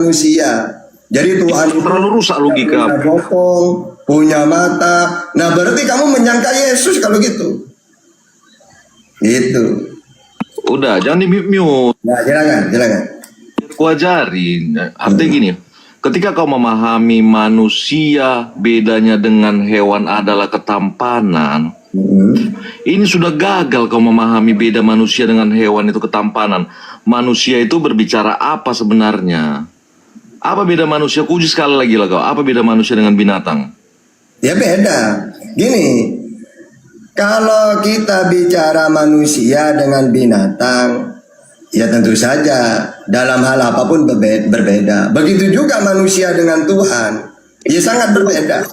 manusia. Jadi Tuhan itu terlalu rusak logika. punya bokong, punya mata. Nah berarti kamu menyangka Yesus kalau gitu. Gitu. Udah, jangan di-mute. Nah silakan. Ku ajarin. Artinya gini, ketika kau memahami manusia bedanya dengan hewan adalah ketampanan, ini sudah gagal kau memahami beda manusia dengan hewan itu ketampanan. Manusia itu berbicara apa sebenarnya? Apa beda manusia? Kuji sekali lagi lah kau. Apa beda manusia dengan binatang? Ya beda. Gini, kalau kita bicara manusia dengan binatang, ya tentu saja dalam hal apapun berbeda. Begitu juga manusia dengan Tuhan, ya sangat berbeda.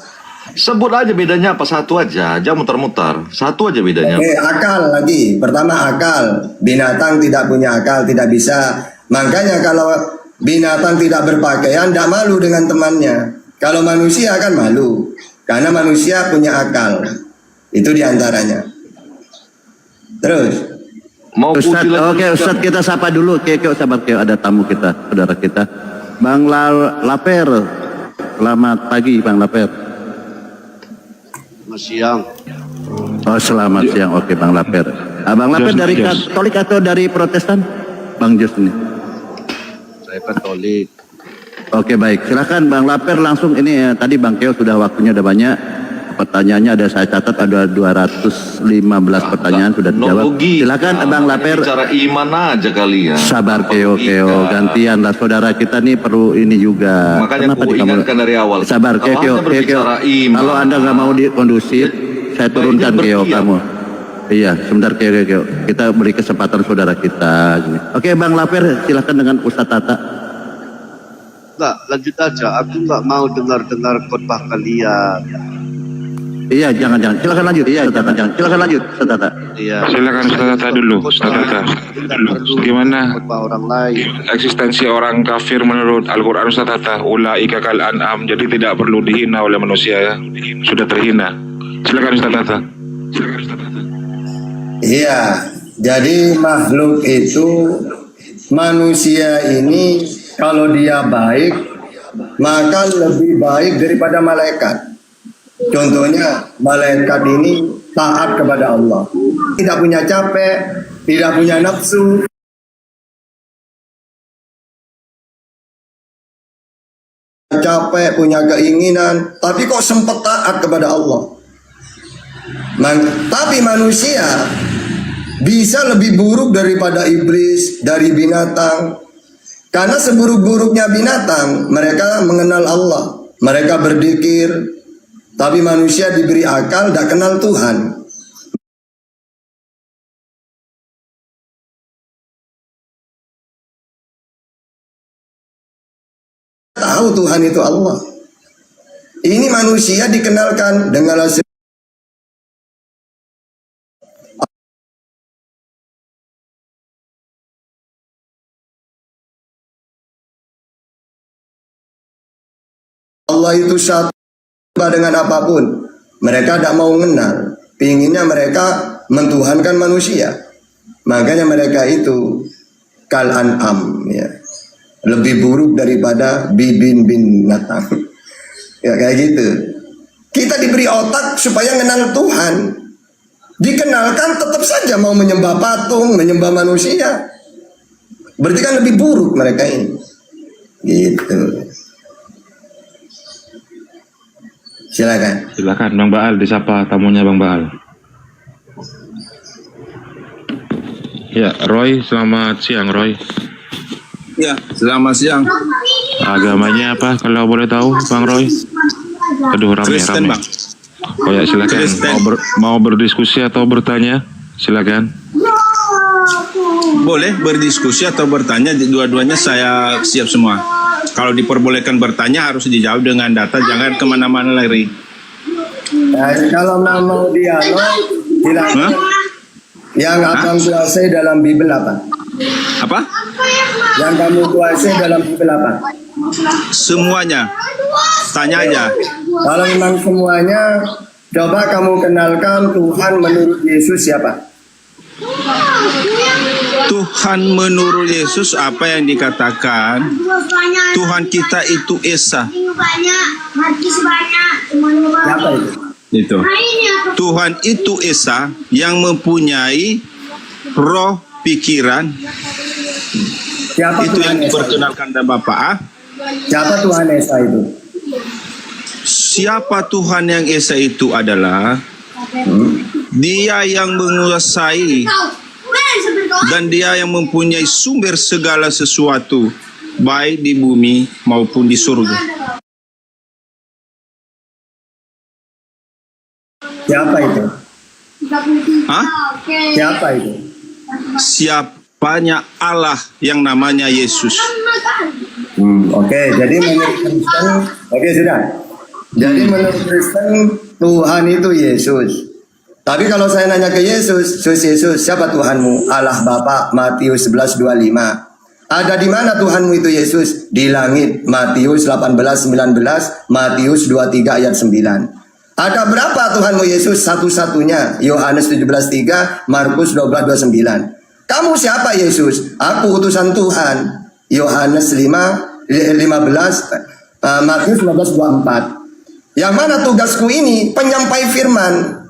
Sebut aja bedanya apa, satu aja, jangan muter-muter. Satu aja bedanya. Akal lagi. Pertama akal. Binatang tidak punya akal, tidak bisa. Makanya kalau binatang tidak berpakaian, tidak malu dengan temannya. Kalau manusia kan malu, karena manusia punya akal. Itu diantaranya. Terus. Mau Ustaz, oke Ustaz, kita sapa dulu. Sabar, ada tamu kita, saudara kita. Bang Laper. Selamat pagi Bang Laper. Siang. Oh selamat siang, oke Bang Laper. Bang Laper dari Katolik atau dari Protestan? Bang Jos ini. Saya Katolik. Oke baik, silakan Bang Laper langsung ini tadi Bang Keo sudah waktunya udah banyak. Pertanyaannya ada saya catat ada 215 pertanyaan sudah dijawab. Silakan Bang Laper. Bicara iman aja kalian. Sabar Keo, gantian lah saudara kita nih perlu ini juga. Makanya aku ingatkan dari awal. Sabar Keo. Kalau Anda nggak mau kondusif, saya turunkan Keo kamu. Iya, sebentar Keo. Kita beri kesempatan saudara kita. Oke Bang Laper, silakan dengan Ustadz Tata. Enggak, lanjut aja. Aku nggak mau dengar-dengar khotbah kalian. Iya, jangan. Silakan lanjut. Iya, silakan lanjut, Ustaz Tata. Iya. Silakan Ustaz Tata dulu. Ustaz Tata. Gimana Khotbah orang lain. eksistensi orang kafir menurut Al-Quran Ustaz Tata? Ulaika kal an'am, jadi tidak perlu dihina oleh manusia ya. Sudah terhina. Silakan Ustaz Tata. Iya, jadi makhluk itu, manusia ini kalau dia baik, maka lebih baik daripada malaikat. Contohnya malaikat ini taat kepada Allah, tidak punya capek, tidak punya nafsu, capek, punya keinginan, tapi kok sempat taat kepada Allah. Tapi manusia bisa lebih buruk daripada iblis, dari binatang. Karena seburuk-buruknya binatang, mereka mengenal Allah, mereka berzikir. Tapi manusia diberi akal, tidak kenal Tuhan. Tahu Tuhan itu Allah. Ini manusia dikenalkan dengan hasil Allah itu satu dengan apapun. Mereka tidak mau mengenal. Pinginnya mereka mentuhankan manusia. Makanya mereka itu kal an'am, ya. Lebih buruk daripada binatang. Ya kayak gitu. Kita diberi otak supaya mengenal Tuhan. Dikenalkan tetap saja mau menyembah patung, menyembah manusia. Berarti kan lebih buruk mereka ini. Gitu. Silakan Bang Baal, disapa tamunya Bang Baal. Ya, Roy, selamat siang Roy. Ya, selamat siang. Agamanya apa kalau boleh tahu Bang Roy? Aduh, Kristen, rame. Bang. Oh ya, silakan. Mau berdiskusi atau bertanya? Silakan. Boleh berdiskusi atau bertanya, dua-duanya saya siap semua. Kalau diperbolehkan bertanya harus dijawab dengan data, jangan kemana-mana lari. Nah, kalau mau dialog, silakan. Yang akan kuasai dalam Bible apa? Apa? Yang kamu kuasai dalam Bible apa? Semuanya. Tanya aja. Kalau memang semuanya, coba kamu kenalkan Tuhan menurut Yesus siapa? Tuhan menurut Yesus apa yang dikatakan? Tuhan kita itu Esa. Siapa itu? Itu. Tuhan itu Esa yang mempunyai roh, pikiran. Siapa Itu Tuhan yang Esa? diperkenalkan dan Bapak. Siapa Tuhan Esa itu? Siapa Tuhan yang Esa itu adalah Dia yang menguasai dan Dia yang mempunyai sumber segala sesuatu, baik di bumi maupun di surga. Siapa itu? Hah? Siapa itu? Siapanya Allah yang namanya Yesus. Oke, jadi menurut Kristen, oke sudah. Jadi menurut Kristen Tuhan itu Yesus. Tapi kalau saya nanya ke Yesus, Yesus, siapa Tuhanmu? Allah Bapa, Matius 11:25. Ada di mana Tuhanmu itu Yesus? Di langit, Matius 18:19, Matius 23 ayat 9. Ada berapa Tuhanmu Yesus? Satu-satunya, Yohanes 17:3, Markus 12:29. Kamu siapa Yesus? Aku utusan Tuhan. Yohanes 5:15, Matius 15:24. Yang mana tugasku ini? Penyampai firman.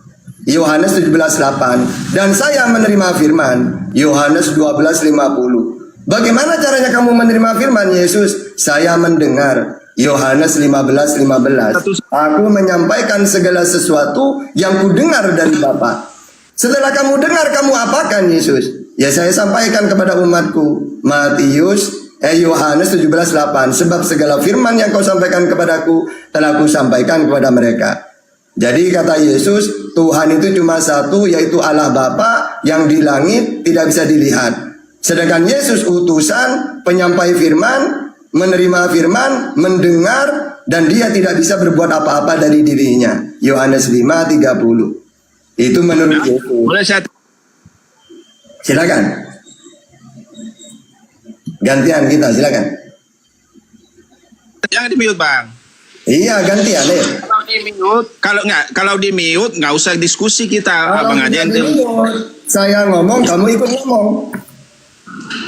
Yohanes 17:8. Dan saya menerima firman. Yohanes 12:50. Bagaimana caranya kamu menerima firman Yesus? Saya mendengar. Yohanes 15:15. Aku menyampaikan segala sesuatu yang kudengar dari Bapa. Setelah kamu dengar, kamu apakan Yesus? Ya saya sampaikan kepada umatku. Yohanes 17:8. Sebab segala firman yang kau sampaikan kepadaku telah ku sampaikan kepada mereka. Jadi kata Yesus, Tuhan itu cuma satu, yaitu Allah Bapa yang di langit tidak bisa dilihat. Sedangkan Yesus utusan, penyampai firman, menerima firman, mendengar, dan dia tidak bisa berbuat apa-apa dari dirinya. Yohanes 5:30. Itu menurut Yesus. Boleh saya Silakan. Gantian kita, silakan. jangan di mute, Bang. Iya, gantian ya. Kalau di mute nggak usah diskusi kita, Abang aja yang Saya ngomong, kamu ikut ngomong.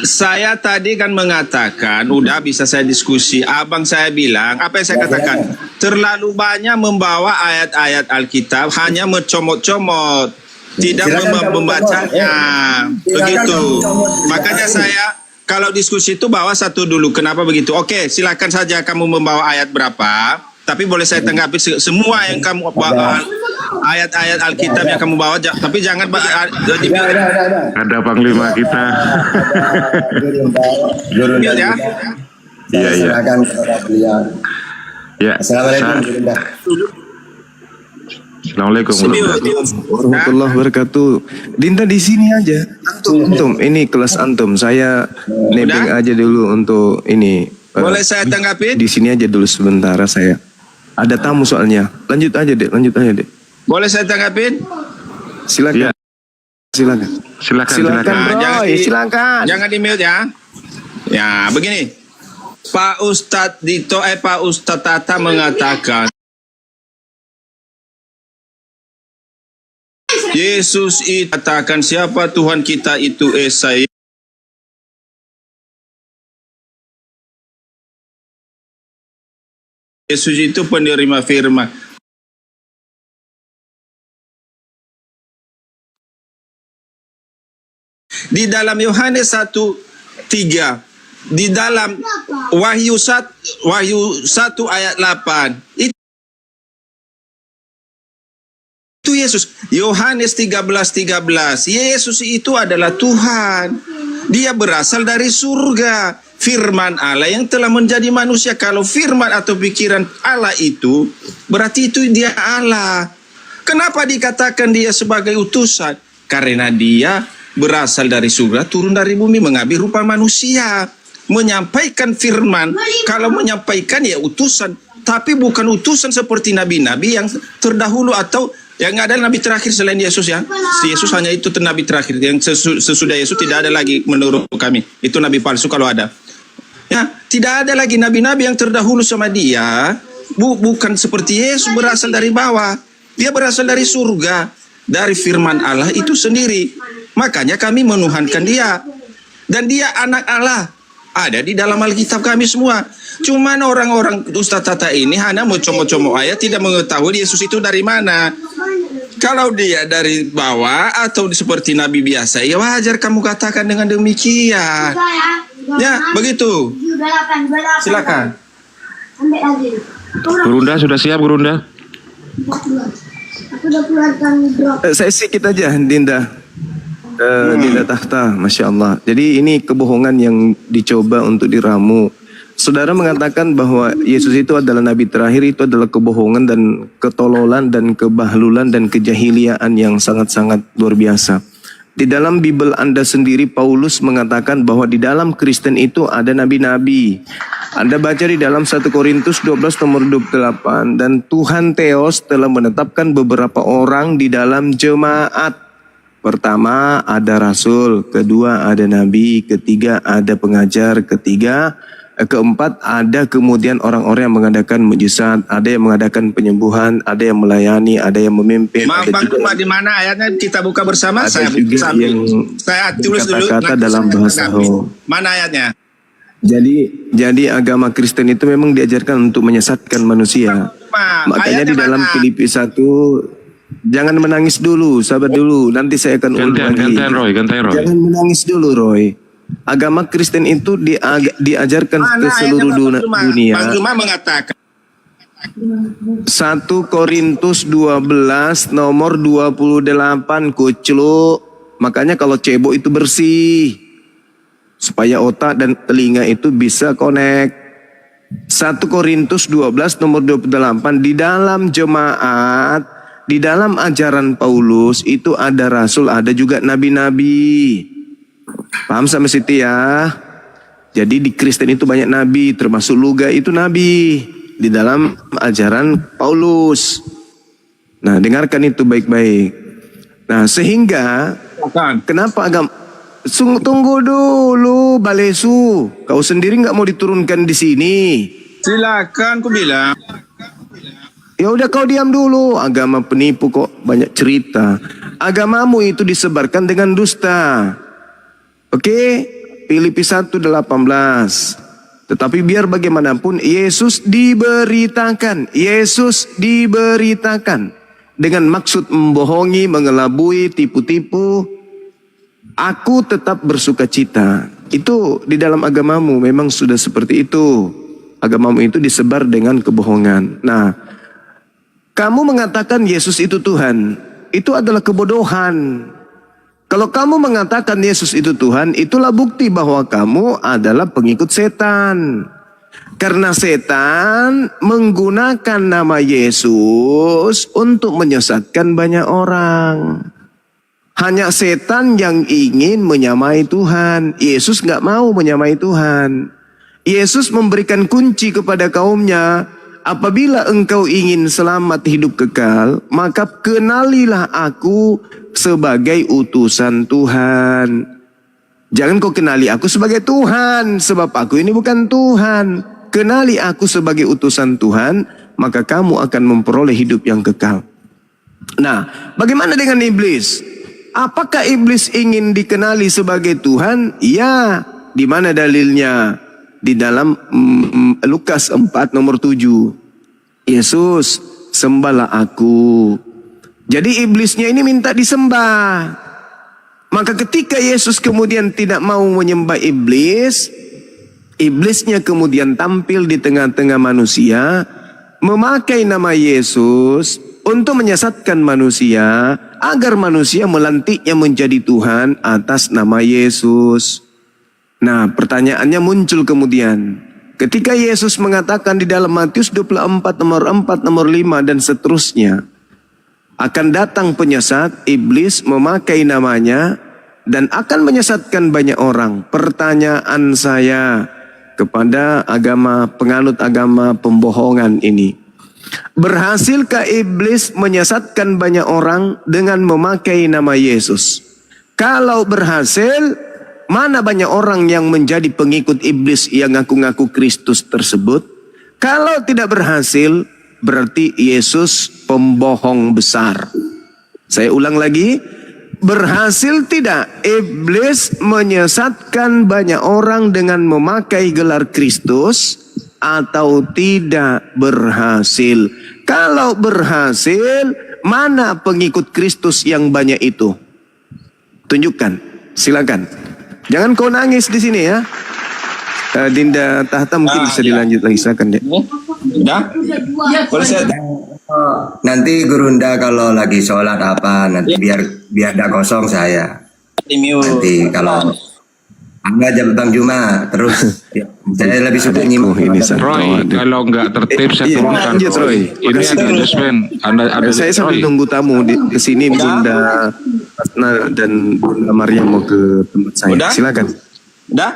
Saya tadi kan mengatakan, udah bisa saya diskusi. Abang saya bilang, apa yang saya katakan? Terlalu banyak membawa ayat-ayat Alkitab, hanya mencomot-comot, tidak membacanya. Begitu. Makanya saya, kalau diskusi itu bawa satu dulu. Kenapa begitu? Oke, silakan saja kamu membawa ayat berapa. Tapi boleh saya tanggapi semua yang kamu bawa, ayat-ayat Alkitab yang kamu bawa, tapi jangan Ada panglima kita. Guru ya. Iya, iya. Silakan kepada beliau. Ya. Assalamualaikum. Guru. Assalamualaikum warahmatullahi wabarakatuh. Dinta di sini aja. Antum, ini kelas antum. Saya nebeng aja dulu untuk ini. Boleh saya tanggapin? Di sini aja dulu sebentar saya. Ada tamu soalnya. Lanjut aja, Dek. Boleh saya tanggapin? Silakan. Ya. Silakan. Bro. Silakan. Jangan di mute ya. Ya, begini. Pak Ustadz Dito, Pak Ustadz Tata mengatakan Yesus itu katakan siapa Tuhan kita itu Esa. Yesus itu penerima firman. Di dalam Yohanes 1:3, di dalam Wahyu 1 ayat 8, itu Yesus. Yohanes 13:13, Yesus itu adalah Tuhan. Dia berasal dari surga. Firman Allah yang telah menjadi manusia. Kalau firman atau pikiran Allah itu, berarti itu dia Allah. Kenapa dikatakan dia sebagai utusan? Karena dia berasal dari surga, turun dari bumi, mengambil rupa manusia, menyampaikan firman. Kalau menyampaikan ya utusan, tapi bukan utusan seperti nabi-nabi yang terdahulu atau yang ada nabi terakhir selain Yesus ya. Yesus hanya itu nabi terakhir. Yang sesudah Yesus tidak ada lagi menurut kami. Itu nabi palsu kalau ada. Ya, tidak ada lagi nabi-nabi yang terdahulu sama dia. Bukan seperti Yesus berasal dari bawah. Dia berasal dari surga, dari firman Allah itu sendiri. Makanya kami menuhankan dia. dan dia anak Allah. Ada di dalam Alkitab kami semua. Cuman orang-orang Ustaz Tata ini hanya mau comot-comot ayat, tidak mengetahui Yesus itu dari mana. Kalau dia dari bawah atau seperti Nabi biasa, ya wajar kamu katakan dengan demikian. Ya, begitu. Silakan. Gurunda sudah siap, Gurunda? Saya sedikit aja, Dinda. Dinda Tahta, Masya Allah. Jadi ini kebohongan yang dicoba untuk diramu. Saudara mengatakan bahwa Yesus itu adalah Nabi terakhir, itu adalah kebohongan dan ketololan dan kebahlulan dan kejahiliaan yang sangat-sangat luar biasa. Di dalam Bible Anda sendiri, Paulus mengatakan bahwa di dalam Kristen itu ada nabi-nabi. Anda baca di dalam 1 Korintus 12 nomor 28, dan Tuhan Theos telah menetapkan beberapa orang di dalam jemaat. Pertama ada rasul, kedua ada nabi, ketiga ada pengajar, keempat ada kemudian orang-orang yang mengadakan mujizat, ada yang mengadakan penyembuhan, ada yang melayani, ada yang memimpin. Maaf Bang Cuma, di mana ayatnya kita buka bersama? Ada Saya juga yang saya tulis dulu. kata-kata dalam bahasa roh. Mana ayatnya? Jadi agama Kristen itu memang diajarkan untuk menyesatkan manusia. Makanya di dalam Filipi 1, jangan menangis dulu, sabar dulu, nanti saya akan ulang lagi. Gantian Roy. Jangan menangis dulu, Roy. Agama Kristen itu diajarkan ke seluruh dunia. Bang Cuma mengatakan 1 Korintus 12 nomor 28, kucluk. Makanya kalau cebok itu bersih, supaya otak dan telinga itu bisa connect. 1 Korintus 12 nomor 28, di dalam jemaat, di dalam ajaran Paulus itu ada rasul, ada juga nabi-nabi. Paham sampai situ ya? Jadi di Kristen itu banyak nabi, termasuk Luga itu nabi di dalam ajaran Paulus. Nah, dengarkan itu baik-baik. Nah, sehingga kenapa agama, tunggu dulu Balesu, kau sendiri nggak mau diturunkan di sini? silakan ku bilang. Ya udah kau diam dulu, agama penipu kok banyak cerita. Agamamu itu disebarkan dengan dusta. Oke, Filipi 1:18. Tetapi biar bagaimanapun Yesus diberitakan dengan maksud membohongi, mengelabui, tipu-tipu. Aku tetap bersuka cita. Itu di dalam agamamu memang sudah seperti itu. Agamamu itu disebar dengan kebohongan. Nah, kamu mengatakan Yesus itu Tuhan, itu adalah kebodohan. Kalau kamu mengatakan Yesus itu Tuhan, itulah bukti bahwa kamu adalah pengikut setan. Karena setan menggunakan nama Yesus untuk menyesatkan banyak orang. Hanya setan yang ingin menyamai Tuhan. Yesus nggak mau menyamai Tuhan. Yesus memberikan kunci kepada kaumnya. Apabila engkau ingin selamat hidup kekal, maka kenalilah aku sebagai utusan Tuhan. Jangan kau kenali aku sebagai Tuhan, sebab aku ini bukan Tuhan. Kenali aku sebagai utusan Tuhan, maka kamu akan memperoleh hidup yang kekal. Nah, bagaimana dengan iblis? Apakah iblis ingin dikenali sebagai Tuhan? Ya, di mana dalilnya? Di dalam Lukas 4 nomor 7. Yesus, sembahlah aku. Jadi iblisnya ini minta disembah. Maka ketika Yesus kemudian tidak mau menyembah iblis, iblisnya kemudian tampil di tengah-tengah manusia, memakai nama Yesus untuk menyesatkan manusia, agar manusia melantiknya menjadi Tuhan atas nama Yesus. Nah, pertanyaannya muncul kemudian. Ketika Yesus mengatakan di dalam Matius 24 nomor 4, nomor 5 dan seterusnya, akan datang penyesat, iblis memakai namanya dan akan menyesatkan banyak orang. Pertanyaan saya kepada penganut agama pembohongan ini, berhasilkah iblis menyesatkan banyak orang dengan memakai nama Yesus? Kalau berhasil, mana banyak orang yang menjadi pengikut iblis yang ngaku-ngaku Kristus tersebut? Kalau tidak berhasil, berarti Yesus pembohong besar. Saya ulang lagi, Berhasil tidak iblis menyesatkan banyak orang dengan memakai gelar Kristus atau tidak berhasil? Kalau berhasil, mana pengikut Kristus yang banyak itu? Tunjukkan, silakan. Jangan kau nangis di sini ya. Dinda Tahta mungkin bisa dilanjut lagi, silakan deh. Dah? Boleh saya? Nanti Gurunda kalau lagi sholat apa, nanti biar dah kosong saya. Nanti kalau enggak jam Bang Juma terus ya, saya lebih suka nyimak. Roy, kalau nggak tertib saya turunkan. Lanjut, Roy. Ini ada adjustment. Ada Saya sambil Roy. tunggu tamu di sini, Bunda Asna dan Bunda Maria mau ke tempat saya. Udah? Silakan. Dah?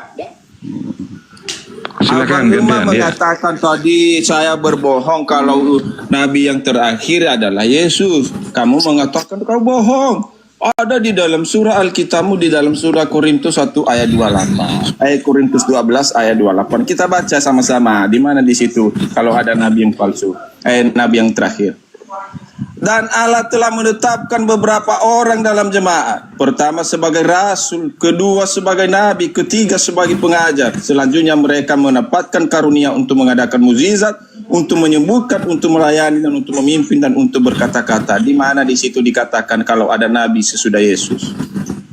Silakan Abang Juma gantian, ya. mengatakan tadi saya berbohong kalau Nabi yang terakhir adalah Yesus. Kamu mengatakan kau bohong. Ada di dalam surah Alkitabmu, di dalam surah Korintus 1 ayat 28. Korintus 12 ayat 28. Kita baca sama-sama. Di mana di situ kalau ada nabi yang palsu? Nabi yang terakhir. Dan Allah telah menetapkan beberapa orang dalam jemaat. Pertama sebagai rasul, kedua sebagai nabi, ketiga sebagai pengajar. Selanjutnya mereka mendapatkan karunia untuk mengadakan mukjizat, untuk menyembuhkan, untuk melayani, dan untuk memimpin, dan untuk berkata-kata. Di mana di situ dikatakan kalau ada nabi sesudah Yesus?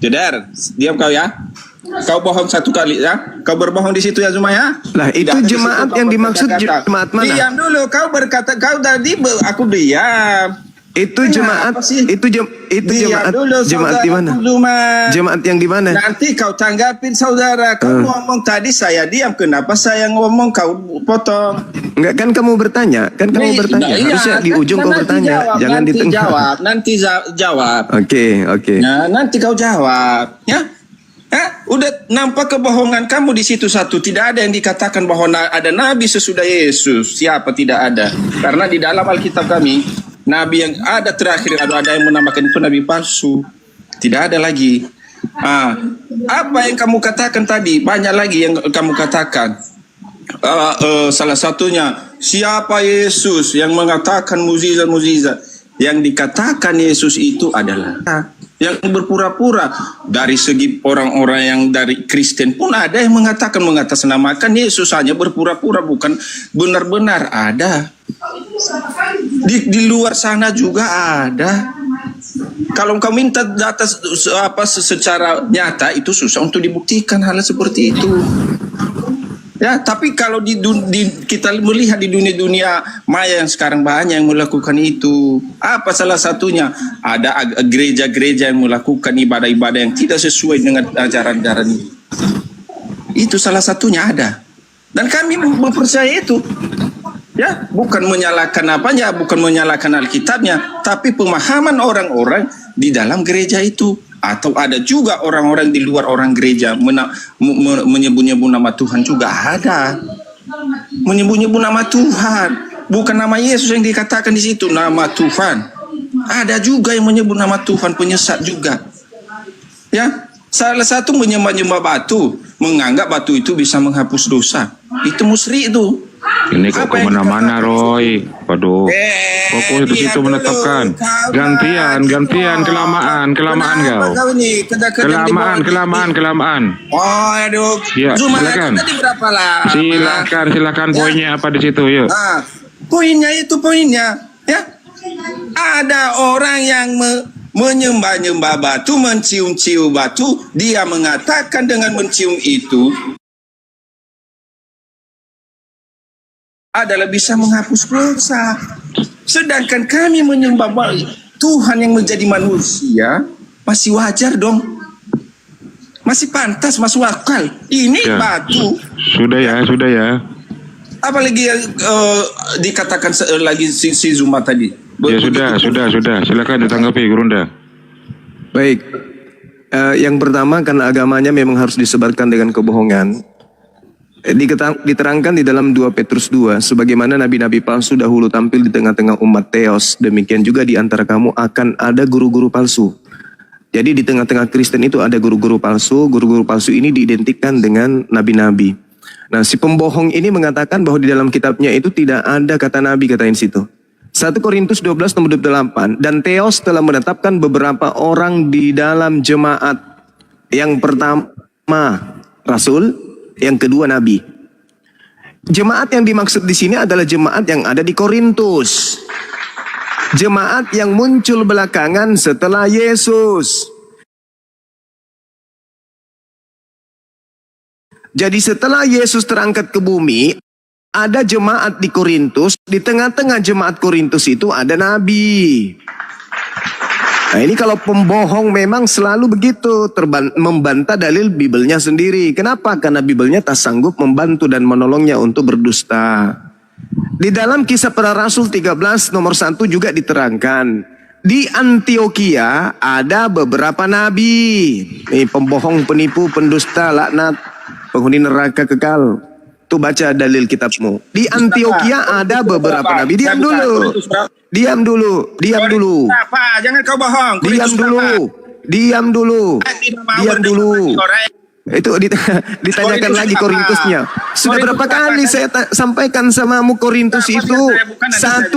Jeder, diam kau ya. Kau bohong satu kali ya. Kau berbohong di situ ya Zuma ya. Lah itu Tidak, di jemaat situ kau yang dimaksud berkata-kata. jemaat mana? Diam dulu, kau berkata, kau tadi aku diam. Itu jemaat, Kenapa sih? itu Diam jemaat, dulu, jemaat di mana? saudara Zuma. Jemaat yang di mana? Nanti kau tanggapin saudara. Kau ngomong tadi saya diam. Kenapa saya ngomong kau potong? Enggak, kan kamu bertanya, Harusnya di ujung kau bertanya, jangan di tengah. Jawab, nanti jawab. Oke. Nah, nanti kau jawab, ya. Udah nampak kebohongan kamu di situ satu. Tidak ada yang dikatakan bahwa ada nabi sesudah Yesus. Siapa tidak ada? Karena di dalam Alkitab kami, nabi yang ada terakhir ada yang menamakan itu nabi palsu. Tidak ada lagi. Apa yang kamu katakan tadi? Banyak lagi yang kamu katakan. Salah satunya siapa Yesus yang mengatakan mukjizat-mukjizat? Yang dikatakan Yesus itu adalah yang berpura-pura. Dari segi orang-orang yang dari Kristen pun ada yang mengatakan mengatasnamakan Yesus, hanya berpura-pura, bukan benar-benar. Ada di luar sana juga ada. Kalau kau minta data secara nyata itu susah untuk dibuktikan hal seperti itu. Ya, tapi kalau kita melihat di dunia maya yang sekarang banyak yang melakukan itu. Apa salah satunya? Ada gereja-gereja yang melakukan ibadah-ibadah yang tidak sesuai dengan ajaran-ajaran itu. Itu salah satunya ada. Dan kami mempercayai itu. Ya, bukan menyalahkan apanya, bukan menyalahkan Alkitabnya, tapi pemahaman orang-orang di dalam gereja itu. Atau ada juga orang-orang di luar orang gereja menyebut-nyebut nama Tuhan juga ada. Menyebut-nyebut nama Tuhan, bukan nama Yesus yang dikatakan di situ, nama Tuhan. Ada juga yang menyebut nama Tuhan, penyesat juga. Ya, salah satu menyembah-nyembah batu, menganggap batu itu bisa menghapus dosa. Itu musyrik itu. Ini kok kemana-mana, Roy. Waduh. Fokus di situ menetapkan. Gantian, kelamaan kau. Kelamaan. Oh, aduh. Ya, Zuma, silakan. tadi berapa lama? Silakan poinnya apa di situ, yuk. Poinnya, ya. Ada orang yang menyembah-nyembah batu, mencium-cium batu, dia mengatakan dengan mencium itu adalah bisa menghapus dosa. Sedangkan kami menyembah Tuhan yang menjadi manusia, masih wajar dong. Masih pantas, masuk akal. Ini Ya. batu. Sudah ya. Apalagi dikatakan lagi si Zuma tadi. Ya sudah. Silakan ditanggapi, Gurunda. Baik. Yang pertama, karena agamanya memang harus disebarkan dengan kebohongan. Diterangkan di dalam 2 Petrus 2, sebagaimana nabi-nabi palsu dahulu tampil di tengah-tengah umat Theos, demikian juga di antara kamu akan ada guru-guru palsu. Jadi di tengah-tengah Kristen itu ada guru-guru palsu ini diidentikan dengan nabi-nabi. Nah, si pembohong ini mengatakan bahwa di dalam kitabnya itu tidak ada kata nabi, katain situ. 1 Korintus 12 nomor 28. Dan Theos telah menetapkan beberapa orang di dalam jemaat. Yang pertama rasul, yang kedua nabi. Jemaat yang dimaksud di sini adalah jemaat yang ada di Korintus. Jemaat yang muncul belakangan setelah Yesus. Jadi setelah Yesus terangkat ke bumi, ada jemaat di Korintus. Di tengah-tengah jemaat Korintus itu ada nabi. Nah ini kalau pembohong memang selalu begitu, membantah dalil Bibelnya sendiri. Kenapa? Karena Bibelnya tak sanggup membantu dan menolongnya untuk berdusta. Di dalam Kisah Para Rasul 13 nomor 1 juga diterangkan. Di Antioquia ada beberapa nabi. Ini pembohong, penipu, pendusta, laknat, penghuni neraka kekal. Tuh baca dalil kitabmu. Di Antioquia ada beberapa nabi. Diam dulu. Diam dulu. Diam dulu. Apa? Jangan kau bohong. Diam dulu. Diam dulu. Diam dulu. Itu ditanyakan lagi Korintusnya. Sudah berapa kali saya sampaikan samamu Korintus itu? 1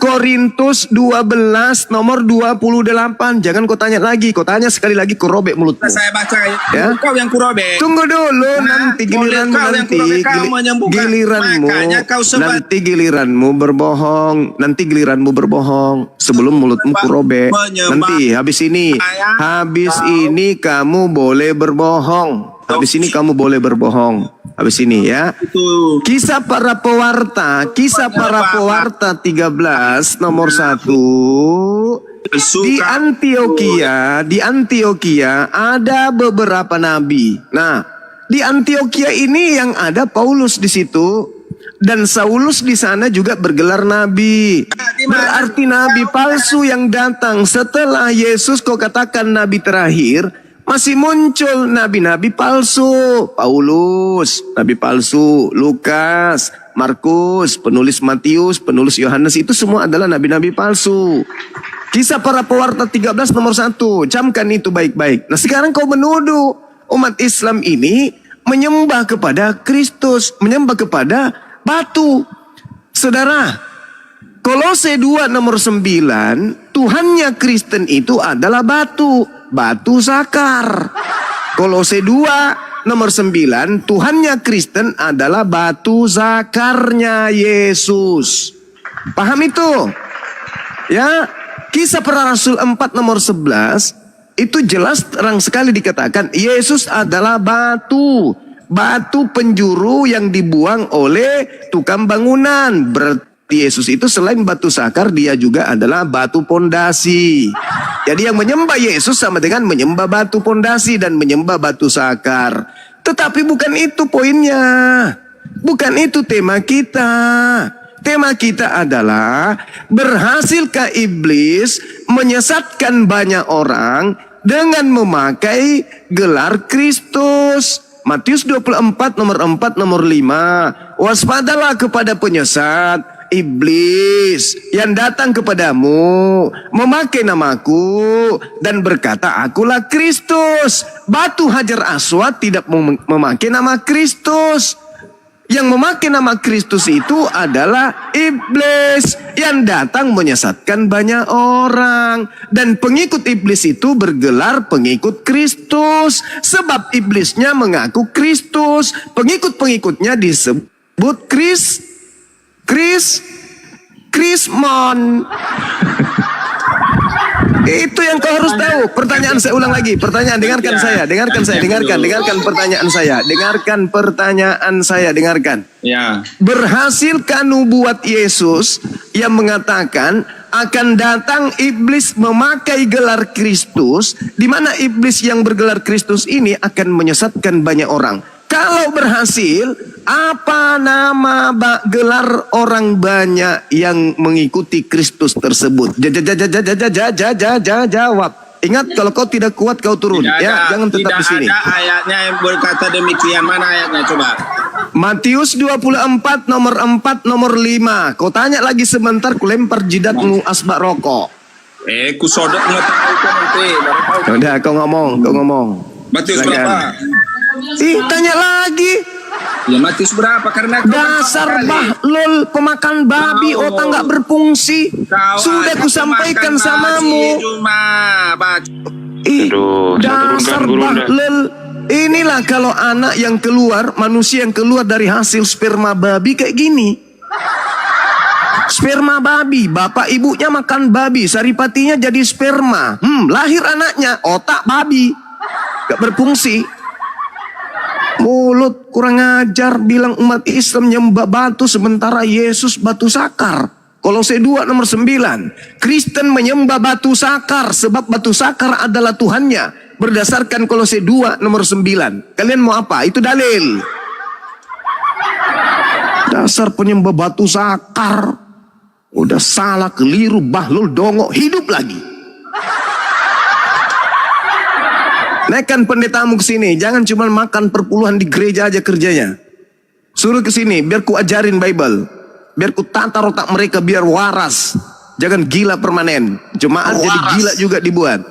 Korintus 12 nomor 28. Jangan kau tanya lagi. Kau tanya sekali lagi kau robek mulutmu. Saya baca Ya? kau yang kurobek. Tunggu dulu, nanti giliranmu nanti giliranmu berbohong, nanti giliranmu berbohong sebelum mulutmu kurobek. Nanti habis ini kamu boleh berbohong. Habis ini kamu boleh berbohong. Habis ini ya. Kisah Para Pewarta 13 nomor 1. Di Antioquia ada beberapa nabi. Nah, di Antioquia ini yang ada Paulus di situ dan Saulus di sana juga bergelar nabi. Berarti nabi palsu yang datang setelah Yesus kau katakan nabi terakhir, masih muncul nabi-nabi palsu. Paulus, nabi palsu. Lukas, Markus, penulis Matius, penulis Yohanes, itu semua adalah nabi-nabi palsu. Kisah Para Pewarta 13 nomor 1. Camkan itu baik-baik. Nah sekarang kau menuduh umat Islam ini menyembah kepada Kristus, menyembah kepada batu. Saudara, Kolose 2 nomor 9, Tuhannya Kristen itu adalah batu. Batu zakar. Kolose 2 nomor 9, Tuhannya Kristen adalah batu zakarnya Yesus. Paham itu? Ya, Kisah Para Rasul 4 nomor 11, itu jelas terang sekali dikatakan Yesus adalah batu. Batu penjuru yang dibuang oleh tukang bangunan. Berarti Yesus itu selain batu zakar, dia juga adalah batu pondasi. Jadi yang menyembah Yesus sama dengan menyembah batu pondasi dan menyembah batu zakar. Tetapi bukan itu poinnya. Bukan itu tema kita. Tema kita adalah berhasilkah iblis menyesatkan banyak orang dengan memakai gelar Kristus. Matius 24 nomor 4 nomor 5. Waspadalah kepada penyesat iblis yang datang kepadamu memakai namaku dan berkata akulah Kristus. Batu Hajar Aswad tidak memakai nama Kristus. Yang memakai nama Kristus itu adalah iblis yang datang menyesatkan banyak orang. Dan pengikut iblis itu bergelar pengikut Kristus. Sebab iblisnya mengaku Kristus. Pengikut-pengikutnya disebut Krismon. Itu yang kau harus tahu. Pertanyaan saya ulang lagi. Pertanyaan, dengarkan saya. Dengarkan pertanyaan saya. Dengarkan. Ya. Berhasilkah nubuat Yesus yang mengatakan akan datang iblis memakai gelar Kristus, di mana iblis yang bergelar Kristus ini akan menyesatkan banyak orang? Kalau berhasil, apa nama gelar orang banyak yang mengikuti Kristus tersebut? Jawab. Ingat, kalau kau tidak kuat kau turun. Jangan tetap di sini. Tidak ada ayatnya yang berkata demikian. Mana ayatnya coba? Matius 24 nomor 4 nomor 5. Kau tanya lagi sebentar, ku lempar jidatmu asbak rokok. Ku sodok mengetahui kau nanti. Udah, kau ngomong. Matius berapa? Tanya lagi. Ya Matius berapa? Karena kau Dasar berkali. bahlul, pemakan babi, Kau- otak nggak berfungsi. Kau Sudah aja kusampaikan makan samamu. nasi cuma baca. Ih, Aduh, saya dasar turunkan guru Anda. bahlul. Inilah kalau anak yang keluar, manusia yang keluar dari hasil sperma babi kayak gini. Sperma babi, bapak ibunya makan babi, saripatinya jadi sperma. Lahir anaknya, otak babi. Gak berfungsi. Mulut kurang ajar, bilang umat Islam nyembah batu sementara Yesus batu sakar. Kolose 2 nomor 9. Kristen menyembah batu sakar sebab batu sakar adalah Tuhannya. Berdasarkan Kolose 2 nomor 9. Kalian mau apa? Itu dalil. Dasar penyembah batu sakar. Udah salah, keliru, bahlul, dongok, hidup lagi. Naikkan pendetamu ke sini, jangan cuma makan perpuluhan di gereja aja kerjanya. Suruh ke sini, biar ku ajarin Bible. Biar ku tatar otak mereka biar waras. Jangan gila permanen. Jemaat jadi gila juga dibuat.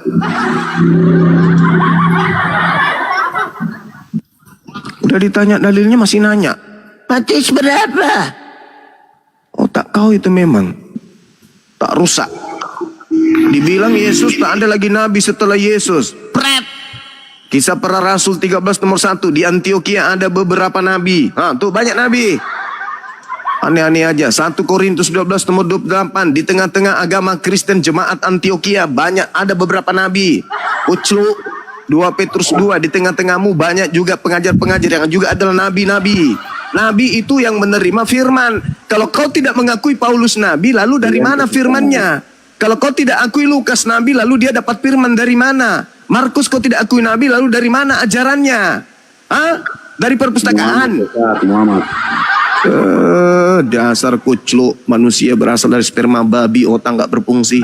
Udah ditanya dalilnya masih nanya. Matius berapa? Otak kau itu memang tak rusak. Dibilang Yesus tak ada lagi nabi setelah Yesus. Pret. Kisah para Rasul 13 nomor 1. Di Antioquia ada beberapa nabi. Tuh banyak nabi. Aneh-aneh aja. 1 Korintus 12 nomor 28. Di tengah-tengah agama Kristen jemaat Antioquia banyak ada beberapa nabi. Uclu 2 Petrus 2. Di tengah-tengahmu banyak juga pengajar-pengajar yang juga adalah nabi-nabi. Nabi itu yang menerima firman. Kalau kau tidak mengakui Paulus nabi, lalu dari mana firmannya? Kalau kau tidak akui Lukas nabi, lalu dia dapat firman dari mana? Markus kau tidak akui nabi, lalu dari mana ajarannya? Dari perpustakaan. Dasar kucluk, manusia berasal dari sperma babi, otak nggak berfungsi.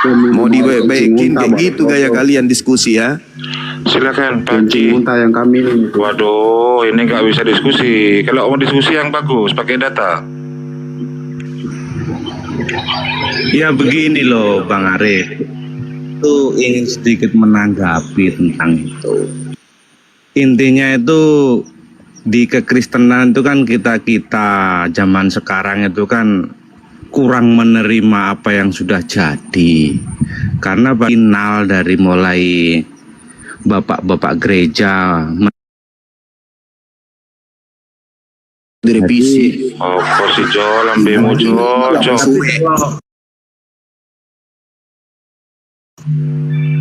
Mau dibaik-baikin kayak gitu gaya kalian diskusi ya. Silakan Pak Haji. yang kami Waduh, ini nggak bisa diskusi. Kalau mau diskusi yang bagus, pakai data. Ya begini loh Bang Arif, itu ingin sedikit menanggapi tentang itu. Intinya itu di kekristenan itu kan kita zaman sekarang itu kan kurang menerima apa yang sudah jadi. Karena final dari mulai bapak-bapak gereja Direvisi. Oh, si Jo, lambemu Jo.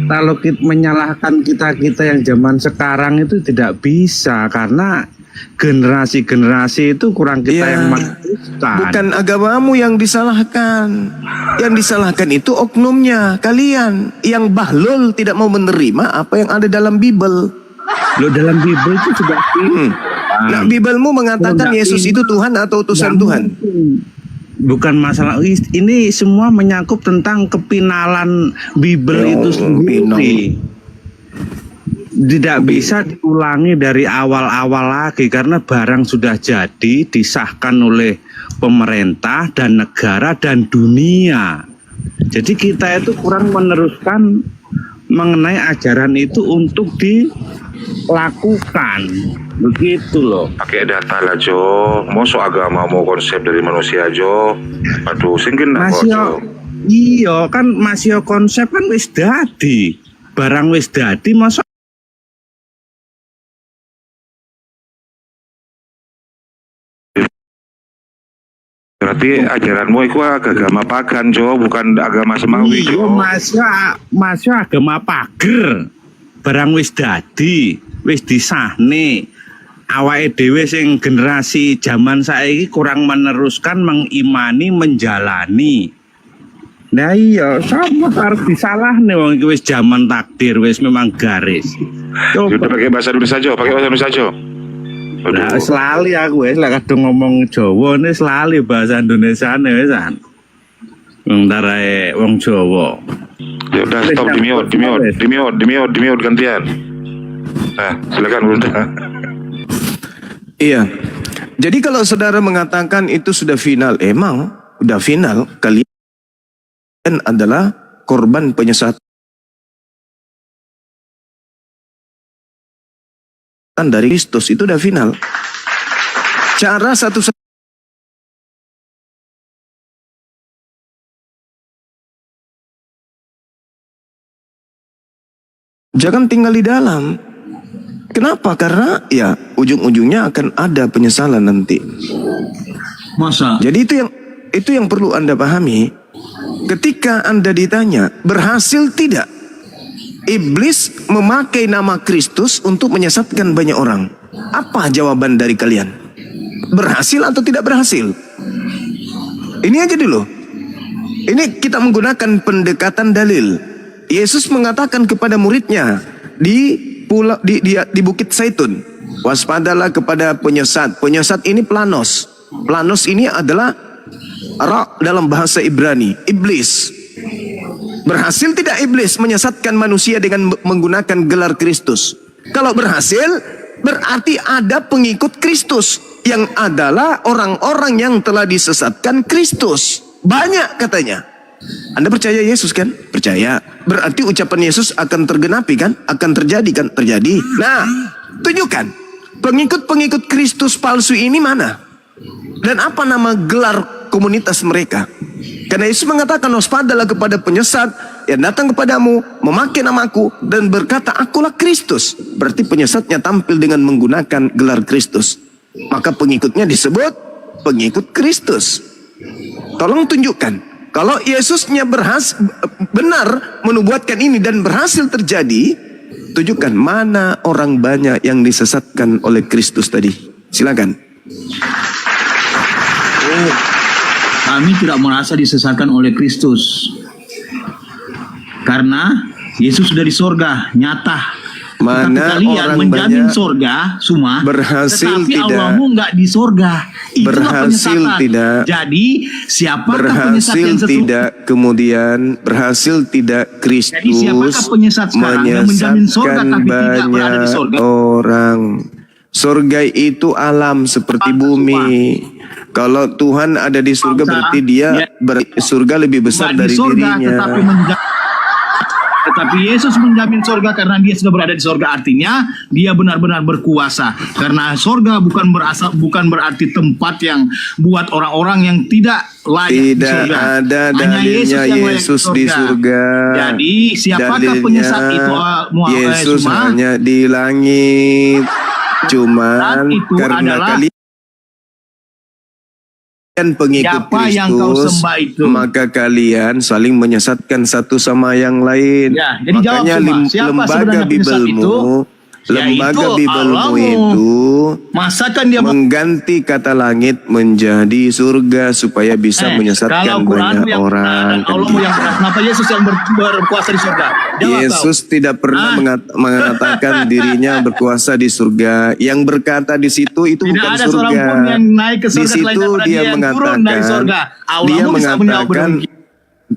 kalau kita menyalahkan kita yang zaman sekarang itu tidak bisa, karena generasi itu kurang kita yang meneruskan. Bukan agamamu yang disalahkan. Yang disalahkan itu oknumnya, kalian yang bahlul tidak mau menerima apa yang ada dalam Bible. Loh, dalam Bible itu sudah Nah, Biblemu mengatakan Yesus itu Tuhan atau utusan Tuhan? Bukan masalah ini, semua menyangkut tentang kepinalan Bible itu sendiri. Tidak bisa diulangi dari awal-awal lagi karena barang sudah jadi, disahkan oleh pemerintah dan negara dan dunia. Jadi kita itu kurang meneruskan mengenai ajaran itu untuk dilakukan. Begitu loh. Pakai data lah Jo. Masuk agama mau konsep dari manusia Jo. Aduh, singkin nak Jo. Iya kan masih konsep kan wis dadi. Barang wis dadi masa Berarti ajaranmu itu agama pagan Jo, bukan agama semawi Jo. masih agama pager. Barang wis dadi, wis disahne. Awake dhewe sing generasi zaman saiki kurang meneruskan, mengimani, menjalani. Nah iya, sama harus disalahne wong iki wis zaman takdir, wis memang garis. Sudah pakai bahasa Indonesia Jo, pakai bahasa Indonesia Jo. Nah, selali aku wis lek kadung ngomong Jawa ne selali bahasa Indonesiane wis an. Ntar ae wong Jawa. Ya udah stop, di mute gantian. Nah, silakan Bunda. Iya. Jadi kalau saudara mengatakan itu sudah final, emang udah final, kalian adalah korban penyesatan dari Kristus, itu udah final. Cara satu jangan tinggal di dalam. Kenapa? Karena ya ujung-ujungnya akan ada penyesalan nanti. Masa? Jadi itu yang perlu Anda pahami. Ketika Anda ditanya, berhasil tidak iblis memakai nama Kristus untuk menyesatkan banyak orang? Apa jawaban dari kalian? Berhasil atau tidak berhasil? Ini aja dulu. Ini kita menggunakan pendekatan dalil. Yesus mengatakan kepada muridnya di Bukit Zaitun, waspadalah kepada penyesat. Penyesat ini planos. Planos ini adalah ra dalam bahasa Ibrani, iblis. Berhasil tidak iblis menyesatkan manusia dengan menggunakan gelar Kristus? Kalau berhasil, berarti ada pengikut Kristus yang adalah orang-orang yang telah disesatkan Kristus. Banyak katanya. Anda percaya Yesus kan? Percaya. Berarti ucapan Yesus akan tergenapi kan? Akan terjadi kan? Terjadi. Nah, tunjukkan. Pengikut-pengikut Kristus palsu ini mana? Dan apa nama gelar komunitas mereka? Karena Yesus mengatakan, waspadalah kepada penyesat yang datang kepadamu, memakai namaku, dan berkata, akulah Kristus. Berarti penyesatnya tampil dengan menggunakan gelar Kristus. Maka pengikutnya disebut pengikut Kristus. Tolong tunjukkan. Kalau Yesusnya benar menubuatkan ini dan berhasil terjadi, tunjukkan mana orang banyak yang disesatkan oleh Kristus tadi. Silakan. Kami tidak merasa disesatkan oleh Kristus. Karena Yesus sudah di sorga, nyata. Mana kalian orang menjamin banyak sorga, semua berhasil tetapi tidak? Allahmu nggak di sorga. Itulah Berhasil penyesatan. tidak? Jadi siapakah penyesat Berhasil yang sesungguhnya? tidak, kemudian berhasil tidak Kristus Jadi siapakah penyesat sekarang yang menjamin sorga menyesatkan tapi tidak berada di sorga? orang. Sorga itu alam seperti bumi. Kalau Tuhan ada di surga berarti dia surga lebih besar Nggak di dari sorga, dirinya. Tetapi Yesus menjamin sorga karena dia sudah berada di sorga. Artinya dia benar-benar berkuasa. Karena sorga bukan berarti tempat yang buat orang-orang yang tidak layak di sorga. Tidak ada Hanya dalilnya Yesus di surga. Jadi siapakah Dalilnya penyesat itu? Yesus semua? hanya di langit. Cuman itu karena adalah kalian pengikut siapa yang kau Kristus, sembah itu? maka kalian saling menyesatkan satu sama yang lain. Ya, jadi Makanya jawab semua. Siapa lembaga sebenarnya penyesat Bibelmu, itu? lembaga Yaitu Bibelmu Allahmu. itu Masakan dia mengganti kata langit menjadi surga supaya bisa menyesatkan kalau Quran banyak yang orang. benar, Allah yang benar. Kenapa Yesus yang berkuasa di surga? Jawab Yesus kau. tidak pernah mengatakan dirinya berkuasa di surga. Yang berkata di situ itu Tidak bukan ada surga. seorang pun yang naik ke Di surga selain situ daripada dia yang turun dari surga. Allahmu bisa menjawab demikian.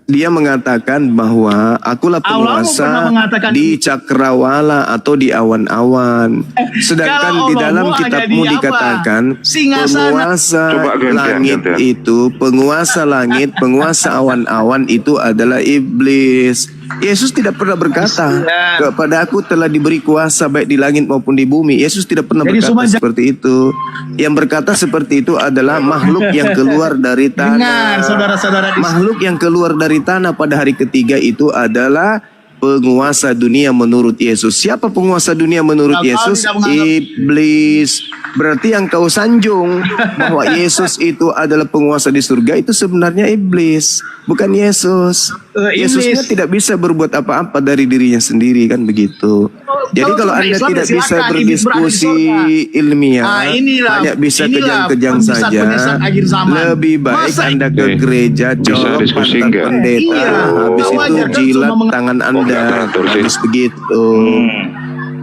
dia mengatakan bahwa akulah Allahmu pernah penguasa mengatakan di cakrawala atau di awan-awan. Sedangkan Kalau di dalam Allahmu hanya kitabmu di apa? dikatakan Singgasana. penguasa Coba gantian, langit gantian. itu, penguasa langit, penguasa awan-awan itu adalah iblis. Yesus tidak pernah berkata kepada aku telah diberi kuasa baik di langit maupun di bumi. Yesus tidak pernah Jadi berkata semua seperti itu. Yang berkata seperti itu adalah makhluk yang keluar dari tanah. Dengar saudara-saudara di Makhluk yang keluar dari tanah pada hari ketiga itu adalah penguasa dunia menurut Yesus. Siapa penguasa dunia menurut Kalau kau Yesus? tidak menganggap- Iblis. Berarti yang kau sanjung bahwa Yesus itu adalah penguasa di surga itu sebenarnya iblis, bukan Yesus. Iblis. Yesusnya tidak bisa berbuat apa-apa dari dirinya sendiri kan begitu. Jadi kalau sudah Anda Islam, tidak bisa silakan, iblis berada di berdiskusi surga. ilmiah, Inilah hanya bisa kejang-kejang penyesat-penyesat saja, akhir zaman. lebih baik Masa Anda ke gereja, bisa colok diskusi pantat enggak? pendeta, Iya. habis itu Wajar kan jilat cuma tangan enggak Anda, teratur sih. habis begitu.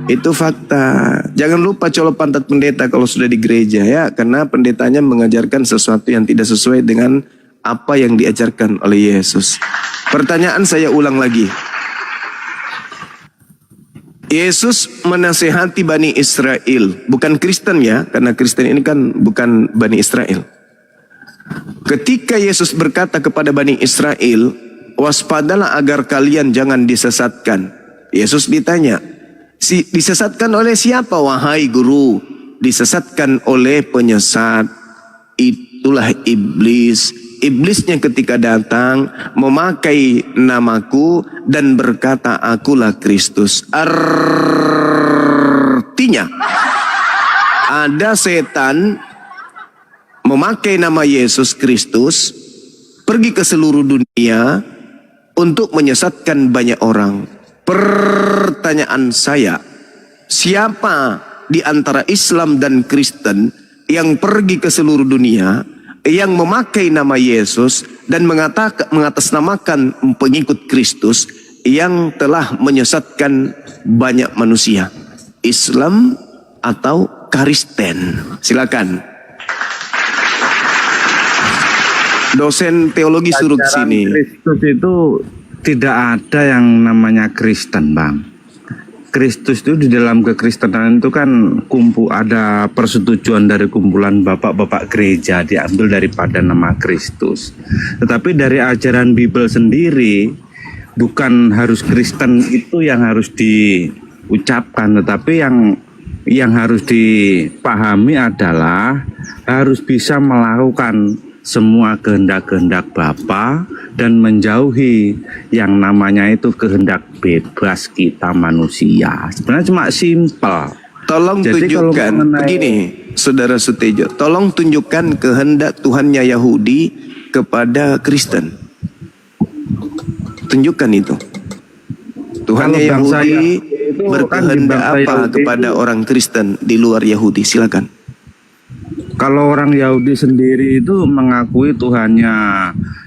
Itu fakta. Jangan lupa colok pantat pendeta kalau sudah di gereja ya, karena pendetanya mengajarkan sesuatu yang tidak sesuai dengan apa yang diajarkan oleh Yesus. Pertanyaan saya ulang lagi. Yesus menasehati Bani Israel, bukan Kristen ya, karena Kristen ini kan bukan Bani Israel. Ketika Yesus berkata kepada Bani Israel, waspadalah agar kalian jangan disesatkan. Yesus ditanya, disesatkan oleh siapa wahai guru? disesatkan oleh penyesat, itulah iblis. Iblisnya ketika datang memakai namaku dan berkata, akulah Kristus. Artinya ada setan memakai nama Yesus Kristus pergi ke seluruh dunia untuk menyesatkan banyak orang. Pertanyaan saya, siapa di antara Islam dan Kristen yang pergi ke seluruh dunia yang memakai nama Yesus dan mengatasnamakan pengikut Kristus yang telah menyesatkan banyak manusia? Islam atau Kristen? Silakan. Dosen teologi suruh ke sini. Kristus itu tidak ada yang namanya Kristen, Bang. Kristus itu di dalam kekristenan itu kan ada persetujuan dari kumpulan bapak-bapak gereja, diambil daripada nama Kristus. Tetapi dari ajaran Bible sendiri, bukan harus Kristen itu yang harus diucapkan, tetapi yang harus dipahami adalah harus bisa melakukan semua kehendak-kehendak Bapa dan menjauhi yang namanya itu kehendak bebas kita manusia. Sebenarnya cuma simpel. Tolong Jadi tunjukkan, begini Saudara Sutejo, tolong tunjukkan kehendak Tuhannya Yahudi kepada Kristen. Tunjukkan itu. Tuhannya Kalau bangsa Yahudi itu berkehendak kan di bangsa apa Yahudi kepada itu, orang Kristen di luar Yahudi? Silakan. kalau orang Yahudi sendiri itu mengakui Tuhannya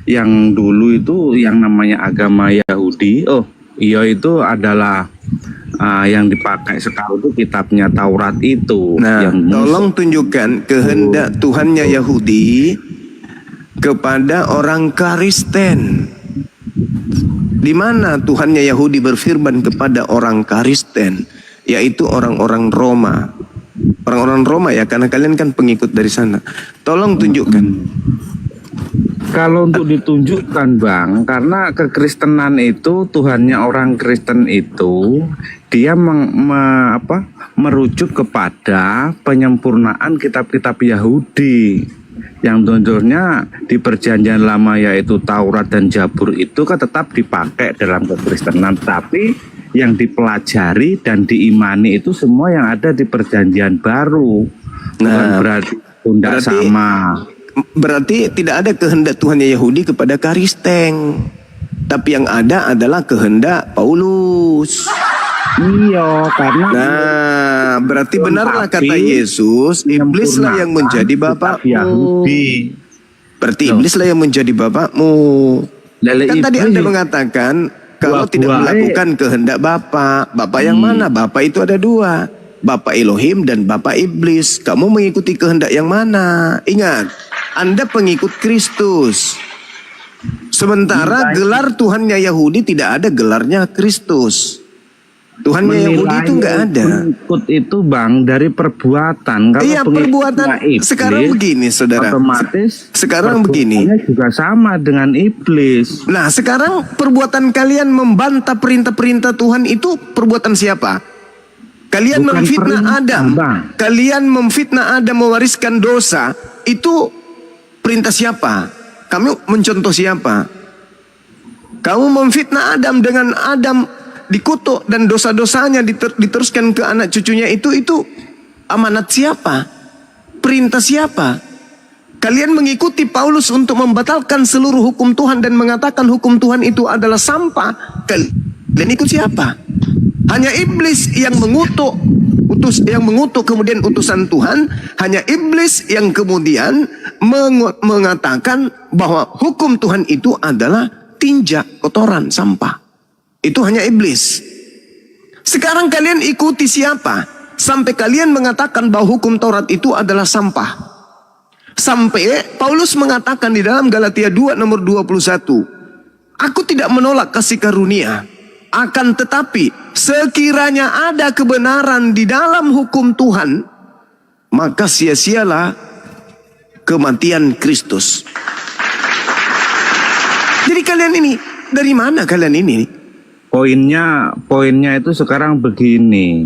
yang dulu itu yang namanya agama Yahudi. Oh iya, itu adalah yang dipakai sekarang itu kitabnya Taurat itu. Nah, yang tolong tunjukkan kehendak Tuhannya Yahudi kepada orang Kristen. Di mana Tuhannya Yahudi berfirman kepada orang Kristen, yaitu orang-orang Roma. Orang-orang Roma ya, karena kalian kan pengikut dari sana. Tolong tunjukkan. Kalau untuk ditunjukkan, Bang, karena kekristenan itu Tuhannya orang Kristen itu dia merujuk kepada penyempurnaan kitab-kitab Yahudi yang contohnya di Perjanjian Lama yaitu Taurat dan Zabur itu kan tetap dipakai dalam kekristenan, tapi yang dipelajari dan diimani itu semua yang ada di Perjanjian Baru. Bukan berarti tidak sama. Berarti tidak ada kehendak Tuhannya Yahudi kepada Kristen, tapi yang ada adalah kehendak Paulus. Iya, karena berarti benarlah kata Yesus, iblislah yang menjadi bapakmu. Yahudi. Berarti iblislah yang menjadi bapakmu. Kan tadi Anda mengatakan kalau tidak melakukan kehendak Bapa. Bapa yang mana? Bapa itu ada dua, Bapa Elohim dan Bapa Iblis. Kamu mengikuti kehendak yang mana? Ingat, Anda pengikut Kristus. Sementara gelar Tuhannya Yahudi tidak ada gelarnya Kristus. Tuhannya Yahudi itu nggak ada. Pengikut itu, Bang, dari perbuatan. Kalau iya, perbuatan. iblis, sekarang begini, saudara. Otomatis sekarang begini. juga sama dengan iblis. Nah, sekarang perbuatan kalian membantah perintah-perintah Tuhan itu perbuatan siapa? Kalian Bukan memfitnah perintah, Adam. Bang. Kalian memfitnah Adam mewariskan dosa. Itu perintah siapa? Kamu mencontoh siapa? Kamu memfitnah Adam dengan Adam dikutuk dan dosa-dosanya diteruskan ke anak cucunya, itu amanat siapa? Perintah siapa? Kalian mengikuti Paulus untuk membatalkan seluruh hukum Tuhan dan mengatakan hukum Tuhan itu adalah sampah. Kalian ikut siapa? Hanya iblis yang mengutuk kemudian utusan Tuhan. Hanya iblis yang kemudian mengatakan bahwa hukum Tuhan itu adalah tinja, kotoran, sampah. Itu hanya iblis. Sekarang kalian ikuti siapa? Sampai kalian mengatakan bahwa hukum Taurat itu adalah sampah. Sampai Paulus mengatakan di dalam Galatia 2 nomor 21, aku tidak menolak kasih karunia, akan tetapi sekiranya ada kebenaran di dalam hukum Tuhan, maka sia-sialah kematian Kristus. Jadi kalian ini, dari mana kalian ini? Poinnya itu sekarang begini.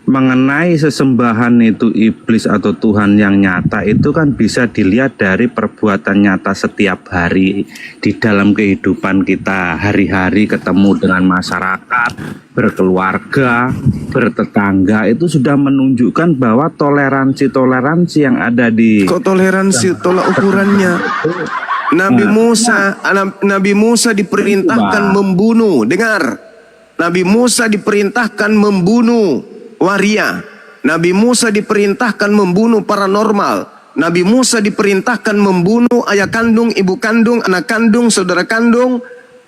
mengenai sesembahan itu iblis atau Tuhan yang nyata itu kan bisa dilihat dari perbuatan nyata setiap hari di dalam kehidupan kita hari-hari, ketemu dengan masyarakat, berkeluarga, bertetangga, itu sudah menunjukkan bahwa toleransi yang ada di Kok toleransi tolak ukurannya? Nabi Musa diperintahkan membunuh. Dengar. Nabi Musa diperintahkan membunuh waria. Nabi Musa diperintahkan membunuh paranormal. Nabi Musa diperintahkan membunuh ayah kandung, ibu kandung, anak kandung, saudara kandung,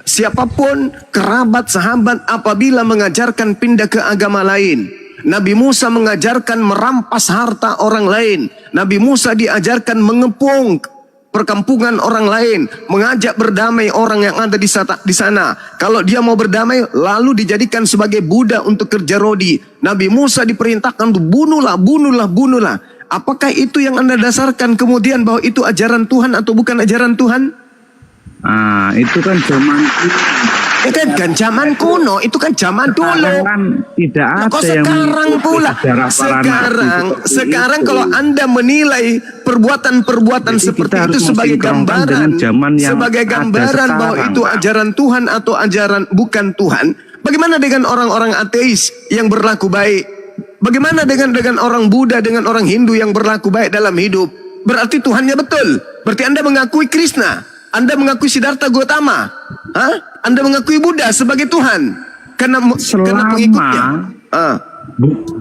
siapapun, kerabat, sahabat apabila mengajarkan pindah ke agama lain. Nabi Musa mengajarkan merampas harta orang lain. Nabi Musa diajarkan mengepung perkampungan orang lain, mengajak berdamai orang yang ada di sana. Kalau dia mau berdamai, lalu dijadikan sebagai budak untuk kerja rodi. Nabi Musa diperintahkan untuk bunuhlah. Apakah itu yang Anda dasarkan kemudian bahwa itu ajaran Tuhan atau bukan ajaran Tuhan? Itu kan zaman Itu kan zaman kuno, itu kan zaman dulu. kan tidak ada Kok yang sekarang pula? Sekarang kalau Anda menilai perbuatan-perbuatan Jadi seperti kita itu harus sebagai mensinkronkan dengan gambaran, zaman yang sebagai ada gambaran bahwa sekarang, itu Pak. ajaran Tuhan atau ajaran bukan Tuhan, bagaimana dengan orang-orang ateis yang berlaku baik? Bagaimana dengan orang Buddha, dengan orang Hindu yang berlaku baik dalam hidup? Berarti Tuhannya betul. Berarti Anda mengakui Krishna, Anda mengakui Siddhartha Gautama, Anda mengakui Buddha sebagai Tuhan karena pengikutnya.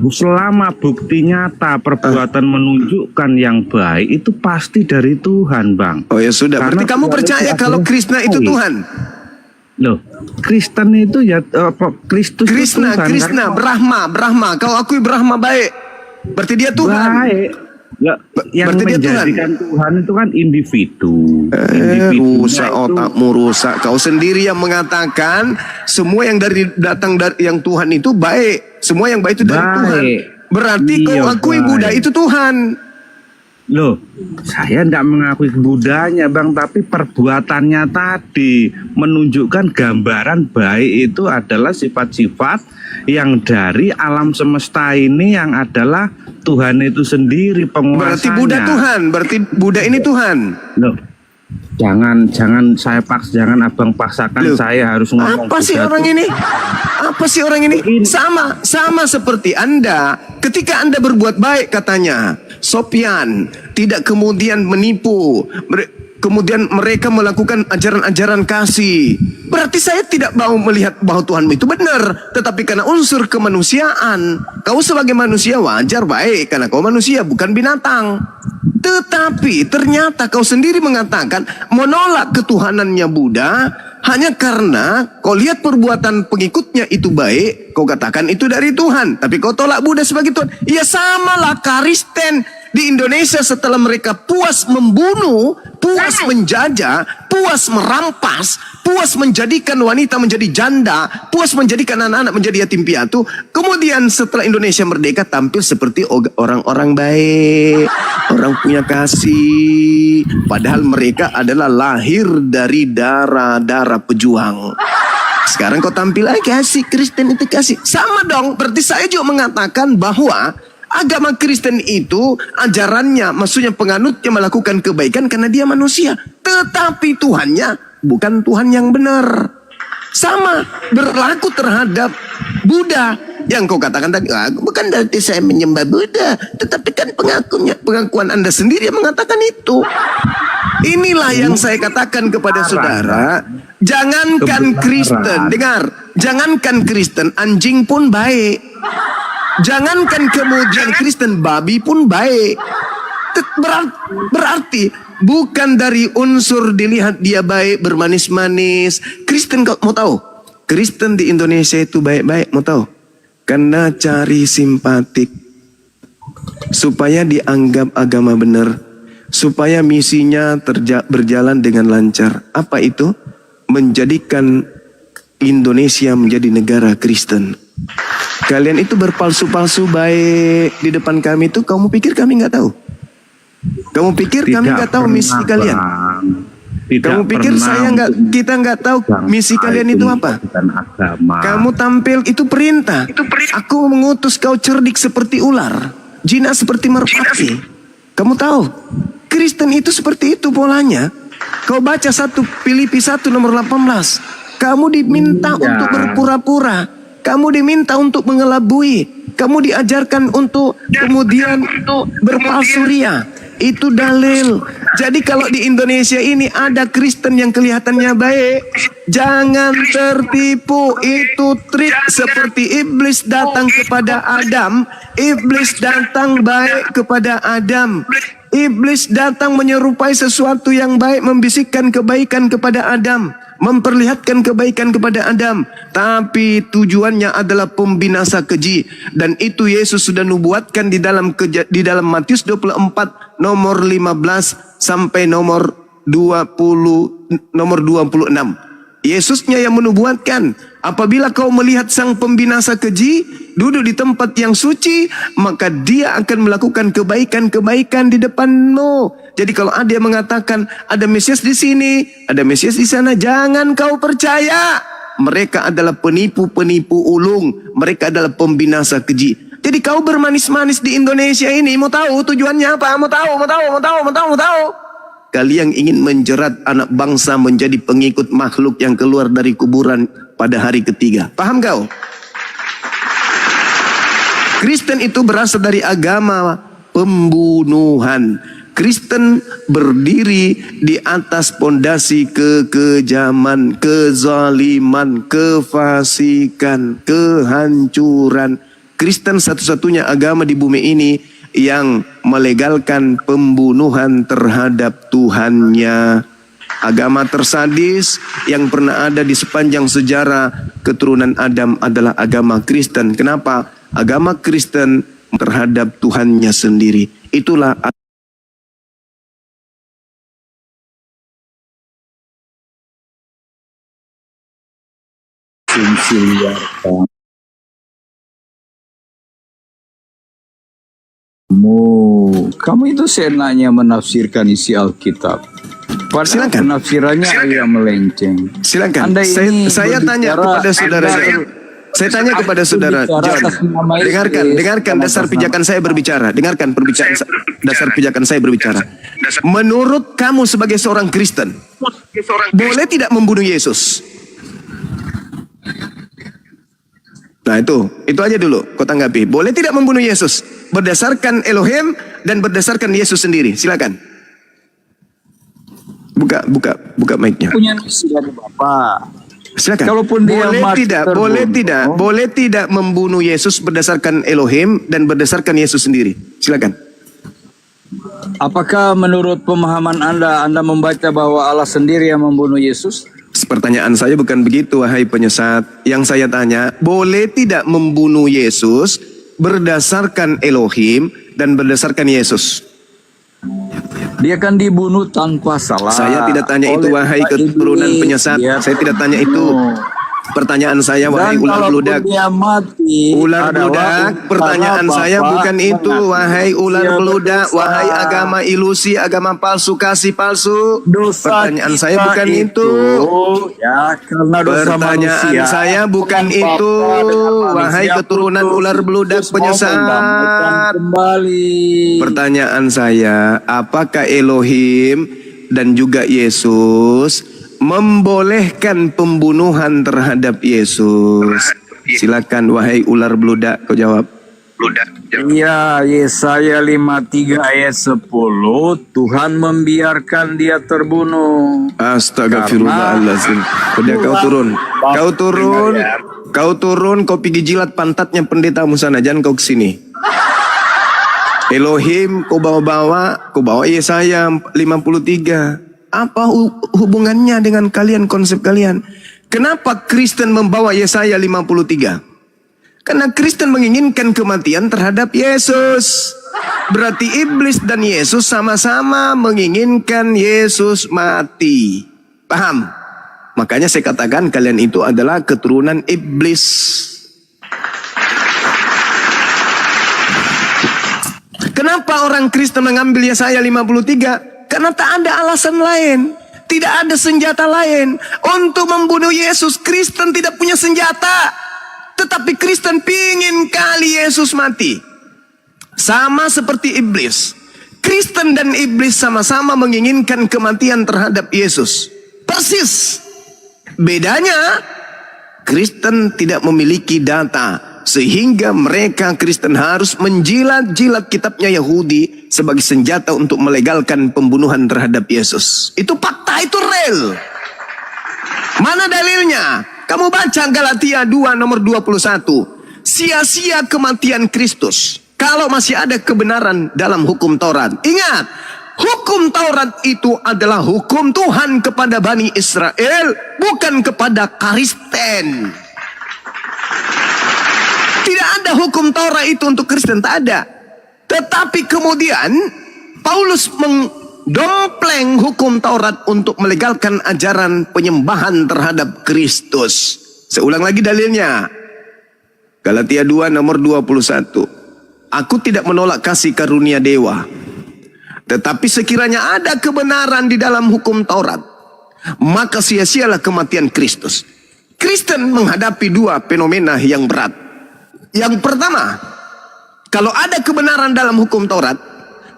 Selama bukti nyata perbuatan menunjukkan yang baik itu pasti dari Tuhan, Bang. Oh ya sudah, Karena berarti kamu percaya kalau Krishna itu Tuhan? Loh, Kristen itu ya Kristus itu Krishna, Tuhan, Brahma. Kau akui Brahma baik. Berarti dia Tuhan. baik. Ya, yang berarti dia Tuhan. menjadikan Tuhan itu kan individu. Rusak otakmu, rusak. Kau sendiri yang mengatakan semua yang datang dari yang Tuhan itu baik. Semua yang baik itu dari Baik. Tuhan. Berarti Iya, kau akui baik. Buddha itu Tuhan. Loh, saya tidak mengakui budayanya, Bang, tapi perbuatannya tadi menunjukkan gambaran baik itu adalah sifat-sifat yang dari alam semesta ini yang adalah Tuhan itu sendiri penguasanya. Berarti Buddha Tuhan. Berarti Buddha ini Tuhan. Loh, jangan saya jangan abang paksakan. Loh, saya harus ngomong. Apa sih orang ini? Apa sih orang ini? Sama seperti Anda. Ketika Anda berbuat baik katanya, Sopyan tidak kemudian menipu. Kemudian mereka melakukan ajaran-ajaran kasih. Berarti saya tidak mau melihat bahwa Tuhanmu itu benar. Tetapi karena unsur kemanusiaan, kau sebagai manusia wajar baik. Karena kau manusia bukan binatang. Tetapi ternyata kau sendiri mengatakan menolak ketuhanannya Buddha hanya karena kau lihat perbuatan pengikutnya itu baik. Kau katakan itu dari Tuhan. Tapi kau tolak Buddha sebagai Tuhan. Ya samalah Kristen di Indonesia setelah mereka puas membunuh, puas menjajah, puas merampas, puas menjadikan wanita menjadi janda, puas menjadikan anak-anak menjadi yatim piatu. Kemudian setelah Indonesia merdeka tampil seperti orang-orang baik, orang punya kasih. Padahal mereka adalah lahir dari darah-darah pejuang. Sekarang kau tampil kasih, Kristen itu kasih. Sama dong, berarti saya juga mengatakan bahwa agama Kristen itu ajarannya, maksudnya penganutnya melakukan kebaikan karena dia manusia. Tetapi Tuhannya bukan Tuhan yang benar. Sama berlaku terhadap Buddha. Yang kau katakan tadi, bukan berarti saya menyembah Buddha. Tetapi kan pengakuan Anda sendiri yang mengatakan itu. Inilah yang saya katakan kepada saudara. Jangankan Kristen, dengar. Jangankan Kristen, anjing pun baik. Jangankan kemudian Kristen, babi pun baik. Berarti bukan dari unsur dilihat dia baik, bermanis-manis. Kristen, kau mau tahu? Kristen di Indonesia itu baik-baik, mau tahu? Karena cari simpatik. Supaya dianggap agama benar. Supaya misinya berjalan dengan lancar. Apa itu? Menjadikan Indonesia menjadi negara Kristen. Kalian itu berpalsu-palsu baik di depan kami itu. Kamu pikir kami nggak tahu? Kamu pikir kami nggak tahu misi kalian? Tidak Kamu pikir pernah saya kita nggak tahu misi kalian itu apa? Bukan agama. Kamu tampil itu perintah. Aku mengutus kau cerdik seperti ular, jinak seperti merpati. Kamu tahu, Kristen itu seperti itu polanya. Kau baca 1 Filipi 1 nomor 18. Kamu diminta untuk berpura-pura. Kamu diminta untuk mengelabui. Kamu diajarkan untuk kemudian berpalsu ria. Itu dalil. Jadi kalau di Indonesia ini ada Kristen yang kelihatannya baik, jangan tertipu. Itu trik seperti iblis datang kepada Adam. Iblis datang baik kepada Adam. Iblis datang menyerupai sesuatu yang baik, membisikkan kebaikan kepada Adam, memperlihatkan kebaikan kepada Adam, tapi tujuannya adalah pembinasa keji. Dan itu Yesus sudah nubuatkan di dalam Matius 24 nomor 15 sampai nomor 26. Yesusnya yang menubuatkan, apabila kau melihat sang pembinasa keji duduk di tempat yang suci, maka dia akan melakukan kebaikan-kebaikan di depanmu. Jadi kalau ada yang mengatakan ada Mesias di sini, ada Mesias di sana, jangan kau percaya. Mereka adalah penipu-penipu ulung. Mereka adalah pembinasa keji. Jadi kau bermanis-manis di Indonesia ini, mau tahu tujuannya apa? Mau tahu? Kalian ingin menjerat anak bangsa menjadi pengikut makhluk yang keluar dari kuburan pada hari ketiga. Paham kau? Kristen itu berasal dari agama pembunuhan. Kristen berdiri di atas pondasi kekejaman, kezaliman, kefasikan, kehancuran. Kristen satu-satunya agama di bumi ini yang melegalkan pembunuhan terhadap Tuhannya. Agama tersadis yang pernah ada di sepanjang sejarah keturunan Adam adalah agama Kristen. Kenapa? Agama Kristen terhadap Tuhannya sendiri. Itulah Kamu itu seenaknya menafsirkan isi Alkitab. Padahal Silakan. penafsirannya agak melenceng. Silakan. Anda ini Saya tanya kepada saudara. Saya tanya kepada saudara John. Dengarkan dasar pijakan saya berbicara. Dengarkan dasar pijakan saya berbicara. Menurut kamu sebagai seorang Kristen, boleh tidak membunuh Yesus? Nah itu aja dulu kau tanggapi. Boleh tidak membunuh Yesus berdasarkan Elohim dan berdasarkan Yesus sendiri? Silakan. Buka mic-nya. Punya misi dari Bapak. Silakan. Kalaupun dia mati boleh tidak membunuh Yesus berdasarkan Elohim dan berdasarkan Yesus sendiri? Silakan. Apakah menurut pemahaman Anda membaca bahwa Allah sendiri yang membunuh Yesus? Pertanyaan saya bukan begitu, wahai penyesat. Yang saya tanya, boleh tidak membunuh Yesus berdasarkan Elohim dan berdasarkan Yesus? Dia kan dibunuh tanpa salah. Saya tidak tanya itu, wahai keturunan penyesat. Saya tidak tanya itu. Pertanyaan saya, wahai ular bludak. Ular bludak, pertanyaan saya bukan itu, wahai ular bludak, wahai agama ilusi, agama palsu, kasih palsu. Pertanyaan saya bukan itu. Ya, karena dosa Pertanyaan manusia. saya bukan itu, wahai keturunan ular bludak penyesat. Kembali. Pertanyaan saya, apakah Elohim dan juga Yesus membolehkan pembunuhan terhadap Yesus? Silakan wahai ular bludak, kau jawab. Ya, Yesaya 53 ayat 10, Tuhan membiarkan dia terbunuh. Astagfirullahaladzim. Udah kau turun, kau pergi jilat pantatnya pendetamu sana, jangan kau kesini. Elohim kau bawa Yesaya 53. Apa hubungannya dengan kalian, konsep kalian? Kenapa Kristen membawa Yesaya 53? Karena Kristen menginginkan kematian terhadap Yesus. Berarti iblis dan Yesus sama-sama menginginkan Yesus mati. Paham? Makanya saya katakan kalian itu adalah keturunan iblis. Kenapa orang Kristen mengambil Yesaya 53? Karena tak ada alasan lain. Tidak ada senjata lain untuk membunuh Yesus. Kristen tidak punya senjata, tetapi Kristen pingin kali Yesus mati. Sama seperti iblis. Kristen dan iblis sama-sama menginginkan kematian terhadap Yesus. Persis. Bedanya, Kristen tidak memiliki data, sehingga mereka Kristen harus menjilat-jilat kitabnya Yahudi sebagai senjata untuk melegalkan pembunuhan terhadap Yesus. Itu fakta, itu real. Mana dalilnya? Kamu baca Galatia 2 nomor 21. Sia-sia kematian Kristus kalau masih ada kebenaran dalam hukum Taurat. Ingat, hukum Taurat itu adalah hukum Tuhan kepada Bani Israel, bukan kepada Kristen. Tidak ada hukum Taurat itu untuk Kristen, tak ada. Tetapi kemudian Paulus mengdompleng hukum Taurat untuk melegalkan ajaran penyembahan terhadap Kristus. Saya ulang lagi dalilnya. Galatia 2 nomor 21. Aku tidak menolak kasih karunia dewa, tetapi sekiranya ada kebenaran di dalam hukum Taurat, maka sia-sialah kematian Kristus. Kristen menghadapi dua fenomena yang berat. Yang pertama, kalau ada kebenaran dalam hukum Taurat,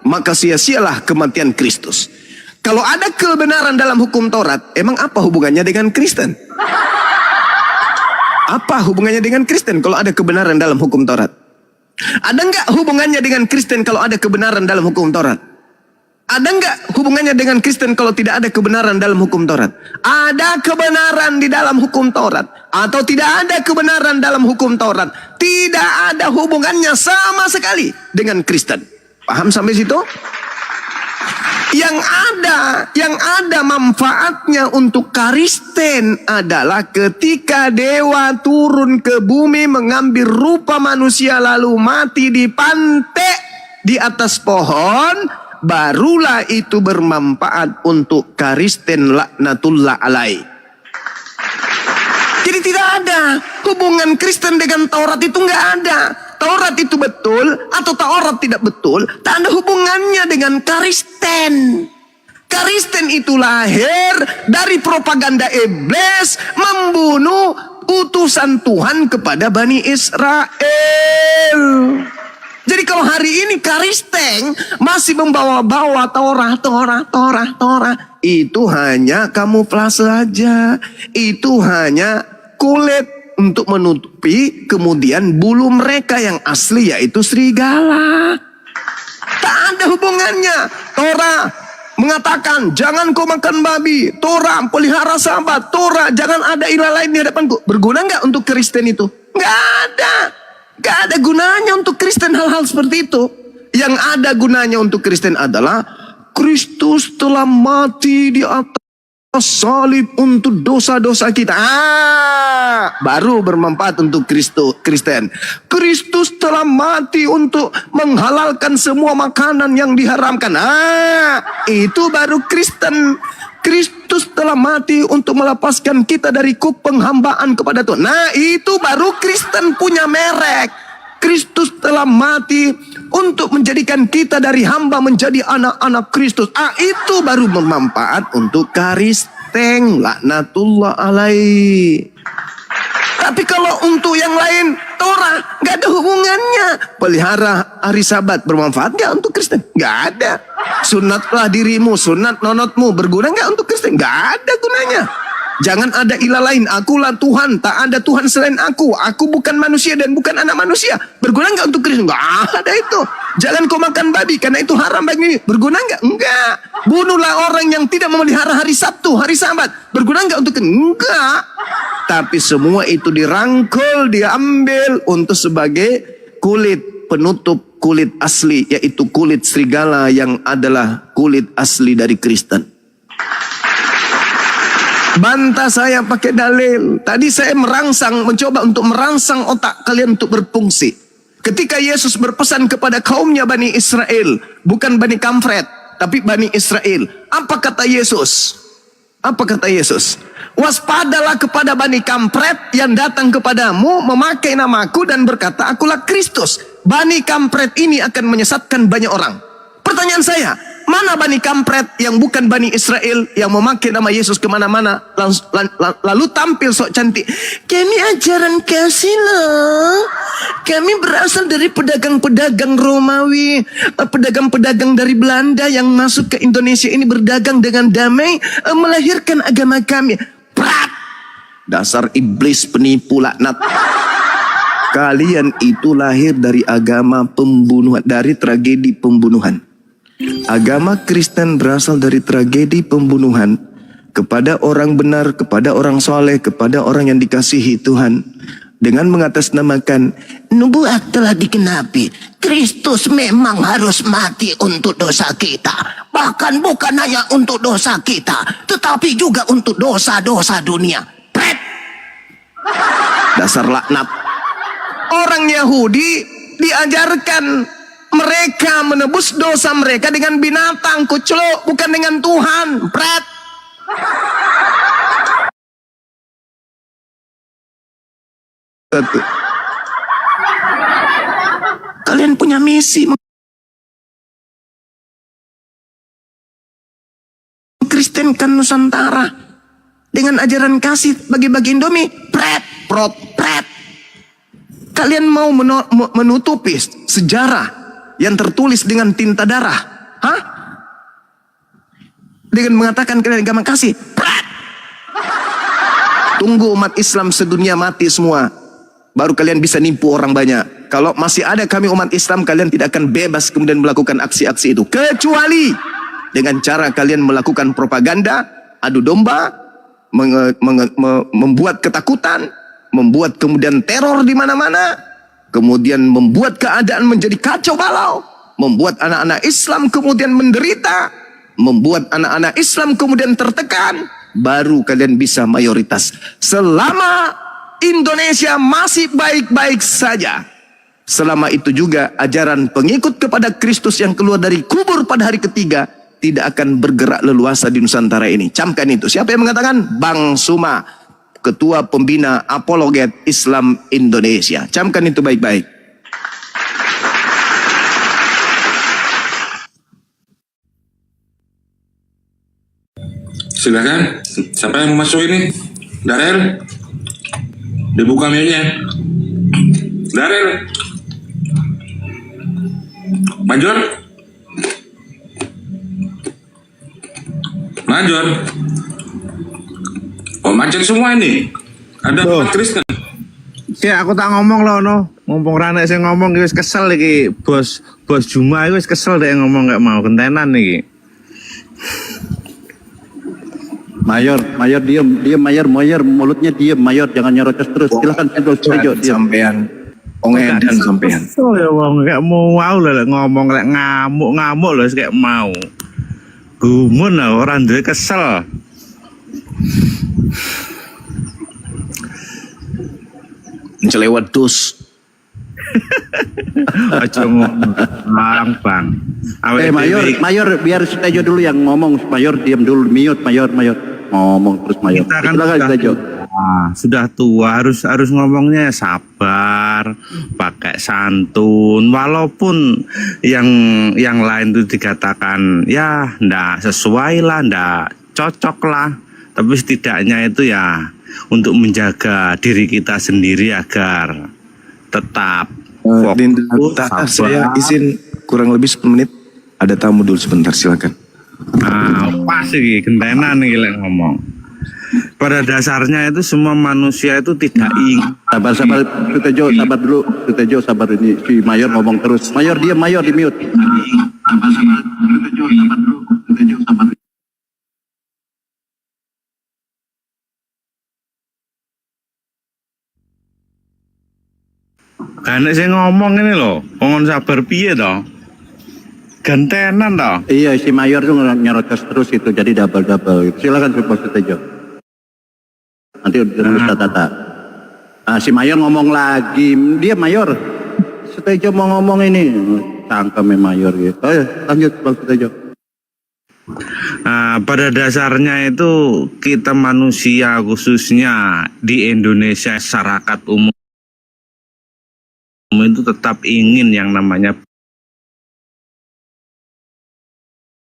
maka sia-sialah kematian Kristus. Kalau ada kebenaran dalam hukum Taurat, emang apa hubungannya dengan Kristen? Apa hubungannya dengan Kristen kalau ada kebenaran dalam hukum Taurat? Ada enggak hubungannya dengan Kristen kalau ada kebenaran dalam hukum Taurat? Ada enggak hubungannya dengan Kristen kalau tidak ada kebenaran dalam hukum Taurat? Ada kebenaran di dalam hukum Taurat atau tidak ada kebenaran dalam hukum Taurat, tidak ada hubungannya sama sekali dengan Kristen. Paham sampai situ? Yang ada manfaatnya untuk Kristen adalah ketika dewa turun ke bumi mengambil rupa manusia lalu mati di pantai di atas pohon, barulah itu bermanfaat untuk Kristen laknatullah alaih. Jadi tidak ada hubungan Kristen dengan Taurat, itu nggak ada. Taurat itu betul atau Taurat tidak betul, tak ada hubungannya dengan Kristen. Kristen itu lahir dari propaganda iblis membunuh utusan Tuhan kepada Bani Israel. Jadi kalau hari ini Kristen masih membawa-bawa Torah, itu hanya kamuflase saja. Itu hanya kulit untuk menutupi kemudian bulu mereka yang asli, yaitu serigala. Tak ada hubungannya. Torah mengatakan jangan kau makan babi. Torah pelihara sabat. Torah jangan ada ilah lain di hadapanku. Berguna nggak untuk Kristen itu? Nggak ada. Nggak ada gunanya untuk Kristen hal-hal seperti itu. Yang ada gunanya untuk Kristen adalah Kristus telah mati di atas salib untuk dosa-dosa kita. Baru bermanfaat untuk Kristen. Kristus telah mati untuk menghalalkan semua makanan yang diharamkan. Itu baru Kristen. Kristus telah mati untuk melepaskan kita dari kuk penghambaan kepada Tuhan. Nah, itu baru Kristen punya merek. Kristus telah mati untuk menjadikan kita dari hamba menjadi anak-anak Kristus. Itu baru bermanfaat untuk Kristen, laknatullah alaih. Tapi kalau untuk yang lain, Torah nggak ada hubungannya. Pelihara hari Sabat bermanfaat nggak untuk Kristen? Nggak ada. Sunatlah dirimu, sunat nonotmu, berguna nggak untuk Kristen? Nggak ada gunanya. Jangan ada ilah lain. Akulah Tuhan, tak ada Tuhan selain aku. Aku bukan manusia dan bukan anak manusia. Berguna nggak untuk Kristen? Nggak ada itu. Jangan kau makan babi karena itu haram bagi. Berguna nggak? Enggak. Bunuhlah orang yang tidak memelihara hari Sabtu, hari Sabat. Berguna nggak untuk? Enggak. Tapi semua itu dirangkul, diambil untuk sebagai kulit penutup kulit asli, yaitu kulit serigala yang adalah kulit asli dari Kristen. Bantah saya pakai dalil. Tadi saya mencoba untuk merangsang otak kalian untuk berfungsi. Ketika Yesus berpesan kepada kaumnya Bani Israel, bukan Bani Kampret, tapi Bani Israel. Apa kata Yesus? Apa kata Yesus? Waspadalah kepada Bani Kampret yang datang kepadamu memakai namaku dan berkata, akulah Kristus. Bani Kampret ini akan menyesatkan banyak orang. Pertanyaan saya, mana Bani kampret yang bukan Bani Israel yang memakai nama Yesus kemana-mana lalu tampil sok cantik. Kami ajaran kasih loh. Kami berasal dari pedagang-pedagang Romawi, pedagang-pedagang dari Belanda yang masuk ke Indonesia ini berdagang dengan damai, melahirkan agama kami. Prat! Dasar iblis penipu laknat. Kalian itu lahir dari agama pembunuhan, dari tragedi pembunuhan. Agama Kristen berasal dari tragedi pembunuhan kepada orang benar, kepada orang soleh, kepada orang yang dikasihi Tuhan. Dengan mengatasnamakan nubuat telah digenapi. Kristus memang harus mati untuk dosa kita. Bahkan bukan hanya untuk dosa kita, tetapi juga untuk dosa-dosa dunia. Pret! Dasar laknat. Orang Yahudi diajarkan mereka menebus dosa mereka dengan binatang, kucluk, bukan dengan Tuhan. Pret. Kalian punya misi mengkristenkan Nusantara dengan ajaran kasih bagi-bagi Indomie. Pret, prot, pret. Kalian mau menutupi sejarah yang tertulis dengan tinta darah? Hah? Dengan mengatakan kalian agama kasih? Prat! Tunggu umat Islam sedunia mati semua, baru kalian bisa nipu orang banyak. Kalau masih ada kami umat Islam, kalian tidak akan bebas kemudian melakukan aksi-aksi itu. Kecuali dengan cara kalian melakukan propaganda, adu domba, membuat ketakutan, membuat kemudian teror di mana-mana, kemudian membuat keadaan menjadi kacau balau, membuat anak-anak Islam kemudian menderita, membuat anak-anak Islam kemudian tertekan, baru kalian bisa mayoritas. Selama Indonesia masih baik-baik saja, selama itu juga ajaran pengikut kepada Kristus yang keluar dari kubur pada hari ketiga tidak akan bergerak leluasa di Nusantara ini. Camkan itu. Siapa yang mengatakan? Bang Suma, Ketua Pembina Apologet Islam Indonesia. Camkan itu baik-baik. Silakan. Siapa yang mau masuk ini? Darel. Dibuka mute-nya. Darel. Major. Major. Oh, macet semua ini. Ada umat Kristen. Ya aku tak ngomong loh no. Mumpung Rane saya ngomong wis kesel iki bos Juma wis kesel deh ngomong gak mau kentenan nih. Mayor diem Mayor mulutnya diem Mayor, jangan nyerocos terus. Silakan Setejo sampean. Ongedan sampean. Kesel ya wong gak mau lah ngomong lek ngamuk loh kayak mau. Gumun lah orang duwe kesel. Celewat dus. Aja ngomong bang. Mayor biar Setejo dulu yang ngomong. Mayor diam dulu, mute Mayor ngomong terus Mayor. Kita kan sudah tua, harus ngomongnya sabar, pakai santun. Walaupun yang lain itu dikatakan ya ndak sesuai lah, ndak cocok lah, tapi setidaknya itu ya untuk menjaga diri kita sendiri agar tetap fokus, sabar. Saya izin kurang lebih 10 menit. Ada tamu dulu sebentar, silakan. Pas sih gentenan nih ngomong. Pada dasarnya itu semua manusia itu tidak ingin. Sabar Setejo, sabar dulu Setejo, sabar ini si Mayor ngomong terus. Mayor diam, Mayor di mute. Sabar Setejo, sabar dulu Setejo, sabar. Karena saya ngomong ini loh, ngomong sabar piye toh? Gantenan toh? Iya, si Mayor tuh nyerocos terus itu, jadi double. Silakan Pak Setejo. Nanti dengan Ustaz Tata. Si Mayor ngomong lagi, dia Mayor. Setejo mau ngomong ini, tangkeme Mayor gitu. Oh ya, lanjut Pak Setejo. Pada dasarnya itu kita manusia khususnya di Indonesia, masyarakat umum itu tetap ingin yang namanya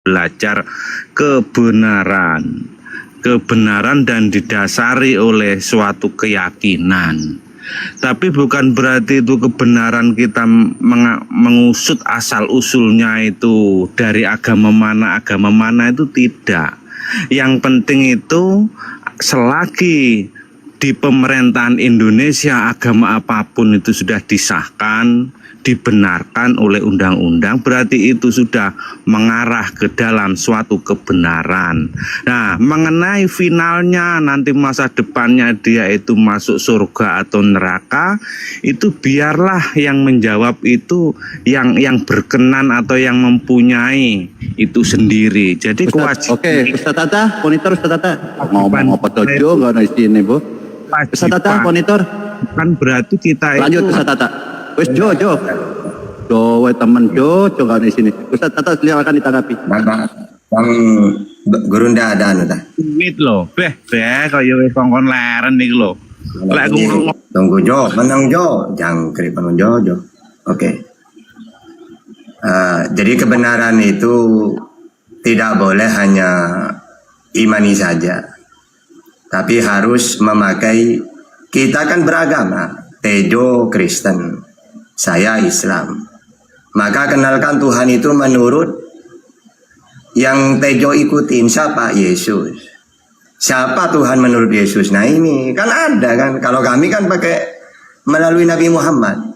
belajar kebenaran dan didasari oleh suatu keyakinan. Tapi bukan berarti itu kebenaran kita mengusut asal usulnya itu dari agama mana itu tidak. Yang penting itu selagi di pemerintahan Indonesia agama apapun itu sudah disahkan, dibenarkan oleh undang-undang, berarti itu sudah mengarah ke dalam suatu kebenaran. Nah, mengenai finalnya nanti masa depannya dia itu masuk surga atau neraka, itu biarlah yang menjawab itu yang berkenan atau yang mempunyai itu sendiri. Jadi kewajiban. Oke, Ustaz Tata, monitor Ustaz Tata. Ngomong apa tojo nggak ada di sini, Bu. Ustaz Tata, monitor. Kan berarti kita Lanjut itu Ustaz Tata. Wes Jo, teman Jo nggak ada di sini. Ustaz Tata silakan ditanggapi. Bang Guru ndak ada anu ta. Wit lho, kaya wis kongkon leren iki lho. Lek aku Tunggu Jo, menang Jo, jangkrik pengen Jo. Oke. Jadi kebenaran itu tidak boleh hanya imani saja, tapi harus memakai, kita kan beragama, Tejo Kristen, saya Islam. Maka kenalkan Tuhan itu menurut yang Tejo ikutin, siapa? Yesus. Siapa Tuhan menurut Yesus? Nah ini kan ada kan, kalau kami kan pakai melalui Nabi Muhammad.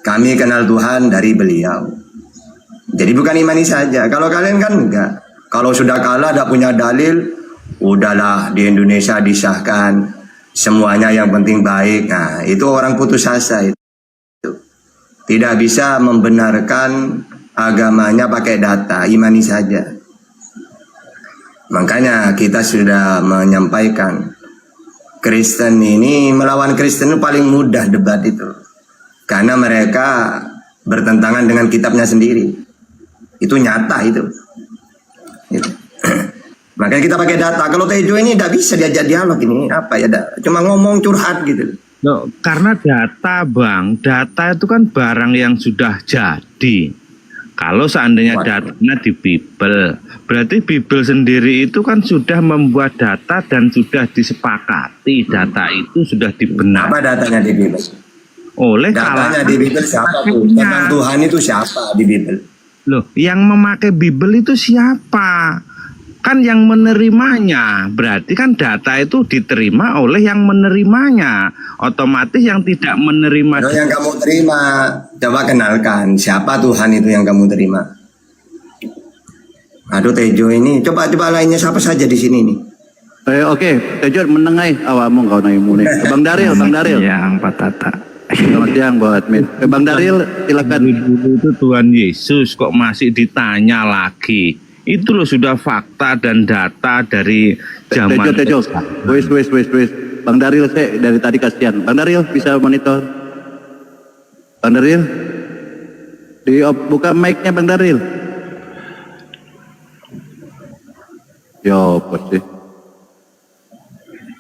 Kami kenal Tuhan dari beliau. Jadi bukan imani saja. Kalau kalian kan enggak. Kalau sudah kalah, tidak punya dalil, udahlah di Indonesia disahkan semuanya yang penting baik. Nah itu orang putus asa itu. Tidak bisa membenarkan agamanya pakai data, imani saja. Makanya kita sudah menyampaikan, Kristen ini melawan Kristen itu paling mudah debat itu. Karena mereka bertentangan dengan kitabnya sendiri. Itu nyata itu. Makanya kita pakai data. Kalau Tejo ini tidak bisa diajak dialog ini. Apa ya, cuma ngomong curhat gitu. Loh, karena data Bang, data itu kan barang yang sudah jadi. Kalau seandainya datanya di Bible, berarti Bible sendiri itu kan sudah membuat data dan sudah disepakati. Data itu sudah dibenarkan. Apa datanya di Bible? Oleh datanya di Bible siapa tuh? Tentang Tuhan itu siapa di Bible? Loh, yang memakai Bible itu siapa? Kan yang menerimanya, berarti kan data itu diterima oleh yang menerimanya. Otomatis yang tidak menerima. Kalau yang kamu terima, coba kenalkan siapa Tuhan itu yang kamu terima. Aduh Tejo ini, coba lainnya siapa saja di sini nih. Oke, Tejo menengai awamu kau naimu nih. Bang Daril. Yang Pak Tata. Selamat siang buat Admin. Bang Daril, silakan. Dulu itu Tuhan Yesus kok masih ditanya lagi. Itu loh sudah fakta dan data dari zaman. Tejo. Wes. Bang Daril dari tadi kasihan. Bang Daril bisa monitor. Bang Daril. Buka mic-nya Bang Daril. Yo, pasti.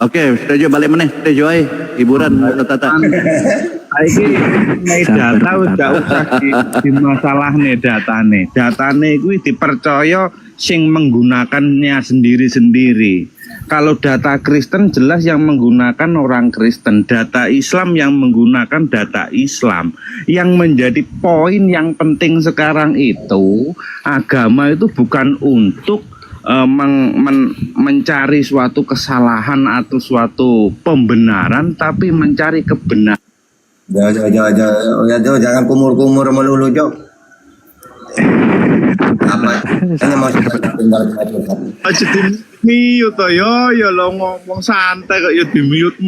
Oke, Tejo balik meneh. Tejo ae hiburan Tata. Iki data udah usah di masalah nih datane. Datane kuwi dipercaya sing menggunakannya sendiri-sendiri. Kalau data Kristen jelas yang menggunakan orang Kristen, data Islam yang menggunakan data Islam. Yang menjadi poin yang penting sekarang itu, agama itu bukan untuk mencari suatu kesalahan atau suatu pembenaran, tapi mencari kebenaran. Jangan kumur-kumur melulu Jo. Apa? Hanya mau Jadi mute to yo lo ngomong santai kok yo di mute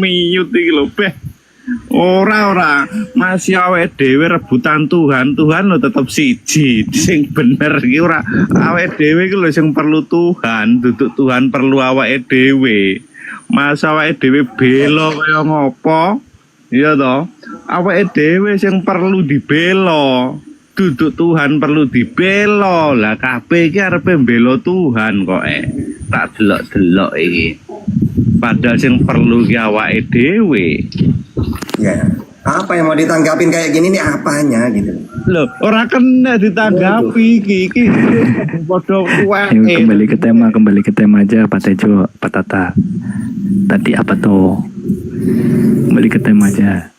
iki lho beh. Ora masih awake dhewe rebutan Tuhan lo tetep siji. Sing bener iki ora awake dhewe iki lho sing perlu Tuhan, duduk Tuhan perlu awake dhewe. Mas awake dhewe bela kaya ngopo? Iya toh, awake dhewe sing perlu dibela. Duduk Tuhan perlu dibela. Lah kabeh iki arepe mbela Tuhan kok tak delok-delok iki. Padahal sing perlu ki awake dhewe. Ya, apa yang mau ditanggapin kayak gini nih apanya gitu. Loh, orang kena ditanggapi iki podo kuat. Kembali ke tema aja Pak Tejo, Pak Tata. Tadi apa tuh? Kembali ke tema aja.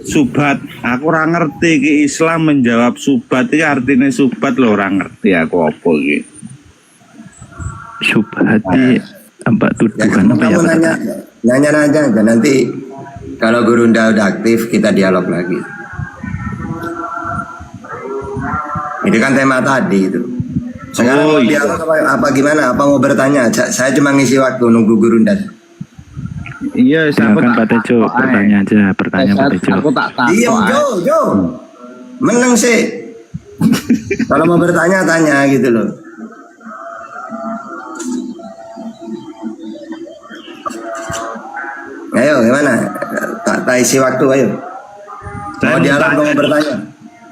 Subat, aku ora ngerti iki Islam menjawab subat iki artinya subat lho, ora ngerti aku apa iki. Subhat apa tuduhan apa ya Pak Tata? Nanya aja nanti kalau Gurunda udah aktif kita dialog lagi. Itu kan tema tadi itu. Sekarang mau dialog apa gimana? Apa mau bertanya? Saya cuma ngisi waktu nunggu Gurunda. Iya, silakan Pak Tejo, bertanya aja, bertanya Pak Tejo. Aku tak tahu. Diam Jo. Menang sih. Kalau mau bertanya tanya gitu loh. Ayo gimana? Tak isi waktu ayo. Mau dialog mau bertanya?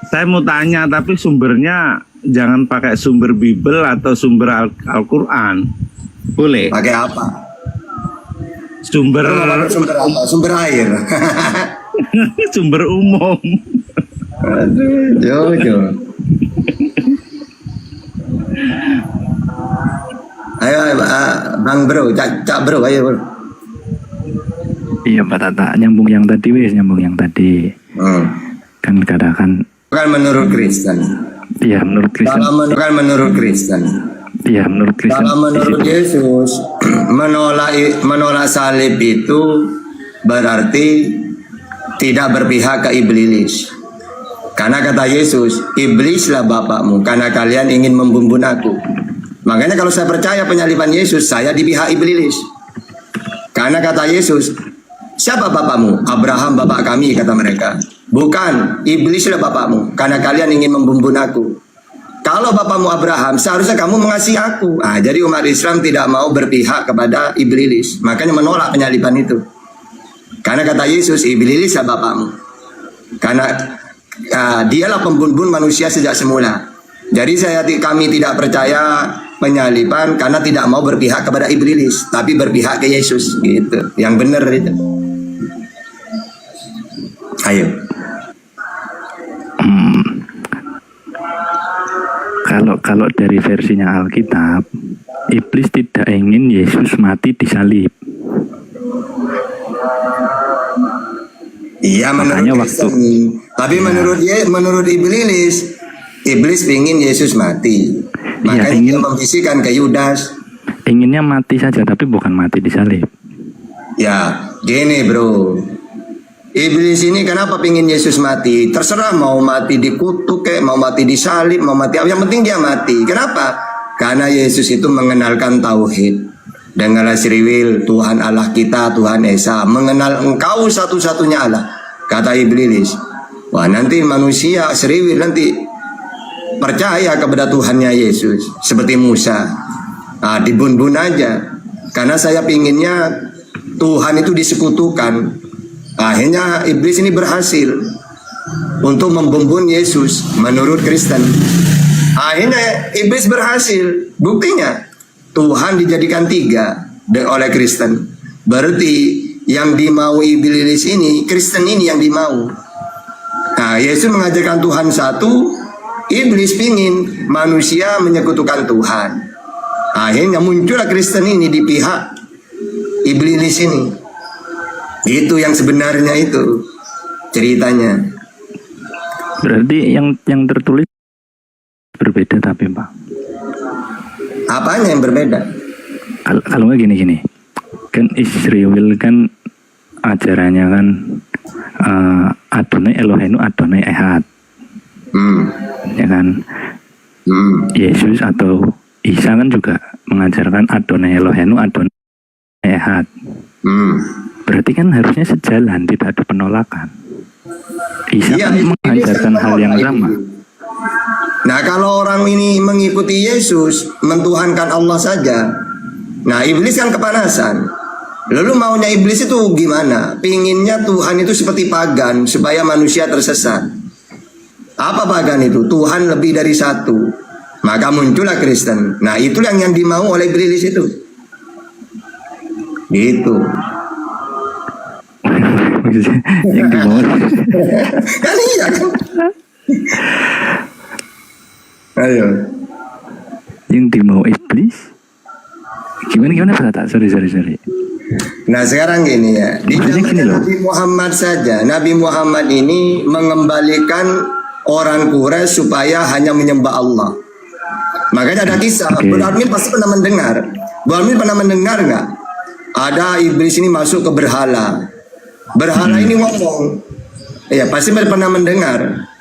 Saya mau tanya tapi sumbernya jangan pakai sumber Bible atau sumber Al-Quran. Boleh? Pakai apa? Sumber apa? Sumber air. Sumber umum. Aduh, Jo. Ayo, Bang Bro, Cak Bro, ayo Bro. Iya Pak Tata, nyambung yang tadi. Kan katakan Bukan menurut Kristen. Iya menurut Kristen. Bukan menurut Kristen. Iya menurut Kristen. Kalau menurut Yesus menolak salib itu berarti tidak berpihak ke iblis. Karena kata Yesus, iblislah bapakmu karena kalian ingin membunuh aku. Makanya kalau saya percaya penyaliban Yesus, saya di pihak iblis. Karena kata Yesus, siapa bapakmu? Abraham bapak kami, kata mereka. Bukan, iblislah bapakmu karena kalian ingin membunuh aku. Kalau bapakmu Abraham, seharusnya kamu mengasihi aku. Jadi umat Islam tidak mau berpihak kepada iblis. Makanya menolak penyaliban itu. Karena kata Yesus, iblislah bapakmu. Karena dialah pembunuh manusia sejak semula. Jadi kami tidak percaya penyaliban karena tidak mau berpihak kepada iblis, tapi berpihak ke Yesus gitu. Yang benar itu. Ayo. Kalau dari versinya Alkitab, iblis tidak ingin Yesus mati disalib. Iya menurut Kristen. Tapi menurut iblis ingin Yesus mati. Makanya dia membisikkan ke Yudas. Inginnya mati saja, tapi bukan mati disalib. Ya, gini bro. Iblis ini kenapa pingin Yesus mati? Terserah mau mati dikutuk mau mati disalib, mau mati apa. Yang penting dia mati. Kenapa? Karena Yesus itu mengenalkan tauhid. Dengarlah Sriwil, Tuhan Allah kita, Tuhan Esa. Mengenal engkau satu-satunya Allah. Kata iblis. Wah nanti manusia Sriwil nanti percaya kepada Tuhannya Yesus. Seperti Musa. Dibun-bun aja. Karena saya pinginnya Tuhan itu disekutukan. Akhirnya iblis ini berhasil untuk membunuh Yesus menurut Kristen. Akhirnya iblis berhasil. Buktinya Tuhan dijadikan 3 oleh Kristen. Berarti yang dimau iblis ini, Kristen ini yang dimau. Yesus mengajarkan Tuhan satu, iblis pingin manusia menyekutukan Tuhan. Akhirnya muncullah Kristen ini di pihak iblis ini. Itu yang sebenarnya itu ceritanya. Berarti yang tertulis berbeda tapi Pak. Apanya yang berbeda? Kalau nggak gini, kan Israel kan ajarannya kan Adonai Eloheinu Adonai Ehad. Ya kan? Yesus atau Isa kan juga mengajarkan Adonai Eloheinu Adonai Ehad. Berarti kan harusnya sejalan, tidak ada penolakan. Isa kan mengajarkan hal yang sama. Nah kalau orang ini mengikuti Yesus, mentuhankan Allah saja, nah iblis kan kepanasan. Lalu maunya iblis itu gimana? Pinginnya Tuhan itu seperti pagan, supaya manusia tersesat. Apa pagan itu? Tuhan lebih dari satu. Maka muncullah Kristen. Nah itulah yang dimau oleh iblis itu. Gitu. Yang dimau. Kan iya kan? Ayo. Yang dimau iblis gimana Pak Tata? Sorry. Nah sekarang gini ya, di Maksudnya zaman gini loh. Nabi Muhammad saja, Nabi Muhammad ini mengembalikan orang Quraisy supaya hanya menyembah Allah. Makanya ada kisah, Oke. Bu Armin pasti pernah mendengar. Bu Armin pernah mendengar nggak? Ada iblis ini masuk ke berhala. Berhala ini ngomong, ya pasti pernah mendengar.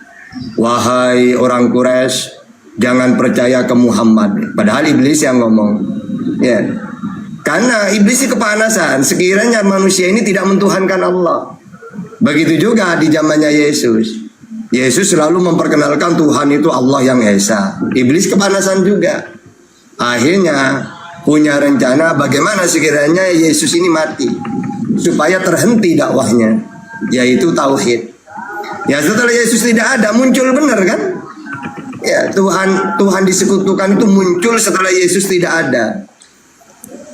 Wahai orang Quraisy, jangan percaya ke Muhammad. Padahal iblis yang ngomong. Ya. Karena iblis kepanasan, sekiranya manusia ini tidak mentuhankan Allah. Begitu juga di zamannya Yesus. Yesus selalu memperkenalkan Tuhan itu Allah yang Esa. Iblis kepanasan juga. Akhirnya punya rencana bagaimana sekiranya Yesus ini mati supaya terhenti dakwahnya, yaitu tauhid. Ya setelah Yesus tidak ada, muncul benar kan? Ya Tuhan disekutukan itu muncul setelah Yesus tidak ada.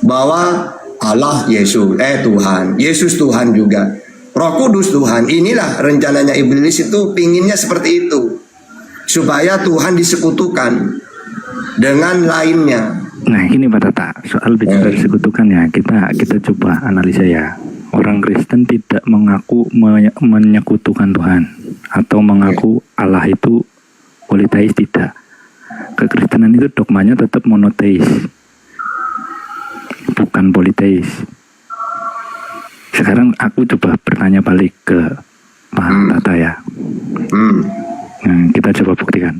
Bahwa Allah Yesus, Tuhan, Yesus Tuhan juga, Roh Kudus Tuhan. Inilah rencananya iblis itu, pinginnya seperti itu, supaya Tuhan disekutukan dengan lainnya. Nah ini Pak Tata, soal bicara disekutukan ya, kita coba analisa ya. Orang Kristen tidak mengaku menyekutukan Tuhan atau mengaku Allah itu politeis, tidak. Kekristenan itu dogmanya tetap monoteis, bukan politeis. Sekarang aku coba bertanya balik ke Pak Tata ya. Nah, kita coba buktikan.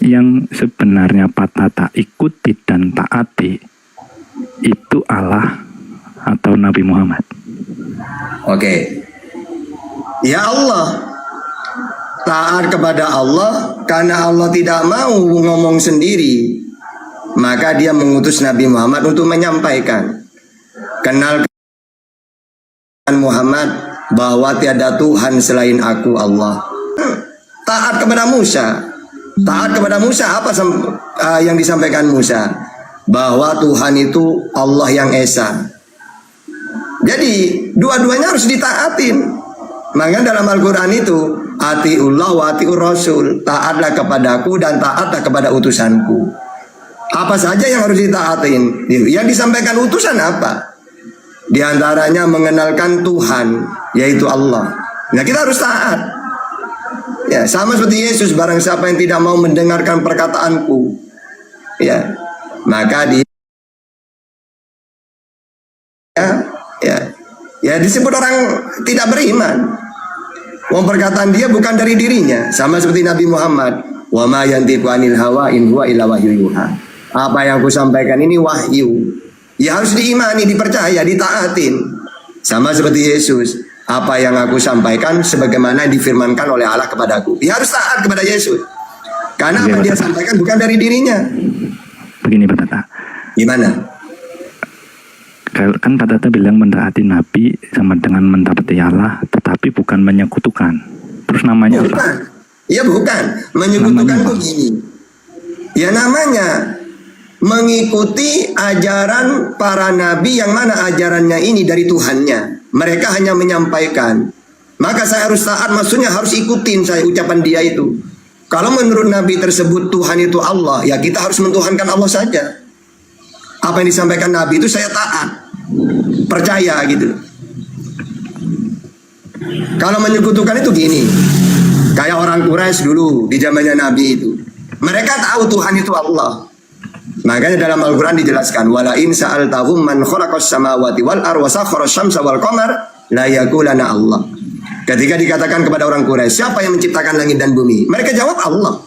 Yang sebenarnya Pak Tata ikuti dan taati itu Allah atau Nabi Muhammad? Oke. Ya Allah. Taat kepada Allah karena Allah tidak mau ngomong sendiri. Maka dia mengutus Nabi Muhammad untuk menyampaikan. Kenalkan Muhammad bahwa tiada Tuhan selain aku Allah. Taat kepada Musa. Taat kepada Musa apa yang disampaikan Musa? Bahwa Tuhan itu Allah yang Esa. Jadi dua-duanya harus ditaatin. Maka dalam Al-Quran itu atiullah wa atiur rasul. Taatlah kepadaku dan taatlah kepada utusanku. Apa saja yang harus ditaatin? Yang disampaikan utusan apa? Di antaranya mengenalkan Tuhan, yaitu Allah. Nah kita harus taat. Ya, sama seperti Yesus, barang siapa yang tidak mau mendengarkan perkataanku, ya, maka dia ya disebut orang tidak beriman. Wong perkataan dia bukan dari dirinya, sama seperti Nabi Muhammad. Wa ma yantiqu anil hawa in huwa illa wahyu yuha. Apa yang aku sampaikan ini wahyu. Ya harus diimani, dipercaya, ditaatin. Sama seperti Yesus. Apa yang aku sampaikan sebagaimana difirmankan oleh Allah kepadaku. Dia harus taat kepada Yesus. Karena apa dia sampaikan bukan dari dirinya. Begini Pak Tata. Gimana? Kan Pak Tata bilang mentaati Nabi sama dengan mentaati Allah, tetapi bukan menyekutukan. Terus namanya bukan. apa? Ya bukan. Menyekutukan itu gini. Ya namanya mengikuti ajaran para nabi yang mana ajarannya ini dari Tuhannya. Mereka hanya menyampaikan. Maka saya harus taat, maksudnya harus ikutin saya ucapan dia itu. Kalau menurut nabi tersebut Tuhan itu Allah, ya kita harus mentuhankan Allah saja. Apa yang disampaikan nabi itu saya taat, percaya gitu. Kalau menyekutukan itu gini, kayak orang Quraisy dulu di zamannya nabi itu. Mereka tahu Tuhan itu Allah. Makanya dalam Al-Quran dijelaskan, wala in sa'altahum man khalaqas samawati wal arda wa sakhkhara asy-syamsa wal qamar la yaqulana Allah. Ketika dikatakan kepada orang Quraisy, siapa yang menciptakan langit dan bumi? Mereka jawab Allah.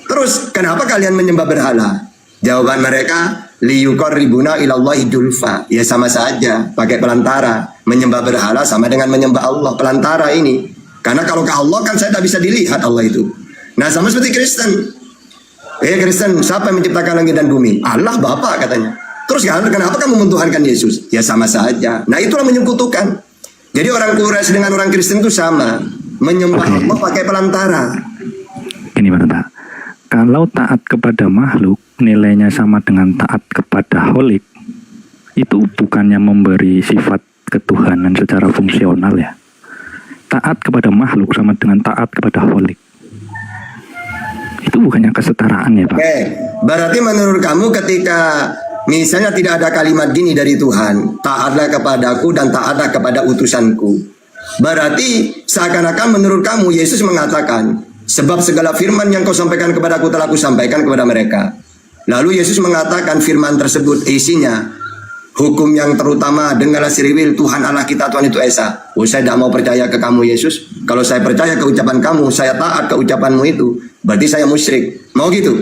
Terus, kenapa kalian menyembah berhala? Jawaban mereka, liyuqarribuna ilallahi dzulfa. Ya sama saja, pakai pelantara. Menyembah berhala sama dengan menyembah Allah, pelantara ini. Karena kalau ke Allah kan saya tidak bisa dilihat Allah itu. Nah, sama seperti Kristen. Kristen, siapa yang menciptakan langit dan bumi? Allah Bapa katanya. Terus kenapa kamu mentuhankan Yesus? Ya sama saja. Nah itulah menyekutukan. Jadi orang Quraisy dengan orang Kristen itu sama. Menyembah Allah pakai pelantara. Ini Pak Tata. Kalau taat kepada makhluk nilainya sama dengan taat kepada holik, itu bukannya memberi sifat ketuhanan secara fungsional ya? taat kepada makhluk sama dengan taat kepada Holik. Itu bukannya kesetaraan ya Pak? Oke, berarti menurut kamu ketika misalnya tidak ada kalimat gini dari Tuhan, taatlah kepadaku dan taatlah kepada utusanku. Berarti seakan-akan menurut kamu Yesus mengatakan, sebab segala firman yang kau sampaikan kepadaku telah kusampaikan kepada mereka. Lalu Yesus mengatakan firman tersebut isinya hukum yang terutama, dengarlah Sriwil, Tuhan Allah kita Tuhan itu Esa. Oh, saya tidak mau percaya ke kamu Yesus. Kalau saya percaya ke ucapan kamu, saya taat ke ucapanmu itu, berarti saya musyrik. Mau gitu?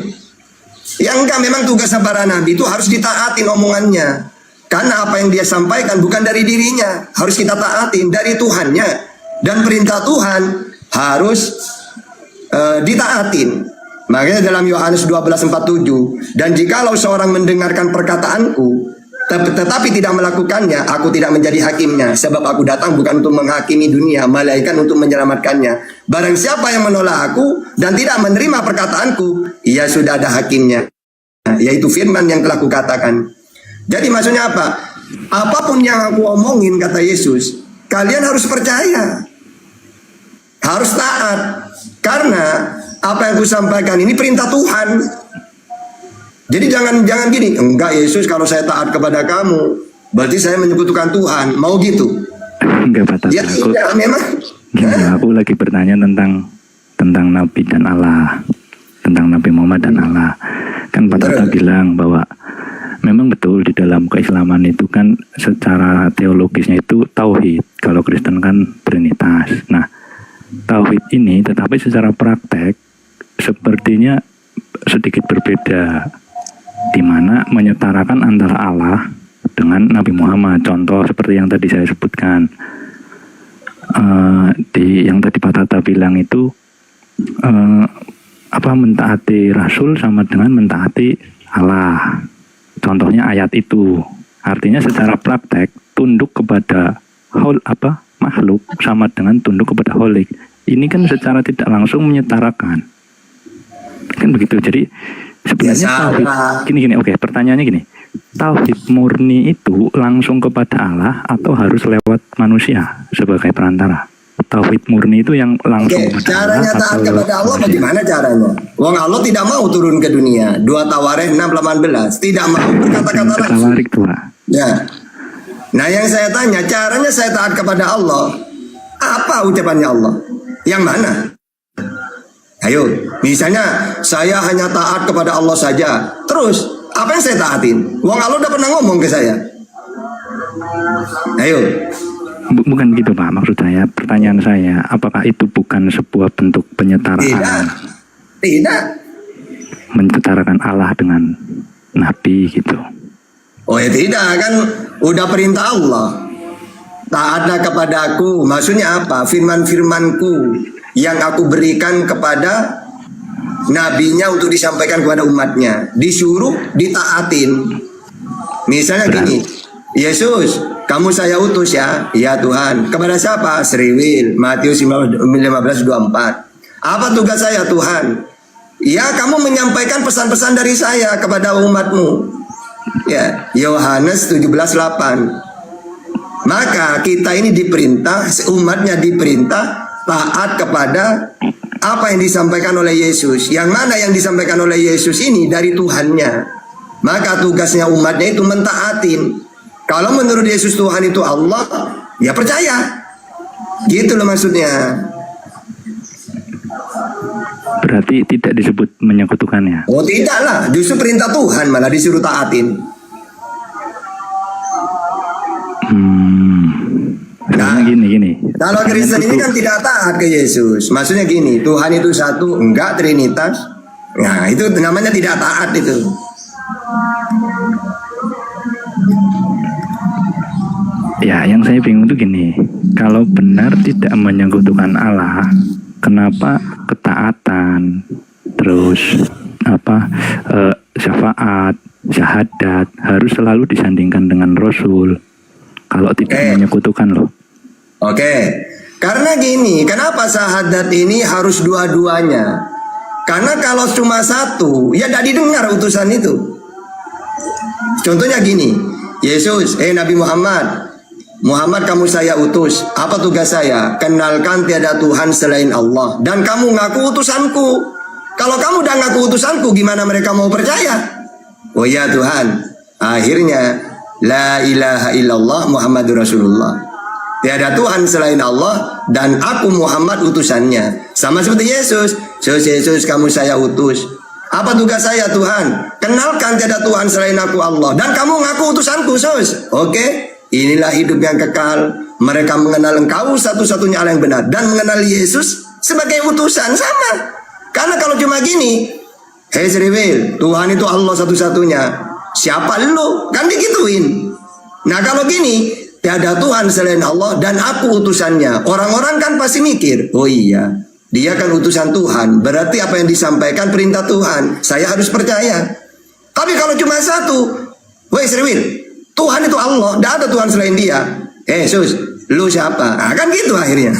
Ya enggak, memang tugas para nabi itu harus ditaatin omongannya. Karena apa yang dia sampaikan bukan dari dirinya, harus kita taatin dari Tuhannya. Dan perintah Tuhan harus ditaatin. Makanya dalam Yohanes 12:47, dan jikalau seorang mendengarkan perkataanku tetapi tidak melakukannya, aku tidak menjadi hakimnya, sebab aku datang bukan untuk menghakimi dunia, melainkan untuk menyelamatkannya. Barang siapa yang menolak aku dan tidak menerima perkataanku, ia sudah ada hakimnya, yaitu firman yang telah kukatakan. Jadi maksudnya apa? Apapun yang aku omongin, kata Yesus, kalian harus percaya, harus taat, karena apa yang aku sampaikan ini perintah Tuhan. Jadi jangan gini, enggak Yesus, kalau saya taat kepada kamu berarti saya menyekutukan Tuhan, mau gitu? Enggak Pak, ya, tidak, memang. Aku lagi bertanya tentang Nabi dan Allah, tentang Nabi Muhammad dan Allah. Kan Pak Tata bilang bahwa memang betul di dalam keislaman itu kan secara teologisnya itu tauhid, kalau Kristen kan trinitas. Nah, tauhid ini tetapi secara praktek sepertinya sedikit berbeda, di mana menyetarakan antara Allah dengan Nabi Muhammad. Contoh seperti yang tadi saya sebutkan, yang tadi Pak Tata bilang itu mentaati Rasul sama dengan mentaati Allah. Contohnya ayat itu, artinya secara praktek tunduk kepada makhluk sama dengan tunduk kepada Holik. Ini kan secara tidak langsung menyetarakan, kan begitu. Jadi sebenarnya tauhid gini, oke, pertanyaannya gini, tauhid murni itu langsung kepada Allah atau harus lewat manusia sebagai perantara? Tauhid murni itu yang langsung kepada caranya Allah taat kepada Allah manusia. Bagaimana caranya? Wong Allah tidak mau turun ke dunia. 2 Tawarikh 6:18, tidak mau berkata-kata langsung. Ya. Nah, yang saya tanya, caranya saya taat kepada Allah, apa ucapannya Allah? Yang mana? Ayo, misalnya saya hanya taat kepada Allah saja. Terus, apa yang saya taatin? Wong Allah udah pernah ngomong ke saya. Ayo. Bukan gitu Pak, maksud saya, pertanyaan saya, apakah itu bukan sebuah bentuk penyetaraan? Tidak. Mensetarakan Allah dengan Nabi gitu. Oh ya tidak, kan udah perintah Allah. Taatlah kepadaku, maksudnya apa? Firman-firmanku yang aku berikan kepada nabinya untuk disampaikan kepada umatnya, disuruh ditaatin. Misalnya gini, Yesus, kamu saya utus ya, ya Tuhan. Kepada siapa? Sriwil, Matius 15:24. Apa tugas saya Tuhan? Ya, kamu menyampaikan pesan-pesan dari saya kepada umatmu. Ya, Yohanes 17:8. Maka kita ini diperintah, umatnya diperintah taat kepada apa yang disampaikan oleh Yesus. Yang mana yang disampaikan oleh Yesus ini dari Tuhannya. Maka tugasnya umatnya itu mentaatin. Kalau menurut Yesus Tuhan itu Allah, ya percaya. Gitu loh maksudnya. Berarti tidak disebut menyekutukannya? Oh tidak lah, justru perintah Tuhan malah disuruh taatin. Nah, gini. Kalau Kristen ini kan tidak taat ke Yesus. Maksudnya gini, Tuhan itu satu, enggak trinitas. Nah itu namanya tidak taat itu. Ya, yang saya bingung itu gini, kalau benar tidak menyekutukan Allah, kenapa ketaatan, terus syafaat, syahadat harus selalu disandingkan dengan Rasul? Kalau tidak menyekutukan loh. Oke, karena gini, kenapa syahadat ini harus dua-duanya? Karena kalau cuma satu, ya tidak didengar utusan itu. Contohnya gini, Yesus, Nabi Muhammad, Muhammad kamu saya utus. Apa tugas saya? Kenalkan tiada Tuhan selain Allah. Dan kamu ngaku utusanku. Kalau kamu udah ngaku utusanku, gimana mereka mau percaya? Oh ya Tuhan. Akhirnya, la ilaha illallah Muhammadur Rasulullah. Tiada Tuhan selain Allah dan aku Muhammad utusannya. Sama seperti Yesus. Yesus kamu saya utus. Apa tugas saya Tuhan? Kenalkan tiada Tuhan selain aku Allah. Dan kamu ngaku utusanku Sus. Oke? Inilah hidup yang kekal. Mereka mengenal engkau satu-satunya Allah yang benar. Dan mengenal Yesus sebagai utusan. Sama. Karena kalau cuma gini, hei Sriwil, Tuhan itu Allah satu-satunya. Siapa lu? Kan digituin. Nah kalau gini, tiada Tuhan selain Allah dan aku utusannya. Orang-orang kan pasti mikir, oh iya, dia kan utusan Tuhan. Berarti apa yang disampaikan perintah Tuhan. Saya harus percaya. Tapi kalau cuma satu, woi Sriwil, Tuhan itu Allah, tidak ada Tuhan selain dia. Sus, lu siapa? Nah, kan gitu akhirnya.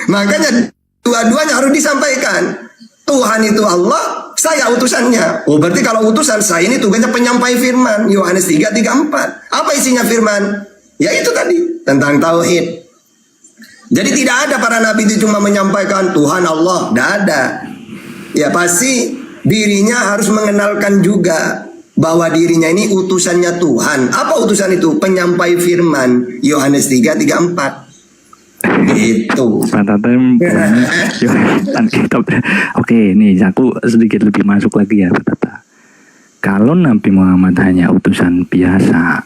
Makanya dua-duanya harus disampaikan. Tuhan itu Allah, saya utusannya. Oh berarti kalau utusan saya ini tugasnya penyampai firman. Yohanes 3:34. Apa isinya firman? Ya itu tadi, tentang tauhid. Jadi tidak ada para nabi itu cuma menyampaikan Tuhan Allah, tidak ada. Ya pasti dirinya harus mengenalkan juga bahwa dirinya ini utusannya Tuhan. Apa utusan itu? Penyampai firman. Yohanes 3:34. Gitu. Pak Tata Oke, nih aku sedikit lebih masuk lagi ya Pak Tata. Kalau Nabi Muhammad hanya utusan biasa,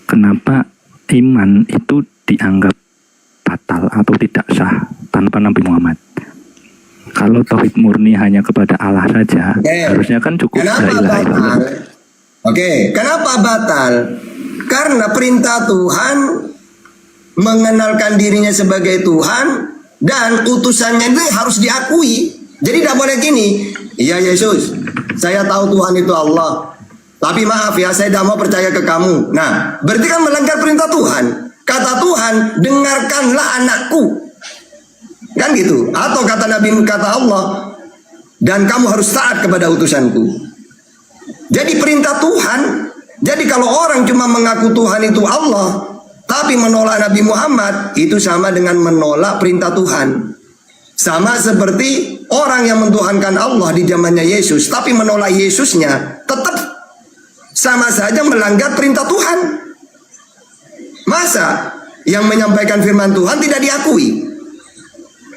kenapa iman itu dianggap batal atau tidak sah tanpa Nabi Muhammad? Kalau tauhid murni hanya kepada Allah saja, harusnya kan cukup la ilaha illallah. Oke, kenapa batal? Karena perintah Tuhan mengenalkan dirinya sebagai Tuhan dan utusannya itu harus diakui. Jadi tidak boleh gini, iya Yesus, saya tahu Tuhan itu Allah, tapi maaf ya, saya tidak mau percaya ke kamu. Nah, berarti kan melanggar perintah Tuhan. Kata Tuhan, dengarkanlah anakku. Kan gitu. Atau kata Nabi, kata Allah, dan kamu harus taat kepada utusanku. Jadi perintah Tuhan. Jadi kalau orang cuma mengaku Tuhan itu Allah, tapi menolak Nabi Muhammad, itu sama dengan menolak perintah Tuhan. Sama seperti orang yang mentuhankan Allah di zamannya Yesus, tapi menolak Yesusnya, tetap sama saja melanggar perintah Tuhan. Masa yang menyampaikan firman Tuhan tidak diakui?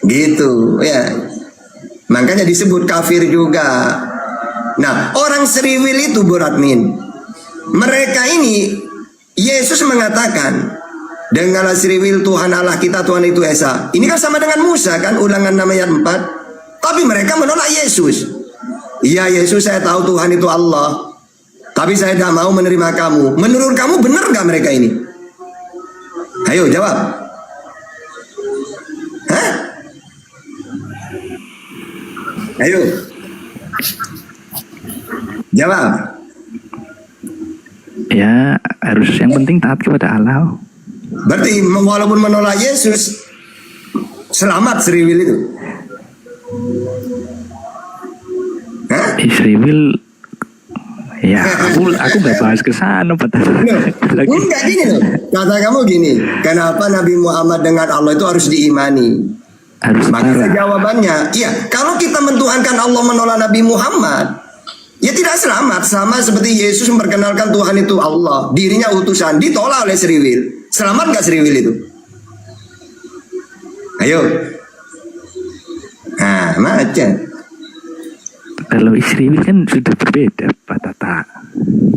Gitu ya. Makanya disebut kafir juga. Nah, orang Sriwil itu Buratmin, mereka ini Yesus mengatakan, dengarlah Sriwil, Tuhan Allah kita, Tuhan itu Esa. Ini kan sama dengan Musa kan, Ulangan 6 ayat 4. Tapi mereka menolak Yesus. Iya Yesus, saya tahu Tuhan itu Allah, tapi saya tidak mau menerima kamu. Menurut kamu benar nggak mereka ini? Ayo jawab. Hah? Ayo jawab. Ya harus, yang penting taat kepada Allah. Berarti walaupun menolak Yesus, selamat Sriwil itu. Hah? Sriwil, ya aku nggak bahas ke sana Pak Tata. Enggak gini loh. Kata kamu gini, kenapa Nabi Muhammad dengan Allah itu harus diimani? Makanya jawabannya, iya, kalau kita mentuhankan Allah menolak Nabi Muhammad, ya tidak selamat. Sama seperti Yesus memperkenalkan Tuhan itu Allah, dirinya utusan, ditolak oleh Sriwil. Selamat nggak Sriwil itu? Ayo. Nah, macam. Kalau Sriwil kan sudah berbeda Pak Tata.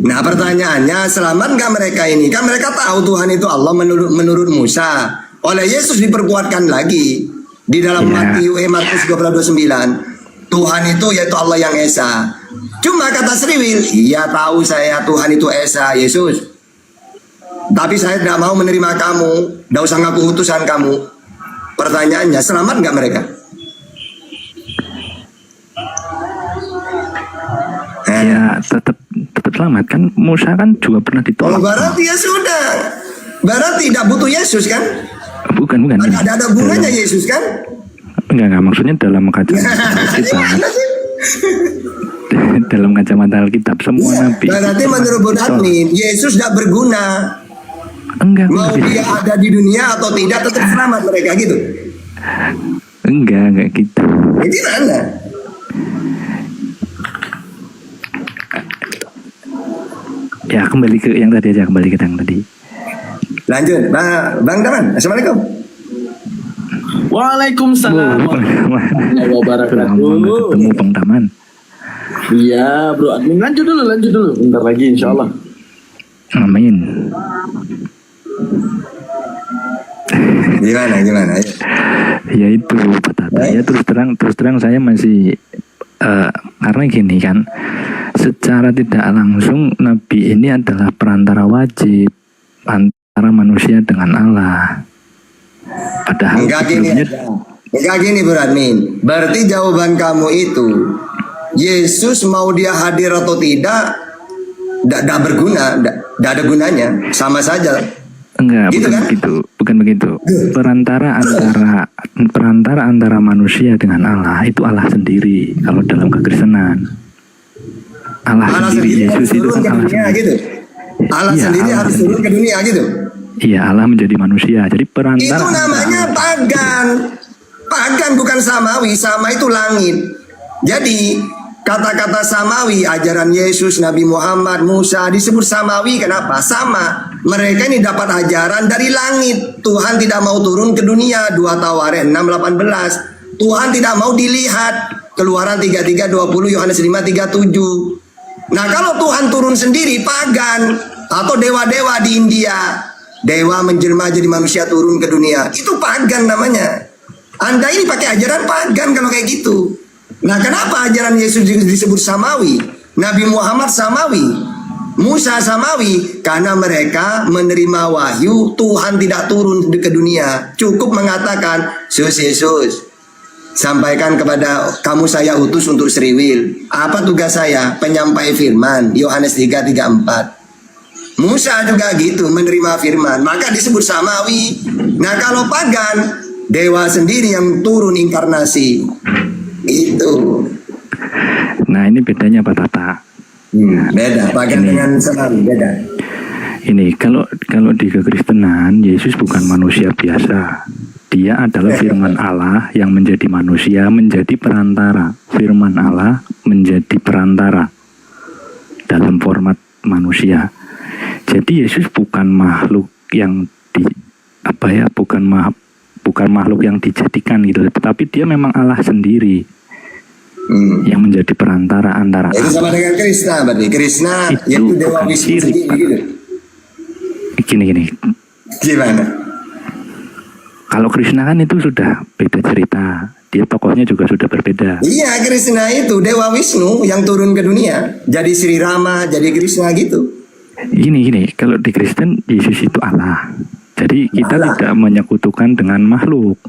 Nah pertanyaannya, selamat nggak mereka ini? Kan mereka tahu Tuhan itu Allah menurut Musa. Oleh Yesus diperkuatkan lagi di dalam Markus 12:29. Tuhan itu yaitu Allah yang Esa. Cuma kata Sriwil, iya tahu saya Tuhan itu Esa Yesus, tapi saya tidak mau menerima kamu, tidak usah ngaku utusan kamu. Pertanyaannya, selamat nggak mereka? Ya tetap selamat kan. Musa kan juga pernah ditolak. Oh, berarti ya sudah. Berarti tidak butuh Yesus kan? Bukan. Ada hubungannya Yesus kan? Enggak, maksudnya dalam kacamata kita. Dalam kacamata Alkitab semua nabi. Berarti menurut Buratmin, Yesus tidak berguna. Enggak. Mau dia ada di dunia atau tidak tetap selamat mereka gitu. Enggak gitu. Jadi mana? Ya kembali ke yang tadi aja, kembali ke yang tadi. Lanjut, Bang Daman. Assalamualaikum. Waalaikumsalam warahmatullahi wabarakatuh. Ketemu Bang Daman. Iya bro, admin lanjut dulu. Bentar lagi insya Allah. Amin. Gimana? Ya itu Pak Tata. Ya terus terang saya masih karena gini kan, secara tidak langsung Nabi ini adalah perantara wajib antara manusia dengan Allah. Padahal Enggak gini Bro Admin. Berarti jawaban kamu itu Yesus mau dia hadir atau tidak tidak berguna, tidak ada gunanya, sama saja. Enggak, gitu kan? bukan begitu. Perantara antara manusia dengan Allah itu Allah sendiri. Kalau dalam kekristenan, Allah sendiri, Yesus itu kan Allah dunia, gitu. Allah iya, sendiri Allah harus sendiri. turun ke dunia gitu. Iya, Allah menjadi manusia. Jadi perantara. Itu namanya pagan. Pagan bukan samawi. Sama itu langit. Jadi kata-kata samawi, ajaran Yesus, Nabi Muhammad, Musa disebut samawi. Kenapa? Sama. Mereka ini dapat ajaran dari langit. Tuhan tidak mau turun ke dunia. 2 Tawaret 6:18. Tuhan tidak mau dilihat. Keluaran 33:20, Yohanes 5:37. Nah kalau Tuhan turun sendiri, pagan. Atau dewa-dewa di India, dewa menjelma jadi manusia turun ke dunia, itu pagan namanya. Anda ini pakai ajaran pagan kalau kayak gitu. Nah kenapa ajaran Yesus disebut samawi, Nabi Muhammad samawi, Musa samawi? Karena mereka menerima wahyu Tuhan tidak turun ke dunia. Cukup mengatakan, Yesus, sampaikan kepada kamu saya utus untuk Sriwil. Apa tugas saya? Penyampai firman, Yohanes 3:34. Musa juga gitu, menerima firman, maka disebut samawi. Nah kalau pagan, dewa sendiri yang turun inkarnasi. Itu. Nah ini bedanya Pak Tata. Beda, pagan dengan samawi beda. Ini kalau di kekristenan, Yesus bukan manusia biasa. Dia adalah firman Allah yang menjadi manusia, menjadi perantara. Firman Allah menjadi perantara dalam format manusia. Jadi Yesus bukan makhluk yang bukan makhluk yang dijadikan gitu, tetapi dia memang Allah sendiri yang menjadi perantara antara. Itu sama dengan Krishna, berarti Krishna itu dewa Wisnu sendiri gitu. Gini. Gimana? Kalau Krishna kan itu sudah beda cerita. Dia tokohnya juga sudah berbeda. Iya, Krishna itu dewa Wisnu yang turun ke dunia. Jadi Sri Rama, jadi Krishna gitu. Gini, kalau di Kristen Yesus itu Allah. Jadi kita tidak menyekutukan dengan makhluk.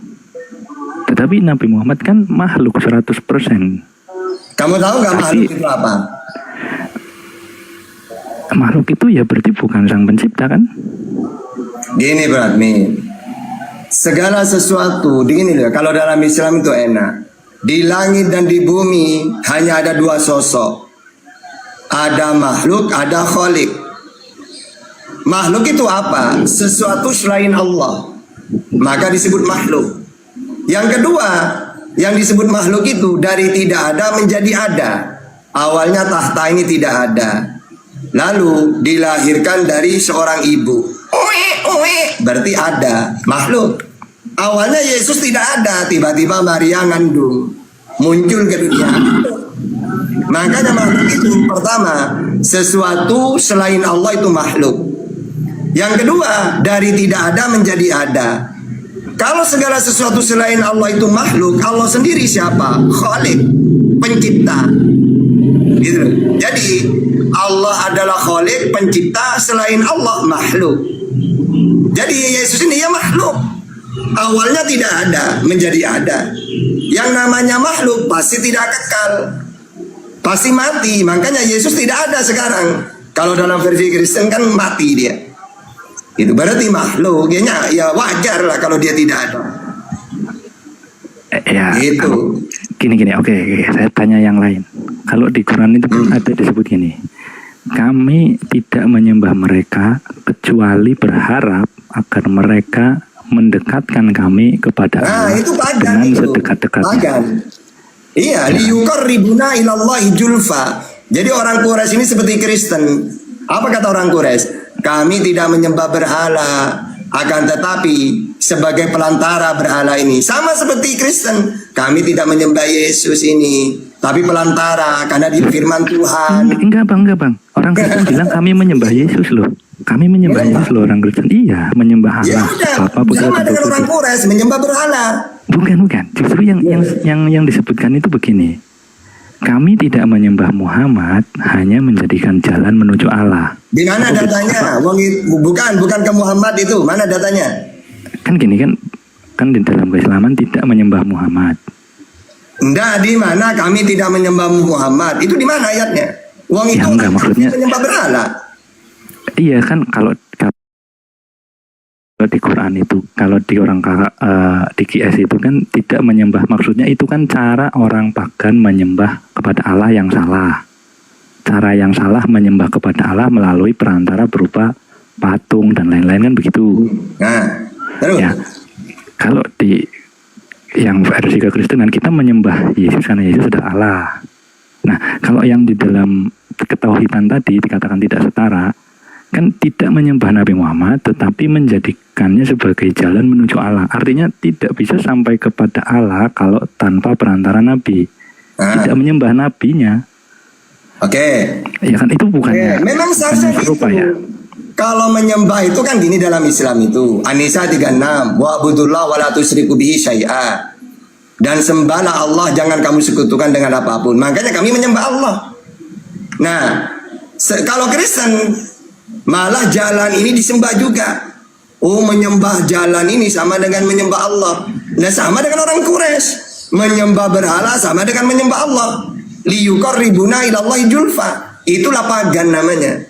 Tetapi Nabi Muhammad kan makhluk 100%. Kamu tahu nggak makhluk itu apa? Makhluk itu ya berarti bukan sang pencipta kan? Gini Bradmi, segala sesuatu, gini loh, kalau dalam Islam itu enak. Di langit dan di bumi hanya ada 2 sosok. Ada makhluk, ada khalik. Makhluk itu apa? Sesuatu selain Allah, maka disebut makhluk. Yang kedua, yang disebut makhluk itu dari tidak ada menjadi ada. Awalnya tahta ini tidak ada, lalu dilahirkan dari seorang ibu. Berarti ada makhluk. Awalnya Yesus tidak ada, tiba-tiba Maria ngandung, muncul ke dunia. Makanya makhluk itu pertama, sesuatu selain Allah itu makhluk. Yang kedua, dari tidak ada menjadi ada. Kalau segala sesuatu selain Allah itu makhluk, Allah sendiri siapa? Khalik, pencipta. Gitu. Jadi Allah adalah Khalik, pencipta, selain Allah makhluk. Jadi Yesus ini ya makhluk. Awalnya tidak ada, menjadi ada. Yang namanya makhluk pasti tidak kekal, pasti mati. Makanya Yesus tidak ada sekarang. Kalau dalam versi Kristen kan mati dia. Itu berarti makhluk, ya wajar lah kalau dia tidak ada. Ya, gitu. Gini, oke, saya tanya yang lain. Kalau di Quran itu kan ada disebut gini, kami tidak menyembah mereka kecuali berharap agar mereka mendekatkan kami kepada Allah itu pagan dengan itu. sedekat-dekatnya. Pagan. Iya, liyuqarribuna ilallahi julfa. Jadi orang Quraisy ini seperti Kristen. Apa kata orang Quraisy? Kami tidak menyembah berhala, akan tetapi sebagai pelantara berhala ini sama seperti Kristen. Kami tidak menyembah Yesus ini, tapi pelantara karena di firman Tuhan. Enggak bang. Orang Kristen bilang kami menyembah Yesus loh. Kami menyembah Yesus loh orang Kristen. Iya, menyembah Ya Allah. udah, Bapa, Putra, sama dan dengan Roh orang Kudus. Quraisy menyembah berhala. Bukan. Justru yang disebutkan itu begini. Kami tidak menyembah Muhammad, hanya menjadikan jalan menuju Allah. Di mana datanya? Bukan ke Muhammad itu. Mana datanya? Kan gini kan di dalam keislaman tidak menyembah Muhammad. Enggak, di mana kami tidak menyembah Muhammad? Itu di mana ayatnya? Wong itu enggak, maksudnya menyembah berhala. Iya kan kalau di Quran itu, kalau di orang di QS itu kan tidak menyembah, maksudnya itu kan cara orang pagan menyembah kepada Allah yang salah. Cara yang salah menyembah kepada Allah melalui perantara berupa patung dan lain-lain kan begitu. Nah, terus. Ya, kalau di yang versi kekristenan kita menyembah Yesus karena Yesus adalah Allah. Nah, kalau yang di dalam ketauhidan tadi dikatakan tidak setara, kan tidak menyembah Nabi Muhammad tetapi menjadikannya sebagai jalan menuju Allah. Artinya tidak bisa sampai kepada Allah kalau tanpa perantara Nabi. Tidak menyembah nabinya. Oke. Ya kan itu bukannya. Memang seharusnya serupa gitu. ya. Kalau menyembah itu kan gini dalam Islam itu. An-Nisa 36, wa'budullah wa la tusyriku bihi syai'a. Dan sembahlah Allah, jangan kamu sekutukan dengan apapun. Makanya kami menyembah Allah. Nah, kalau Kristen malah jalan ini disembah juga. Oh, menyembah jalan ini sama dengan menyembah Allah. Nah, sama dengan orang Quraisy. Menyembah berhala sama dengan menyembah Allah. Liyuqarribuna ilallahi julfa. Itulah pagan namanya.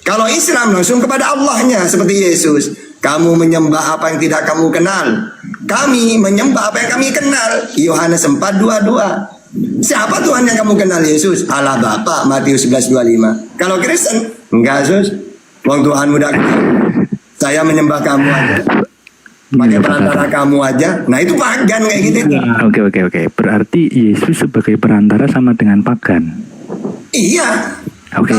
Kalau Islam langsung kepada Allahnya seperti Yesus. Kamu menyembah apa yang tidak kamu kenal. Kami menyembah apa yang kami kenal. Yohanes 4:22. Siapa Tuhan yang kamu kenal? Yesus. Allah Bapa, Matius 11:25. Kalau Kristen, enggak Sus. Wong Tuhan muda. Saya menyembah kamu aja. Pakai perantara kamu aja. Nah itu pagan kayak gitu. Oke. Berarti Yesus sebagai perantara sama dengan pagan. Iya. Oke,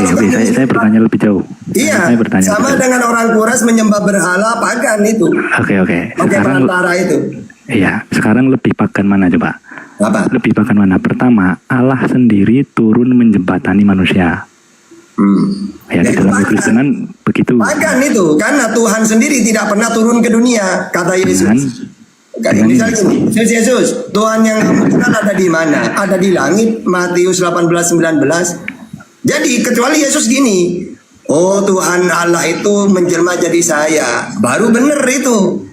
saya bertanya lebih jauh. Iya, Saya bertanya sama dengan orang Quraisy menyembah berhala pagan itu. Oke. Pakai Sekarang perantara itu. iya, sekarang lebih pagan mana coba? Apa? Lebih pagan mana? Pertama, Allah sendiri turun menjembatani manusia. Ya, di dalam Kekristenan begitu. Pagan itu, karena Tuhan sendiri tidak pernah turun ke dunia, kata Yesus. Misalnya gini, Yesus, Tuhan yang kamu kenal ada di mana? Ada di langit, Matius 18:19. Jadi kecuali Yesus gini, oh Tuhan Allah itu menjelma jadi saya, baru bener itu.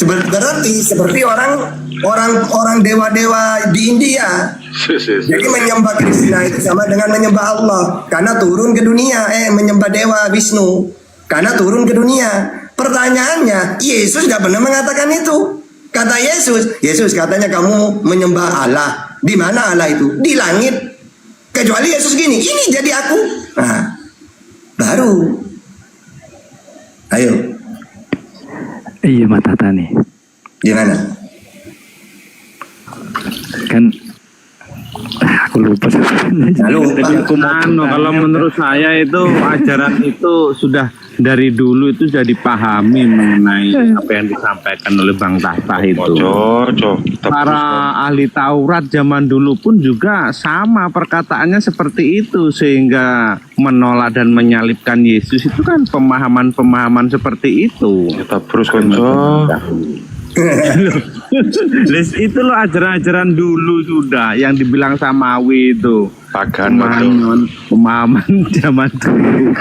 Berarti seperti orang dewa-dewa di India. Jadi menyembah Krishna itu sama dengan menyembah Allah, karena turun ke dunia. Menyembah dewa Wisnu karena turun ke dunia. Pertanyaannya, Yesus gak pernah mengatakan itu. Kata Yesus katanya kamu menyembah Allah. Di mana Allah itu? Di langit. Kecuali Yesus gini, ini jadi aku. Nah, baru. Ayo. Iya, Matata nih. Gimana? Kan aku lupa. Kalau menurut saya itu ajaran itu sudah dari dulu itu sudah dipahami mengenai apa yang disampaikan oleh Bang Tahta itu. Para ahli Taurat zaman dulu pun juga sama perkataannya seperti itu, sehingga menolak dan menyalibkan Yesus itu kan pemahaman-pemahaman seperti itu. Terus konco. Itu loh ajaran-ajaran dulu sudah yang dibilang Samawi itu. Pagan pemahaman zaman dulu.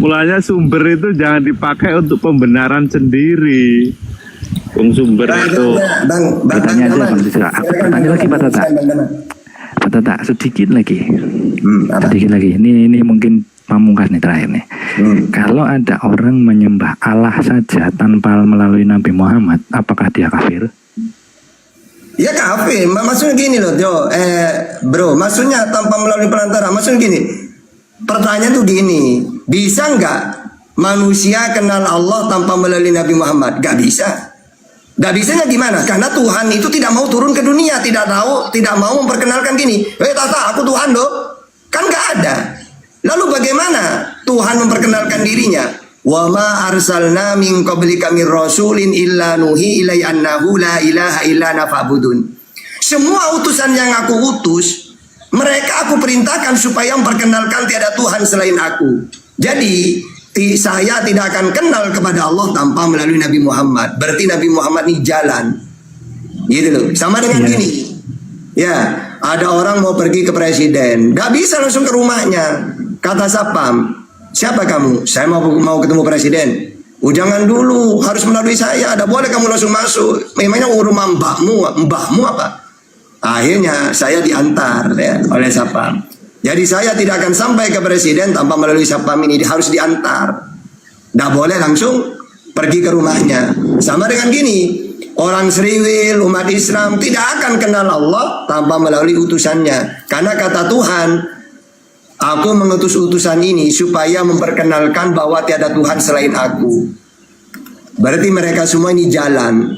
Mulanya sumber itu jangan dipakai untuk pembenaran sendiri. Sumber itu. Bertanya aja Bang Tisra. Bertanya lagi Pak Tata. Sedikit lagi. Sedikit lagi. Ini mungkin pamungkas nih terakhir nih. Kalau ada orang menyembah Allah saja tanpa melalui Nabi Muhammad, apakah dia kafir? Ya kafir. Maksudnya gini loh, Jo. bro, maksudnya tanpa melalui perantara. Maksudnya gini, pertanyaan tuh gini, bisa nggak manusia kenal Allah tanpa melalui Nabi Muhammad? Gak bisa. Gak bisanya gimana? Karena Tuhan itu tidak mau turun ke dunia, tidak mau memperkenalkan gini. Tata, aku Tuhan loh. Kan gak ada. Lalu bagaimana Tuhan memperkenalkan dirinya? Wa ma arsalna min qablika mir rasulin illa nuhi ilai annahu la ilaha illa ana fa'budun. Semua utusan yang aku utus, mereka aku perintahkan supaya memperkenalkan tiada Tuhan selain aku. Jadi saya tidak akan kenal kepada Allah tanpa melalui Nabi Muhammad. Berarti Nabi Muhammad ini jalan. Gitu loh. Sama dengan gini. Ya, ada orang mau pergi ke presiden, gak bisa langsung ke rumahnya. Kata Sapam, siapa kamu? Saya mau ketemu presiden. Jangan dulu, harus melalui saya. Ada boleh kamu langsung masuk. Memangnya rumah mbahmu apa? Akhirnya saya diantar ya, oleh Sapam. Jadi saya tidak akan sampai ke presiden tanpa melalui Sapam ini, harus diantar. Tidak boleh langsung pergi ke rumahnya. Sama dengan gini, orang Seriwil, umat Islam tidak akan kenal Allah tanpa melalui utusannya. Karena kata Tuhan, aku mengutus utusan ini supaya memperkenalkan bahwa tiada Tuhan selain aku. Berarti mereka semua ini jalan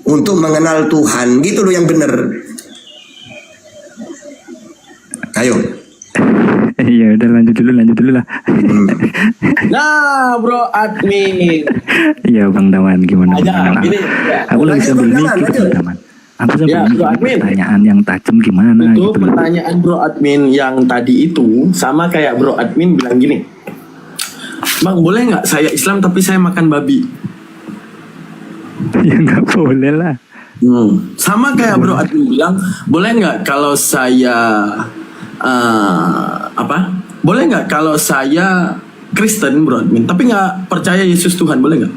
untuk mengenal Tuhan. Gitu loh yang benar. Ayo. Ya udah lanjut dulu lah. Nah, bro admin. Iya Bang Daman, gimana? Gini, aku lagi sambil mikir Bang Daman. Aku sambil mikir pertanyaan yang tajam gimana itu gitu. Pertanyaan bro admin yang tadi itu sama kayak bro admin bilang gini, Bang boleh nggak saya Islam tapi saya makan babi? Ya nggak boleh lah. Sama kayak bro admin bilang, boleh nggak kalau saya boleh nggak kalau saya Kristen bro admin tapi nggak percaya Yesus Tuhan, boleh nggak?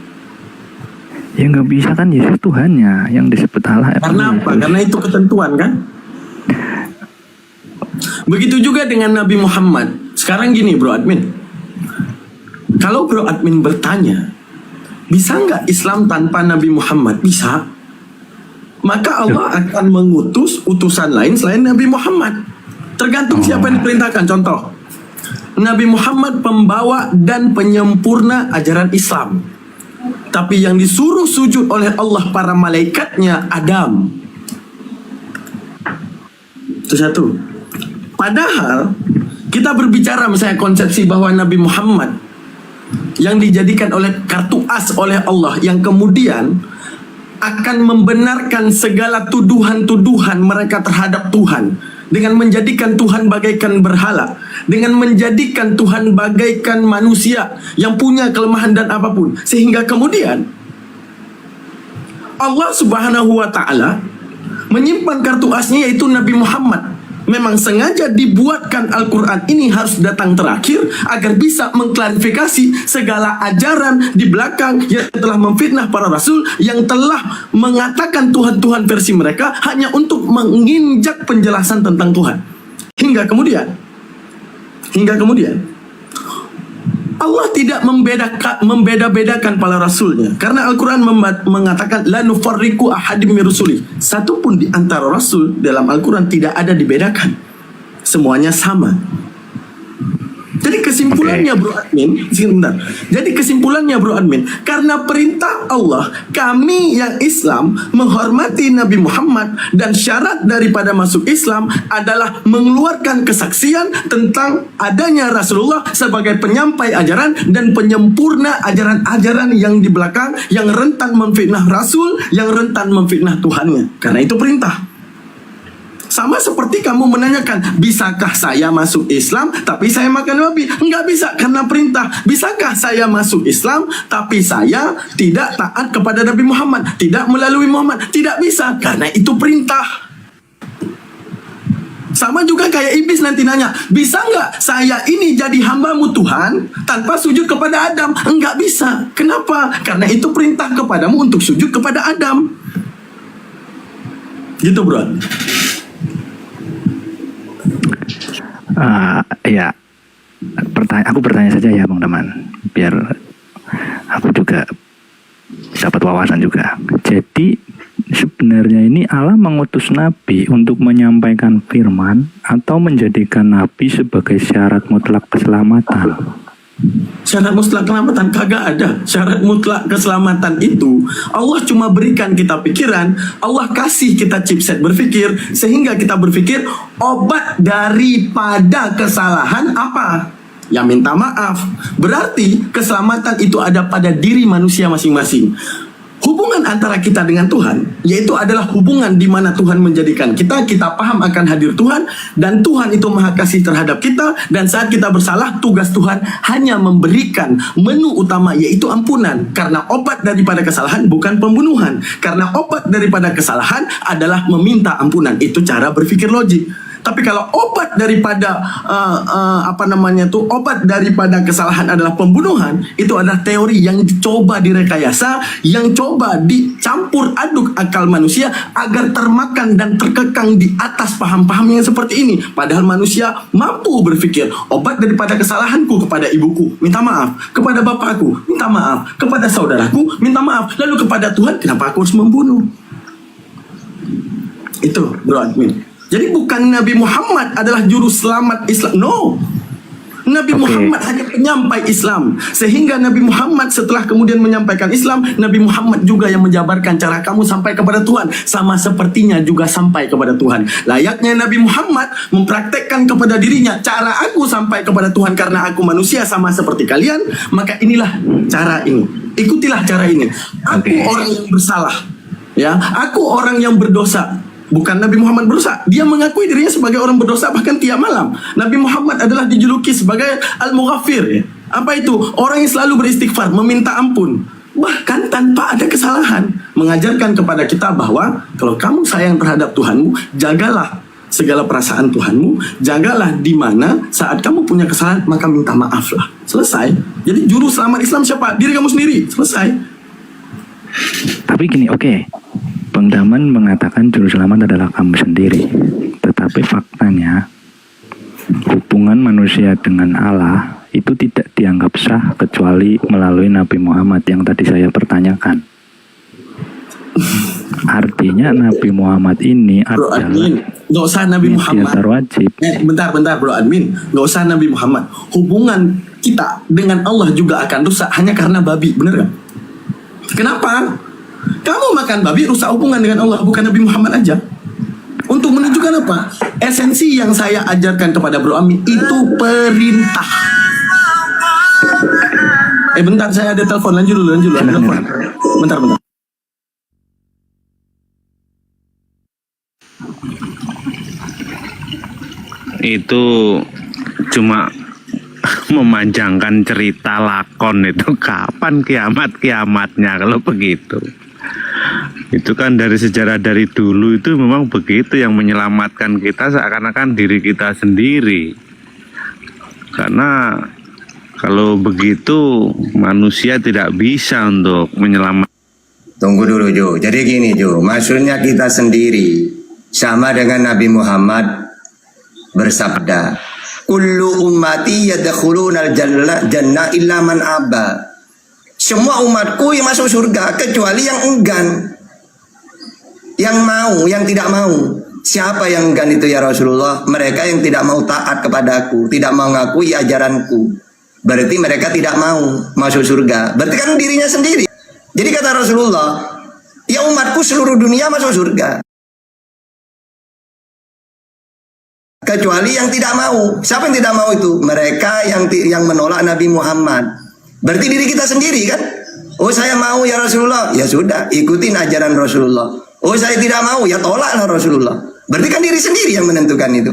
Ya nggak bisa kan, Yesus Tuhannya yang disebut Allah. Karena apa? Karena itu ketentuan kan. Begitu juga dengan Nabi Muhammad. Sekarang gini bro admin, kalau bro admin bertanya, bisa nggak Islam tanpa Nabi Muhammad? Bisa. Maka Allah akan mengutus utusan lain selain Nabi Muhammad. Tergantung siapa yang diperintahkan. Contoh, Nabi Muhammad pembawa dan penyempurna ajaran Islam. Tapi yang disuruh sujud oleh Allah para malaikatnya Adam. Itu satu. Padahal kita berbicara misalnya konsepsi bahwa Nabi Muhammad yang dijadikan oleh kartu as oleh Allah, yang kemudian akan membenarkan segala tuduhan-tuduhan mereka terhadap Tuhan dengan menjadikan Tuhan bagaikan berhala, dengan menjadikan Tuhan bagaikan manusia yang punya kelemahan dan apapun, sehingga kemudian Allah Subhanahu wa Ta'ala menyimpan kartu asnya yaitu Nabi Muhammad. Memang sengaja dibuatkan Al-Quran ini harus datang terakhir agar bisa mengklarifikasi segala ajaran di belakang yang telah memfitnah para rasul, yang telah mengatakan Tuhan-Tuhan versi mereka hanya untuk menginjak penjelasan tentang Tuhan. Hingga kemudian Allah tidak membeda-bedakan para rasulnya, karena Al-Quran mengatakan la nufarriqu ahadim min rusuli. Satu pun di antara rasul dalam Al-Quran tidak ada dibedakan, semuanya sama. Jadi kesimpulannya bro admin, sebentar. Jadi kesimpulannya bro admin, karena perintah Allah, kami yang Islam menghormati Nabi Muhammad, dan syarat daripada masuk Islam adalah mengeluarkan kesaksian tentang adanya Rasulullah sebagai penyampai ajaran dan penyempurna ajaran-ajaran yang di belakang, yang rentan memfitnah Rasul, yang rentan memfitnah Tuhannya. Karena itu perintah. Sama seperti kamu menanyakan, bisakah saya masuk Islam tapi saya makan babi? Enggak bisa, karena perintah. Bisakah saya masuk Islam tapi saya tidak taat kepada Nabi Muhammad, tidak melalui Muhammad? Tidak bisa, karena itu perintah. Sama juga kayak iblis nanti nanya, bisa nggak saya ini jadi hambamu Tuhan tanpa sujud kepada Adam? Enggak bisa. Kenapa? Karena itu perintah kepadamu untuk sujud kepada Adam. Gitu bro. Ya, aku bertanya saja ya Bang Daman, biar aku juga dapat wawasan juga. Jadi sebenarnya ini Allah mengutus Nabi untuk menyampaikan firman atau menjadikan Nabi sebagai syarat mutlak keselamatan? Syarat mutlak keselamatan kagak ada. Syarat mutlak keselamatan itu Allah cuma berikan kita pikiran, Allah kasih kita chipset berpikir, sehingga kita berpikir obat daripada kesalahan apa? Ya minta maaf. Berarti keselamatan itu ada pada diri manusia masing-masing. Hubungan antara kita dengan Tuhan, yaitu adalah hubungan di mana Tuhan menjadikan kita paham akan hadir Tuhan, dan Tuhan itu maha kasih terhadap kita, dan saat kita bersalah, tugas Tuhan hanya memberikan menu utama, yaitu ampunan. Karena obat daripada kesalahan bukan pembunuhan. Karena obat daripada kesalahan adalah meminta ampunan. Itu cara berpikir logik. Tapi kalau obat daripada obat daripada kesalahan adalah pembunuhan, itu adalah teori yang coba direkayasa, yang coba dicampur aduk akal manusia agar termakan dan terkekang di atas paham-paham yang seperti ini. Padahal manusia mampu berpikir, obat daripada kesalahanku kepada ibuku, minta maaf, kepada bapakku, minta maaf, kepada saudaraku, minta maaf, lalu kepada Tuhan, kenapa aku harus membunuh? Itu Bro Admin. Jadi bukan Nabi Muhammad adalah juru selamat Islam. No. Nabi Muhammad hanya penyampai Islam. Sehingga Nabi Muhammad setelah kemudian menyampaikan Islam, Nabi Muhammad juga yang menjabarkan cara kamu sampai kepada Tuhan. Sama sepertinya juga sampai kepada Tuhan. Layaknya Nabi Muhammad mempraktekkan kepada dirinya, cara aku sampai kepada Tuhan karena aku manusia sama seperti kalian. Maka inilah cara ini. Ikutilah cara ini. Aku orang yang bersalah. Ya, aku orang yang berdosa. Bukan Nabi Muhammad berdosa. Dia mengakui dirinya sebagai orang berdosa bahkan tiap malam. Nabi Muhammad adalah dijuluki sebagai Al-Mughafir. Ya. Apa itu? Orang yang selalu beristighfar, meminta ampun. Bahkan tanpa ada kesalahan. Mengajarkan kepada kita bahwa kalau kamu sayang terhadap Tuhanmu, jagalah segala perasaan Tuhanmu. Jagalah di mana saat kamu punya kesalahan, maka minta maaflah. Selesai. Jadi juru selamat Islam siapa? Diri kamu sendiri. Selesai. Tapi gini, Bang Daman mengatakan juru selamat adalah kamu sendiri. Tetapi faktanya hubungan manusia dengan Allah itu tidak dianggap sah kecuali melalui Nabi Muhammad yang tadi saya pertanyakan. Artinya Nabi Muhammad ini Bro adalah Admin, nggak usah Nabi Muhammad. Wajib. Bentar Bro Admin, nggak usah Nabi Muhammad. Hubungan kita dengan Allah juga akan rusak hanya karena babi, bener gak? Kenapa? Kamu makan babi rusak hubungan dengan Allah, bukan Nabi Muhammad aja. Untuk menunjukkan apa? Esensi yang saya ajarkan kepada Bro Amin itu perintah. Bentar, saya ada telepon. Lanjut dulu. Ada telepon. Bentar. Itu cuma memanjangkan cerita lakon. Itu kapan kiamatnya kalau begitu? Itu kan dari sejarah dari dulu itu memang begitu, yang menyelamatkan kita seakan-akan diri kita sendiri. Karena kalau begitu manusia tidak bisa untuk menyelamatkan. Tunggu dulu Jo. Jadi gini Jo, maksudnya kita sendiri sama dengan Nabi Muhammad bersabda, kullu ummati yadkhulunal jannah illa man aba. Semua umatku yang masuk surga kecuali yang enggan. Yang mau, yang tidak mau. Siapa yang enggan itu ya Rasulullah? Mereka yang tidak mau taat kepadaku, tidak mau mengakui ajaranku. Berarti mereka tidak mau masuk surga. Berarti kan dirinya sendiri. Jadi kata Rasulullah, ya umatku seluruh dunia masuk surga. Kecuali yang tidak mau. Siapa yang tidak mau itu? Mereka yang menolak Nabi Muhammad. Berarti diri kita sendiri kan? Oh saya mau ya Rasulullah. Ya sudah, ikutin ajaran Rasulullah. Oh saya tidak mau, ya tolaklah Rasulullah. Berarti kan diri sendiri yang menentukan itu.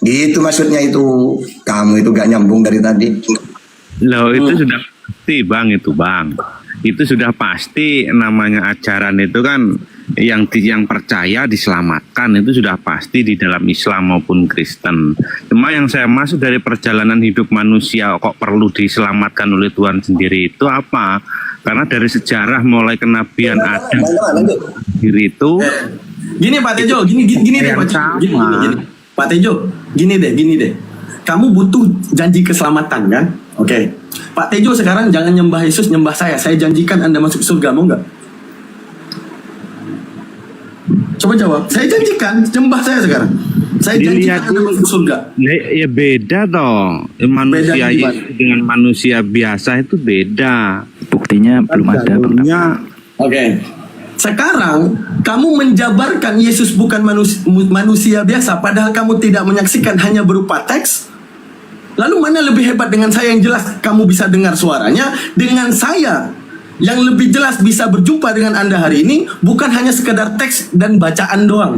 Gitu maksudnya itu. Kamu itu gak nyambung dari tadi. Loh itu sudah pasti Bang, itu sudah pasti. Namanya ajaran itu kan yang percaya diselamatkan, itu sudah pasti di dalam Islam maupun Kristen. Cuma yang saya masuk dari perjalanan hidup manusia kok perlu diselamatkan oleh Tuhan sendiri itu apa? Karena dari sejarah mulai kenabian Adam diri itu gini Pak Tejo, gini deh Pak Tejo. Pak Tejo, gini deh. Kamu butuh janji keselamatan kan? Oke. Pak Tejo sekarang jangan nyembah Yesus, nyembah saya. Saya janjikan Anda masuk surga, mau nggak? Coba jawab. Saya janjikan, sembah saya sekarang. Saya Dilihat janjikan Anda masuk surga. Ya beda toh. Manusia Beda dengan manusia biasa itu beda. Buktinya belum ada, Bang Damar. Oke. Sekarang kamu menjabarkan Yesus bukan manusia biasa, padahal kamu tidak menyaksikan, hanya berupa teks. Lalu mana lebih hebat? Dengan saya yang jelas kamu bisa dengar suaranya, dengan saya yang lebih jelas bisa berjumpa dengan Anda hari ini, bukan hanya sekedar teks dan bacaan doang.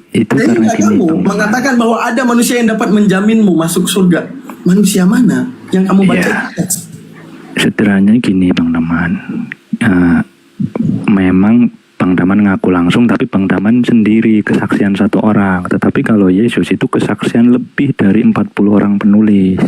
Itu karena Sehingga gini, kamu Bang. mengatakan bahwa ada manusia yang dapat menjaminmu masuk surga. Manusia mana yang kamu baca Ya. teks? Sederhananya gini, Bang Daman. Memang Bang Daman ngaku langsung, tapi Bang Daman sendiri kesaksian satu orang. Tetapi kalau Yesus itu kesaksian lebih dari 40 orang penulis.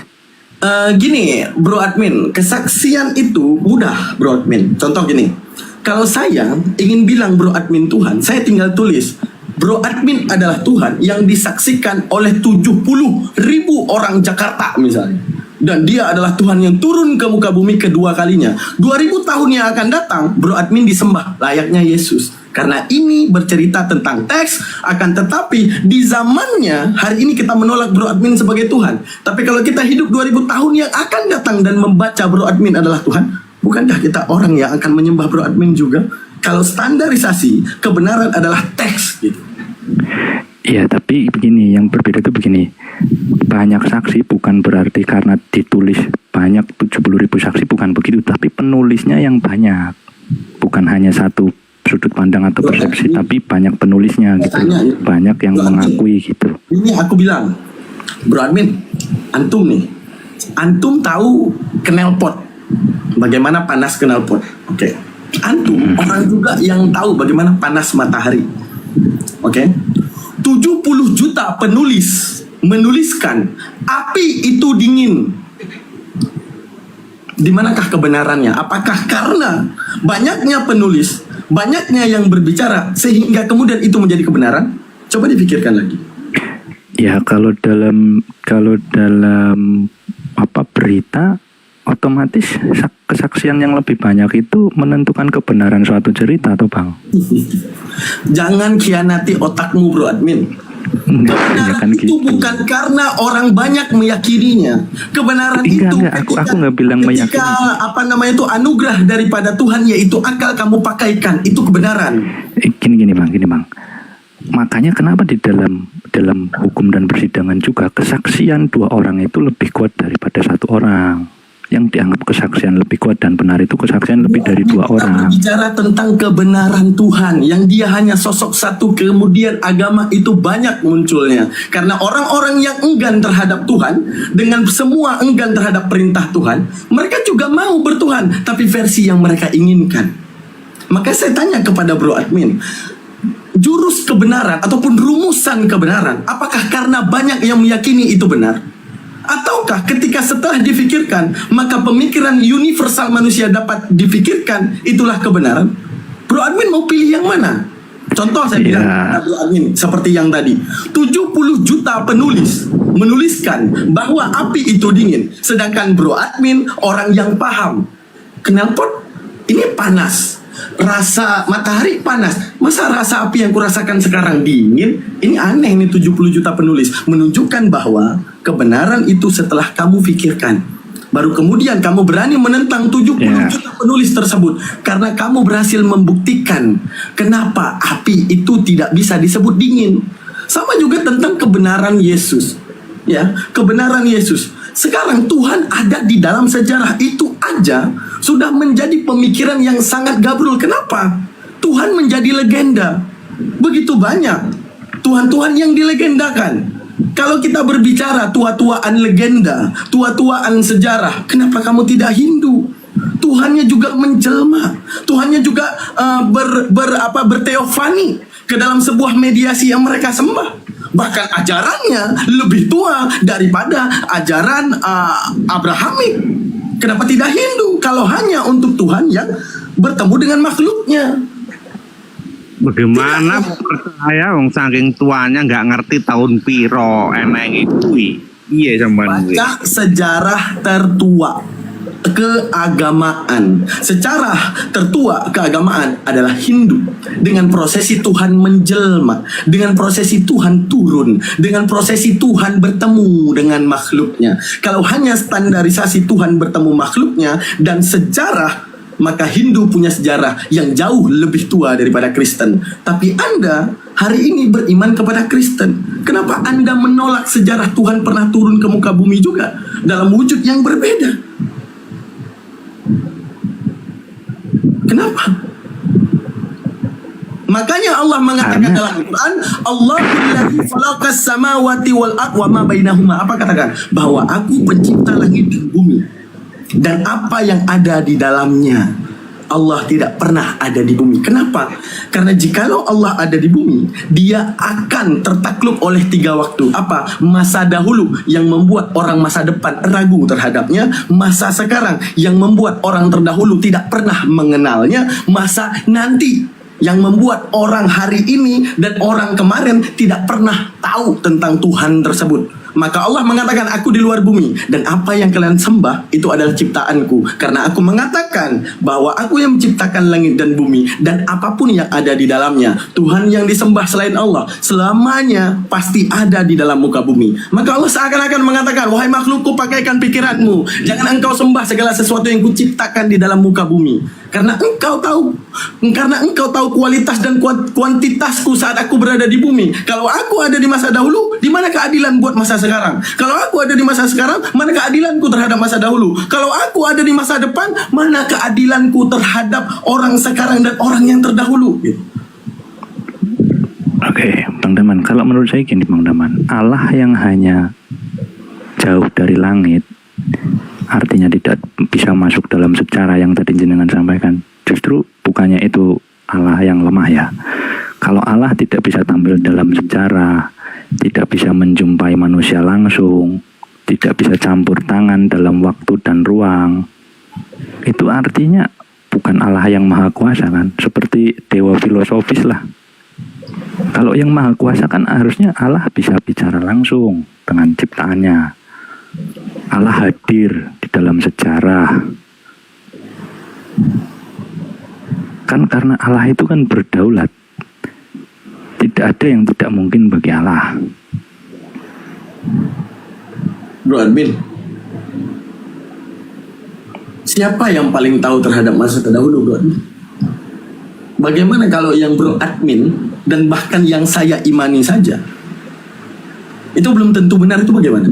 Gini, Bro Admin, kesaksian itu mudah, Bro Admin. Contoh gini, kalau saya ingin bilang Bro Admin Tuhan, saya tinggal tulis Bro Admin adalah Tuhan yang disaksikan oleh 70.000 orang Jakarta misalnya. Dan dia adalah Tuhan yang turun ke muka bumi kedua kalinya. 2000 tahun yang akan datang, Bro Admin disembah layaknya Yesus. Karena ini bercerita tentang teks, akan tetapi di zamannya, hari ini kita menolak Bro Admin sebagai Tuhan. Tapi kalau kita hidup 2000 tahun yang akan datang dan membaca Bro Admin adalah Tuhan, bukankah kita orang yang akan menyembah Bro Admin juga? Kalau standarisasi, kebenaran adalah teks gitu. Ya, tapi begini, yang berbeda itu begini. Banyak saksi bukan berarti karena ditulis banyak 70.000 saksi, bukan begitu. Tapi penulisnya yang banyak. Bukan hanya satu sudut pandang atau persepsi, tapi banyak penulisnya gitu. Banyak yang mengakui gitu. Ini aku bilang, Bro Admin, antum nih, antum tahu knalpot, bagaimana panas knalpot. Oke. Antum orang juga yang tahu bagaimana panas matahari. Oke. 70 juta penulis menuliskan api itu dingin. Di manakah kebenarannya? Apakah karena banyaknya penulis, banyaknya yang berbicara sehingga kemudian itu menjadi kebenaran? Coba dipikirkan lagi. Ya, kalau dalam apa berita, otomatis kesaksian yang lebih banyak itu menentukan kebenaran suatu cerita, atau Bang? Jangan khianati otakmu, Bro Admin. Kebenaran kan itu gitu. bukan karena orang banyak meyakininya. Kebenaran itu Aku nggak bilang ketika meyakini. apa namanya itu anugerah daripada Tuhan, yaitu akal kamu pakaikan, itu kebenaran. Gini Bang. Makanya kenapa di dalam hukum dan persidangan juga kesaksian 2 orang itu lebih kuat daripada 1 orang. Yang dianggap kesaksian lebih kuat dan benar itu kesaksian lebih dari 2 orang. Bicara tentang kebenaran Tuhan, yang dia hanya sosok satu, kemudian agama itu banyak munculnya. Karena orang-orang yang enggan terhadap Tuhan, dengan semua enggan terhadap perintah Tuhan, mereka juga mau bertuhan, tapi versi yang mereka inginkan. Maka saya tanya kepada Bro Admin, jurus kebenaran ataupun rumusan kebenaran, apakah karena banyak yang meyakini itu benar? Ataukah ketika setelah difikirkan, maka pemikiran universal manusia dapat difikirkan, itulah kebenaran? Bro Admin mau pilih yang mana? Contoh saya bilang, Bro Admin, seperti yang tadi, 70 juta penulis menuliskan bahwa api itu dingin. Sedangkan Bro Admin orang yang paham, knalpot ini panas, rasa matahari panas, masa rasa api yang kurasakan sekarang dingin? Ini aneh nih. 70 juta penulis menunjukkan bahwa kebenaran itu setelah kamu pikirkan, baru kemudian kamu berani menentang 70 juta penulis tersebut, karena kamu berhasil membuktikan kenapa api itu tidak bisa disebut dingin. Sama juga tentang kebenaran Yesus, ya, kebenaran Yesus. Sekarang Tuhan ada di dalam sejarah, itu aja sudah menjadi pemikiran yang sangat gabrul. Kenapa? Tuhan menjadi legenda. Begitu banyak Tuhan-Tuhan yang dilegendakan. Kalau kita berbicara tua-tuaan legenda, tua-tuaan sejarah, kenapa kamu tidak Hindu? Tuhannya juga menjelma. Tuhannya juga berteofani ke dalam sebuah mediasi yang mereka sembah. Bahkan ajarannya lebih tua daripada ajaran Abrahamik. Kenapa tidak Hindu? Kalau hanya untuk Tuhan yang bertemu dengan makhluknya. Bagaimana percaya wong saking tuanya nggak ngerti tahun piro emang itu? Iya sama Baca sejarah tertua. keagamaan. Secara tertua keagamaan adalah Hindu, dengan prosesi Tuhan menjelma, dengan prosesi Tuhan turun, dengan prosesi Tuhan bertemu dengan makhluknya. Kalau hanya standarisasi Tuhan bertemu makhluknya dan sejarah, maka Hindu punya sejarah yang jauh lebih tua daripada Kristen. Tapi Anda hari ini beriman kepada Kristen. Kenapa Anda menolak sejarah Tuhan pernah turun ke muka bumi juga dalam wujud yang berbeda? Kenapa? Makanya Allah mengatakan dalam Al-Quran, Allahul falaqas samawati wal ard wa ma bainahuma. Apa katakan? Bahwa aku pencipta langit dan bumi dan apa yang ada di dalamnya. Allah tidak pernah ada di bumi. Kenapa? Karena jikalau Allah ada di bumi, dia akan tertakluk oleh 3 waktu. Apa? Masa dahulu yang membuat orang masa depan ragu terhadapnya, masa sekarang yang membuat orang terdahulu tidak pernah mengenalnya, masa nanti yang membuat orang hari ini dan orang kemarin tidak pernah tahu tentang Tuhan tersebut. Maka Allah mengatakan, aku di luar bumi dan apa yang kalian sembah itu adalah ciptaanku. Karena aku mengatakan bahwa aku yang menciptakan langit dan bumi dan apapun yang ada di dalamnya. Tuhan yang disembah selain Allah selamanya pasti ada di dalam muka bumi. Maka Allah seakan-akan mengatakan, wahai makhlukku, pakaikan pikiranmu, jangan engkau sembah segala sesuatu yang kuciptakan di dalam muka bumi. Karena engkau tahu kualitas dan kuantitasku saat aku berada di bumi. Kalau aku ada di masa dahulu, di mana keadilan buat masa sekarang? Kalau aku ada di masa sekarang, mana keadilanku terhadap masa dahulu? Kalau aku ada di masa depan, mana keadilanku terhadap orang sekarang dan orang yang terdahulu? Oke, Bang Daman, kalau menurut saya gini Bang Daman, Allah yang hanya jauh dari langit, artinya tidak bisa masuk dalam sejarah yang tadi jenengan sampaikan. Justru bukannya itu Allah yang lemah ya. Kalau Allah tidak bisa tampil dalam sejarah, tidak bisa menjumpai manusia langsung, tidak bisa campur tangan dalam waktu dan ruang, itu artinya bukan Allah yang maha kuasa kan? Seperti dewa filosofis lah. Kalau yang maha kuasa kan harusnya Allah bisa bicara langsung dengan ciptaannya. Allah hadir di dalam sejarah. Kan karena Allah itu kan berdaulat. Tidak ada yang tidak mungkin bagi Allah. Bro Admin, siapa yang paling tahu terhadap masa terdahulu, Bro Admin? Bagaimana kalau yang Bro Admin dan bahkan yang saya imani saja itu belum tentu benar, itu bagaimana?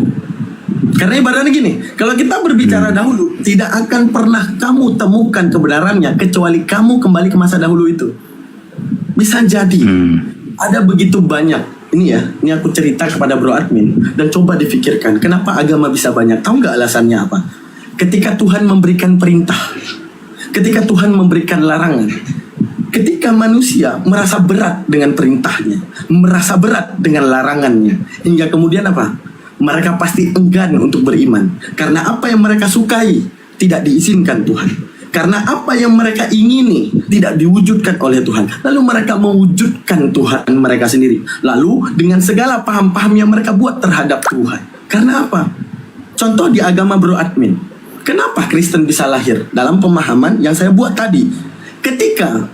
Karena ibaratnya gini, kalau kita berbicara dahulu, tidak akan pernah kamu temukan kebenarannya kecuali kamu kembali ke masa dahulu itu. Bisa jadi ada begitu banyak. Ini aku cerita kepada Bro Admin dan coba difikirkan, kenapa agama bisa banyak? Tahu nggak alasannya apa? Ketika Tuhan memberikan perintah, ketika Tuhan memberikan larangan, ketika manusia merasa berat dengan perintahnya, merasa berat dengan larangannya, hingga kemudian apa? Mereka pasti enggan untuk beriman. Karena apa yang mereka sukai tidak diizinkan Tuhan. Karena apa yang mereka ingini tidak diwujudkan oleh Tuhan. Lalu mereka mewujudkan Tuhan mereka sendiri. Lalu dengan segala paham-paham yang mereka buat terhadap Tuhan. Karena apa? Contoh di agama Bro Admin. Kenapa Kristen bisa lahir? Dalam pemahaman yang saya buat tadi. Ketika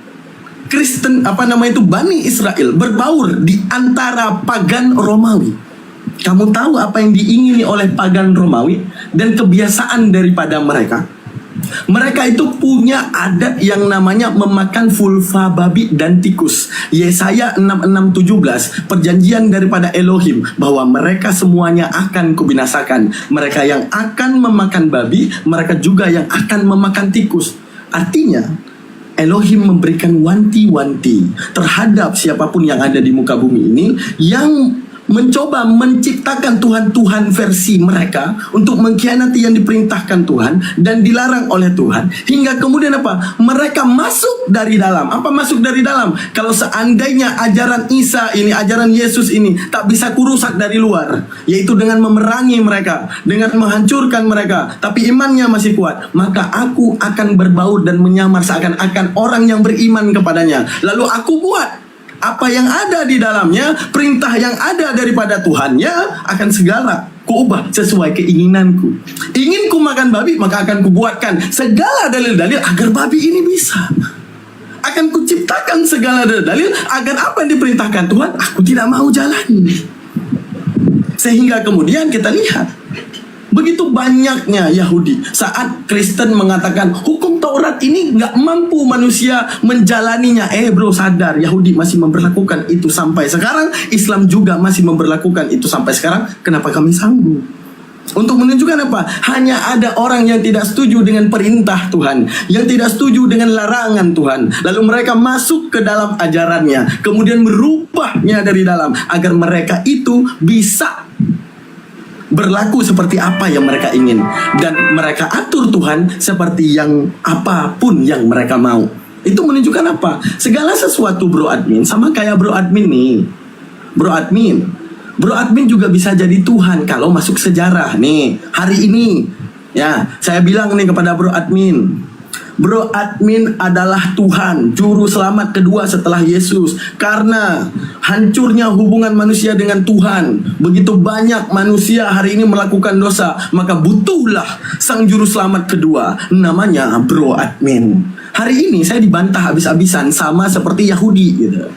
Kristen Bani Israel berbaur di antara pagan Romawi. Kamu tahu apa yang diingini oleh pagan Romawi dan kebiasaan daripada mereka? Mereka itu punya adat yang namanya memakan vulva babi dan tikus. Yesaya 66:17, perjanjian daripada Elohim bahwa mereka semuanya akan kubinasakan. Mereka yang akan memakan babi, mereka juga yang akan memakan tikus. Artinya Elohim memberikan wanti-wanti terhadap siapapun yang ada di muka bumi ini yang mencoba menciptakan Tuhan-Tuhan versi mereka untuk mengkhianati yang diperintahkan Tuhan dan dilarang oleh Tuhan, hingga kemudian apa? Mereka masuk dari dalam. Apa masuk dari dalam? Kalau seandainya ajaran Isa ini, ajaran Yesus ini tak bisa kurusak dari luar, yaitu dengan memerangi mereka, dengan menghancurkan mereka, tapi imannya masih kuat, maka aku akan berbaur dan menyamar seakan-akan orang yang beriman kepadanya. Lalu aku buat apa yang ada di dalamnya, perintah yang ada daripada Tuhannya akan segala kuubah sesuai keinginanku. Ingin ku makan babi, maka akan kubuatkan segala dalil-dalil agar babi ini bisa. Akan kuciptakan segala dalil agar apa yang diperintahkan Tuhan aku tidak mau jalani. Sehingga kemudian kita lihat begitu banyaknya Yahudi saat Kristen mengatakan hukum Taurat ini nggak mampu manusia menjalaninya. Bro, sadar, Yahudi masih memberlakukan itu sampai sekarang. Islam juga masih memberlakukan itu sampai sekarang. Kenapa kami sanggup? Untuk menunjukkan apa? Hanya ada orang yang tidak setuju dengan perintah Tuhan, yang tidak setuju dengan larangan Tuhan, lalu mereka masuk ke dalam ajarannya, kemudian merubahnya dari dalam agar mereka itu bisa berlaku seperti apa yang mereka ingin, dan mereka atur Tuhan seperti yang apapun yang mereka mau. Itu menunjukkan apa? Segala sesuatu Bro Admin, sama kayak Bro Admin nih. Bro Admin juga bisa jadi Tuhan kalau masuk sejarah nih. Hari ini ya, saya bilang nih kepada Bro Admin, Bro Admin adalah Tuhan, juru selamat kedua setelah Yesus. Karena hancurnya hubungan manusia dengan Tuhan, begitu banyak manusia hari ini melakukan dosa, maka butuhlah sang juru selamat kedua, namanya Bro Admin. Hari ini saya dibantah habis-habisan sama seperti Yahudi gitu.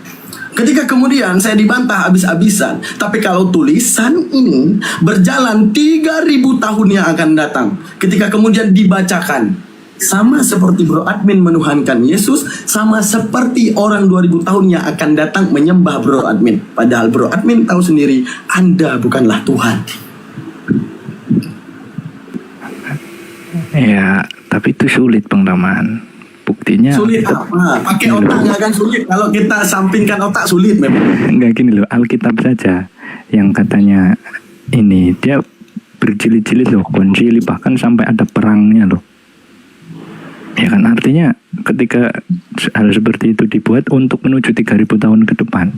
Ketika kemudian saya dibantah habis-habisan, tapi kalau tulisan ini berjalan 3000 tahun yang akan datang, ketika kemudian dibacakan, sama seperti Bro Admin menuhankan Yesus, sama seperti orang 2000 tahun yang akan datang menyembah Bro Admin. Padahal Bro Admin tahu sendiri, Anda bukanlah Tuhan. Ya, tapi itu sulit Bang Daman. Buktinya sulit apa? Pakai otak nggak akan sulit. Kalau kita sampingkan otak sulit memang. Enggak gini loh, Alkitab saja yang katanya ini dia berjilid-jilid loh, konsili, bahkan sampai ada perangnya loh. Ya kan, artinya ketika hal seperti itu dibuat untuk menuju 3000 tahun ke depan,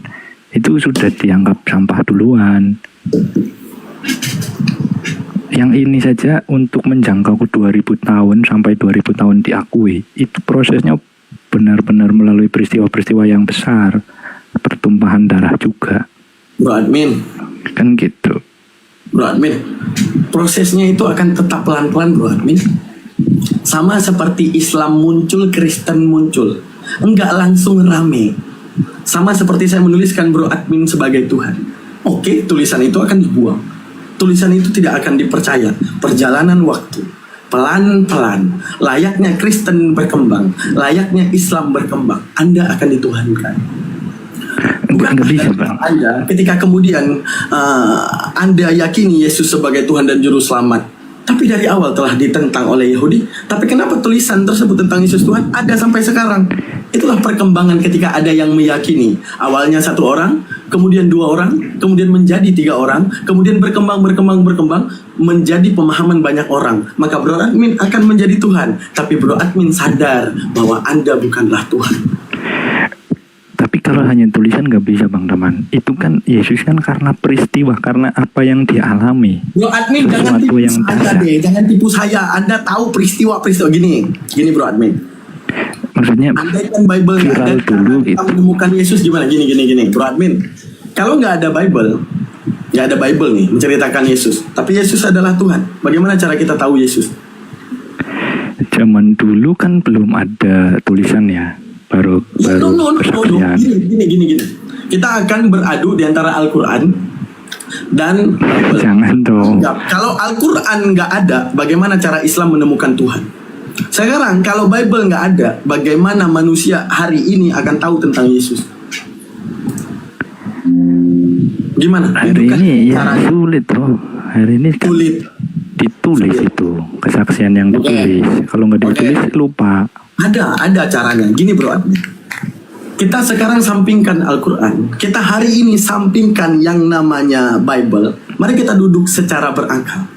itu sudah dianggap sampah duluan. Yang ini saja untuk menjangkau ke 2000 tahun sampai 2000 tahun diakui, itu prosesnya benar-benar melalui peristiwa-peristiwa yang besar, pertumpahan darah juga. Bro Admin, kan gitu. Bro Admin, prosesnya itu akan tetap pelan-pelan Bro Admin. Sama seperti Islam muncul, Kristen muncul, enggak langsung rame. Sama seperti saya menuliskan Bro Admin sebagai Tuhan. Oke, tulisan itu akan dibuang. Tulisan itu tidak akan dipercaya. Perjalanan waktu, pelan-pelan, layaknya Kristen berkembang, layaknya Islam berkembang, Anda akan dituhankan. Bukan bisa, Bang. Anda, ketika kemudian Anda yakini Yesus sebagai Tuhan dan Juru Selamat, tapi dari awal telah ditentang oleh Yahudi. Tapi kenapa tulisan tersebut tentang Yesus Tuhan ada sampai sekarang? Itulah perkembangan ketika ada yang meyakini. Awalnya 1 orang, kemudian 2 orang, kemudian menjadi 3 orang, kemudian berkembang menjadi pemahaman banyak orang. Maka Bro Admin akan menjadi Tuhan. Tapi Bro Admin sadar bahwa Anda bukanlah Tuhan. Tapi kalau hanya tulisan nggak bisa Bang Daman. Itu kan Yesus kan karena peristiwa, karena apa yang dia alami. Bro Admin jangan tipu saya deh, jangan tipu saya. Anda tahu peristiwa-peristiwa gini Bro Admin. Maksudnya Anda kan Bible viral dulu gitu. Kita menemukan Yesus gimana? Gini Bro Admin. Kalau nggak ada Bible nih menceritakan Yesus, tapi Yesus adalah Tuhan. Bagaimana cara kita tahu Yesus? Zaman dulu kan belum ada tulisan ya. Baru kesaksian. Gini. Kita akan beradu di antara Al-Quran dan Bible. Jangan dong. Kalau Al-Quran nggak ada, bagaimana cara Islam menemukan Tuhan? Sekarang kalau Bible nggak ada, bagaimana manusia hari ini akan tahu tentang Yesus? Gimana? Hari ini ya sulit bro. Hari ini kan ditulis itu kesaksian yang ditulis. Kalau nggak ditulis lupa. Ada caranya. Gini Bro Admin, kita sekarang sampingkan Al-Quran, kita hari ini sampingkan yang namanya Bible. Mari kita duduk secara berakal.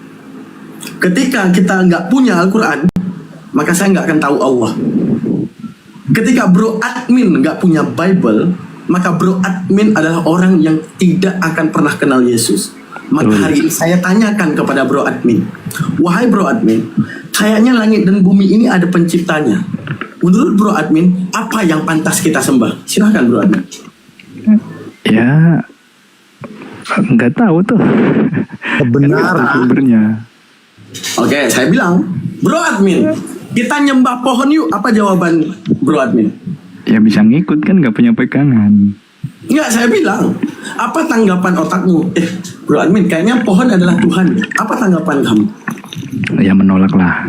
Ketika kita nggak punya Al-Quran, maka saya nggak akan tahu Allah. Ketika Bro Admin nggak punya Bible, maka Bro Admin adalah orang yang tidak akan pernah kenal Yesus. Maka hari ini saya tanyakan kepada Bro Admin, wahai Bro Admin, kayaknya langit dan bumi ini ada penciptanya. Menurut Bro Admin, apa yang pantas kita sembah? Silahkan Bro Admin. Ya, nggak tahu tuh. Kebenaran sumbernya. Oke, saya bilang, Bro Admin, kita nyembah pohon yuk. Apa jawaban Bro Admin? Ya bisa ngikut kan, nggak punya pegangan. Enggak, saya bilang, apa tanggapan otakmu? Bro Admin, kayaknya pohon adalah Tuhan. Apa tanggapan kamu? Ya menolak lah.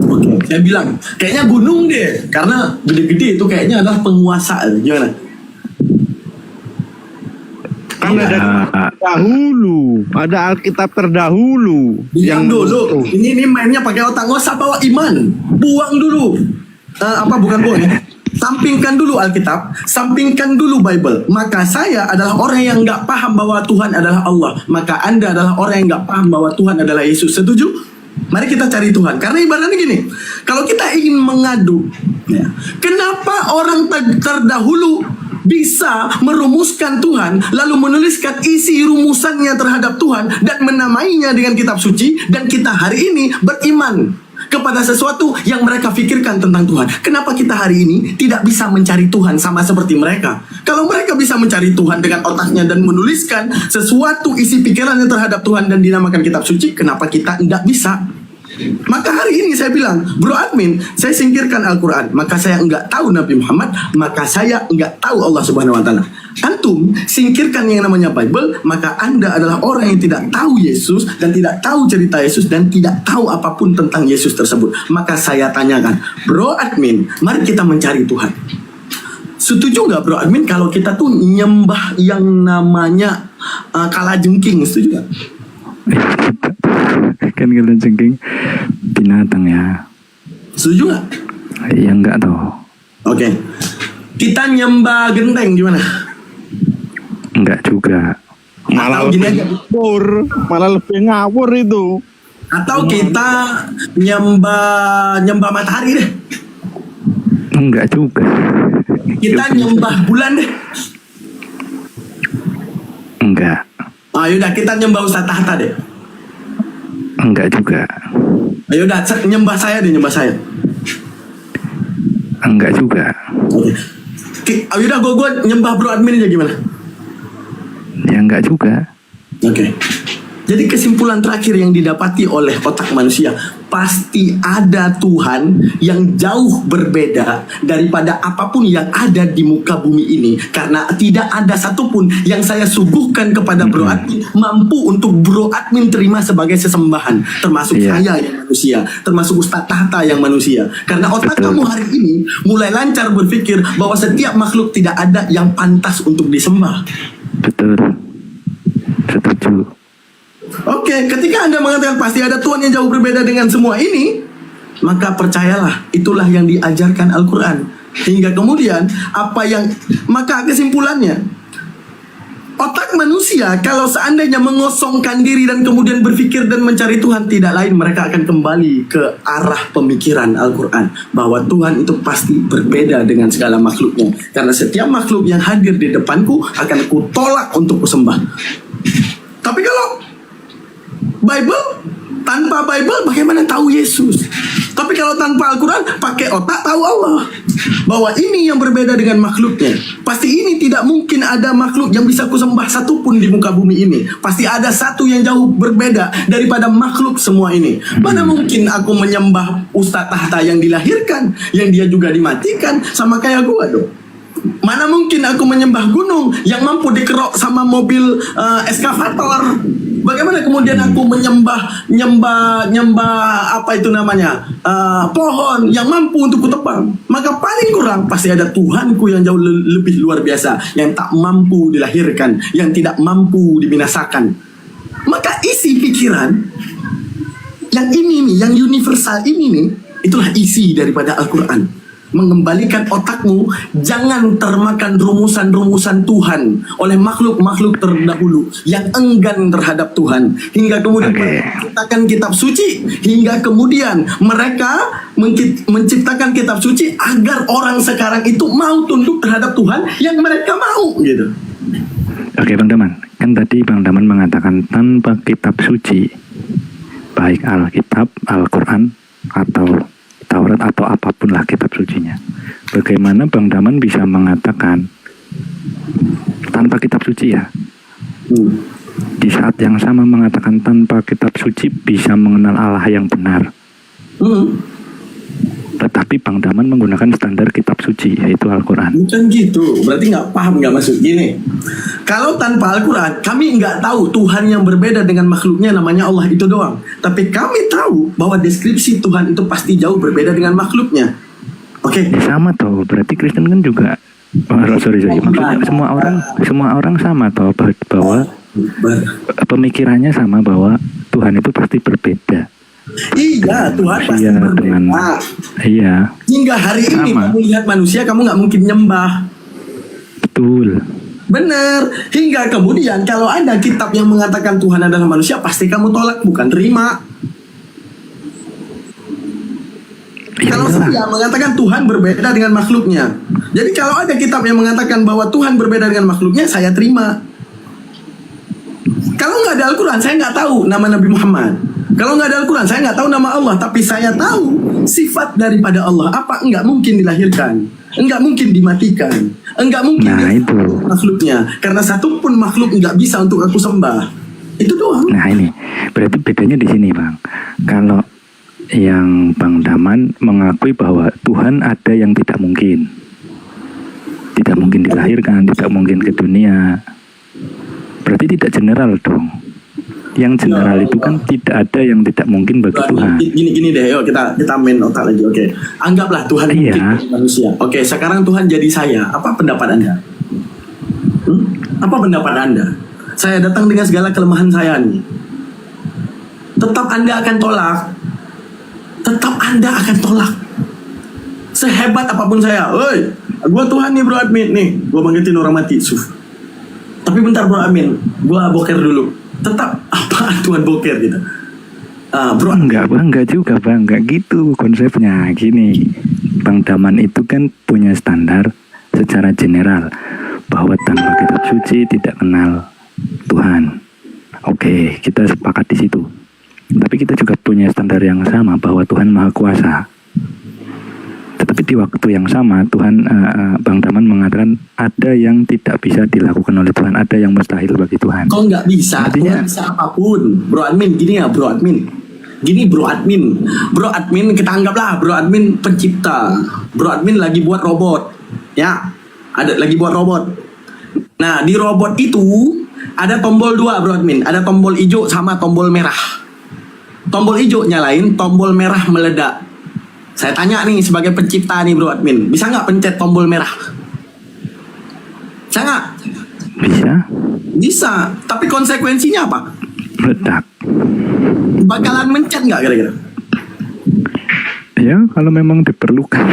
Oke, saya bilang, kayaknya gunung deh. Karena gede-gede itu kayaknya adalah penguasa. Gimana? Kan ada dahulu, ada Alkitab terdahulu Yang dulu, ini mainnya pakai otak, nggak usah bawa iman, buang dulu. Bukan buang ya. Sampingkan dulu Alkitab, sampingkan dulu Bible. Maka saya adalah orang yang nggak paham bahwa Tuhan adalah Allah. Maka Anda adalah orang yang nggak paham bahwa Tuhan adalah Yesus. Setuju? Mari kita cari Tuhan. Karena ibaratnya gini, kalau kita ingin mengadu, ya, kenapa orang terdahulu bisa merumuskan Tuhan, lalu menuliskan isi rumusannya terhadap Tuhan dan menamainya dengan kitab suci, dan kita hari ini beriman kepada sesuatu yang mereka pikirkan tentang Tuhan. Kenapa kita hari ini tidak bisa mencari Tuhan sama seperti mereka? Kalau mereka bisa mencari Tuhan dengan otaknya dan menuliskan sesuatu isi pikirannya terhadap Tuhan dan dinamakan kitab suci, kenapa kita tidak bisa? Maka hari ini saya bilang, Bro Admin, saya singkirkan Al-Quran, maka saya enggak tahu Nabi Muhammad, maka saya enggak tahu Allah Subhanahu Wa Taala. Antum singkirkan yang namanya Bible, maka Anda adalah orang yang tidak tahu Yesus dan tidak tahu cerita Yesus dan tidak tahu apapun tentang Yesus tersebut. Maka saya tanyakan, Bro Admin, mari kita mencari Tuhan. Setuju nggak Bro Admin kalau kita tuh nyembah yang namanya kalajengking? Setuju nggak? Kan kalajengking binatang ya. Setuju nggak? Ya enggak tuh. Oke. Kita nyembah genteng gimana? Enggak juga. malah lebih ngawur, malah lebih ngawur itu. Atau kita nyembah matahari deh. Enggak juga. Kita nyembah bulan deh. Enggak. Yaudah kita nyembah Ustaz Tahta deh. Enggak juga. Ayo udah nyembah saya deh, nyembah saya. Enggak juga. Ayo udah gue nyembah Bro Admin aja gimana? Ya enggak juga. Oke. Jadi kesimpulan terakhir yang didapati oleh otak manusia, pasti ada Tuhan yang jauh berbeda daripada apapun yang ada di muka bumi ini. Karena tidak ada satupun yang saya suguhkan kepada Bro Admin mampu untuk Bro Admin terima sebagai sesembahan. Termasuk saya yang manusia, termasuk Ustaz Tahta yang manusia. Karena otak kamu hari ini mulai lancar berpikir bahwa setiap makhluk tidak ada yang pantas untuk disembah. Betul. Setuju. Oke, ketika Anda mengatakan pasti ada Tuhan yang jauh berbeda dengan semua ini, maka percayalah, itulah yang diajarkan Al-Quran. Hingga kemudian, maka kesimpulannya, otak manusia kalau seandainya mengosongkan diri dan kemudian berpikir dan mencari Tuhan, tidak lain mereka akan kembali ke arah pemikiran Al-Quran. Bahwa Tuhan itu pasti berbeda dengan segala makhluknya. Karena setiap makhluk yang hadir di depanku akan kutolak untuk kusembah. Tapi kalau Bible, tanpa Bible bagaimana tahu Yesus? Tapi kalau tanpa Al-Quran, pakai otak tahu Allah. Bahwa ini yang berbeda dengan makhluknya. Pasti ini tidak mungkin ada makhluk yang bisa kusembah satupun di muka bumi ini. Pasti ada satu yang jauh berbeda daripada makhluk semua ini. Mana mungkin aku menyembah Ustaz Tahta yang dilahirkan, yang dia juga dimatikan, sama kayak gua dong. Mana mungkin aku menyembah gunung yang mampu dikerok sama mobil eskavator. Bagaimana kemudian aku menyembah apa itu namanya pohon yang mampu untuk kutebang? Maka paling kurang pasti ada Tuhanku yang jauh lebih luar biasa, yang tak mampu dilahirkan, yang tidak mampu dibinasakan. Maka isi pikiran yang ini nih, yang universal ini nih, itulah isi daripada Al-Quran. Mengembalikan otakmu jangan termakan rumusan-rumusan Tuhan oleh makhluk-makhluk terdahulu yang enggan terhadap Tuhan, hingga kemudian menciptakan kitab suci, hingga kemudian mereka menciptakan kitab suci agar orang sekarang itu mau tunduk terhadap Tuhan yang mereka mau gitu. Oke Bang Daman, kan tadi Bang Daman mengatakan tanpa kitab suci, baik Alkitab, Al-Quran atau Taurat atau apapun lah kitab sucinya. Bagaimana Bang Daman bisa mengatakan tanpa kitab suci ya? di saat yang sama mengatakan tanpa kitab suci bisa mengenal Allah yang benar. Tetapi Bang Daman menggunakan standar kitab suci, yaitu Al-Quran. Bukan gitu, berarti nggak paham, nggak masuk. Gini, kalau tanpa Al-Quran, kami nggak tahu Tuhan yang berbeda dengan makhluknya namanya Allah itu doang. Tapi kami tahu bahwa deskripsi Tuhan itu pasti jauh berbeda dengan makhluknya. Oke. Sama toh, berarti Kristen kan juga, sorry, maksudnya semua orang sama toh, bahwa pemikirannya sama bahwa Tuhan itu pasti berbeda. Iya, Tuhan pasti berbeda. Iya. Hingga hari ini kamu lihat manusia, kamu nggak mungkin nyembah. Betul. Bener. Hingga kemudian kalau ada kitab yang mengatakan Tuhan adalah manusia, pasti kamu tolak, bukan terima. Kalau saya mengatakan Tuhan berbeda dengan makhluknya. Jadi kalau ada kitab yang mengatakan bahwa Tuhan berbeda dengan makhluknya, saya terima. Kalau nggak ada Al-Quran, saya nggak tahu nama Nabi Muhammad. Kalau nggak ada Al-Quran, saya nggak tahu nama Allah. Tapi saya tahu sifat daripada Allah. Apa nggak mungkin dilahirkan, nggak mungkin dimatikan, nggak mungkin itu makhluknya. Karena satu pun makhluk nggak bisa untuk aku sembah. Itu doang. Nah ini berarti bedanya di sini, Bang. Kalau yang Bang Daman mengakui bahwa Tuhan ada yang tidak mungkin dilahirkan, tidak mungkin ke dunia, berarti tidak general dong. Yang general itu kan tidak ada yang tidak mungkin bagi Tuhan. Gini deh, yuk kita main otak lagi. Oke, anggaplah Tuhan mungkin bagi manusia. Oke, sekarang Tuhan jadi saya. Apa pendapat Anda? Apa pendapat Anda? Saya datang dengan segala kelemahan saya nih. Tetap Anda akan tolak. Tetap Anda akan tolak. Sehebat apapun saya. Woi, gua Tuhan nih bro admin nih. Gua bangkitin orang mati. Tapi bentar bro admin, gua boker dulu. Tetap apa Tuhan boker gitu. Bro, enggak juga Bang, enggak gitu konsepnya. Gini, Bang Daman itu kan punya standar secara general bahwa tanpa kitab suci tidak kenal Tuhan. Oke, kita sepakat di situ. Tapi kita juga punya standar yang sama bahwa Tuhan Maha Kuasa. Tetapi di waktu yang sama Bang Daman mengatakan ada yang tidak bisa dilakukan oleh Tuhan, ada yang mustahil bagi Tuhan. Kok nggak bisa? Artinya, Tuhan bisa apapun. Bro admin, gini ya bro admin. Bro admin kita anggaplah bro admin pencipta. Bro admin lagi buat robot. Ya, lagi buat robot. Nah, di robot itu ada tombol 2 bro admin. Ada tombol hijau sama tombol merah. Tombol hijau nyalain, tombol merah meledak. Saya tanya nih sebagai pencipta nih bro admin, bisa nggak pencet tombol merah? Bisa nggak? Bisa. Tapi konsekuensinya apa? Meledak. Bakalan mencet nggak kira-kira? Ya kalau memang diperlukan.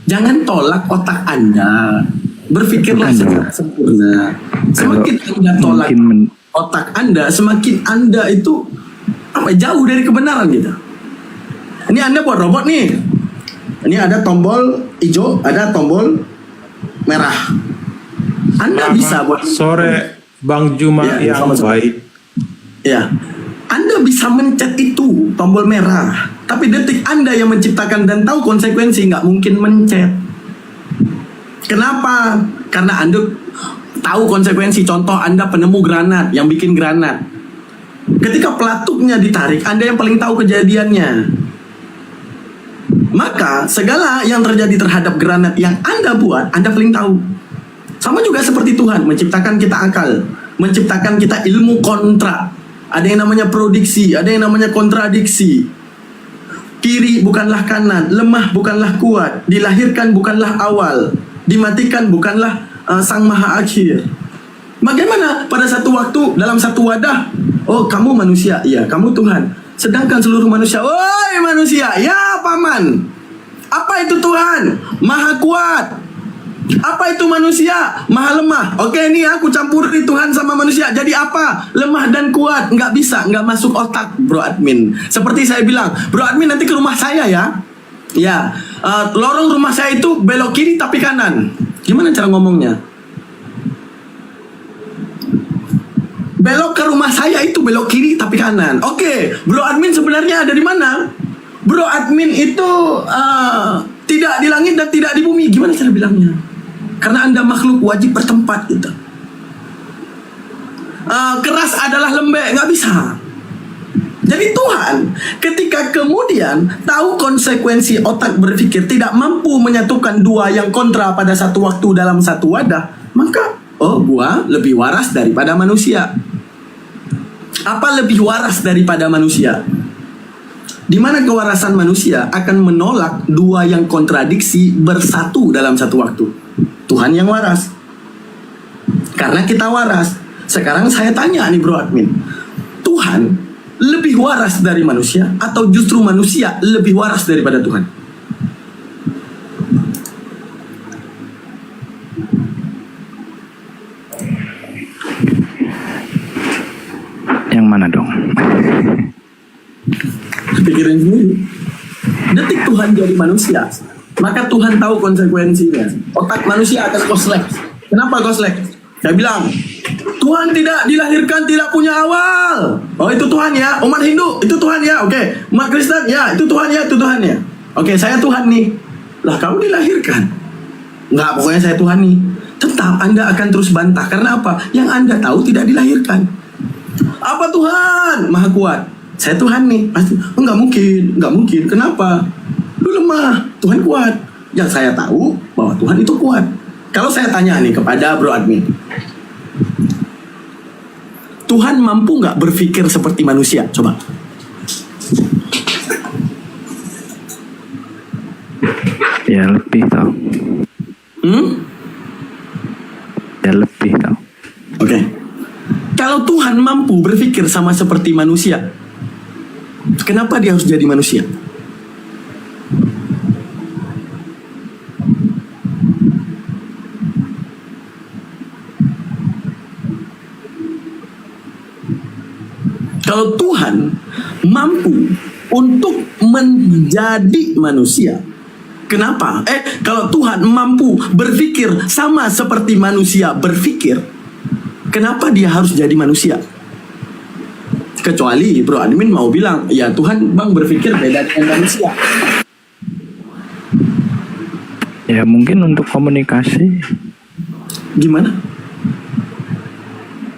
Jangan tolak otak Anda. Berpikirlah secara sempurna. Semakin Anda tolak otak Anda, semakin Anda itu jauh dari kebenaran gitu. Ini Anda buat robot nih. Ini ada tombol hijau, ada tombol merah. Anda bisa buat sore Bang Juma yang baik. Ya. Anda bisa mencet itu tombol merah. Tapi detik Anda yang menciptakan dan tahu konsekuensi nggak mungkin mencet. Kenapa? Karena Anda tahu konsekuensi. Contoh Anda penemu granat, yang bikin granat. Ketika pelatuknya ditarik, Anda yang paling tahu kejadiannya. Maka segala yang terjadi terhadap granat yang Anda buat, Anda paling tahu. Sama juga seperti Tuhan menciptakan kita akal, menciptakan kita ilmu kontra. Ada yang namanya prodiksi, ada yang namanya kontradiksi. Kiri bukanlah kanan, lemah bukanlah kuat, dilahirkan bukanlah awal, dimatikan bukanlah sang maha akhir. Bagaimana pada satu waktu dalam satu wadah, oh kamu manusia, iya kamu Tuhan. Sedangkan seluruh manusia, woi manusia, ya paman. Apa itu Tuhan? Maha kuat. Apa itu manusia? Maha lemah. Oke nih aku campuri Tuhan sama manusia. Jadi apa? Lemah dan kuat. Nggak bisa, nggak masuk otak bro admin. Seperti saya bilang, bro admin nanti ke rumah saya ya. Ya, lorong rumah saya itu belok kiri tapi kanan. Gimana cara ngomongnya? Belok ke rumah saya itu belok kiri tapi kanan. Oke, bro admin sebenarnya ada di mana? Bro admin itu tidak di langit dan tidak di bumi. Gimana cara bilangnya? Karena Anda makhluk wajib bertempat gitu. keras adalah lembek, nggak bisa. Jadi Tuhan ketika kemudian tahu konsekuensi otak berpikir tidak mampu menyatukan dua yang kontra pada satu waktu dalam satu wadah, maka gua lebih waras daripada manusia. Apa lebih waras daripada manusia? Di mana kewarasan manusia akan menolak dua yang kontradiksi bersatu dalam satu waktu. Tuhan yang waras. Karena kita waras. Sekarang saya tanya nih bro admin, Tuhan lebih waras dari manusia atau justru manusia lebih waras daripada Tuhan? Yang mana dong? Pikirin sendiri. Detik Tuhan jadi manusia, maka Tuhan tahu konsekuensinya. Otak manusia akan koslek. Kenapa koslek? Saya bilang, Tuhan tidak dilahirkan tidak punya awal. Oh itu Tuhan ya. Umat Hindu itu Tuhan ya. Oke. Umat Kristen ya itu Tuhan ya, itu Tuhan ya. Oke, saya Tuhan nih. Lah kamu dilahirkan? Enggak, pokoknya saya Tuhan nih. Tetap Anda akan terus bantah. Karena apa? Yang Anda tahu tidak dilahirkan. Apa Tuhan? Maha kuat. Saya Tuhan nih. Pasti enggak mungkin, enggak mungkin. Kenapa? Lu lemah, Tuhan kuat. Yang saya tahu bahwa Tuhan itu kuat. Kalau saya tanya nih kepada bro admin, Tuhan mampu nggak berpikir seperti manusia? Coba. Ya lebih tau. Ya lebih tau. Oke. Kalau Tuhan mampu berpikir sama seperti manusia, kenapa dia harus jadi manusia? Kalau Tuhan mampu untuk menjadi manusia, kenapa? Kalau Tuhan mampu berpikir sama seperti manusia berpikir, kenapa dia harus jadi manusia? Kecuali bro admin mau bilang, ya Tuhan bang berpikir beda dengan manusia. Ya mungkin untuk komunikasi. Gimana?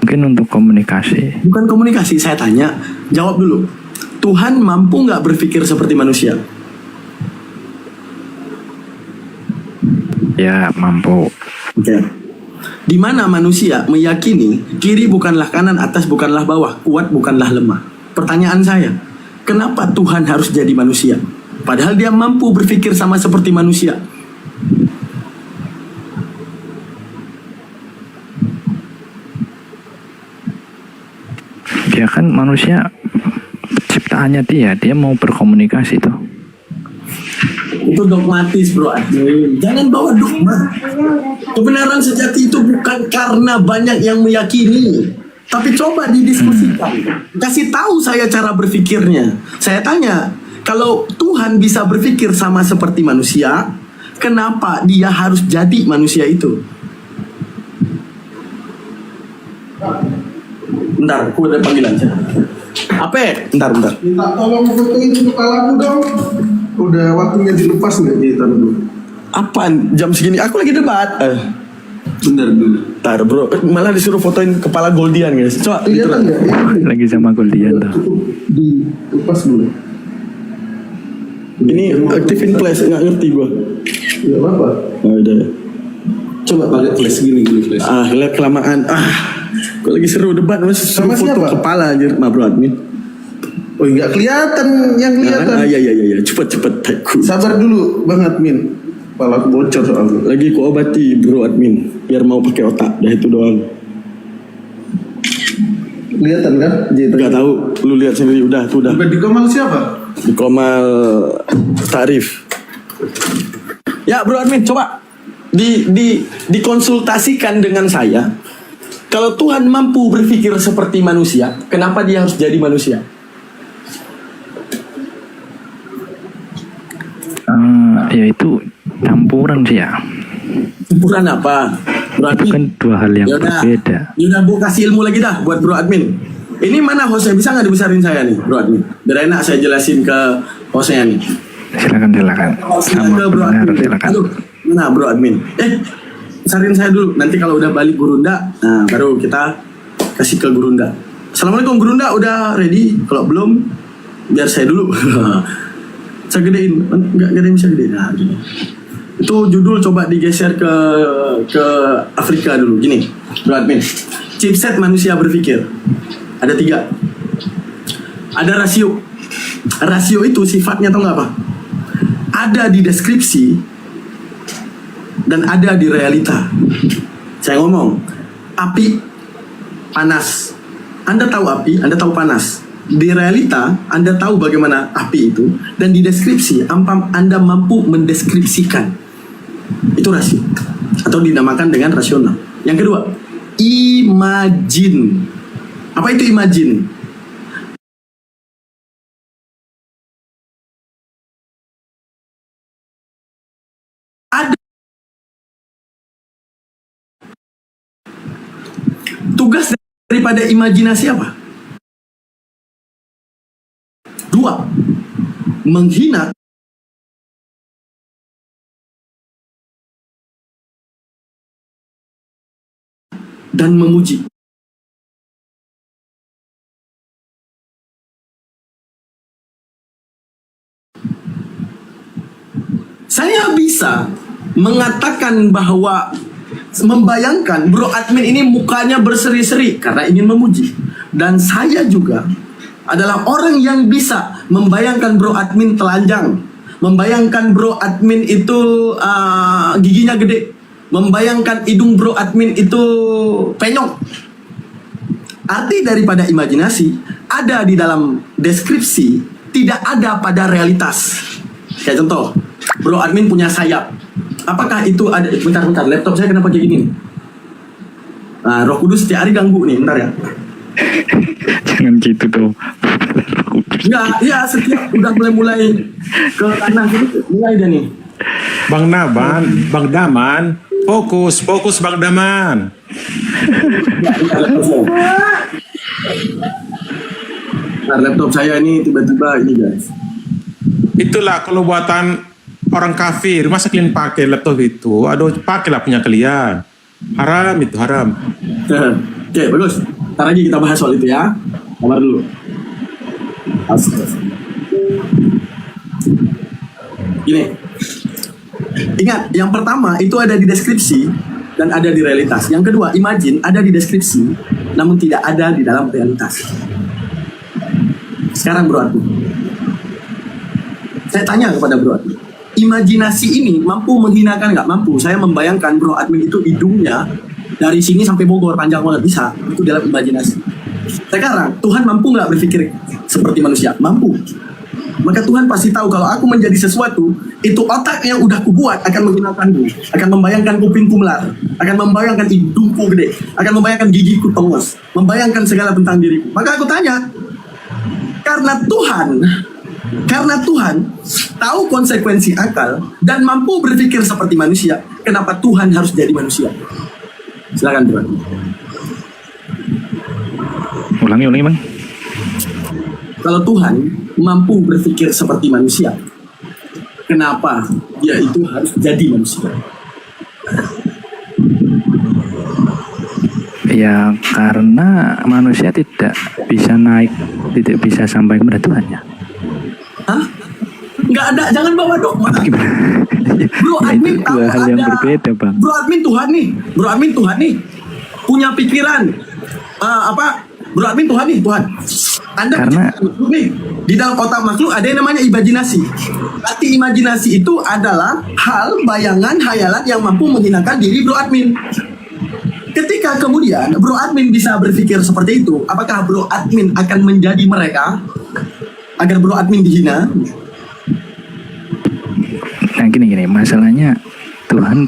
Mungkin untuk komunikasi. Bukan komunikasi, saya tanya. Jawab dulu. Tuhan mampu nggak berpikir seperti manusia? Ya mampu. Oke. Di mana manusia meyakini kiri bukanlah kanan, atas bukanlah bawah, kuat bukanlah lemah. Pertanyaan saya, kenapa Tuhan harus jadi manusia? Padahal dia mampu berpikir sama seperti manusia. Ya kan manusia ciptaannya dia mau berkomunikasi tuh. Itu dogmatis bro admin. Jangan bawa dogma. Kebenaran sejati itu bukan karena banyak yang meyakini, tapi coba didiskusikan. Kasih tahu saya cara berpikirnya. Saya tanya, kalau Tuhan bisa berpikir sama seperti manusia, kenapa dia harus jadi manusia itu? Bentar, aku ada panggilan. Apa? Bentar. Minta tolong fotoin kepalaku dong. Udah waktunya dilepas nggak kita dulu? Apaan? Jam segini aku lagi debat. Bentar dulu. Bentar bro, malah disuruh fotoin kepala Goldian guys. Coba. Iya kan ya? Lagi sama Goldian tuh. Dilepas dulu. Ini aktifin flash, nggak ngerti gua. Nggak apa-apa. Oh, udah. Coba pakai flash gini dulu flash. Lihat kelamaan. Kok lagi seru debat masih suruh Sama foto siapa? kepala anjir, bro admin. Oh nggak kelihatan yang kelihatan. Iya. Cepet. Sabar dulu Bang Admin. Kepala aku bocor soalnya. Lagi ku obati bro admin, biar mau pakai otak. Dah itu doang. Kelihatan kan? Gak tahu, lu lihat sendiri. Udah. Di Komal siapa? Di Komal Tarif. Ya bro admin, coba dikonsultasikan dengan saya. Kalau Tuhan mampu berpikir seperti manusia, kenapa dia harus jadi manusia? Ya itu campuran sih ya. Campuran apa? Bro Itu admin. kan dua hal yang berbeda. Yaudah, Bu kasih ilmu lagi dah buat bro admin. Ini mana hostnya? Bisa nggak dibesarin saya nih bro admin? Biar enak saya jelasin ke hostnya nih. Silakan. Sama Ke bro pendengar admin. silakan. Aduh, mana bro admin? Besarin saya dulu. Nanti kalau udah balik Gurunda, nah baru kita kasih ke Gurunda. Assalamualaikum Gurunda, udah ready? Kalau belum, biar saya dulu. Saya gedein, nggak ada yang bisa gedein. Nah, gini. Itu judul coba digeser ke Afrika dulu. Gini, Bro Admin. Chipset manusia berpikir. Ada 3. Ada rasio. Rasio itu sifatnya tau nggak apa? Ada di deskripsi dan ada di realita. Saya ngomong, api panas. Anda tahu api, Anda tahu panas. Di realita, Anda tahu bagaimana api itu. Dan di deskripsi, Anda mampu mendeskripsikan. Itu rasio. Atau dinamakan dengan rasional. Yang kedua, imagine. Apa itu imagine? Ada. Tugas daripada imajinasi apa? 2. Menghina dan memuji. Saya bisa mengatakan bahwa membayangkan Bro Admin ini mukanya berseri-seri karena ingin memuji. Dan saya juga adalah orang yang bisa membayangkan Bro Admin telanjang, membayangkan Bro Admin itu giginya gede, membayangkan hidung Bro Admin itu penyok. Arti daripada imajinasi ada di dalam deskripsi, tidak ada pada realitas. Kayak contoh, Bro Admin punya sayap. Apakah itu ada? Bentar, laptop saya kenapa kayak gini? Nah, Roh Kudus setiap hari ganggu nih, bentar ya. Jangan gitu dong. Enggak, ya setiap udah mulai ke kanan gitu, mulai dah nih. Bang Daman, fokus Bang Daman. Nah, laptop saya ini tiba-tiba ini guys. Itulah kalau buatan orang kafir, masa kalian pakai laptop itu? Aduh, pakailah punya kalian. Haram itu, haram. Oke, bagus. Ntar lagi kita bahas soal itu ya. Sabar dulu. Gini. Ingat, yang pertama itu ada di deskripsi dan ada di realitas. Yang kedua, imagine ada di deskripsi namun tidak ada di dalam realitas. Sekarang Bro Admin, saya tanya kepada Bro Admin, imajinasi ini mampu menghinakan nggak? Mampu. Saya membayangkan Bro Admin itu hidungnya dari sini sampai Bogor, panjang banget, bisa. Itu dalam imajinasi. Sekarang, Tuhan mampu nggak berpikir seperti manusia? Mampu. Maka Tuhan pasti tahu kalau aku menjadi sesuatu, itu otak yang udah kubuat akan menggunakanku, akan membayangkan kupingku melar, akan membayangkan hidungku gede, akan membayangkan gigiku tengos, membayangkan segala tentang diriku. Maka aku tanya, karena Tuhan tahu konsekuensi akal dan mampu berpikir seperti manusia, kenapa Tuhan harus jadi manusia? Silakan Tuhan. Ulangi Bang. Kalau Tuhan mampu berpikir seperti manusia, kenapa dia itu harus jadi manusia? Ya karena manusia tidak bisa naik, tidak bisa sampai kepada Tuhan ya. Hah? Nggak ada, jangan bawa dogma. Bro Admin tahu hal yang berbeda Bang. Bro Admin Tuhan nih punya pikiran Bro Admin Tuhan nih, Tuhan. Anda karena nih di dalam otak makhluk ada yang namanya imajinasi. Berarti imajinasi itu adalah hal, bayangan, hayalan yang mampu menghinakan diri Bro Admin. Ketika kemudian Bro Admin bisa berpikir seperti itu, apakah Bro Admin akan menjadi mereka agar Bro Admin dihina? Nah gini, masalahnya Tuhan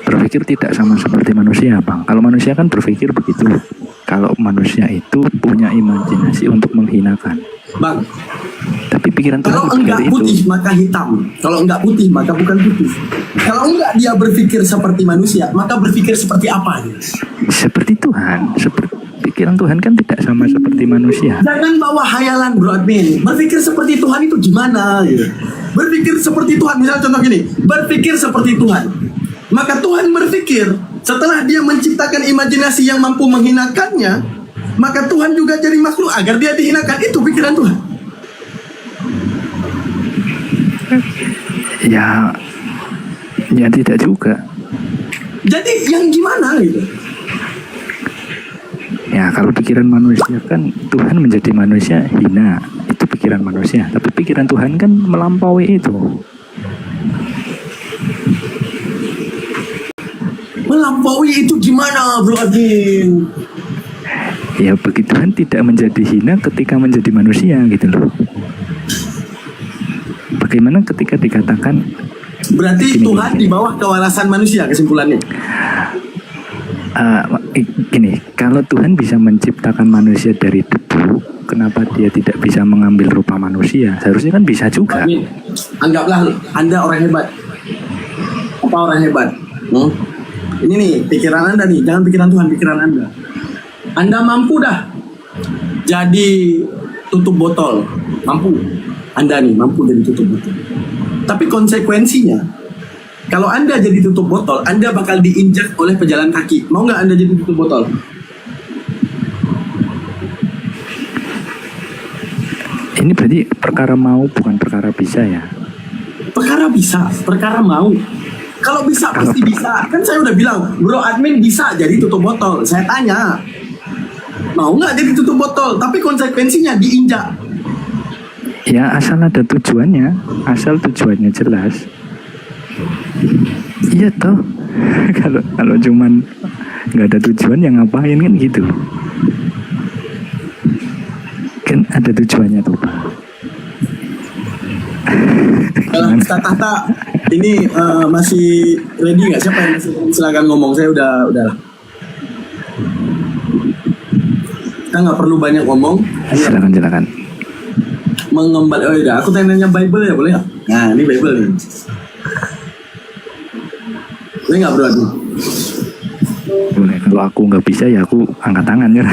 berpikir tidak sama seperti manusia Bang. Kalau manusia kan berpikir begitu. Kalau manusia itu punya imajinasi untuk menghinakan Bang, tapi pikiran Tuhan kalau enggak putih maka hitam, kalau enggak putih maka bukan putih. Kalau enggak dia berpikir seperti manusia, maka berpikir seperti apa? Seperti Tuhan. Pikiran Tuhan kan tidak sama seperti manusia. Jangan bawa hayalan Bro Admin. Berpikir seperti Tuhan itu gimana? Berpikir seperti Tuhan, misalnya contoh gini, berpikir seperti Tuhan. Maka Tuhan berpikir Setelah dia menciptakan imajinasi yang mampu menghinakannya, maka Tuhan juga jadi makhluk agar dia dihinakan. Itu pikiran Tuhan. Ya tidak juga. Jadi yang gimana gitu? Ya kalau pikiran manusia kan Tuhan menjadi manusia hina, itu pikiran manusia. Tapi pikiran Tuhan kan melampaui itu. Melampaui itu gimana, Bro Adin? Ya bagi Tuhan tidak menjadi hina ketika menjadi manusia gitu loh. Bagaimana ketika dikatakan Berarti Tuhan di bawah kewarasan manusia, kesimpulannya? Gini, kalau Tuhan bisa menciptakan manusia dari debu, kenapa dia tidak bisa mengambil rupa manusia? Seharusnya kan bisa juga. Amin. Anggaplah Anda orang hebat. Apa orang hebat? Ini nih, pikiran Anda nih, jangan pikiran Tuhan, pikiran Anda. Anda mampu dah jadi tutup botol. Mampu. Anda nih, mampu jadi tutup botol. Tapi konsekuensinya, kalau Anda jadi tutup botol, Anda bakal diinjak oleh pejalan kaki. Mau nggak Anda jadi tutup botol? Ini berarti perkara mau bukan perkara bisa ya? Perkara bisa, perkara mau. Kalau bisa pasti bisa. Kan saya udah bilang, Bro Admin bisa jadi tutup botol. Saya tanya, mau nggak jadi tutup botol? Tapi konsekuensinya diinjak. Ya asal ada tujuannya, asal tujuannya jelas. Iya toh. kalau cuman nggak ada tujuan yang ngapain kan gitu. Kan ada tujuannya tuh Pak. Ustaz Tahta ini masih ready nggak? Siapa yang masih silakan ngomong? Saya udah. Kita nggak perlu banyak ngomong. Silakan. Mengembali. Oh iya, aku tanya Bible ya, boleh nggak? Nah ini Bible nih. Boleh nggak, Bro Adi? Boleh. Kalau aku nggak bisa ya aku angkat tangan ya.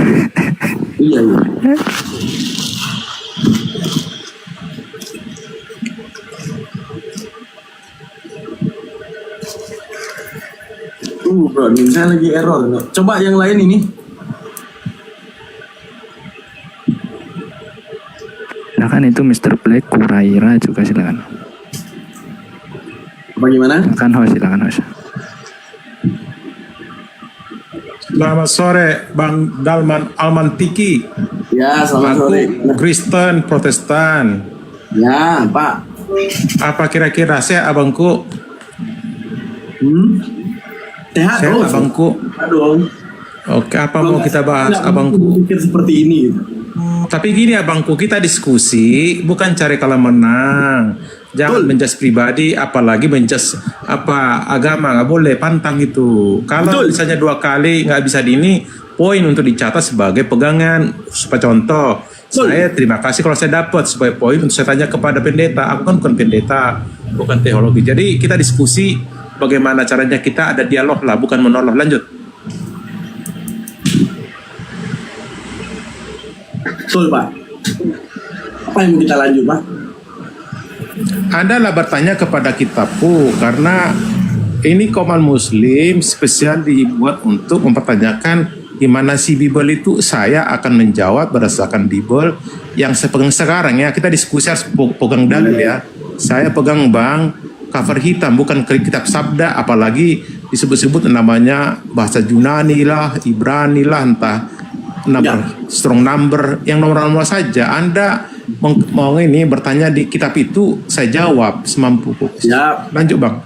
Iya. Bro, ini saya lagi error. Coba yang lain ini. Silakan itu Mr. Black, Kuraira juga silakan. Bagaimana? Silakan host. Selamat sore Bang Dalman Almantiki. Ya, selamat sore. Kristen Protestan. Ya, Pak. Apa kira-kira saya abangku? Sehat dong. Abangku. Aduh. Oke, apa mau kita bahas abangku? Pikir seperti ini. Tapi gini abangku, kita diskusi bukan cari kalah menang. Jangan menjas pribadi, apalagi menjas agama, nggak boleh pantang itu. Kalau misalnya 2 kali nggak bisa ini, poin untuk dicatat sebagai pegangan. Supaya contoh, saya terima kasih kalau saya dapat sebagai poin untuk saya tanya kepada pendeta. Aku kan bukan pendeta, bukan teologi. Jadi kita diskusi bagaimana caranya, kita ada dialog lah, bukan monolog. Lanjut. Betul, Pak. Apa yang kita lanjut, Pak? Anda lah bertanya kepada kitabku, karena ini Komal Muslim spesial dibuat untuk mempertanyakan di mana si Bible itu. Saya akan menjawab berdasarkan Bible yang saya pegang sekarang ya. Kita diskusi harus pegang dalil ya. Saya pegang cover hitam, bukan kitab sabda, apalagi disebut-sebut namanya bahasa Yunani lah, Ibrani lah, entah strong number, yang nomor-nomor saja. Anda mau ini bertanya di kitab itu, saya jawab semampuku. Lanjut Bang.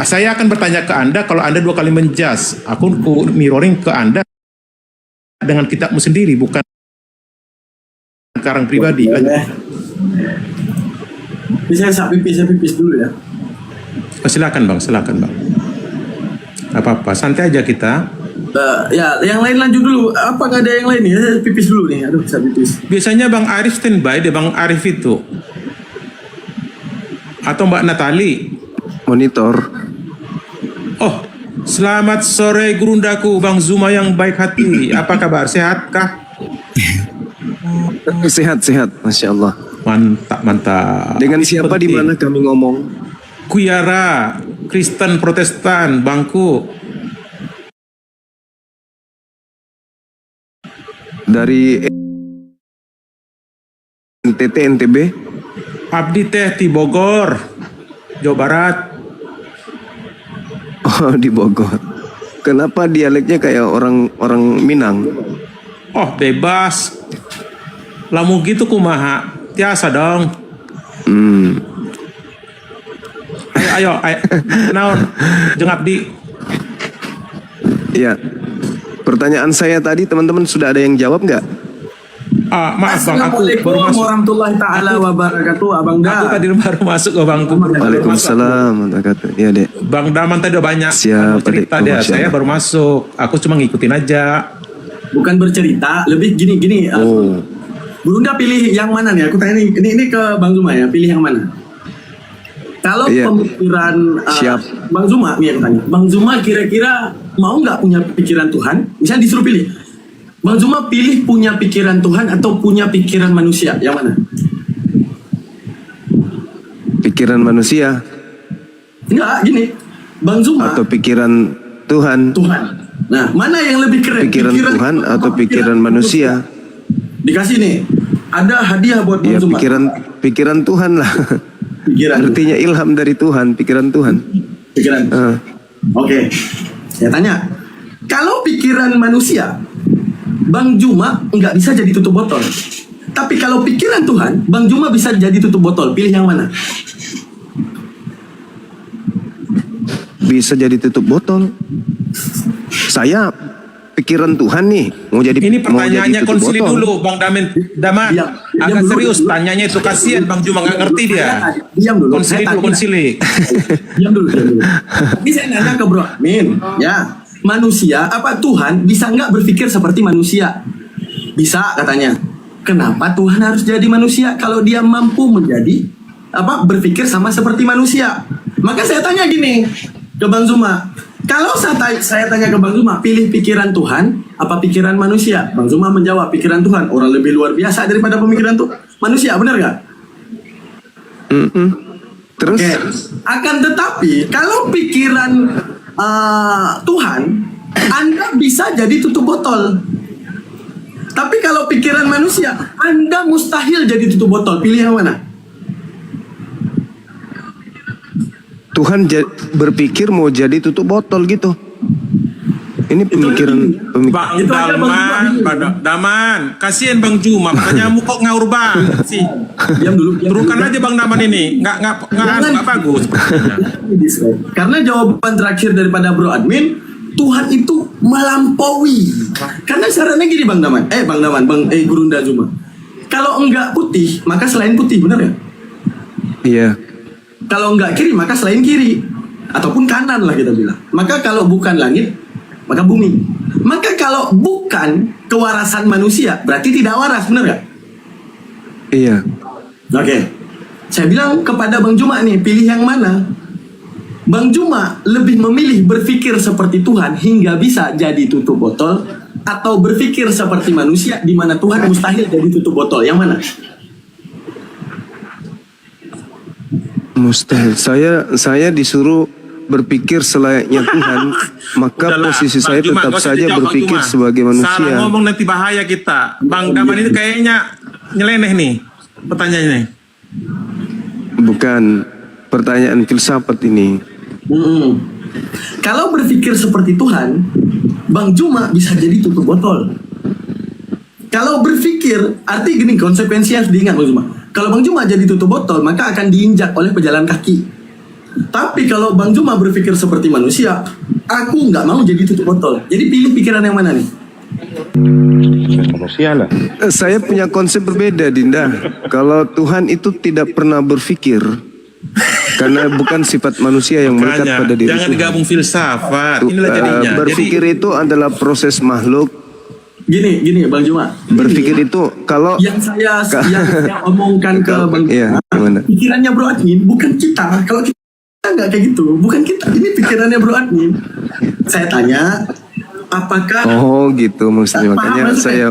Saya akan bertanya ke Anda kalau Anda 2 kali menjas. Aku mirroring ke Anda dengan kitabmu sendiri, bukan karang pribadi. Bisa saya pipis dulu ya. Silakan Bang. Apa-apa, santai aja kita. Ya, yang lain lanjut dulu. Apa nggak ada yang lain nih? Saya pipis dulu nih. Aduh, saya pipis. Biasanya Bang Arif standby deh, Bang Arif itu. Atau Mbak Natali. Monitor. Oh, selamat sore gurundaku, Bang Zuma yang baik hati. Apa kabar? Sehatkah? Sehat, Masya Allah. Mantap. Dengan siapa di mana kami ngomong? Kuyara, Kristen Protestan, Bangku. Dari NTT, NTB. Abdi teh di Bogor, Jawa Barat. Oh, di Bogor. Kenapa dialeknya kayak orang Minang? Oh, bebas. Lamu gitu kumaha, tiasa dong. Ayo, naon, jeung Abdi. Ya, pertanyaan saya tadi teman-teman sudah ada yang jawab nggak? Maaf bang, aku baru masuk. warahmatullahi taala wabarakatuh, Abang Aku Da. tadi baru masuk ke bangku. Waalaikumsalam warahmatullahi wabarakatuh. Iya, Dek. Bang Daman tadi udah banyak Siap, cerita Adik. dia. Masya Saya Allah. baru masuk. Aku cuma ngikutin aja. Bukan bercerita, lebih gini. Oh, Burunda pilih yang mana nih? Aku tanya ini ke Bang Zuma ya, pilih yang mana? Kalau Iya. pemikiran Siap. Bang Zuma, nih aku tanya. Bang Zuma kira-kira mau nggak punya pikiran Tuhan? Misalnya disuruh pilih. Bang Zuma pilih punya pikiran Tuhan atau punya pikiran manusia? Yang mana? pikiran manusia Enggak, gini. Bang Zuma atau pikiran Tuhan? Tuhan. Nah, mana yang lebih keren? Pikiran Tuhan atau pikiran manusia? Dikasih nih. Ada hadiah buat Bang Ya, Zuma. pikiran Tuhan lah. Pikiran. Artinya ilham dari Tuhan, pikiran Tuhan. Pikiran. Oke. Saya tanya. Kalau pikiran manusia, Bang Zuma nggak bisa jadi tutup botol. Tapi kalau pikiran Tuhan, Bang Zuma bisa jadi tutup botol. Pilih yang mana? Bisa jadi tutup botol. Saya pikiran Tuhan nih mau jadi Ini mau jadi pertanyaannya tutup konsili botol. dulu, Bang Daman. Diam Agak dulu, serius diam dulu. tanyanya itu, kasihan Bang Juma nggak ngerti dia. Diam dulu. Konsili Saya dulu, tanya. konsili. Diam dulu. Ini saya nanya ke Bro Admin. Ya, manusia apa Tuhan bisa nggak berpikir seperti manusia? Bisa katanya. Kenapa Tuhan harus jadi manusia kalau dia mampu menjadi berpikir sama seperti manusia? Maka saya tanya gini ke Bang Zuma. Kalau saya tanya ke Bang Zuma, pilih pikiran Tuhan apa pikiran manusia? Bang Zuma menjawab pikiran Tuhan. Orang lebih luar biasa daripada pemikiran tuh manusia, benar nggak? Terus? Oke. Akan tetapi kalau pikiran Tuhan, Anda bisa jadi tutup botol. Tapi kalau pikiran manusia, Anda mustahil jadi tutup botol. Pilih yang mana? Tuhan berpikir mau jadi tutup botol gitu. Ini pemikiran Bang Daman, kasihan Bang Juma, pertanyaanmu kok ngawur banget sih. Diam dulu. Turunkan aja Bang Daman ini, nggak bagus. Karena jawaban terakhir daripada Bro Admin, Tuhan itu melampaui. Karena syaratnya gini Bang Gurunda Zuma. Kalau enggak putih, maka selain putih, benar ya? Iya. Kalau enggak kiri, maka selain kiri. Ataupun kanan lah kita bilang. Maka kalau bukan langit, maka bumi. Maka kalau bukan kewarasan manusia, berarti tidak waras, benar gak? Iya. Oke. Saya bilang kepada Bang Juma nih, pilih yang mana? Bang Juma lebih memilih berpikir seperti Tuhan hingga bisa jadi tutup botol, atau berpikir seperti manusia di mana Tuhan mustahil jadi tutup botol. Yang mana? Mustahil. Saya disuruh berpikir selayaknya Tuhan, maka posisi saya tetap saja berpikir sebagai manusia. Salah ngomong nanti bahaya kita. Bang Daman ini kayaknya nyeleneh nih pertanyaannya. Bukan pertanyaan filsafat ini. Kalau berpikir seperti Tuhan, Bang Juma bisa jadi tutup botol. Kalau berpikir, arti gini, konsekuensi harus diingat Bang Juma. Kalau Bang Juma jadi tutup botol, maka akan diinjak oleh pejalan kaki. Tapi kalau Bang Juma berpikir seperti manusia, aku nggak mau jadi tutup botol. Jadi pilih pikiran yang mana nih? Manusia lah. Saya punya konsep berbeda, Dinda. Kalau Tuhan itu tidak pernah berpikir, karena bukan sifat manusia yang melekat pada diri Jangan Tuhan. digabung filsafat. Inilah jadinya. Berpikir itu adalah proses makhluk. Gini Bang Juma. Berpikir itu kalau yang saya omongkan ke Bang Juma, pikirannya Bro Admin bukan kita. Kalau kita nggak kayak gitu, bukan kita. Ini pikirannya Bro Admin. Saya tanya, apakah? Oh gitu maksudnya. Makanya saya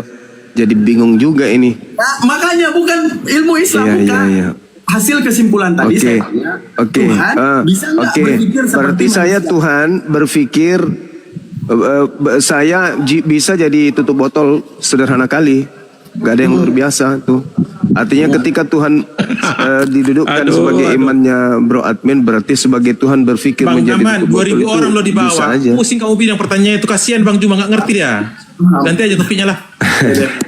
jadi bingung juga ini. Nah, makanya bukan ilmu Islam, Iya, bukan. iya. Hasil kesimpulan tadi saya tanya, Tuhan bisa nggak berpikir seperti berarti saya manusia? Tuhan berpikir Saya bisa jadi tutup botol sederhana kali. Gak ada yang luar biasa tuh. Artinya ketika Tuhan didudukkan sebagai imannya Bro Admin, berarti sebagai Tuhan berpikir Bang menjadi Daman, tutup botol 2000 orang lo di bisa bawah. aja. Pusing kamu bilang pertanyaan itu, kasihan Bang Juma nggak ngerti dia. Ganti aja topiknya lah.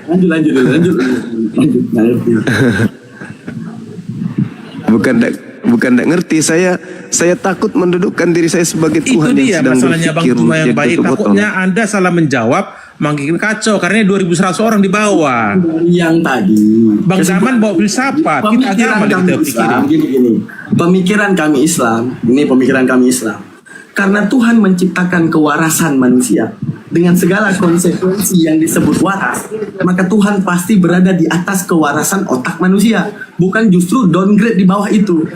Lanjut. Nggak ngerti. Bukan tidak ngerti, saya takut mendudukkan diri saya sebagai Itu Tuhan dia yang sedang masalahnya Bang berpikir Juma yang menjadi baik. tutup botol. Takutnya Anda salah menjawab, makin kacau karena 2.100 orang di bawah. Yang tadi Bang Zaman bawa filsafat, kita agama kami kita Islam, pikirin. gini. Pemikiran kami Islam, ini pemikiran kami Islam. Karena Tuhan menciptakan kewarasan manusia dengan segala konsekuensi yang disebut waras, maka Tuhan pasti berada di atas kewarasan otak manusia, bukan justru downgrade di bawah itu.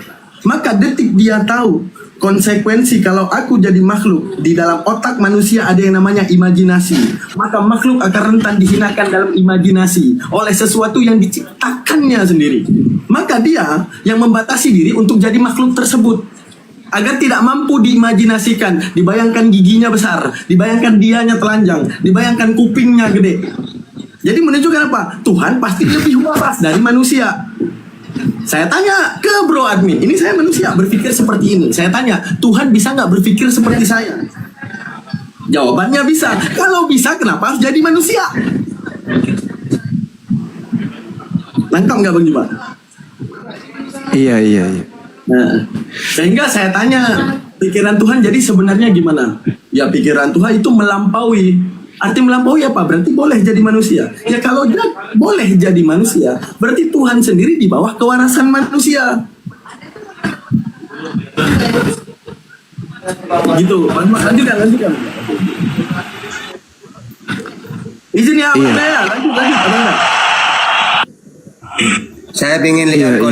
Maka detik dia tahu konsekuensi kalau aku jadi makhluk, di dalam otak manusia ada yang namanya imajinasi, maka makhluk akan rentan dihinakan dalam imajinasi oleh sesuatu yang diciptakannya sendiri. Maka dia yang membatasi diri untuk jadi makhluk tersebut agar tidak mampu diimajinasikan, dibayangkan giginya besar, dibayangkan dianya telanjang, dibayangkan kupingnya gede. Jadi menunjukkan apa? Tuhan pasti lebih waras dari manusia. Saya tanya ke Bro Admin, ini saya manusia berpikir seperti ini. Saya tanya, Tuhan bisa nggak berpikir seperti saya? Jawabannya bisa. Kalau bisa, kenapa harus jadi manusia? Lengkap nggak Bang Juma? Iya. Nah, sehingga saya tanya, pikiran Tuhan jadi sebenarnya gimana? Ya pikiran Tuhan itu melampaui. Arti melampaui apa? Berarti boleh jadi manusia. Ya kalau dia boleh jadi manusia, berarti Tuhan sendiri di bawah kewarasan manusia. Gitu. Lanjutkan. Izin ya, lanjut. Ada nggak? Saya ingin lihat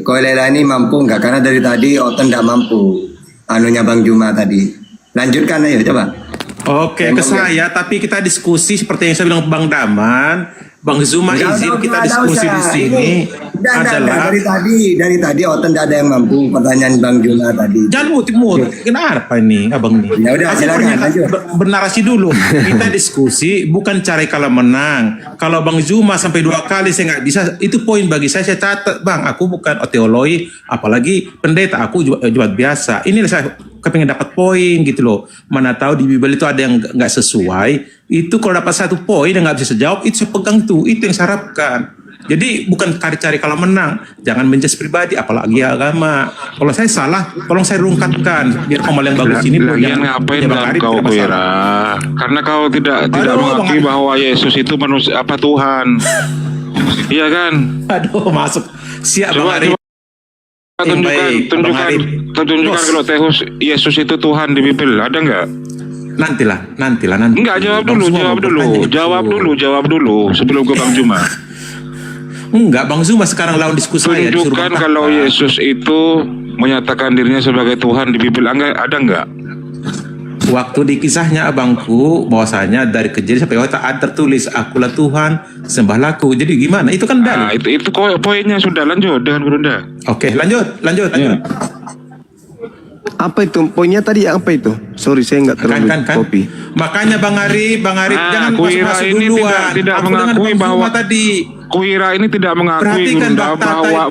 Kolela ini mampu nggak? Karena dari tadi Oten nggak mampu. Anunya Bang Juma tadi. Lanjutkan ayo coba. Oke, ke saya, tapi kita diskusi seperti yang saya bilang Bang Daman, Bang Zuma izin kita diskusi di sini adalah dari tadi Oten tidak ada yang mampu pertanyaan Bang Juma tadi. jangan mut, kenapa ini abang nih? Ya udah, silakan, lanjut. Bernarasi dulu. Kita diskusi bukan cari kalah menang. Kalau Bang Zuma sampai 2 kali saya nggak bisa, itu poin bagi saya catat Bang. Aku bukan teologi, apalagi pendeta. Aku jumat biasa. Ini saya kepengen dapat poin gitu loh. Mana tahu di Bible itu ada yang nggak sesuai. Itu kalau dapat 1 poin yang nggak bisa jawab, itu saya pegang tuh. Itu yang saya harapkan. Jadi bukan cari-cari kalau menang. Jangan menjudge pribadi, apalagi agama. Kalau saya salah, tolong saya rungkapkan. Biar komal yang bagus ini. Lagian ngapain dalam kau Koira? Karena kau tidak mengakui bahwa Yesus itu manusia apa Tuhan. Iya kan? Aduh, masuk. Siap Bang Ari. Tunjukkan kalau Yesus itu Tuhan di Bible, ada nggak? Nantilah. Enggak, jawab dulu sebelum ke Bang Juma. Enggak, Bang Zuma sekarang lawan diskusi saya. Tunjukkan kalau Yesus itu menyatakan dirinya sebagai Tuhan di Bible, ada enggak? Waktu di kisahnya abangku, bahwasanya dari Kejadian sampai Wahyu tertulis, akulah Tuhan, sembahlah aku. Jadi gimana? Itu kan dalil. Nah, itu poinnya sudah, lanjut dengan Gurunda. Oke, lanjut. Ya. Apa itu? Poinnya tadi apa itu? Sorry, saya nggak terlalu kopi. Makanya Bang Ari, jangan masuk ini duluan. tidak mengakui bahwa tadi. Kuira ini tidak mengakui Gurunda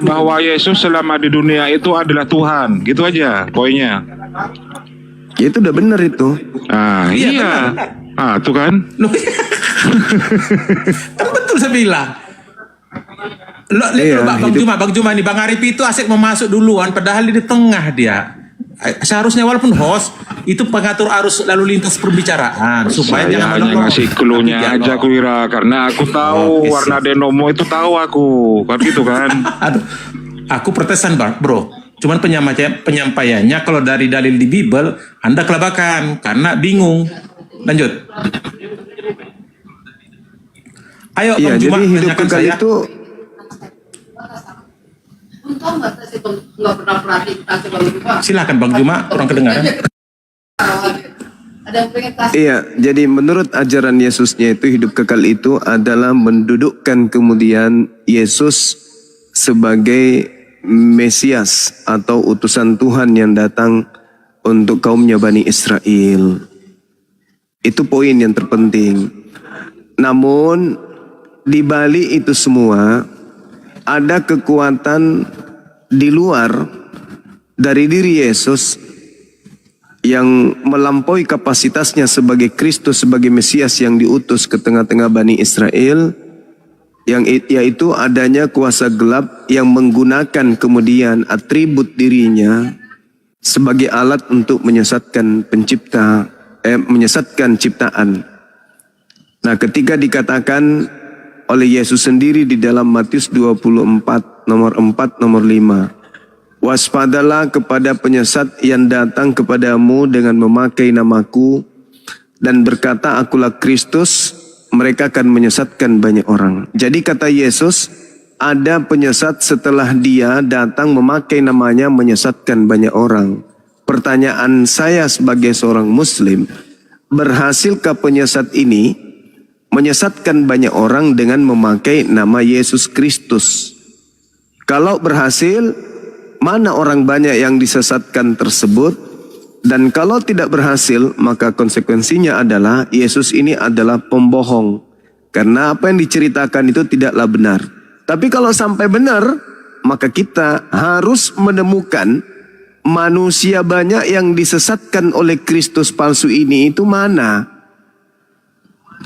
bahwa Yesus selama di dunia itu adalah Tuhan. Gitu aja poinnya. Ya itu udah benar itu. Iya. Tuh kan. Kan betul saya bilang. Lihat Bang Juma nih, Bang Arif itu asik memasuk duluan, padahal di tengah dia. Seharusnya walaupun host itu pengatur arus lalu lintas perbicaraan supaya saya hanya ngasih clue-nya aja Kuira, karena aku tahu warna denomo itu tahu aku kan gitu kan. Aduh, aku protesan bro. Cuman penyampaiannya kalau dari dalil di Bible Anda kelabakan karena bingung. Lanjut. Ayo Bang Juma, jadi hidup tanyakan saya. Itu silakan Bang Juma, orang kedengaran. Iya, jadi menurut ajaran Yesusnya itu hidup kekal itu adalah mendudukkan kemudian Yesus sebagai Mesias atau utusan Tuhan yang datang untuk kaumnya Bani Israel. Itu poin yang terpenting. Namun di balik itu semua ada kekuatan di luar dari diri Yesus yang melampaui kapasitasnya sebagai Kristus, sebagai Mesias yang diutus ke tengah-tengah Bani Israel, yaitu adanya kuasa gelap yang menggunakan kemudian atribut dirinya sebagai alat untuk menyesatkan menyesatkan ciptaan. Nah, ketika dikatakan oleh Yesus sendiri di dalam Matius 24 nomor 4 nomor 5, waspadalah kepada penyesat yang datang kepadamu dengan memakai namaku dan berkata akulah Kristus, mereka akan menyesatkan banyak orang. Jadi kata Yesus, ada penyesat setelah dia datang memakai namanya menyesatkan banyak orang. Pertanyaan saya sebagai seorang Muslim, berhasilkah penyesat ini menyesatkan banyak orang dengan memakai nama Yesus Kristus? Kalau berhasil, mana orang banyak yang disesatkan tersebut? Dan kalau tidak berhasil, maka konsekuensinya adalah Yesus ini adalah pembohong. Karena apa yang diceritakan itu tidaklah benar. Tapi kalau sampai benar, maka kita harus menemukan manusia banyak yang disesatkan oleh Kristus palsu ini itu mana?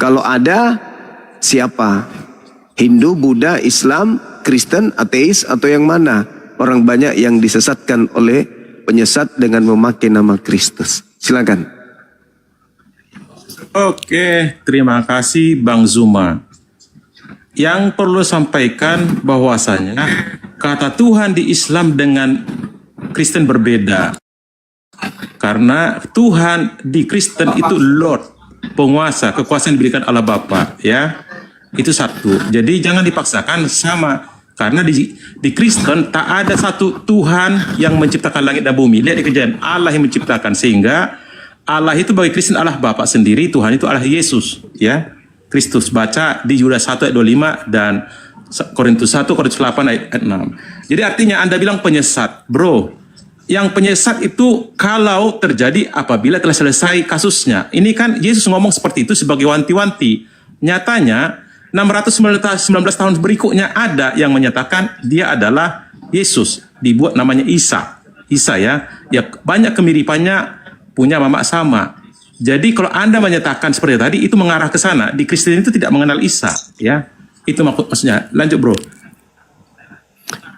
Kalau ada, siapa? Hindu, Buddha, Islam, Kristen, ateis, atau yang mana? Orang banyak yang disesatkan oleh penyesat dengan memakai nama Kristus. Silakan. Oke, terima kasih Bang Zuma. Yang perlu sampaikan bahwasanya kata Tuhan di Islam dengan Kristen berbeda. Karena Tuhan di Kristen itu Lord, penguasa, kekuasaan diberikan Allah Bapa, ya. Itu satu. Jadi jangan dipaksakan sama. Karena di Kristen tak ada satu Tuhan yang menciptakan langit dan bumi. Lihat di Kejadian, Allah yang menciptakan, sehingga Allah itu bagi Kristen Allah Bapa sendiri, Tuhan itu Allah Yesus, ya. Kristus, baca di Yudas 1 ayat 25 dan Korintus 1, Korintus 8 ayat 6. Jadi artinya Anda bilang penyesat, bro. Yang penyesat itu kalau terjadi apabila telah selesai kasusnya. Ini kan Yesus ngomong seperti itu sebagai wanti-wanti. Nyatanya 619 tahun berikutnya ada yang menyatakan dia adalah Yesus. Dibuat namanya Isa. Isa, ya. Ya, banyak kemiripannya, punya mama sama. Jadi kalau Anda menyatakan seperti tadi, itu mengarah ke sana. Di Kristen itu tidak mengenal Isa, ya. Itu maksudnya. Lanjut, bro.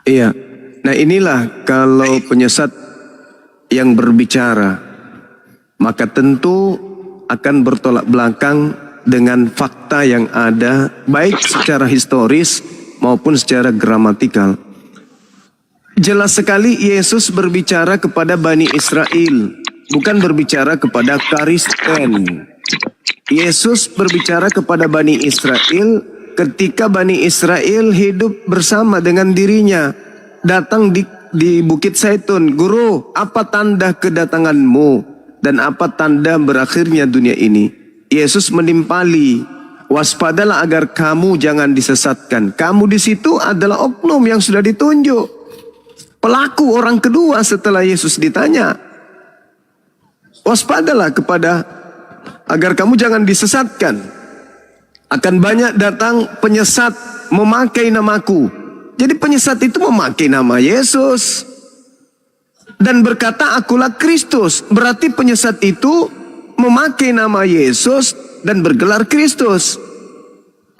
Iya. Nah, inilah kalau penyesat yang berbicara, maka tentu akan bertolak belakang dengan fakta yang ada, baik secara historis maupun secara gramatikal. Jelas sekali Yesus berbicara kepada Bani Israel, bukan berbicara kepada Kristen. Yesus berbicara kepada Bani Israel ketika Bani Israel hidup bersama dengan dirinya. Datang di Bukit Zaitun, Guru, apa tanda kedatanganmu dan apa tanda berakhirnya dunia ini? Yesus menimpali, waspadalah agar kamu jangan disesatkan. Kamu di situ adalah oknum yang sudah ditunjuk. Pelaku orang kedua setelah Yesus ditanya. Waspadalah agar kamu jangan disesatkan. Akan banyak datang penyesat memakai namaku. Jadi penyesat itu memakai nama Yesus dan berkata akulah Kristus. Berarti penyesat itu memakai nama Yesus dan bergelar Kristus.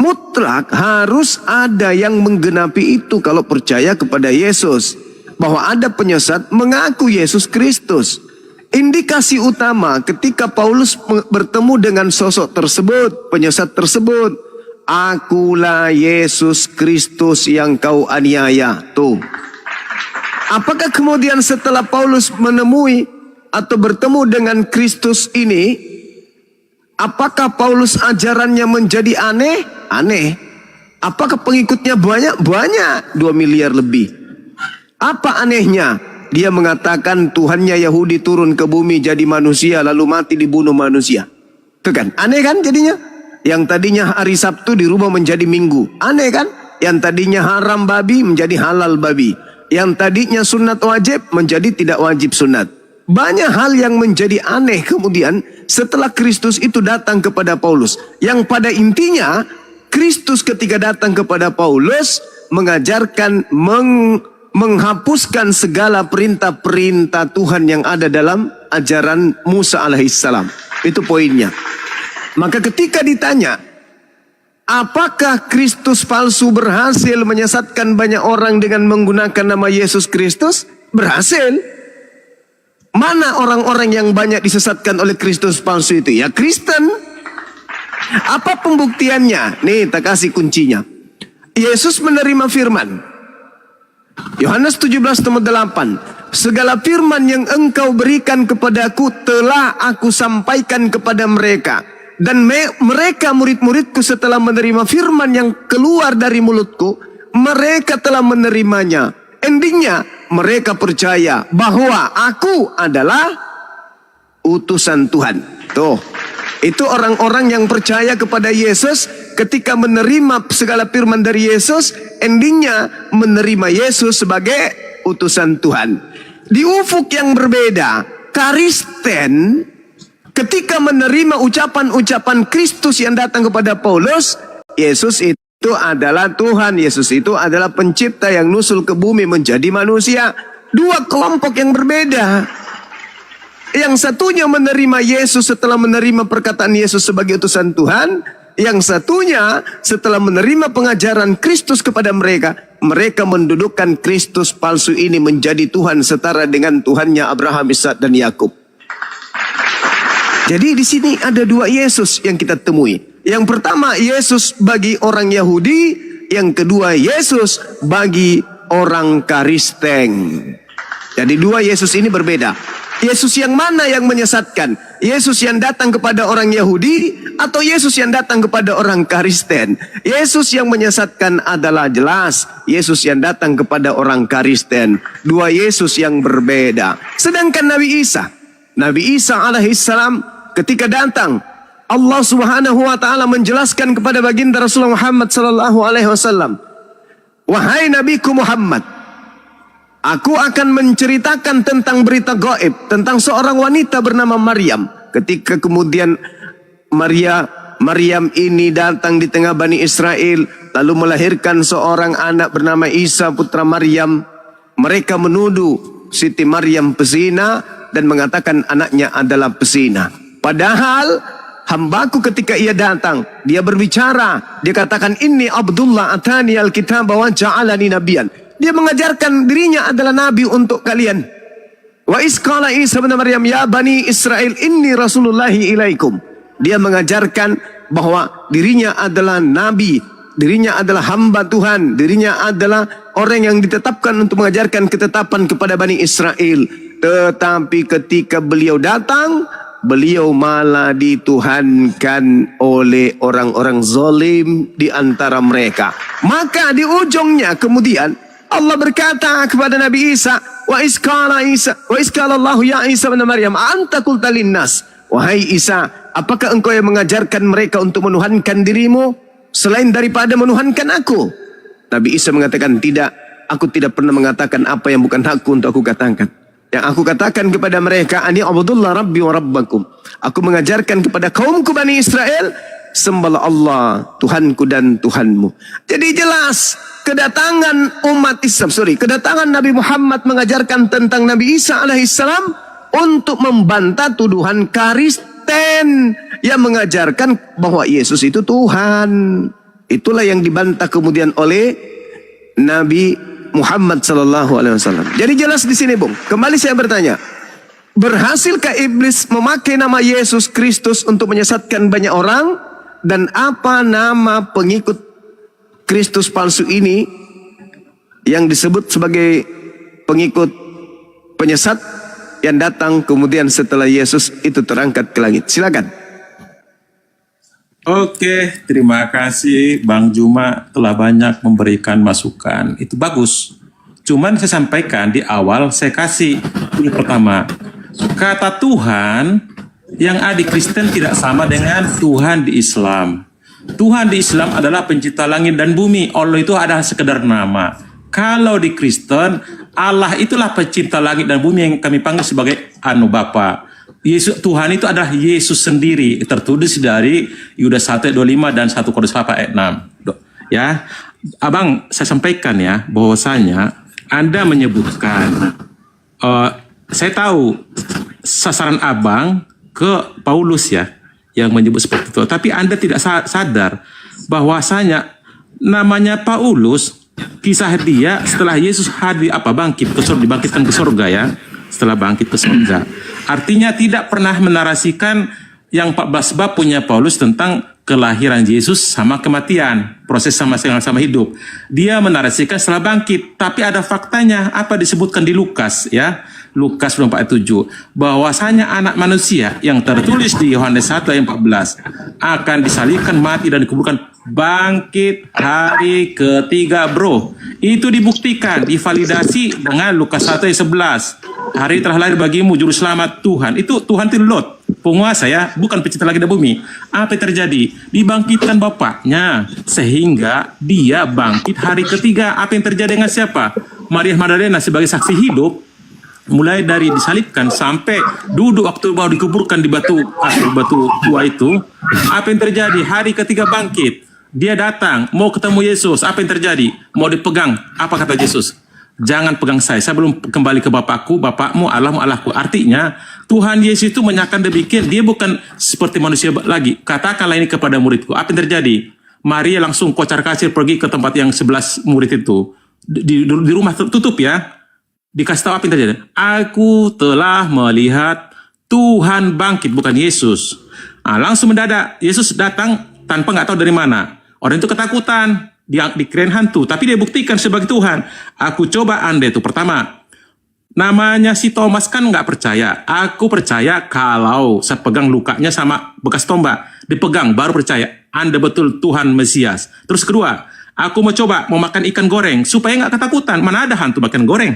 Mutlak harus ada yang menggenapi itu kalau percaya kepada Yesus. Bahwa ada penyesat mengaku Yesus Kristus. Indikasi utama ketika Paulus bertemu dengan sosok tersebut, penyesat tersebut, akulah Yesus Kristus yang kau aniaya. Tuh. Apakah kemudian setelah Paulus menemui atau bertemu dengan Kristus ini, apakah Paulus ajarannya menjadi aneh? Aneh. Apakah pengikutnya banyak? Banyak. 2 miliar lebih. Apa anehnya? Dia mengatakan Tuhannya Yahudi turun ke bumi jadi manusia lalu mati dibunuh manusia. Itu kan? Aneh kan jadinya? Yang tadinya hari Sabtu dirubah menjadi Minggu. Aneh kan? Yang tadinya haram babi menjadi halal babi. Yang tadinya sunat wajib menjadi tidak wajib sunat. banyak hal yang menjadi aneh kemudian setelah Kristus itu datang kepada Paulus. Yang pada intinya Kristus ketika datang kepada Paulus mengajarkan menghapuskan segala perintah-perintah Tuhan yang ada dalam ajaran Musa alaihissalam. Itu poinnya. Maka ketika ditanya, apakah Kristus palsu berhasil menyesatkan banyak orang dengan menggunakan nama Yesus Kristus? Berhasil. Mana orang-orang yang banyak disesatkan oleh Kristus palsu itu? Ya Kristen. Apa pembuktiannya? Nih, tak kasih kuncinya. Yesus menerima firman. Yohanes 17:8. Segala firman yang engkau berikan kepadaku telah aku sampaikan kepada mereka. Dan mereka murid-muridku setelah menerima firman yang keluar dari mulutku, mereka telah menerimanya. Endingnya mereka percaya bahwa aku adalah utusan Tuhan. Tuh, itu orang-orang yang percaya kepada Yesus ketika menerima segala firman dari Yesus, endingnya menerima Yesus sebagai utusan Tuhan. Di ufuk yang berbeda, Kristen ketika menerima ucapan-ucapan Kristus yang datang kepada Paulus, Yesus itu adalah Tuhan, Yesus itu adalah pencipta yang nusul ke bumi menjadi manusia. Dua kelompok yang berbeda. Yang satunya menerima Yesus setelah menerima perkataan Yesus sebagai utusan Tuhan. Yang satunya setelah menerima pengajaran Kristus kepada mereka, mereka mendudukkan Kristus palsu ini menjadi Tuhan setara dengan Tuhannya Abraham, Ishak dan Yakub. Jadi di sini ada dua Yesus yang kita temui. Yang pertama Yesus bagi orang Yahudi, yang kedua Yesus bagi orang Kristen. Jadi dua Yesus ini berbeda. Yesus yang mana yang menyesatkan? Yesus yang datang kepada orang Yahudi atau Yesus yang datang kepada orang Kristen? Yesus yang menyesatkan adalah jelas Yesus yang datang kepada orang Kristen. Dua Yesus yang berbeda. Sedangkan Nabi Isa alaihissalam ketika datang, Allah Subhanahu wa taala menjelaskan kepada baginda Rasulullah Muhammad sallallahu alaihi wasallam, "Wahai Nabiku Muhammad, aku akan menceritakan tentang berita gaib tentang seorang wanita bernama Maryam." Ketika kemudian Maryam ini datang di tengah Bani Israel, lalu melahirkan seorang anak bernama Isa putra Maryam, mereka menuduh Siti Maryam pezina dan mengatakan anaknya adalah pezina. Padahal hambaku ketika ia datang, dia berbicara, dia katakan, "Inni Abdullah atani al-kitab wa ja'alani nabiyan." Dia mengajarkan dirinya adalah nabi untuk kalian. Wa isqala Isa bin Maryam ya bani Israel inni rasulullahi ilaikum. Dia mengajarkan bahwa dirinya adalah nabi, dirinya adalah hamba Tuhan, dirinya adalah orang yang ditetapkan untuk mengajarkan ketetapan kepada Bani Israel. Tetapi ketika beliau datang, beliau malah dituhankan oleh orang-orang zalim di antara mereka. Maka di ujungnya kemudian Allah berkata kepada Nabi Isa, wa iskala Allahu ya Isa bin Maryam anta qulta linnas. Wahai Isa, apakah engkau yang mengajarkan mereka untuk menuhankan dirimu selain daripada menuhankan aku? Nabi Isa mengatakan, tidak, aku tidak pernah mengatakan apa yang bukan hakku untuk aku katakan. Yang aku katakan kepada mereka, ani abdullah rabbi wa rabbakum. Aku mengajarkan kepada kaumku Bani Israel, sembahlah Allah, Tuhanku dan Tuhanmu. Jadi jelas kedatangan kedatangan Nabi Muhammad mengajarkan tentang Nabi Isa alaihissalam untuk membantah tuduhan Kristen yang mengajarkan bahwa Yesus itu Tuhan. Itulah yang dibantah kemudian oleh Nabi Muhammad sallallahu alaihi wasallam. Jadi jelas di sini, Bung. Kembali saya bertanya, berhasilkah iblis memakai nama Yesus Kristus untuk menyesatkan banyak orang? Dan apa nama pengikut Kristus palsu ini yang disebut sebagai pengikut penyesat yang datang kemudian setelah Yesus itu terangkat ke langit? Silakan. Oke, terima kasih Bang Juma telah banyak memberikan masukan. Itu bagus. Cuman saya sampaikan di awal, saya kasih yang pertama. Kata Tuhan yang ada di Kristen tidak sama dengan Tuhan di Islam. Tuhan di Islam adalah pencipta langit dan bumi. Allah itu adalah sekedar nama. Kalau di Kristen Allah itulah pencipta langit dan bumi yang kami panggil sebagai Bapa. Yesus Tuhan itu adalah Yesus sendiri, tertulis dari Yudas 1 ayat 25 dan 1 Korintus 4 ayat 6. Ya, Abang, saya sampaikan ya bahwasanya Anda menyebutkan saya tahu sasaran Abang ke Paulus ya yang menyebut seperti itu, tapi Anda tidak sadar bahwasanya namanya Paulus, kisah dia setelah Yesus hadir bangkit ke surga, dibangkitkan ke surga ya, setelah bangkit ke surga. Artinya tidak pernah menarasikan yang 14 bab punya Paulus tentang kelahiran Yesus sama kematian, proses sama hidup. Dia menarasikan setelah bangkit, tapi ada faktanya apa disebutkan di Lukas ya. Lukas 24 ayat 7, bahwasanya anak manusia yang tertulis di Yohanes 1 ayat 14 akan disalibkan, mati dan dikuburkan, bangkit hari ketiga, bro. Itu dibuktikan, divalidasi dengan Lukas 1 ayat 11. Hari telah lahir bagimu juru selamat Tuhan. Itu Tuhan itu Lot, penguasa ya, bukan pencipta langit dan bumi. Apa yang terjadi? Dibangkitkan bapaknya sehingga dia bangkit hari ketiga. Apa yang terjadi dengan siapa? Maria Magdalena sebagai saksi hidup. Mulai dari disalibkan sampai duduk waktu mau dikuburkan di batu tua itu, apa yang terjadi? Hari ketiga bangkit, dia datang mau ketemu Yesus. Apa yang terjadi? Mau dipegang. Apa kata Yesus? Jangan pegang saya belum kembali ke Bapakku, Bapakmu, Allahmu, Allahku. Artinya Tuhan Yesus itu menyatakan demikian, dia bukan seperti manusia lagi. Katakanlah ini kepada muridku. Apa yang terjadi? Maria langsung kocar-kacir pergi ke tempat yang 11 murid itu, di rumah tertutup ya. Dikasih tahu apa yang terjadi? Aku telah melihat Tuhan bangkit, bukan Yesus. Langsung mendadak Yesus datang tanpa nggak tahu dari mana. Orang itu ketakutan, dikirain hantu, tapi dia buktikan sebagai Tuhan. Aku coba Anda itu pertama. Namanya si Thomas kan nggak percaya. Aku percaya kalau saya pegang lukanya sama bekas tombak, dipegang baru percaya. Anda betul Tuhan Mesias. Terus kedua, aku mau coba mau makan ikan goreng supaya nggak ketakutan. Mana ada hantu makan goreng?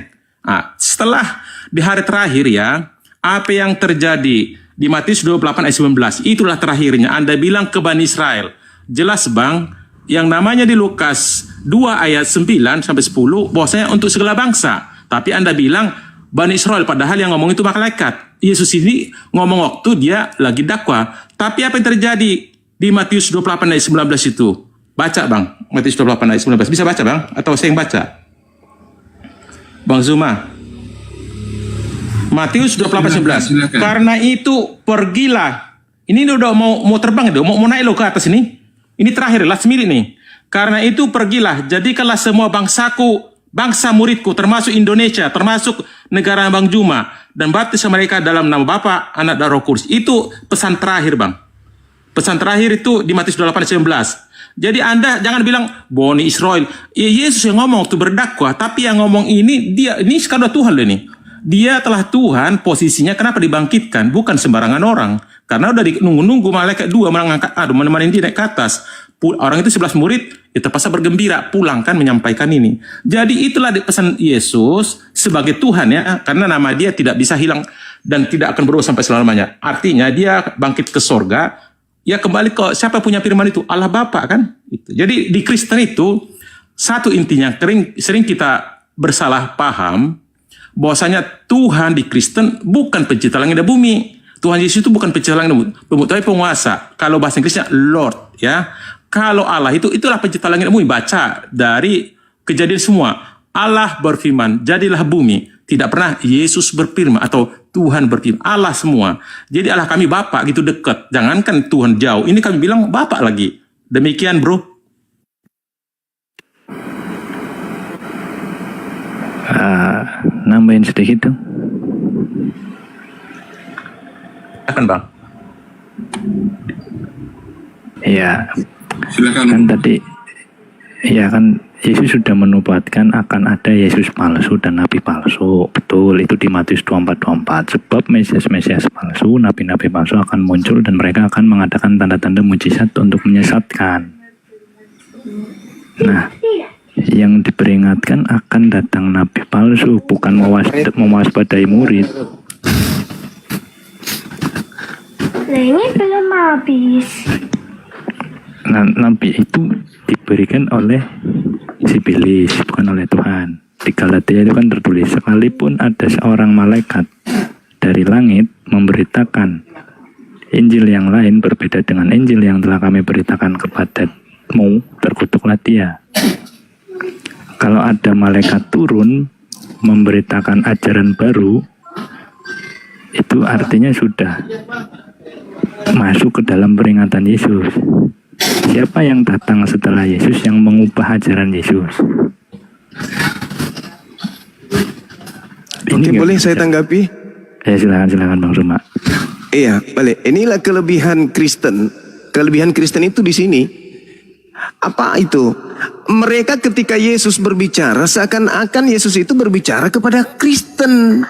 Setelah di hari terakhir ya, apa yang terjadi di Matius 28 ayat 19, itulah terakhirnya. Anda bilang ke Bani Israel, jelas bang, yang namanya di Lukas 2 ayat 9 sampai 10, bahwasanya untuk segala bangsa. Tapi Anda bilang Bani Israel, padahal yang ngomong itu malaikat. Yesus ini ngomong waktu dia lagi dakwah. Tapi apa yang terjadi di Matius 28 ayat 19 itu? Baca bang, Matius 28 ayat 19. Bisa baca bang? Atau saya yang baca? Bang Zuma, Matius 28:11. Karena itu pergilah. Ini udah mau terbang, mau naik lo ke atas ini. Ini terakhir, last minute nih. Karena itu pergilah, jadikanlah semua bangsaku, bangsa muridku, termasuk Indonesia, termasuk negara Bang Juma, dan baptis mereka dalam nama Bapa, Anak dan Roh Kudus. Itu pesan terakhir bang. Pesan terakhir itu di Matius 28:19. Jadi Anda jangan bilang Bani Israel. Yesus yang ngomong tuh berdakwah, tapi yang ngomong ini sekarang udah Tuhan loh ini. Dia telah Tuhan, posisinya kenapa dibangkitkan? Bukan sembarangan orang. Karena udah nunggu malaikat 2 mengangkat menemani dia naik ke atas. Orang itu 11 murid, ya terpaksa bergembira, pulang kan menyampaikan ini. Jadi itulah pesan Yesus sebagai Tuhan ya, karena nama dia tidak bisa hilang dan tidak akan berubah sampai selamanya. Artinya dia bangkit ke sorga. Ya kembali ke siapa punya firman itu? Allah Bapa kan? Jadi di Kristen itu satu intinya sering kita bersalah paham bahwasanya Tuhan di Kristen bukan pencipta langit dan bumi. Tuhan Yesus itu bukan pencipta langit dan bumi, tapi penguasa. Kalau bahasa Inggrisnya Lord ya. Kalau Allah itulah pencipta langit dan bumi. Baca dari Kejadian semua. Allah berfirman, jadilah bumi. Tidak pernah Yesus berfirman atau Tuhan berfirman. Allah semua. Jadi Allah kami Bapa gitu dekat. Jangankan Tuhan jauh. Ini kami bilang Bapa lagi. Demikian bro. Nambahin sedikit dong. Silakan bang. Ya. Silakan. Kan tadi, ya kan Yesus sudah menubuatkan akan ada Yesus palsu dan nabi palsu. Betul, itu di Matius 24:24. Sebab Mesias palsu, nabi-nabi palsu akan muncul dan mereka akan mengadakan tanda-tanda mujizat untuk menyesatkan. Nah, yang diperingatkan akan datang nabi palsu, bukan mewaspadai murid. Nah, ini belum habis. Nah, nabi itu diberikan oleh Sibilis, bukan oleh Tuhan. Di Galatia itu kan tertulis, sekalipun ada seorang malaikat dari langit memberitakan Injil yang lain berbeda dengan Injil yang telah kami beritakan kepadamu, terkutuklah dia. Kalau ada malaikat turun memberitakan ajaran baru, itu artinya sudah masuk ke dalam peringatan Yesus. Siapa yang datang setelah Yesus yang mengubah ajaran Yesus? Oke, boleh saya tanggapi? Ya, silakan Bang Ruma. Iya, balik. Inilah kelebihan Kristen. Kelebihan Kristen itu di sini. Apa itu? Mereka ketika Yesus berbicara, seakan-akan Yesus itu berbicara kepada Kristen.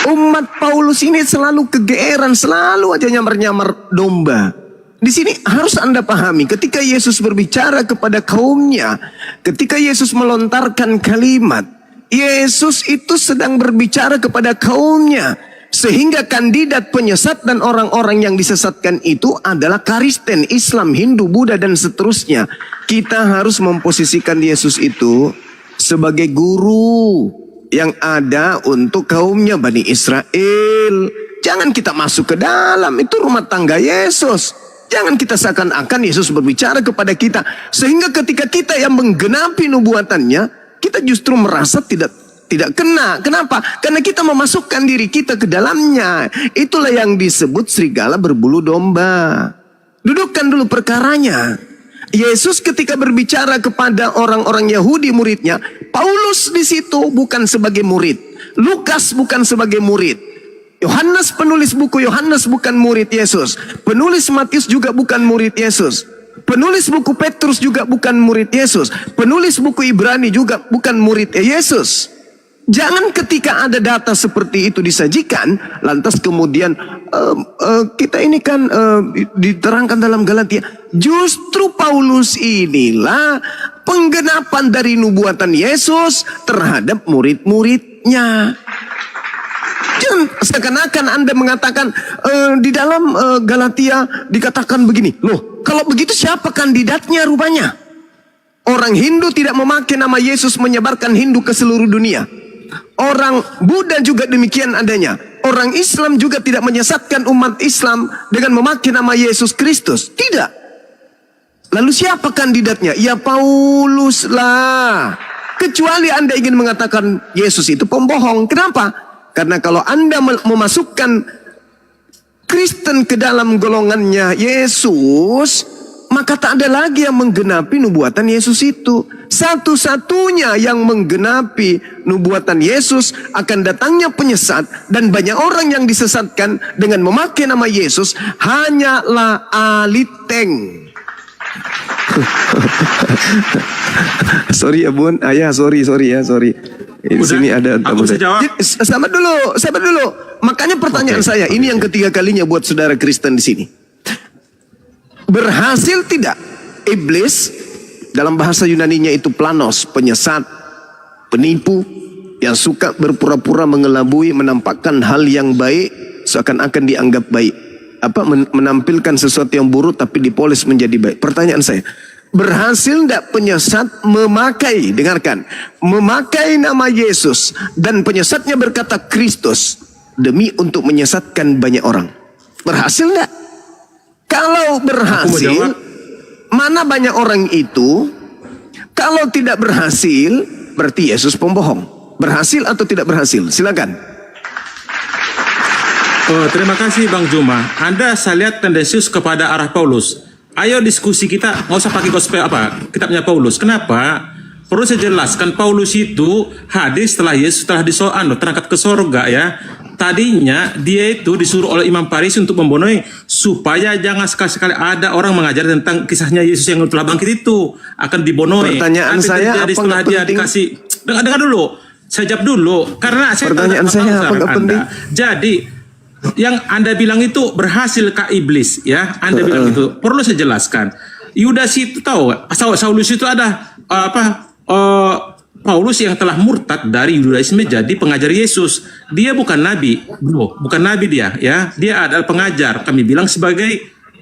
Umat Paulus ini selalu kegeeran, selalu aja nyamar-nyamar domba. Di sini harus Anda pahami, ketika Yesus berbicara kepada kaumnya, ketika Yesus melontarkan kalimat, Yesus itu sedang berbicara kepada kaumnya. Sehingga kandidat penyesat dan orang-orang yang disesatkan itu adalah Kristen, Islam, Hindu, Buddha, dan seterusnya. Kita harus memposisikan Yesus itu sebagai guru yang ada untuk kaumnya Bani Israel. Jangan kita masuk ke dalam, itu rumah tangga Yesus. Jangan kita seakan-akan Yesus berbicara kepada kita. Sehingga ketika kita yang menggenapi nubuatannya, kita justru merasa tidak kena. Kenapa? Karena kita memasukkan diri kita ke dalamnya. Itulah yang disebut serigala berbulu domba. Dudukkan dulu perkaranya. Yesus ketika berbicara kepada orang-orang Yahudi muridnya, Paulus di situ bukan sebagai murid, Lukas bukan sebagai murid, Yohanes penulis buku Yohanes bukan murid Yesus, penulis Matius juga bukan murid Yesus, penulis buku Petrus juga bukan murid Yesus, penulis buku Ibrani juga bukan murid Yesus. Jangan ketika ada data seperti itu disajikan, lantas kemudian kita ini kan diterangkan dalam Galatia. Justru Paulus inilah penggenapan dari nubuatan Yesus terhadap murid-muridnya. Jangan seakan-akan Anda mengatakan di dalam Galatia dikatakan begini. Loh, kalau begitu siapa kandidatnya rupanya? Orang Hindu tidak memakai nama Yesus menyebarkan Hindu ke seluruh dunia. Orang Buddha juga demikian adanya. Orang Islam juga tidak menyesatkan umat Islam dengan memakai nama Yesus Kristus. Tidak. Lalu siapa kandidatnya? Ya Paulus lah. Kecuali Anda ingin mengatakan Yesus itu pembohong. Kenapa? Karena kalau Anda memasukkan Kristen ke dalam golongannya Yesus, maka tak ada lagi yang menggenapi nubuatan Yesus itu. Satu-satunya yang menggenapi nubuatan Yesus akan datangnya penyesat dan banyak orang yang disesatkan dengan memakai nama Yesus hanyalah aliteng. Sorry ya Bun, ayah sorry. Di sini ada tamu saya. Sabar dulu. Makanya pertanyaan saya, ini yang ketiga kalinya buat saudara Kristen di sini. Berhasil tidak iblis, dalam bahasa Yunaninya itu planos, penyesat, penipu, yang suka berpura-pura mengelabui, menampakkan hal yang baik seakan-akan dianggap baik, menampilkan sesuatu yang buruk tapi dipoles menjadi baik. Pertanyaan saya, berhasil tidak penyesat memakai, dengarkan, memakai nama Yesus dan penyesatnya berkata Kristus demi untuk menyesatkan banyak orang? Berhasil tidak? Kalau berhasil, mana banyak orang itu? Kalau tidak berhasil, berarti Yesus pembohong. Berhasil atau tidak berhasil? Silakan. Terima kasih Bang Juma. Anda saya lihat tendensius kepada arah Paulus. Ayo diskusi kita, nggak usah pakai gospel kitabnya Paulus. Kenapa? Perlu saya jelaskan, Paulus itu hadis setelah Yesus telah terangkat ke sorga ya. Tadinya dia itu disuruh oleh Imam Farisi untuk membunuh supaya jangan sekali-sekali ada orang mengajar tentang kisahnya Yesus yang telah bangkit itu akan dibunuh. Pertanyaan saya apa setelah dia penting? dikasih, dengar dulu, saya jawab dulu karena saya pertanyaan saya apa nggak penting? Jadi yang Anda bilang itu berhasil kah iblis ya? Anda bilang itu perlu saya jelaskan. Yudas itu tahu, Saulus itu ada Paulus yang telah murtad dari Yudaisme jadi pengajar Yesus. Dia bukan nabi, bro, bukan nabi dia, ya. Dia adalah pengajar. Kami bilang sebagai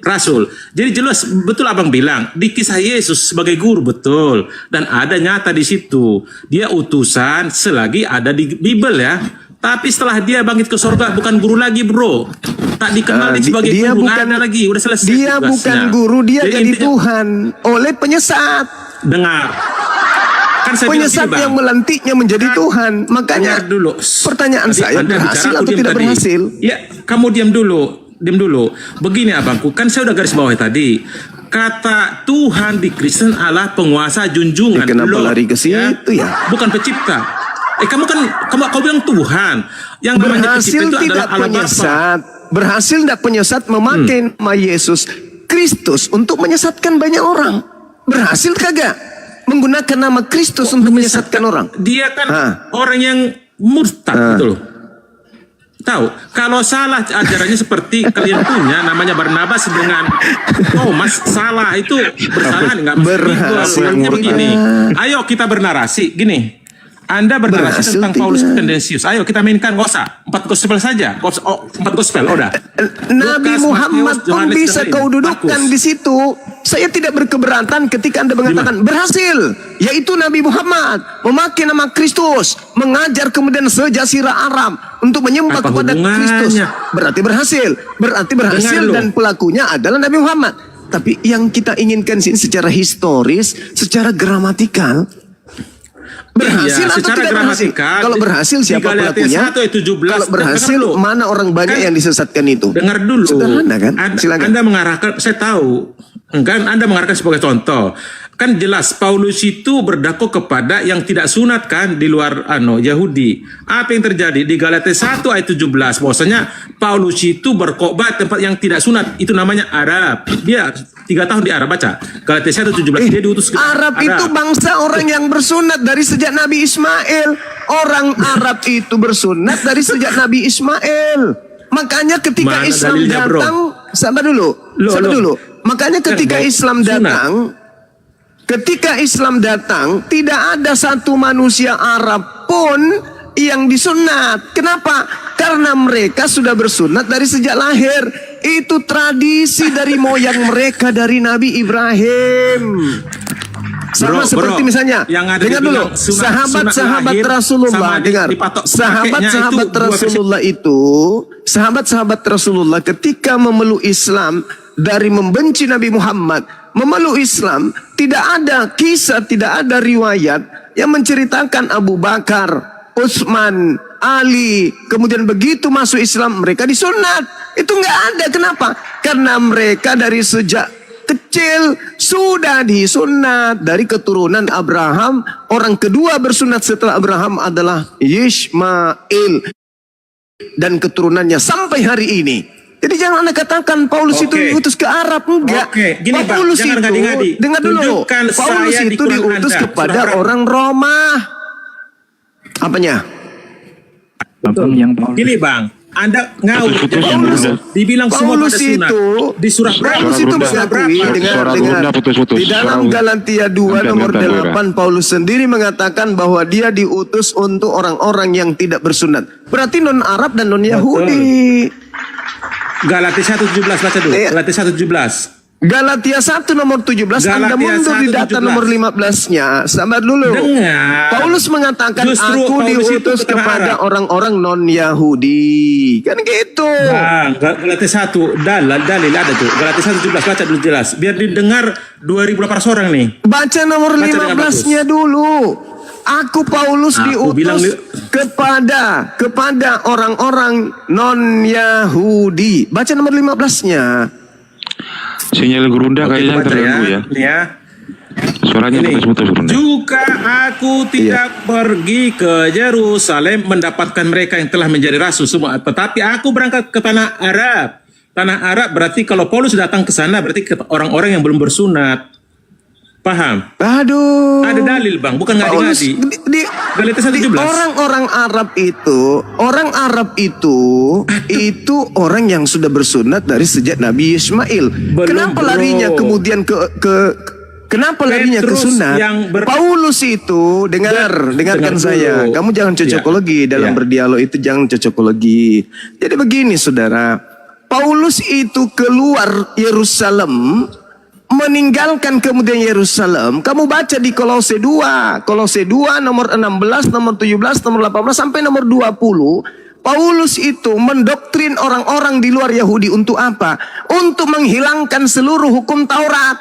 rasul. Jadi jelas betul abang bilang di kisah Yesus sebagai guru betul, dan ada nyata di situ dia utusan selagi ada di Bible ya. Tapi setelah dia bangkit ke surga bukan guru lagi bro, tak dikenal sebagai dia guru, bukan, nggak ada lagi, udah selesai dia tugasnya. bukan guru, dia jadi intinya- Tuhan oleh penyesat. Dengar, kan saya Penyesat bilang gini, yang Bang. melantiknya menjadi Tuhan. Makanya Dengar dulu. pertanyaan Tadi saya, Anda berhasil bicara, aku atau diam tidak tadi. berhasil? Ya, kamu diam dulu. Begini abangku, kan saya udah garis bawahi tadi. Kata Tuhan di Kristen adalah penguasa junjungan. Kenapa Lord, lari ke situ ya? Bukan pencipta. Kamu bilang Tuhan. Yang namanya Berhasil pencipta itu tidak adalah Allah Bapa. penyesat. Berhasil tidak penyesat memakai nama Yesus Kristus untuk menyesatkan banyak orang. Berhasil kagak? Menggunakan nama Kristus untuk menyesatkan orang. Dia kan orang yang murtad gitu loh. Tahu, kalau salah ajarannya seperti kalian punya namanya Barnabas dengan Thomas, salah itu bersalah nggak? Berhasil Artinya begini, ayo kita bernarasi gini. Anda bernarasi tentang Paulus Tendensius. Ayo kita mainkan, nggak usah 4 gospel saja. 4 gospel, udah. Nabi Lukas, Muhammad Matius, pun Yohanes, bisa dan kau lain. dudukkan di situ. Saya tidak berkeberatan ketika Anda mengatakan berhasil, yaitu Nabi Muhammad memakai nama Kristus, mengajar kemudian sejazirah Arab untuk menyembah Apa kepada hubungannya? Kristus. Berarti berhasil Dengar dan pelakunya adalah Nabi Muhammad. Tapi yang kita inginkan sini secara historis, secara gramatikal, berhasil Iya, atau secara tidak berhasil? gramatikal, Kalau berhasil siapa di Galatia pelakunya? 1 ayat 17, Kalau berhasil dengar dulu. mana orang banyak Kan- yang disesatkan itu? Dengar dulu. Sederhana kan? Silakan. Anda mengarahkan, saya tahu. Kan Anda mengarahkan sebagai contoh. Kan jelas Paulus itu berdakwah kepada yang tidak sunat kan di luar Yahudi. Apa yang terjadi di Galatia 1 ayat 17? Bahwasanya Paulus itu berkhotbah tempat yang tidak sunat, itu namanya Arab. Dia 3 tahun di Arab, baca. Galatia 1 17 dia diutus ke Arab itu bangsa orang yang bersunat dari sejak Nabi Ismail. Orang Arab itu bersunat dari sejak Nabi Ismail. Makanya ketika Mana Islam dalilnya, bro? datang, sabar dulu. Makanya ketika Islam datang, tidak ada satu manusia Arab pun yang disunat. Kenapa? Karena mereka sudah bersunat dari sejak lahir. Itu tradisi dari moyang mereka, dari Nabi Ibrahim. Sama seperti misalnya, yang ada dengar dulu, dibilang sunat sahabat-sahabat lahir Rasulullah, sama dengar, dipatok sahabat-sahabat pakainya itu Rasulullah itu, sahabat-sahabat Rasulullah ketika memeluk Islam dari membenci Nabi Muhammad, memeluk Islam, tidak ada kisah, tidak ada riwayat yang menceritakan Abu Bakar, Utsman, Ali, kemudian begitu masuk Islam mereka disunat. Itu nggak ada. Kenapa? Karena mereka dari sejak kecil sudah disunat dari keturunan Abraham. Orang kedua bersunat setelah Abraham adalah Ismail dan keturunannya sampai hari ini. Jadi jangan Anda katakan Paulus itu diutus ke Arab. Enggak. Gini, Bang, Paulus jangan itu, ngadi-ngadi. dengar dulu, Tunjukkan Paulus saya di itu Quran diutus Anda. kepada Sudah orang Roma. Apanya? Abang yang Paulus. Gini Bang, Anda ngawur. Paulus. Dibilang semua Paulus pada sunat. itu Di surah Paulus itu mengakui dengan di dalam Galatia 2 nomor 8 Paulus sendiri mengatakan bahwa dia diutus untuk orang-orang yang tidak bersunat. Berarti non Arab dan non Yahudi. Galatia 1:17 baca dulu. Galatia 1:17. Galatia 1 nomor 17 Anda Galatia mundur di 1, data 17. nomor 15-nya. Sabar dulu. Dengar. Paulus mengatakan Justru aku Paulus itu diutus ketengah kepada Arab. orang-orang non-Yahudi. Kan gitu. Bang, Galatia 1 dalil ada tuh. Galatia 1:17 baca dulu jelas. Biar didengar 2.800 orang nih. Baca nomor Baca dengan 15-nya dulu. Aku Paulus Aku bilang diutus kepada orang-orang non-Yahudi. Baca nomor 15-nya. Sinyal Gerunda kayaknya terganggu ya. Ya. Suaranya putus-putus Gerunda. Juga aku tidak pergi ke Yerusalem mendapatkan mereka yang telah menjadi rasul semua, tetapi aku berangkat ke tanah Arab. Tanah Arab berarti kalau Paulus datang ke sana berarti ke orang-orang yang belum bersunat. Paham? Aduh. Ada dalil Bang, bukan ngadi-ngadi. Galatia 1:17. Orang Arab itu orang yang sudah bersunat dari sejak Nabi Ismail. Kenapa larinya kemudian kenapa larinya ke sunat? Paulus itu dengarkan saya. dulu. Kamu jangan cocokologi dalam berdialog itu, jangan cocokologi. Jadi begini saudara, Paulus itu keluar Yerusalem, meninggalkan kemudian Yerusalem. Kamu baca di Kolose 2 nomor 16, nomor 17, nomor 18 sampai nomor 20. Paulus itu mendoktrin orang-orang di luar Yahudi untuk apa? Untuk menghilangkan seluruh hukum Taurat.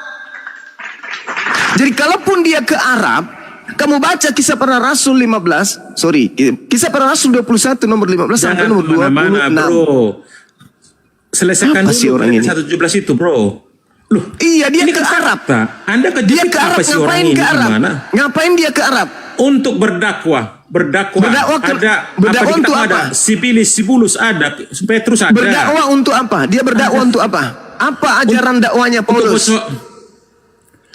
Jadi kalaupun dia ke Arab, kamu baca Kisah Para Rasul 15, Kisah Para Rasul 21 nomor 15 sampai nomor 26. Bro. Selesaikan apa sih dulu orang ini? 117 itu, bro. Loh, iya, dia ini ke kan Arab. fakta. Anda ke Dia ke Arab, apa sih orang ngapain ini ke Arab? gimana? Ngapain dia ke Arab? Untuk berdakwah. Berdakwah untuk apa? Ada Sibulus ada, Petrus ada. Berdakwah untuk apa? Dia berdakwah untuk apa? Apa ajaran dakwanya Paulus?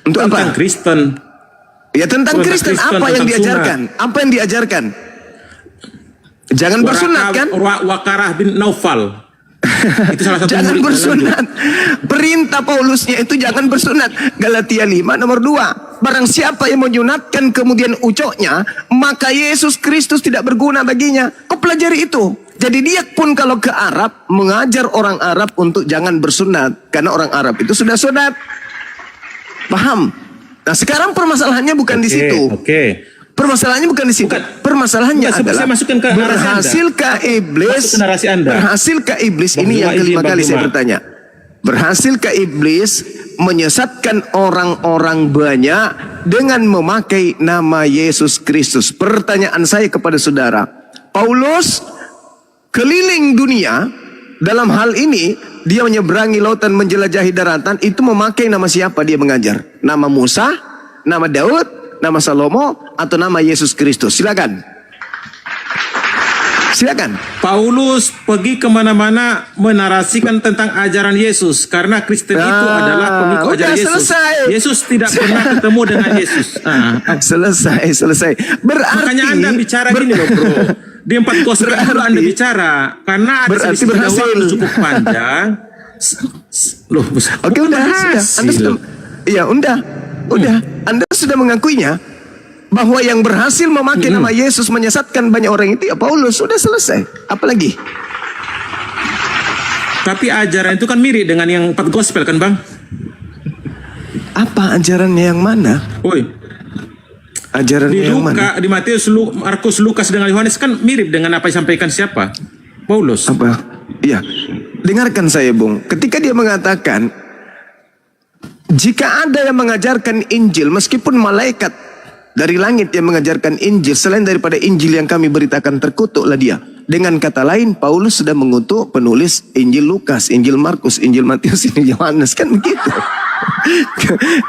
Untuk apa? Tentang Kristen. Ya tentang Kristen, apa yang diajarkan? Apa yang diajarkan? Jangan bersunat kan? Wakarah bin Naufal. Itu salah satu jangan bersunat. Perintah Paulusnya itu jangan bersunat. Galatia 5 nomor 2. Barang siapa yang menyunatkan kemudian ucoknya, maka Yesus Kristus tidak berguna baginya. Kau pelajari itu. Jadi dia pun kalau ke Arab, mengajar orang Arab untuk jangan bersunat. Karena orang Arab itu sudah sunat. Paham? Nah sekarang permasalahannya bukan di situ. Permasalahannya bukan di situ. Permasalahannya adalah berhasilkah iblis ini yang kelima kali saya bertanya. Berhasilkah iblis menyesatkan orang-orang banyak dengan memakai nama Yesus Kristus? Pertanyaan saya kepada saudara, Paulus keliling dunia dalam hal ini, dia menyeberangi lautan, menjelajahi daratan, itu memakai nama siapa dia mengajar? Nama Musa, nama Daud, nama Salomo, atau nama Yesus Kristus? Silakan. Silakan. Paulus pergi kemana-mana menarasikan tentang ajaran Yesus karena Kristen itu adalah pengikut ajaran Yesus. Selesai. Yesus tidak pernah ketemu dengan Yesus. Selesai. Berarti makanya Anda bicara gini loh, bro. Di 4 gospel itu Anda bicara karena ada selisih waktu cukup panjang. Loh, oke, udah. Anda sudah. Iya, udah. Anda sudah mengakuinya bahwa yang berhasil memakai nama Yesus menyesatkan banyak orang itu ya Paulus. Sudah selesai. Apalagi? Tapi ajaran itu kan mirip dengan yang 4 gospel kan, Bang? Apa ajarannya yang mana? Ajarannya yang mana? Di Matius, Markus, Lukas dengan Yohanes kan mirip dengan apa yang disampaikan siapa? Paulus. Apa? Iya. Dengarkan saya, Bung. Ketika dia mengatakan jika ada yang mengajarkan Injil, meskipun malaikat dari langit yang mengajarkan Injil, selain daripada Injil yang kami beritakan, terkutuklah dia. Dengan kata lain, Paulus sudah mengutuk penulis Injil Lukas, Injil Markus, Injil Matius, Injil Yohanes, kan begitu.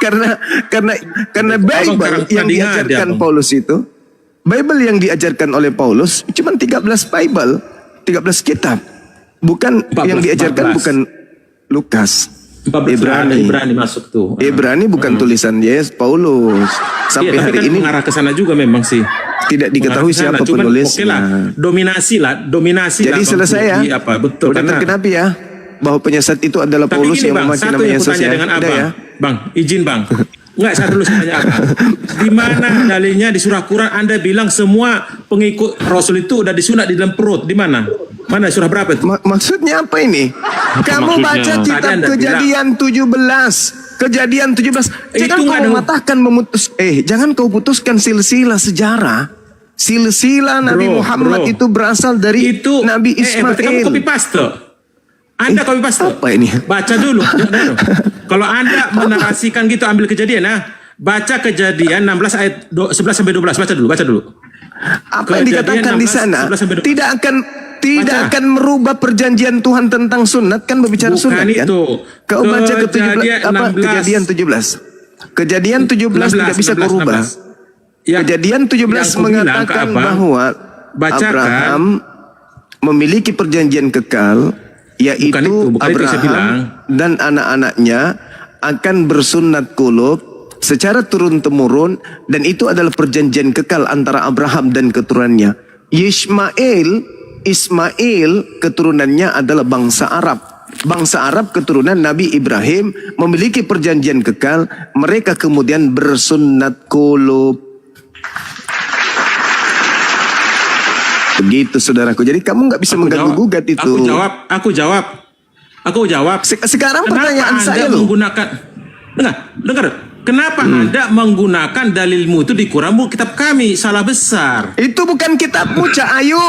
karena Bible yang diajarkan Paulus itu, Bible yang diajarkan oleh Paulus cuma 13 Bible, 13 kitab. Bukan 14, yang diajarkan 14. Bukan Lukas. Ibrani masuk tuh. Ibrani bukan tulisan Paulus. Sampai hari kan ini mengarah ke sana juga memang sih. Tidak diketahui siapa penulisnya. Dominasi lah. Jadi selesai ya. Betul. Udah terkenapi ya bahwa penyesat itu adalah Paulus yang memakai nama Yesus ya. Dengan ya. Bang, izin Bang. Enggak, saya dulu tanya apa. Di mana dalilnya di surah Quran Anda bilang semua pengikut Rasul itu udah disunat di dalam perut? Di mana? Mana surah berapa itu? Maksudnya apa ini? Kamu baca kitab Kejadian 17. Kejadian 17. Jangan kau mematahkan jangan kau putuskan silsilah sejarah. Silsilah Nabi Muhammad itu berasal dari Nabi Ismail. Kamu copy paste. Anda copy paste. Apa ini? Baca dulu. Kalau Anda menarasikan gitu, ambil Kejadian ya. Baca Kejadian 16 ayat 11 sampai 12. Baca dulu. Apa yang dikatakan di sana tidak akan merubah perjanjian Tuhan tentang sunat, kan berbicara sunat kan? Kau baca Kejadian 17. Kejadian 17 tidak bisa kau rubah. Kejadian 17 mengatakan bahwa Abraham memiliki perjanjian kekal, yaitu Abraham dan anak-anaknya akan bersunat kulub secara turun-temurun, dan itu adalah perjanjian kekal antara Abraham dan keturunannya. Ismail keturunannya adalah bangsa Arab. Bangsa Arab keturunan Nabi Ibrahim memiliki perjanjian kekal. Mereka kemudian bersunat kulub. Begitu saudaraku. Jadi kamu nggak bisa mengganggu-gugat itu. Aku jawab. Aku jawab. Sekarang Kenapa pertanyaan Anda saya loh. menggunakan dengar. Kenapa Anda menggunakan dalilmu itu di Quran, kitab kami? Salah besar. Itu bukan kitabmu, Cak Ayu.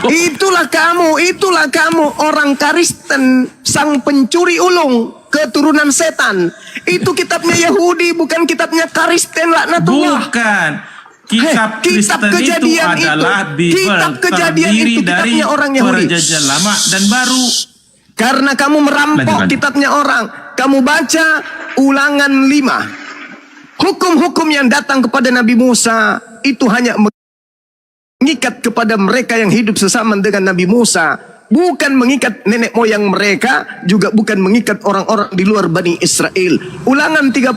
Itulah kamu orang Kristen, sang pencuri ulung, keturunan setan. Itu kitabnya Yahudi, bukan kitabnya Kristen, laknatullah. Bukan. Kitab Kristen itu adalah Bible, terdiri dari orang Yahudi. Perjanjian Lama dan Baru. Karena kamu merampok kitabnya orang, kamu baca Ulangan 5. Hukum-hukum yang datang kepada Nabi Musa itu hanya mengikat kepada mereka yang hidup sesama dengan Nabi Musa, bukan mengikat nenek moyang mereka, juga bukan mengikat orang-orang di luar Bani Israel. Ulangan 33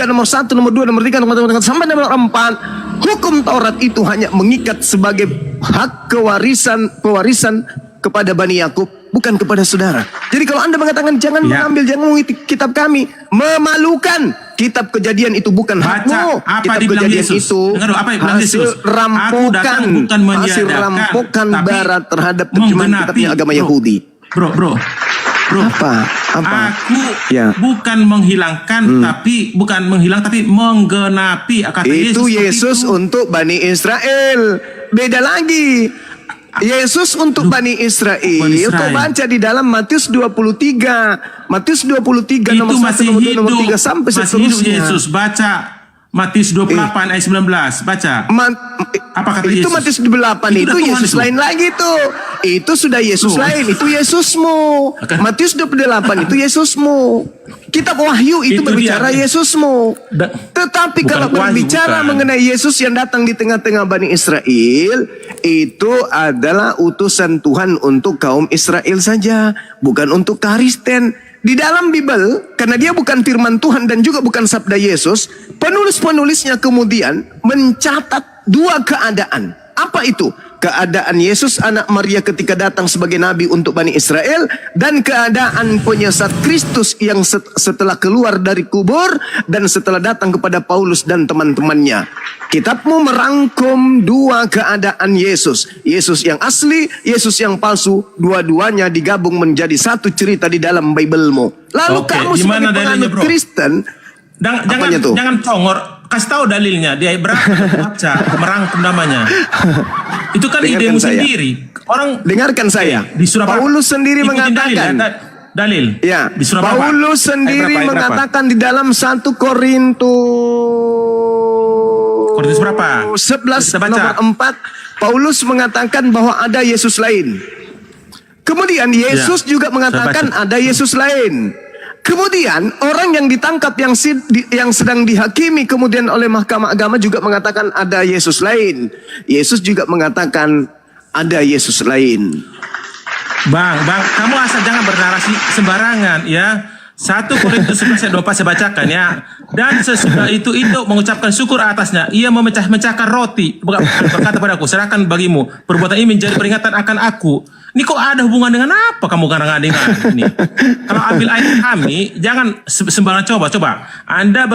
nomor 1, nomor 2, nomor 3, nomor 4 sampai nomor 4. Hukum Taurat itu hanya mengikat sebagai hak pewarisan kepada Bani Yakub, bukan kepada saudara. Jadi kalau Anda mengatakan jangan mengambil, jangan mengikuti kitab kami, memalukan. Kitab Kejadian itu bukan hakmu. Kitab Kejadian Yesus? itu hasil rampokan Barat terhadap terjemahan kitabnya agama Yahudi. Bro. Apa? Aku bukan menghilangkan, tapi menggenapi kata itu Yesus untuk Bani Israel. Beda lagi. Yesus untuk Bani Israel. Kau baca di dalam Matius 23. Matius 23 nomor 1, nomor 2, nomor 3 sampai masih seterusnya. hidup Yesus. Baca Matius 28 ayat 19. Baca. Apa kata itu Yesus? Matius 28 itu Yesus lain lagi tuh. Itu sudah Yesus lain. Itu Yesusmu. Matius 28 itu Yesusmu. Kitab Wahyu itu berbicara Yesusmu. Tetapi kalau berbicara mengenai Yesus yang datang di tengah-tengah Bani Israel, itu adalah utusan Tuhan untuk kaum Israel saja, bukan untuk Kristen. Di dalam Bible, karena dia bukan firman Tuhan dan juga bukan sabda Yesus, penulis-penulisnya kemudian mencatat dua keadaan. Apa itu? Keadaan Yesus anak Maria ketika datang sebagai nabi untuk Bani Israel, dan keadaan penyesat Kristus yang setelah keluar dari kubur dan setelah datang kepada Paulus dan teman-temannya. Kitabmu merangkum dua keadaan Yesus. Yesus yang asli, Yesus yang palsu, dua-duanya digabung menjadi satu cerita di dalam Biblemu. Lalu kamu sebagai penganut Kristen, jangan congor, kasih tahu dalilnya. Dia berapa baca merangkum namanya. Itu kan idemu sendiri. Orang dengarkan saya. Di surah Paulus sendiri mengatakan dalil. Ya, di surah Paulus sendiri mengatakan di dalam 1 Korintus berapa? 11 nomor 4, Paulus mengatakan bahwa ada Yesus lain. Kemudian Yesus juga mengatakan ada Yesus lain. Kemudian orang yang ditangkap yang sedang dihakimi kemudian oleh Mahkamah Agama juga mengatakan ada Yesus lain. Yesus juga mengatakan ada Yesus lain. Bang, kamu asal jangan bernarasi sembarangan ya. 1 Korintus 11 ayat 24 saya bacakan ya. Dan sesudah itu mengucapkan syukur atasnya, ia memecah-mecahkan roti, berkata padaku, serahkan bagimu, perbuatan ini menjadi peringatan akan aku. Ini kok ada hubungan dengan apa kamu kadang-kadang ini? Kalau ambil ayat kami, jangan sembarangan coba. Anda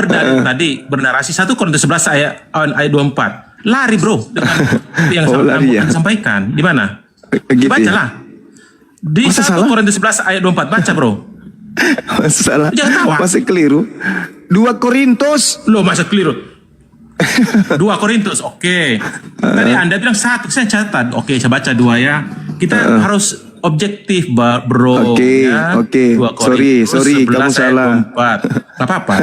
tadi bernarasi 1 Korintus 11 ayat 24. Lari bro dengan yang saya sampaikan. Di mana? Bacalah. Di 1 Korintus 11 ayat 24 baca bro. Salah. Masih keliru. 2 Korintus. Loh, masa keliru? 2 Korintus, oke. Tadi Anda bilang 1, saya catat. Oke, saya baca 2 ya. Kita harus objektif, bro. Oke. Sorry, 11 kamu salah. 24. Gak apa-apa.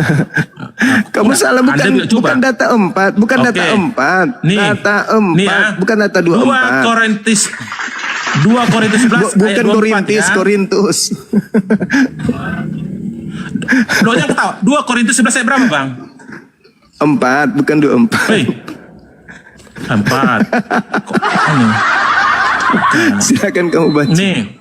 Kamu salah, bukan data 4, bukan data 4. Nih, data 4, bukan data 24. 2 Korintus 11 bukan Korintus, Korintus. Lo jangan ketawa. 2 Korintus 11 ayat berapa, Bang? 4, bukan 24. 4. Silakan kamu baca. Nih.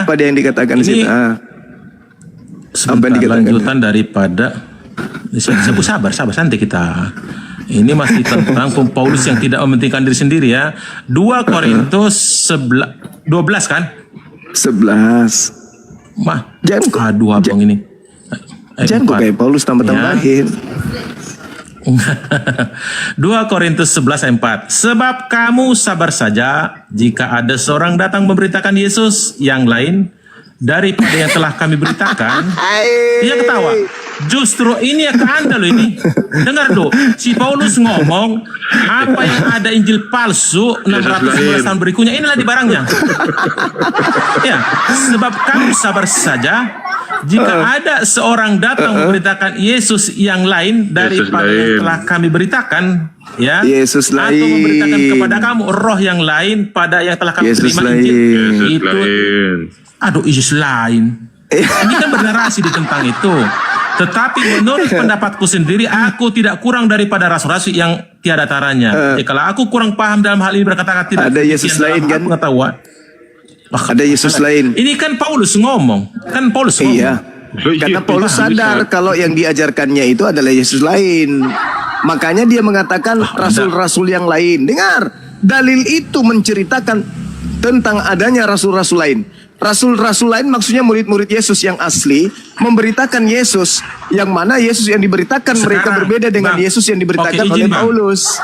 Apa dia yang dikatakan di sini? Apa yang dikatakan? Lanjutan daripada sabar santai kita. Ini masih tentang Paulus yang tidak mementingkan diri sendiri ya. 2 Korintus 12 kan? 11. Jangan kok. Aduh abang ini. Jangan kok kayak Paulus tambah-tambahin. 2 Korintus 11 ayat 4. Sebab kamu sabar saja jika ada seorang datang memberitakan Yesus yang lain daripada yang telah kami beritakan. Dia ketawa. Justru ini ya ke Anda loh ini. Dengar loh, si Paulus ngomong apa yang ada Injil palsu 611 tahun berikutnya, inilah di barangnya. Ya, sebab kamu sabar saja jika ada seorang datang memberitakan Yesus yang lain daripada yang telah kami beritakan, ya, Yesus atau lain. memberitakan kepada kamu roh yang lain pada yang telah kami Yesus terima lain. Injil. Itu aduh, Yesus lain. Ini kan bernarasi di tentang itu. Tetapi menurut pendapatku sendiri, aku tidak kurang daripada rasul-rasul yang tiada taranya. Jadi kalau aku kurang paham dalam hal ini berkata-kata tidak. Ada Yesus lain kan? Pengetahuan. Ada Yesus lain. Ini kan Paulus ngomong. Kan Paulus ngomong. Iya. Karena Paulus sadar kalau yang diajarkannya itu adalah Yesus lain. Makanya dia mengatakan rasul-rasul yang lain. Dengar, dalil itu menceritakan tentang adanya rasul-rasul lain. Rasul-rasul lain maksudnya murid-murid Yesus yang asli memberitakan Yesus, yang mana Yesus yang diberitakan mereka berbeda dengan Yesus yang diberitakan oleh Paulus.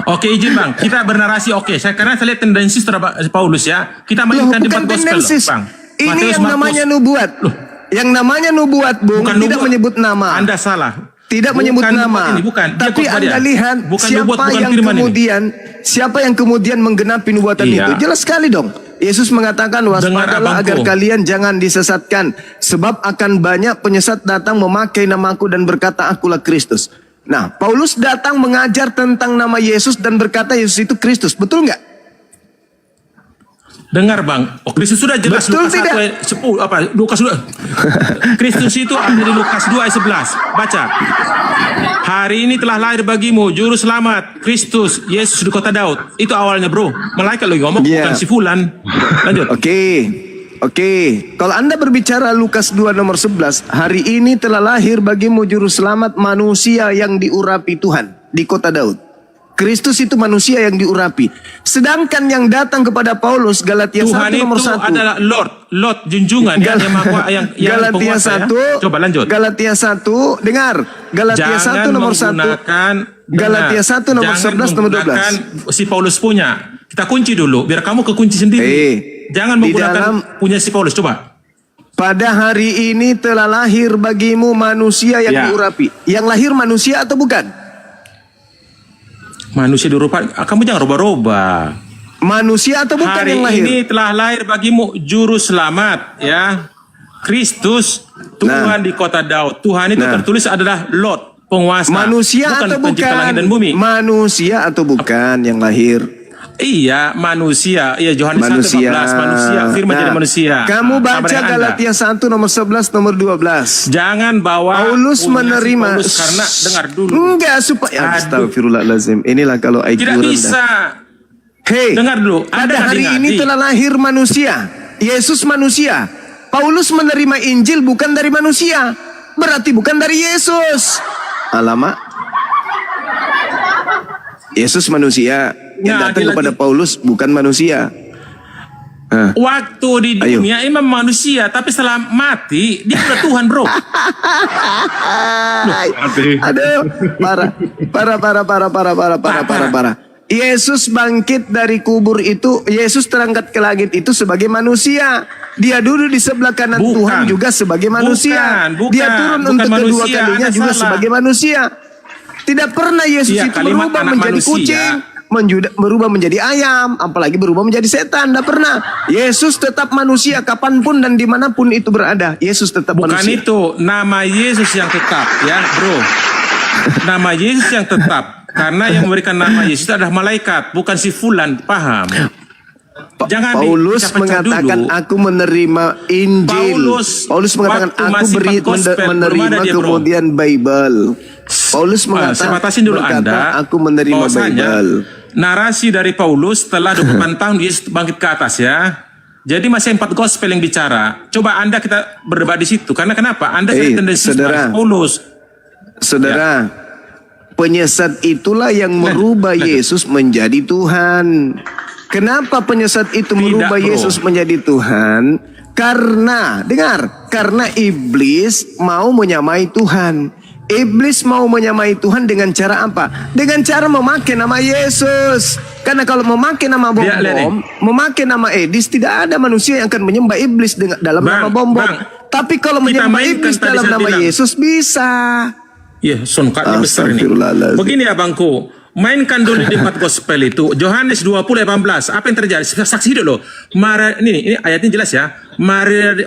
Oke, izin Bang, kita bernarasi. Oke, karena saya lihat tendensi Paulus ya. Kita mainkan di Bukan gospel, tendensis. Bang. Ini Matius, yang Markus. namanya nubuat. Yang namanya nubuat, Bung, Bukan tidak nubuat. menyebut nama. Anda salah. Tidak menyebut nama. Ini, bukan. Dia Tapi khotbah Anda dia. lihat Bukan siapa nubuat, bukan yang firman ini. kemudian siapa yang kemudian menggenapi nubuatan Iya. itu. Jelas sekali dong. Yesus mengatakan, waspadalah agar kalian jangan disesatkan, sebab akan banyak penyesat datang memakai namaku dan berkata akulah Kristus. Nah, Paulus datang mengajar tentang nama Yesus dan berkata Yesus itu Kristus. Betul nggak? Dengar Bang, Kristus sudah jelas. Betul Lukas tidak? 1 ayat 10, apa? Lukas 2. Kristus itu ada di Lukas 2 ayat 11. Baca. Hari ini telah lahir bagimu juru selamat Kristus Yesus di kota Daud. Itu awalnya, bro. Malaikat lagi ngomong, bukan si fulan. Lanjut. Oke. Kalau Anda berbicara Lukas 2 nomor 11, hari ini telah lahir bagimu juru selamat manusia yang diurapi Tuhan di kota Daud. Kristus itu manusia yang diurapi. Sedangkan yang datang kepada Paulus Galatia 1 nomor 1. Tuhan itu adalah Lord junjungan yang Galatia 1. Coba lanjut. Galatia 1, dengar. Galatia 1 nomor 1. Galatia 1 nomor 11 nomor 12. Si Paulus punya. Kita kunci dulu biar kamu kekunci sendiri. Jangan menggunakan punya si Paulus. Coba. Pada hari ini telah lahir bagimu manusia yang diurapi. Yang lahir manusia atau bukan? Manusia diurapi. Kamu jangan roba-roba. Manusia atau bukan hari yang lahir? ini telah lahir bagimu juru selamat, ya, Kristus, Tuhan di kota Daud. Tuhan itu tertulis adalah Lord, penguasa. Manusia bukan atau pencipta bukan? langit dan bumi. Manusia atau bukan yang lahir? Iya, manusia. Iya, Yohanes 1:14, manusia. Firman jadi manusia. Kamu Sama baca dengan Anda. Galatia 1 nomor 11 nomor 12. Jangan bawa Paulus punya si menerima. Paulus karena dengar dulu. Enggak supaya. Astagfirullahalazim. Inilah kalau IQ Tidak rendah. bisa. Hey, dengar dulu. Pada hari ini telah lahir manusia. Yesus manusia. Paulus menerima Injil bukan dari manusia. Berarti bukan dari Yesus. Alamak. Yesus manusia. Yang datang kepada Paulus bukan manusia. Waktu di dunia memang manusia, tapi setelah mati dia udah Tuhan, bro. Aduh, parah. Yesus bangkit dari kubur itu, Yesus terangkat ke langit itu sebagai manusia. Dia duduk di sebelah kanan Tuhan juga sebagai manusia. Dia turun untuk kedua kalinya juga sebagai manusia. Tidak pernah Yesus itu berubah menjadi kucing, berubah menjadi ayam, apalagi berubah menjadi setan. Tidak pernah. Yesus tetap manusia kapanpun dan dimanapun itu berada. Yesus tetap manusia. Bukan itu, nama Yesus yang tetap, ya bro. Nama Yesus yang tetap. Karena yang memberikan nama Yesus adalah malaikat, bukan si fulan. Paham? Jangan Paulus mengatakan dulu. aku menerima Injil. Paulus mengatakan aku menerima kemudian Bible. Paulus mengatakan dulu Anda, aku menerima Bible. Narasi dari Paulus setelah 28 tahun Yesus bangkit ke atas, ya. Jadi masih 4 gospel yang bicara. Coba Anda kita berdebat di situ. Karena kenapa? Anda tendensi Paulus. Saudara, penyesat itulah yang merubah Yesus menjadi Tuhan. Kenapa penyesat itu merubah Yesus menjadi Tuhan? Karena, dengar, karena iblis mau menyamai Tuhan. Iblis mau menyamai Tuhan dengan cara apa? Dengan cara memakai nama Yesus. Karena kalau memakai nama bom-bom, memakai nama Edis, tidak ada manusia yang akan menyembah iblis dalam nama bom-bom. Tapi kalau menyembah iblis dalam nama Yesus bisa. Ya, songkatnya besar ini. Begini abangku, mainkan dulu di debat gospel itu Yohanes 20:18. Apa yang terjadi? Saksi hidup loh. Ini ayatnya jelas ya.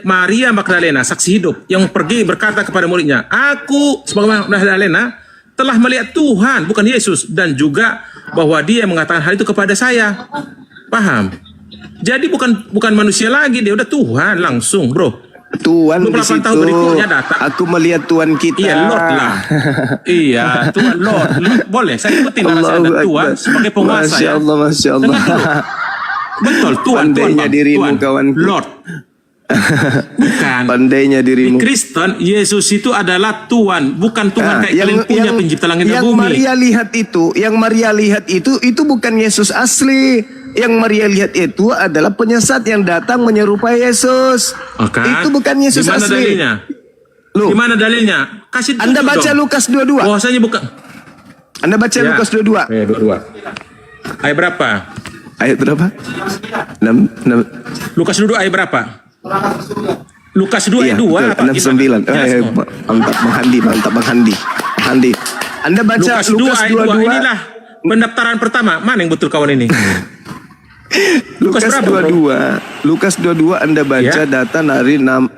Maria Magdalena saksi hidup yang pergi berkata kepada muridnya, aku sebagai Magdalena telah melihat Tuhan, bukan Yesus, dan juga bahwa dia mengatakan hal itu kepada saya. Paham? Jadi bukan manusia lagi, dia udah Tuhan langsung, bro. Tuhan di situ. Tahun berikutnya datang. Aku melihat Tuhan kita. Iya, Lord lah. Iya, Tuhan Lord. Boleh, saya ikutin alasan Tuhan sebagai penguasa. Masya Allah, Masya Allah. Betul, Tuhan. Pandainya dirimu, Tuhan. kawanku. Lord. Bukan. Pandainya dirimu. Di Kristen, Yesus itu adalah Tuhan, bukan Tuhan kayak kalian punya pencipta langit dan bumi. Yang Maria lihat itu bukan Yesus asli. Yang Maria lihat itu adalah penyesat yang datang menyerupai Yesus. Itu bukan Yesus Dimana asli. Dalilnya? Gimana dalilnya? Kasih Anda baca dong. Lukas 22. Bahwasanya bukan. Anda baca Ya. Lukas 22. Ya, 22. Ayat berapa? Ayat berapa? 6. Lukas 22 ayat berapa? Lukas 2 ayat 2 apa? 69. Mantap Bang Handi. Anda baca Lukas 2 ayat 2. 22. Inilah pendaftaran pertama. Mana yang betul kawan ini? Lukas 22. Lukas 22 Anda baca data dari 68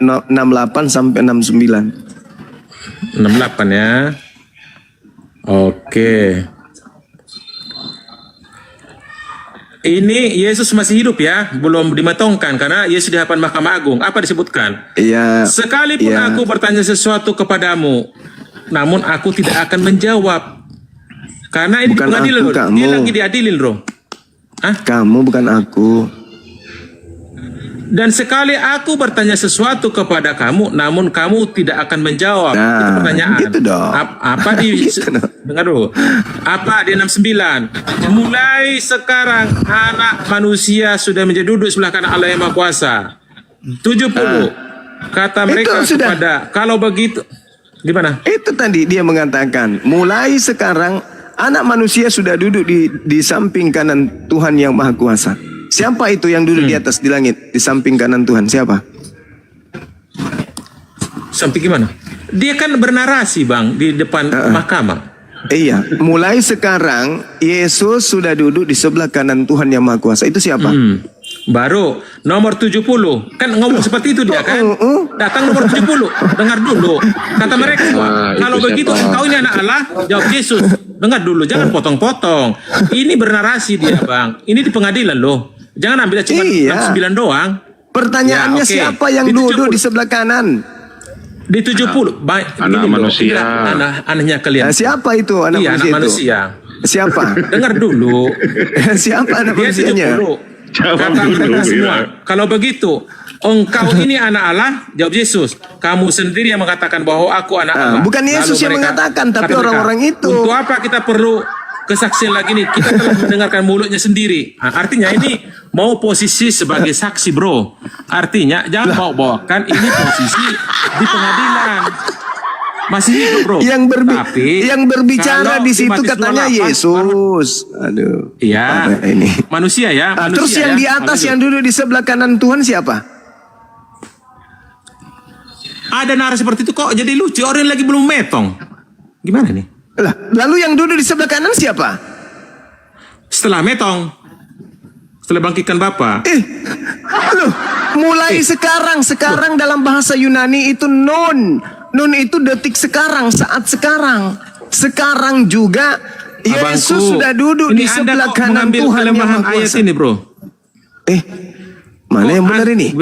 sampai 69. 68 ya. Oke. Ini Yesus masih hidup ya, belum dimatongkan karena Yesus di hadapan Mahkamah Agung. Apa disebutkan? Iya. Sekalipun aku bertanya sesuatu kepadamu, namun aku tidak akan menjawab. Karena ini Bukan pengadilan aku, loh. kamu. Dia lagi diadilin, bro. Kamu bukan aku. Dan sekali aku bertanya sesuatu kepada kamu, namun kamu tidak akan menjawab. Itu pertanyaan. Gitu dong. Apa di dengar dulu. Apa di 69? Mulai sekarang anak manusia sudah menjadi duduk sebelah kanan Allah yang Maha Kuasa. 70. Kata mereka kepada, kalau begitu gimana? Itu tadi dia mengatakan, mulai sekarang anak manusia sudah duduk di samping kanan Tuhan yang Maha Kuasa. Siapa itu yang duduk di atas di langit di samping kanan Tuhan? Siapa? Samping gimana? Dia kan bernarasi bang di depan mahkamah. Iya, mulai sekarang Yesus sudah duduk di sebelah kanan Tuhan yang Maha Kuasa. Itu siapa? Baru nomor 70. Kan ngomong seperti itu dia kan. Datang nomor 70. Dengar dulu. Kata mereka, kalau begitu engkau ini anak Allah, jawab Yesus. Dengar dulu, jangan potong-potong. Ini bernarasi dia bang. Ini di pengadilan loh. Jangan ambil cuma 69 doang. Pertanyaannya siapa yang duduk di sebelah kanan? Di 70. Anak manusia. Anaknya kalian. Siapa itu anak manusia? Anak manusia. Siapa? Dengar dulu. Siapa anak manusianya? Kata mereka semua. Kalau begitu, engkau ini anak Allah, jawab Yesus. Kamu sendiri yang mengatakan bahwa aku anak Allah. Bukan Yesus yang mengatakan, tapi orang-orang itu. Untuk apa kita perlu kesaksian lagi nih? Kita telah mendengarkan mulutnya sendiri. Artinya ini mau posisi sebagai saksi, bro. Artinya jangan bawa-bawakan ini posisi di pengadilan. Masih hidup, bro. Yang berbicara di situ katanya Yesus. Aduh. Iya. Ini manusia ya. Terus yang di atas yang duduk di sebelah kanan Tuhan siapa? Ada narasi seperti itu kok jadi lucu. Orang lagi belum metong. Gimana nih? Lalu yang duduk di sebelah kanan siapa? Setelah metong. Setelah bangkitkan Bapa. Mulai sekarang dalam bahasa Yunani itu nun. Nun itu detik sekarang, saat sekarang. Sekarang juga Yesus sudah duduk di sebelah kanan Tuhan yang Maha Kuasa. Ayat ini, bro. Mana yang benar ini?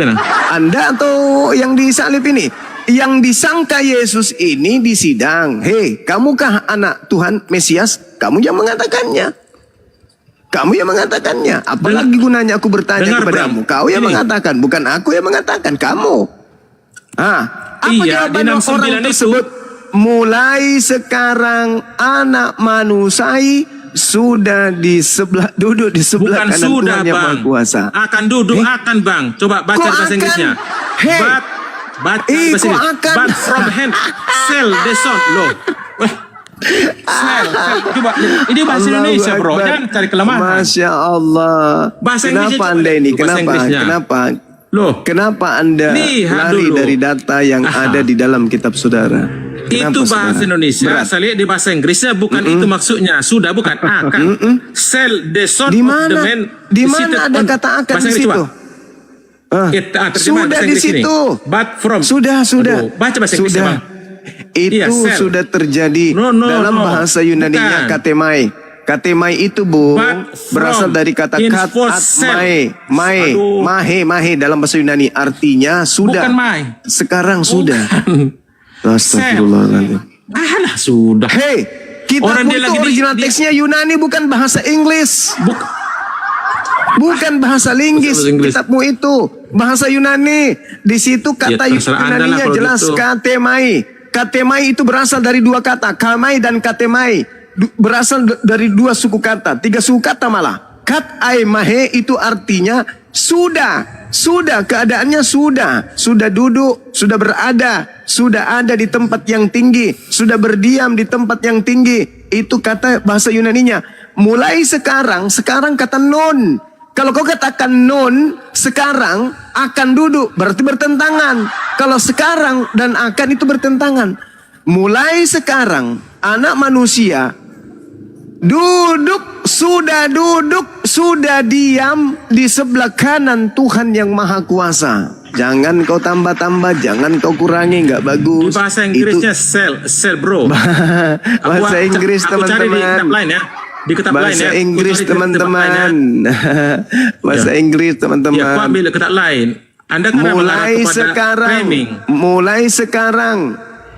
Anda atau yang disalib ini? Yang disangka Yesus ini di sidang. Hei, kamukah anak Tuhan Mesias? Kamu yang mengatakannya. Kamu yang mengatakannya. Apalagi gunanya aku bertanya kepadamu. Kau yang mengatakan, bukan aku yang mengatakan. Kamu. Apa jawaban orang tersebut? Mulai sekarang anak manusia sudah duduk di sebelah kanan Tuhan yang Maha Kuasa. Akan duduk, akan bang. Coba baca bahasa Inggrisnya. Baca bahasa Inggris. But from hand, sell the son. Loh. Sel, coba ini bahasa Indonesia bro, jangan cari kelemahan. Masya Allah. Bahasa Inggrisnya Kenapa coba Anda ini? lihat, bahasa Inggrisnya. Kenapa? Loh, Kenapa Anda lihat lari dulu. dari data yang ada di dalam kitab saudara? Itu Kenapa, bahasa saudara? Indonesia, Berat. saya lihat di bahasa Inggrisnya bukan itu maksudnya. Sudah bukan akan. Sell the son Di of mana? the man Di mana seated ada on- kata akan bahasa di Inggris, situ? coba. Terjemahan Sudah bahasa di Inggris ini. situ. But from. Sudah. Aduh, baca bahasa Inggrisnya, Sudah. Bang. Itu Iya, sell. sudah terjadi No, dalam bahasa Yunani-nya Bukan. katemai. Katemai itu bu But berasal from. dari kata In kat for at sell. mae, Aduh. mahe dalam bahasa Yunani artinya sudah. Bukan mai. Sekarang sudah. Astagfirullahaladzim. Alah, sudah. Hei, Orang kitabmu dia itu lagi di- original di- teksnya Yunani bukan bahasa Inggris. Bukan bahasa Linggis. Bahasa Inggris. Kitabmu itu bahasa Yunani. Di situ kata Ya, terserah Anda lah Yunaninya kalau jelas gitu. katemai. Katemai itu berasal dari dua kata, kamai dan katemai. Berasal dari dua suku kata, tiga suku kata malah. Kat ai mahe itu artinya sudah keadaannya sudah duduk, sudah berada, sudah ada di tempat yang tinggi, sudah berdiam di tempat yang tinggi. Itu kata bahasa Yunaninya. Mulai sekarang kata non. Kalau kau katakan non sekarang akan duduk berarti bertentangan. Kalau sekarang dan akan itu bertentangan. Mulai sekarang anak manusia duduk, sudah diam di sebelah kanan Tuhan yang Maha Kuasa. Jangan kau tambah-tambah, jangan kau kurangi, nggak Di bagus. bahasa Inggrisnya sell bro. Bahasa Inggris aku cari di kitab teman-teman. lain ya. Di kitab lain Bahasa ya. Aku Inggris cari di kitab lain ya. teman-teman. Bahasa Inggris Ya, aku teman-teman. ambil kitab lain. Anda kan Mulai sekarang.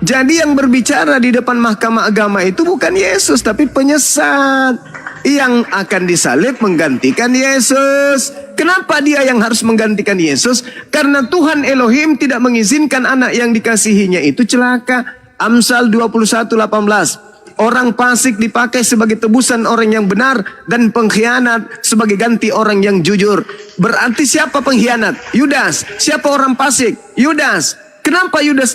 Jadi yang berbicara di depan mahkamah agama itu bukan Yesus tapi penyesat yang akan disalib menggantikan Yesus. Kenapa dia yang harus menggantikan Yesus? Karena Tuhan Elohim tidak mengizinkan anak yang dikasihinya itu celaka. Amsal 21:18. Orang fasik dipakai sebagai tebusan orang yang benar dan pengkhianat sebagai ganti orang yang jujur. Berarti siapa pengkhianat? Yudas. Siapa orang fasik? Yudas. Kenapa Yudas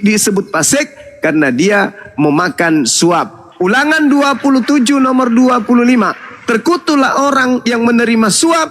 disebut fasik? Karena dia memakan suap. Ulangan 27 nomor 25. Terkutuklah orang yang menerima suap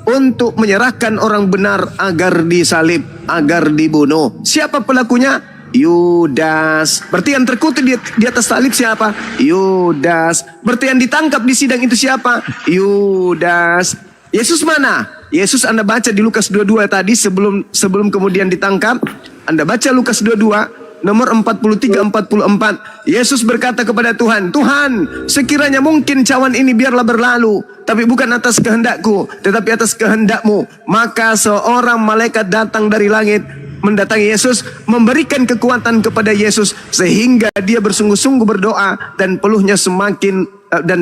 untuk menyerahkan orang benar agar disalib, agar dibunuh. Siapa pelakunya? Yudas. Berarti yang terkutuk di atas salib siapa? Yudas. Berarti yang ditangkap di sidang itu siapa? Yudas. Yesus mana? Yesus Anda baca di Lukas 22 tadi sebelum kemudian ditangkap. Anda baca Lukas 22 nomor 43-44. Yesus berkata kepada Tuhan, Tuhan, sekiranya mungkin cawan ini biarlah berlalu, tapi bukan atas kehendakku, tetapi atas kehendakmu. Maka seorang malaikat datang dari langit mendatangi Yesus, memberikan kekuatan kepada Yesus sehingga dia bersungguh-sungguh berdoa dan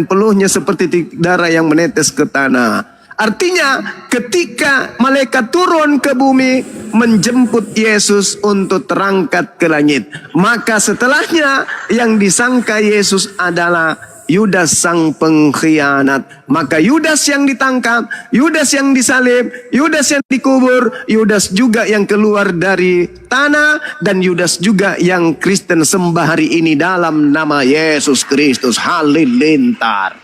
peluhnya seperti darah yang menetes ke tanah. Artinya ketika malaikat turun ke bumi menjemput Yesus untuk terangkat ke langit, maka setelahnya yang disangka Yesus adalah Yudas sang pengkhianat. Maka Yudas yang ditangkap, Yudas yang disalib, Yudas yang dikubur, Yudas juga yang keluar dari tanah, dan Yudas juga yang Kristen sembah hari ini dalam nama Yesus Kristus. Halilintar.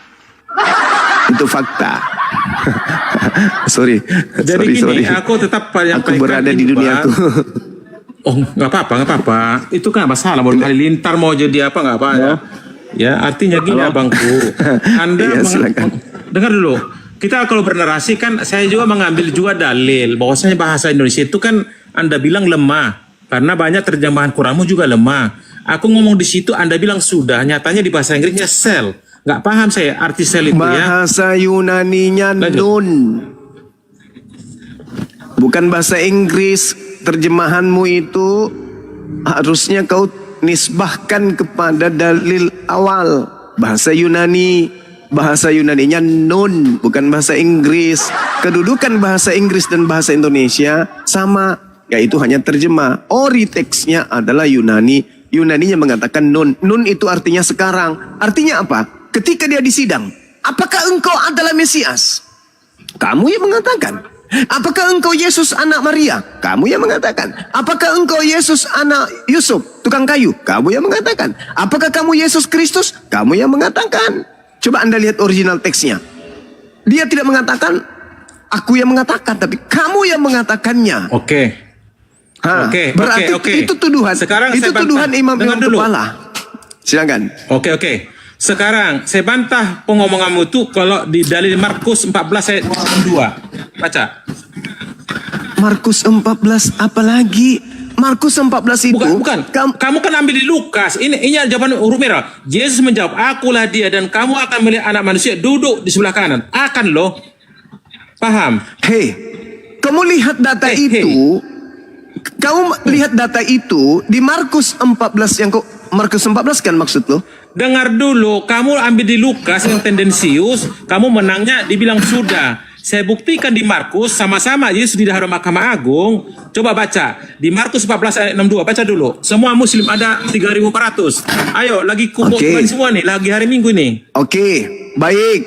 Itu fakta. sorry. Jadi sorry. aku tetap menyampaikan Aku berada di ini, duniaku. Bang. Oh, nggak apa-apa. Itu kan masalah. Mau halilintar mau jadi apa nggak apa ya. Ya, artinya gini abangku. Anda Iya, silakan. dengar dulu. Kita kalau bernarasi kan saya juga mengambil juga dalil bahwasanya bahasa Indonesia itu kan Anda bilang lemah karena banyak terjemahan Quranmu juga lemah. Aku ngomong di situ Anda bilang sudah, nyatanya di bahasa Inggrisnya sell. Nggak paham saya arti sel itu ya. Bahasa Yunaninya nun. Bukan bahasa Inggris. Terjemahanmu itu harusnya kau nisbahkan kepada dalil awal. Bahasa Yunaninya nun, bukan bahasa Inggris. Kedudukan bahasa Inggris dan bahasa Indonesia sama, yaitu hanya terjemah. Ori teksnya adalah Yunani. Yunaninya mengatakan nun. Nun itu artinya sekarang. Artinya apa? Ketika dia disidang, apakah engkau adalah Mesias? Kamu yang mengatakan. Apakah engkau Yesus anak Maria? Kamu yang mengatakan. Apakah engkau Yesus anak Yusuf, tukang kayu? Kamu yang mengatakan. Apakah kamu Yesus Kristus? Kamu yang mengatakan. Coba Anda lihat original teksnya. Dia tidak mengatakan, aku yang mengatakan, tapi kamu yang mengatakannya. Oke. Berarti itu tuduhan. Sekarang itu saya tuduhan bantah. imam Dengar dulu. kepala. Silakan. Oke. Sekarang saya bantah pengomonganmu itu kalau di dalil Markus 14 ayat 2. Baca. Markus 14 apalagi? Markus 14 itu Bukan. Kamu kan ambil di Lukas. Ini jawaban huruf merah. Yesus menjawab, akulah dia dan kamu akan melihat anak manusia duduk di sebelah kanan. Akan loh. Paham? Kamu lihat data itu. Kamu lihat data itu di Markus 14 yang Markus 14 kan maksud lo? Dengar dulu, kamu ambil di Lukas yang tendensius, kamu menangnya dibilang sudah. Saya buktikan di Markus, sama-sama Yesus di hadapan Mahkamah Agung. Coba baca, di Markus 14 ayat 62, baca dulu. Semua muslim ada 3.400. Ayo, lagi kumpul semua nih, lagi hari Minggu nih. Baik.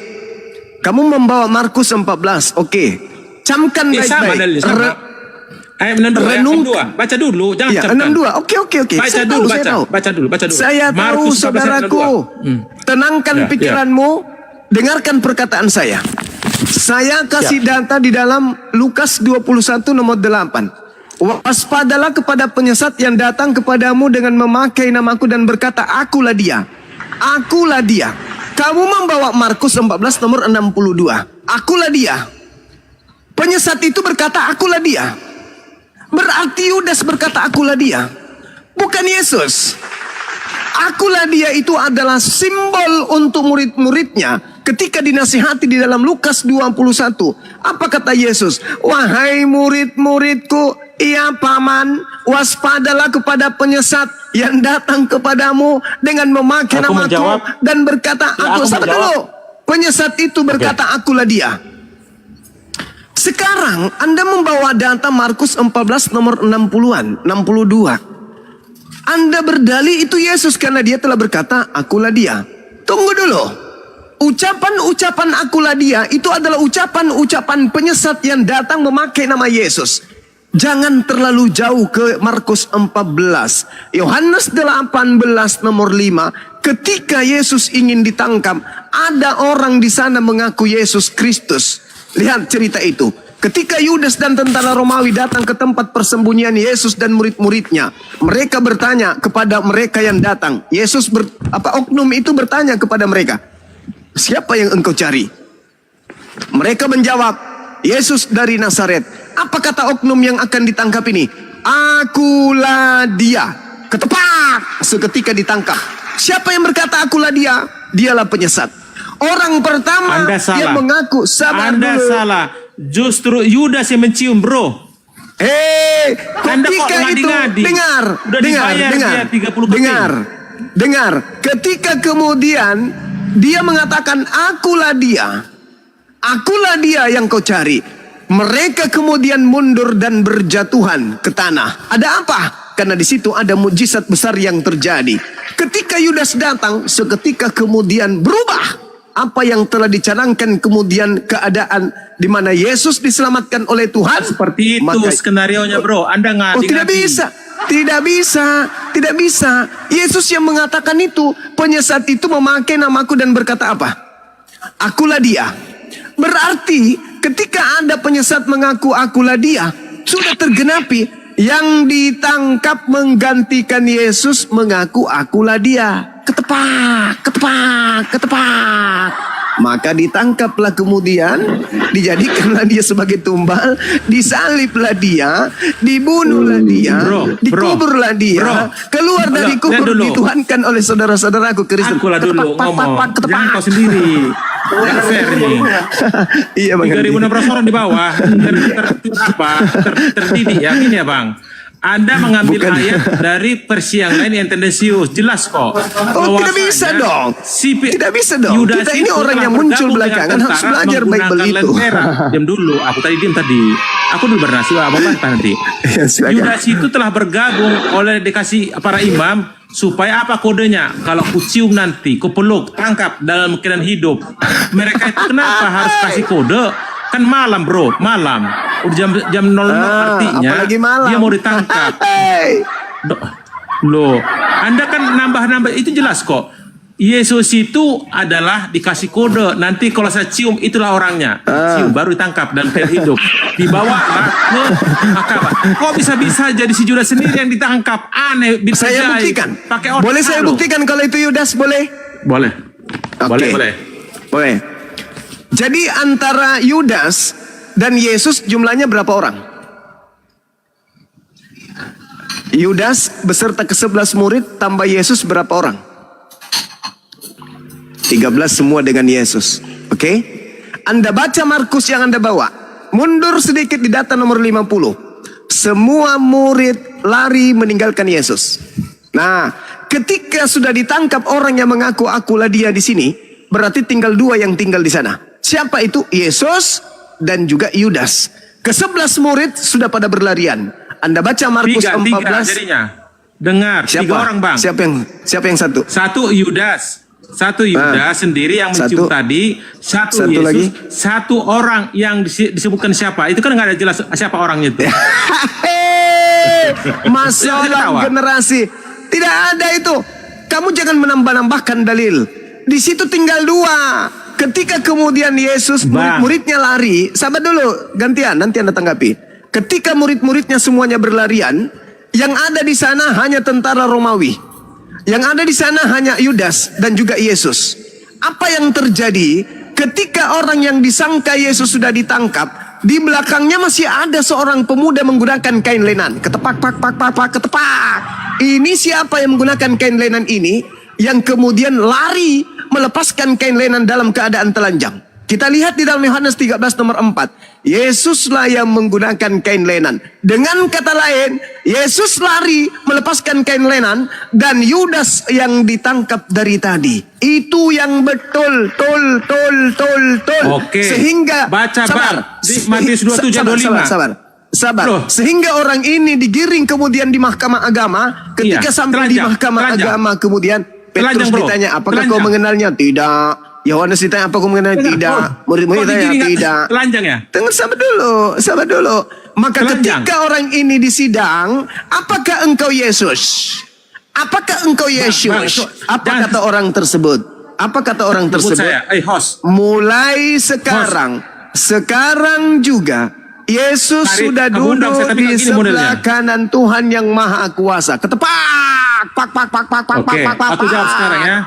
Kamu membawa Markus 14, camkan Sama dalilnya, sama. Ayat 62, Renung. 62. Baca dulu, jangan Ya, camkan. 62. Oke. Baca dulu, baca dulu. Saya tahu, Markus 14 ayat saudaraku. 62. Tenangkan pikiranmu. Dengarkan perkataan saya. Saya kasih data di dalam Lukas 21 nomor 8. Waspadalah kepada penyesat yang datang kepadamu dengan memakai namaku dan berkata, akulah dia. Akulah dia. Kamu membawa Markus 14 nomor 62. Akulah dia. Penyesat itu berkata, akulah dia. Berarti Yudas berkata, akulah dia. Bukan Yesus. Akulah dia itu adalah simbol untuk murid-muridnya. Ketika dinasihati di dalam Lukas 21. Apa kata Yesus? Wahai murid-muridku, iya paman, waspadalah kepada penyesat yang datang kepadamu dengan memakai namaku dan berkata, aku sabar dulu. Penyesat itu berkata, akulah dia. Sekarang Anda membawa data Markus 14 nomor 60-an, 62. Anda berdalih itu Yesus karena dia telah berkata, akulah dia. Tunggu dulu. Ucapan-ucapan akulah dia itu adalah ucapan-ucapan penyesat yang datang memakai nama Yesus. Jangan terlalu jauh ke Markus 14. Yohanes 18 nomor 5. Ketika Yesus ingin ditangkap, ada orang di sana mengaku Yesus Kristus. Lihat cerita itu. Ketika Yudas dan tentara Romawi datang ke tempat persembunyian Yesus dan murid-muridnya, mereka bertanya kepada mereka yang datang. Oknum itu bertanya kepada mereka, siapa yang engkau cari? Mereka menjawab, Yesus dari Nazaret. Apa kata oknum yang akan ditangkap ini? Akulah dia. Ketepak. Seketika ditangkap. Siapa yang berkata akulah dia? Dialah penyesat. Orang pertama yang mengaku, sabar Anda dulu. salah. Justru Yudas yang mencium, bro. Ketika itu, dengar. Ketika kemudian dia mengatakan, akulah dia yang kau cari. Mereka kemudian mundur dan berjatuhan ke tanah. Ada apa? Karena di situ ada mujizat besar yang terjadi. Ketika Yudas datang, seketika kemudian berubah. Apa yang telah dicanangkan kemudian keadaan di mana Yesus diselamatkan oleh Tuhan. Seperti itu skenarionya, bro. Anda tidak bisa. Yesus yang mengatakan itu. Penyesat itu memakai namaku dan berkata apa? Akulah dia. Berarti ketika ada penyesat mengaku akulah dia, sudah tergenapi. Yang ditangkap menggantikan Yesus mengaku akulah dia. Ketepak. Maka ditangkaplah kemudian, dijadikanlah dia sebagai tumbal, disaliblah dia, dibunuhlah dia, dikuburlah dia, keluar dari kubur, dituhankan oleh saudara-saudaraku Kristen. Akulah dulu ngomong, jangan kau sendiri. Jangan fair nih. Iya bang. 3.600 orang di bawah, terdidik ya, ini ya bang. Anda mengambil ayat dari versi yang lain yang tendensius, jelas kok. Tidak bisa dong. Tidak bisa dong. Yudas Kita ini orang yang muncul belakangan harus belajar Bible itu. Diam dulu, aku tadi diam tadi. Aku dulu bernasihat, apa nanti. Yudas itu telah bergabung oleh dikasih para imam supaya apa kodenya? Kalau ku cium nanti, ku peluk, tangkap dalam keadaan hidup. Mereka itu kenapa harus kasih kode? Kan malam bro, malam. Udah jam 00 artinya apalagi malam. dia mau ditangkap. Loh, Anda kan nambah-nambah, itu jelas kok. Yesus itu adalah dikasih kode, nanti kalau saya cium itulah orangnya. Cium baru ditangkap dan hidup. Dibawa ke mahkamah. Kok bisa-bisa jadi si Judas sendiri yang ditangkap? Aneh. Saya buktikan. Pakai otak. Boleh saya buktikan kalau itu Yudas, boleh? Boleh. Oke. Boleh. Jadi antara Yudas dan Yesus jumlahnya berapa orang? Yudas beserta ke-11 murid tambah Yesus berapa orang? 13 semua dengan Yesus. Oke? Anda baca Markus yang Anda bawa. Mundur sedikit di data nomor 50. Semua murid lari meninggalkan Yesus. Nah, ketika sudah ditangkap orang yang mengaku akulah dia di sini, berarti tinggal 2 yang tinggal di sana. Siapa itu? Yesus dan juga Yudas. Ke-11 murid sudah pada berlarian. Anda baca Markus 14. Jadinya. Dengar, Siapa? 3 orang, Bang. Siapa yang satu? Satu Yudas sendiri yang mencium tadi. Satu Yesus lagi. Satu orang yang disebutkan siapa. Itu kan nggak ada jelas siapa orangnya itu. Masalah generasi. Tidak ada itu. Kamu jangan menambah-nambahkan dalil. Di situ tinggal 2. Ketika kemudian Yesus murid-muridnya lari. Sabar dulu, gantian nanti Anda tanggapi. Ketika murid-muridnya semuanya berlarian, yang ada di sana hanya tentara Romawi. Yang ada di sana hanya Yudas dan juga Yesus. Apa yang terjadi ketika orang yang disangka Yesus sudah ditangkap, di belakangnya masih ada seorang pemuda menggunakan kain lenan. Ketepak, ketepak. Ini siapa yang menggunakan kain lenan ini? Yang kemudian lari melepaskan kain lenan dalam keadaan telanjang. Kita lihat di dalam Yohanes 13 nomor 4. Yesuslah yang menggunakan kain lenan. Dengan kata lain, Yesus lari melepaskan kain lenan dan Yudas yang ditangkap dari tadi. Itu yang betul, tol. Oke. Sehingga baca sabar. Di Matius 27:25. Sabar. Sehingga orang ini digiring kemudian di mahkamah agama. Ketika sampai di mahkamah agama kemudian Petrus ditanya, apakah kau mengenalnya? Tidak. Yohanes ditanya, apa kau mengenalnya? Tidak. Murid-murid ditanya, tidak. Telanjang ya? Tunggu, sabar dulu. Maka ketika orang ini disidang, apakah engkau Yesus? Apakah engkau Yesus? Apa kata orang tersebut? Apa kata orang tersebut? Host. Mulai sekarang juga Yesus sudah duduk di sebelah kanan Tuhan yang Maha Kuasa. Ketepak, Aku jawab sekarang ya.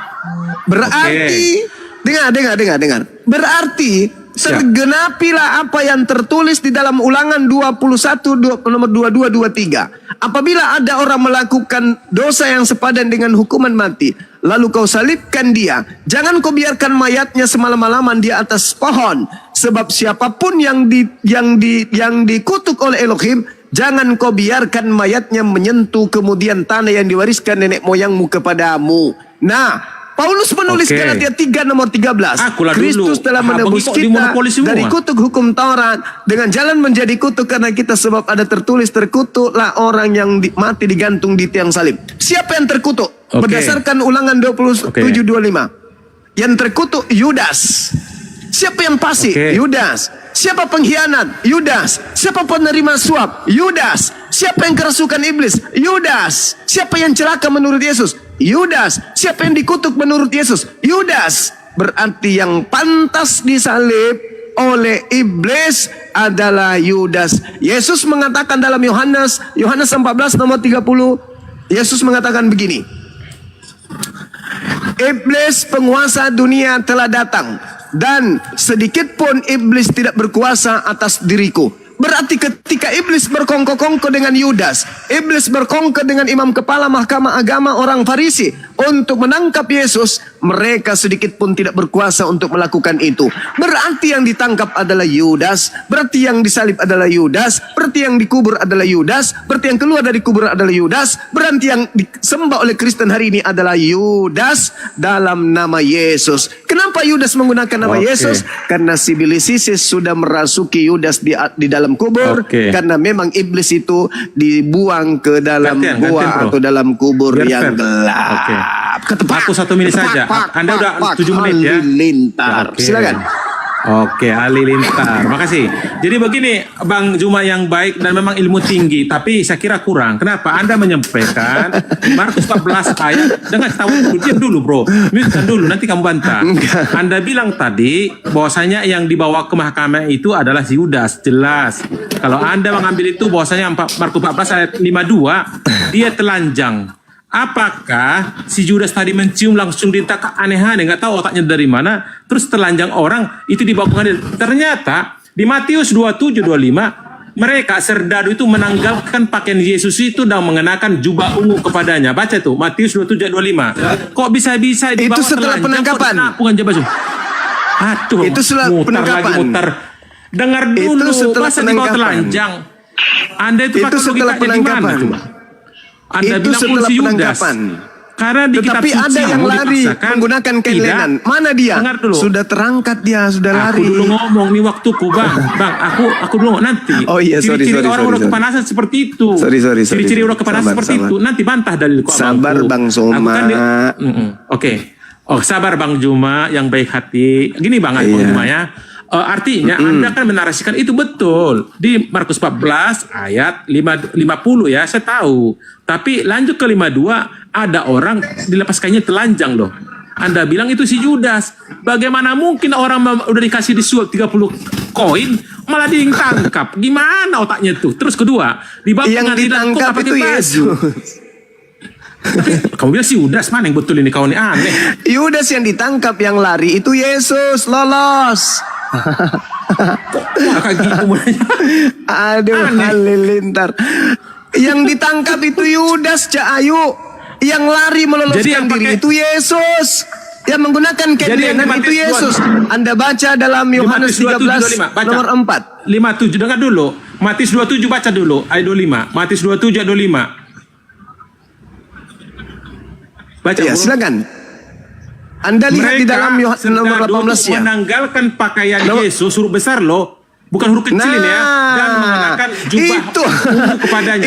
Berarti, dengar. Berarti tergenapilah apa yang tertulis di dalam Ulangan 21 nomor 22-23. Apabila ada orang melakukan dosa yang sepadan dengan hukuman mati, lalu kau salibkan dia, jangan kau biarkan mayatnya semalam-malaman di atas pohon, sebab siapapun yang dikutuk oleh Elohim, jangan kau biarkan mayatnya menyentuh kemudian tanah yang diwariskan nenek moyangmu kepadamu. Nah, Paulus menulis Galatia 3 nomor 13. Kristus telah menebus kita dari kutuk hukum Taurat dengan jalan menjadi kutuk karena kita, sebab ada tertulis, terkutuklah orang yang mati digantung di tiang salib. Siapa yang terkutuk? Berdasarkan Ulangan 27:25. Yang terkutuk Yudas. Siapa yang fasik? Yudas. Siapa pengkhianat? Yudas. Siapa penerima suap? Yudas. Siapa yang kerasukan iblis? Yudas. Siapa yang celaka menurut Yesus? Yudas. Siapa yang dikutuk menurut Yesus? Yudas. Berarti yang pantas disalib oleh iblis adalah Yudas. Yesus mengatakan dalam Yohanes 14 nomor 30, Yesus mengatakan begini. Iblis penguasa dunia telah datang, dan sedikit pun iblis tidak berkuasa atas diriku. Berarti ketika iblis berkongko-kongko dengan Yudas, iblis berkongko dengan imam kepala mahkamah agama orang Farisi untuk menangkap Yesus, mereka sedikit pun tidak berkuasa untuk melakukan itu. Berarti yang ditangkap adalah Yudas, berarti yang disalib adalah Yudas, berarti yang dikubur adalah Yudas, berarti yang keluar dari kubur adalah Yudas, berarti yang disembah oleh Kristen hari ini adalah Yudas dalam nama Yesus. Kenapa Yudas menggunakan nama Yesus? Karena si Isis sudah merasuki Yudas di dalam kubur, karena memang iblis itu dibuang ke dalam gua atau dalam kubur yang gelap. Aku 1 menit saja. Anda udah 7 menit ya. Silakan. Oke, halilintar. Makasih. Jadi begini, Bang Juma yang baik dan memang ilmu tinggi, tapi saya kira kurang. Kenapa? Anda menyampaikan Markus 14 ayat, dengan tahu dulu, diam dulu bro. Mute dulu, nanti kamu bantah. Anda bilang tadi bahwasanya yang dibawa ke mahkamah itu adalah si Yudas, jelas. Kalau Anda mengambil itu bahwasanya Markus 14 ayat 52, dia telanjang. Apakah si Judas tadi mencium langsung ditangkap aneh-aneh, nggak tahu otaknya dari mana, terus telanjang orang itu dibawa ke pengadilan. Ternyata di Matius 27-25 mereka serdadu itu menanggalkan pakaian Yesus itu dan mengenakan jubah ungu kepadanya. Baca tuh Matius 27-25. Kok bisa-bisa dibawa Itu setelah penangkapan. Aduh, Itu setelah penangkapan. muter. Dengar dulu, Itu setelah masa dibawa penangkapan. telanjang? Anda itu pakai setelah logikanya di mana penangkapan. coba? Anda itu bilang setelah si Yudas. penangkapan. Karena di kitab Tetapi suci ada yang mau lari dipaksakan, menggunakan kain tidak. lenan. Mana dia? Dengar dulu. Sudah terangkat dia, sudah lari. Aku dulu ngomong nih waktuku bang, aku dulu nanti. Oh iya, sorry, Ciri-ciri sorry, orang sorry, udah sorry. kepanasan seperti itu. Sorry. Ciri-ciri orang kepanasan Sabar, seperti sabar. itu. Nanti bantah dalilku. Sabar abangku. Bang Soma. Aku kan Oke. Oh sabar Bang Juma yang baik hati. Gini Bang Iya. Juma ya. Artinya Anda kan menarasikan itu betul di Markus 14 ayat 50 ya, saya tahu. Tapi lanjut ke 52, ada orang dilepas kainnya telanjang loh. Anda bilang itu si Judas. Bagaimana mungkin orang udah dikasih disuap 30 koin malah ditangkap? Gimana otaknya tuh? Terus kedua, di bawah Yang pengadilan kok ditangkap pakai itu baju? Yesus. Kamu bilang si Judas, mana yang betul ini kau ini aneh. Yudas yang ditangkap, yang lari itu Yesus, lolos. Kayak gitu mulanya. Aduh, halilintar. Yang ditangkap itu Yudas, Cak Ayu. Yang lari meloloskan diri itu Yesus. Yang menggunakan kain lenan itu Yesus. Anda baca dalam Yohanes 13 nomor 4. 57, dengar dulu. Matius 27 baca dulu ayat 25. Matius 27 ayat 25. Baca Ya, silakan. Anda lihat di dalam Yohanes nomor 18 ya. Menanggalkan pakaian Yesus, huruf besar loh, bukan huruf kecil ini ya, dan mengenakan jubah ungu kepadanya.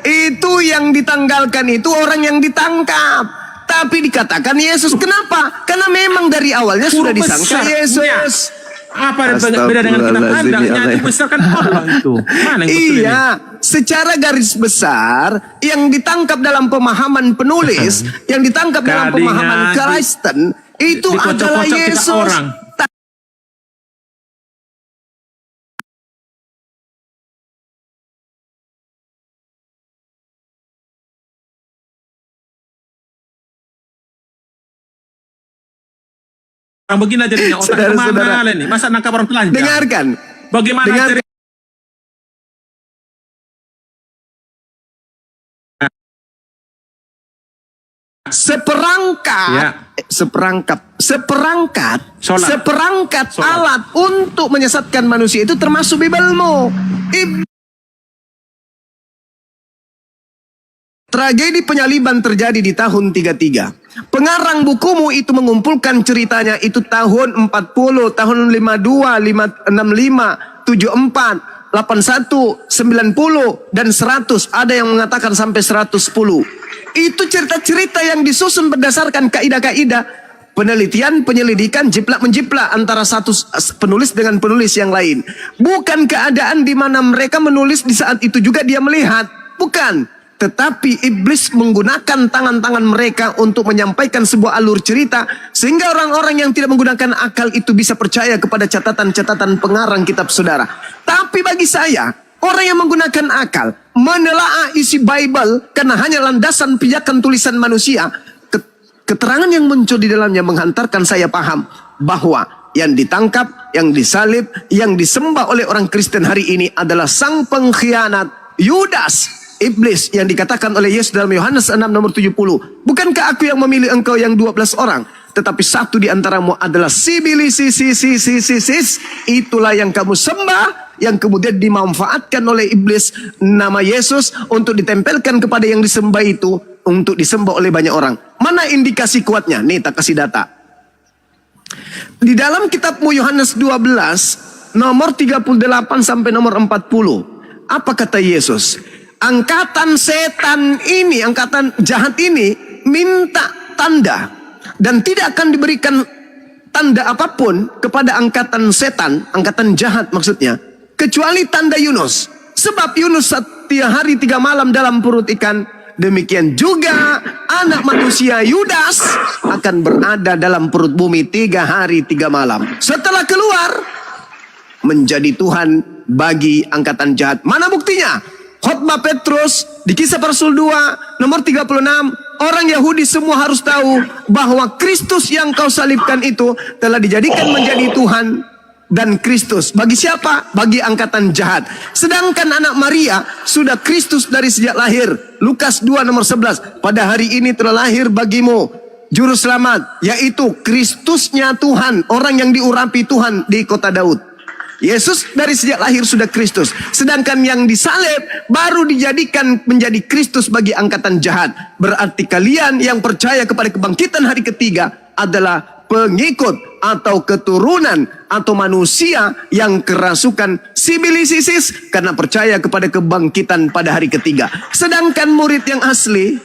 Itu yang ditanggalkan itu orang yang ditangkap. Tapi dikatakan Yesus. Kenapa? Karena memang dari awalnya sudah disangka Yesus. Apa beda dengan kitab Anda? Yang besar kan Allah itu. Mana yang betul Iya, secara garis besar yang ditangkap dalam pemahaman penulis, yang ditangkap dalam pemahaman Kristen itu adalah Yesus. Orang begini jadinya otak kemana nih? Masa nangkap orang telanjang? Dengarkan. Bagaimana Dengarkan. Seperangkat alat untuk menyesatkan manusia itu termasuk Bibelmu. Tragedi penyaliban terjadi di tahun 33. Pengarang bukumu itu mengumpulkan ceritanya itu tahun 40, tahun 52, 65, 74, 81, 90, dan 100. Ada yang mengatakan sampai 110. Itu cerita-cerita yang disusun berdasarkan kaidah-kaidah penelitian, penyelidikan, jiplak-menjiplak antara satu penulis dengan penulis yang lain. Bukan keadaan di mana mereka menulis di saat itu juga dia melihat. Bukan. Tetapi iblis menggunakan tangan-tangan mereka untuk menyampaikan sebuah alur cerita sehingga orang-orang yang tidak menggunakan akal itu bisa percaya kepada catatan-catatan pengarang kitab saudara. Tapi bagi saya, orang yang menggunakan akal menelaah isi Bible karena hanya landasan pijakan tulisan manusia, keterangan yang muncul di dalamnya menghantarkan saya paham bahwa yang ditangkap, yang disalib, yang disembah oleh orang Kristen hari ini adalah sang pengkhianat Yudas. Iblis yang dikatakan oleh Yesus dalam Yohanes 6 nomor 70. Bukankah aku yang memilih engkau yang 12 orang? Tetapi satu di antaramu adalah Sibilis. Itulah yang kamu sembah, yang kemudian dimanfaatkan oleh iblis nama Yesus untuk ditempelkan kepada yang disembah itu, untuk disembah oleh banyak orang. Mana indikasi kuatnya? Nih, tak kasih data. Di dalam kitabmu Yohanes 12 nomor 38 sampai nomor 40. Apa kata Yesus? Angkatan setan ini, angkatan jahat ini minta tanda dan tidak akan diberikan tanda apapun kepada angkatan setan, angkatan jahat maksudnya, kecuali tanda Yunus. Sebab Yunus 3 hari 3 malam dalam perut ikan, demikian juga anak manusia Yudas akan berada dalam perut bumi 3 hari 3 malam. Setelah keluar, menjadi Tuhan bagi angkatan jahat. Mana buktinya? Khotbah Petrus di Kisah Para Rasul 2 nomor 36, orang Yahudi semua harus tahu bahwa Kristus yang kau salibkan itu telah dijadikan menjadi Tuhan dan Kristus. Bagi siapa? Bagi angkatan jahat. Sedangkan anak Maria sudah Kristus dari sejak lahir. Lukas 2 nomor 11, pada hari ini telah lahir bagimu Juru Selamat, yaitu Kristusnya Tuhan, orang yang diurapi Tuhan di kota Daud. Yesus dari sejak lahir sudah Kristus. Sedangkan yang disalib baru dijadikan menjadi Kristus bagi angkatan jahat. Berarti kalian yang percaya kepada kebangkitan hari ketiga adalah pengikut atau keturunan atau manusia yang kerasukan sibilisisis karena percaya kepada kebangkitan pada hari ketiga. Sedangkan murid yang asli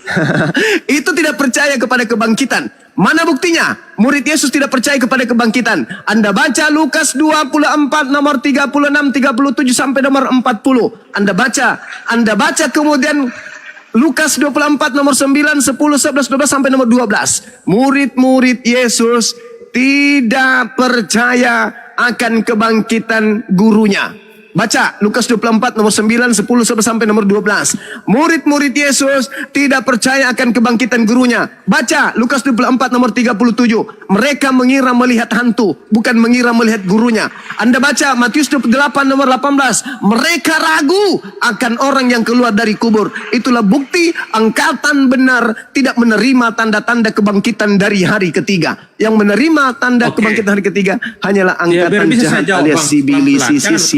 itu tidak percaya kepada kebangkitan. Mana buktinya? Murid Yesus tidak percaya kepada kebangkitan. Anda baca Lukas 24 nomor 36, 37 sampai nomor 40. Anda baca kemudian Lukas 24 nomor 9, 10, 11, 12 sampai nomor 12. Murid-murid Yesus tidak percaya akan kebangkitan gurunya. Baca Lukas 24 nomor 9, 10, 11 sampai nomor 12. Murid-murid Yesus tidak percaya akan kebangkitan gurunya. Baca Lukas 24 nomor 37. Mereka mengira melihat hantu, bukan mengira melihat gurunya. Anda baca Matius 28 nomor 18. Mereka ragu akan orang yang keluar dari kubur. Itulah bukti angkatan benar tidak menerima tanda-tanda kebangkitan dari hari ketiga. Yang menerima tanda kebangkitan hari ketiga hanyalah angkatan jahat alias sibilisisis,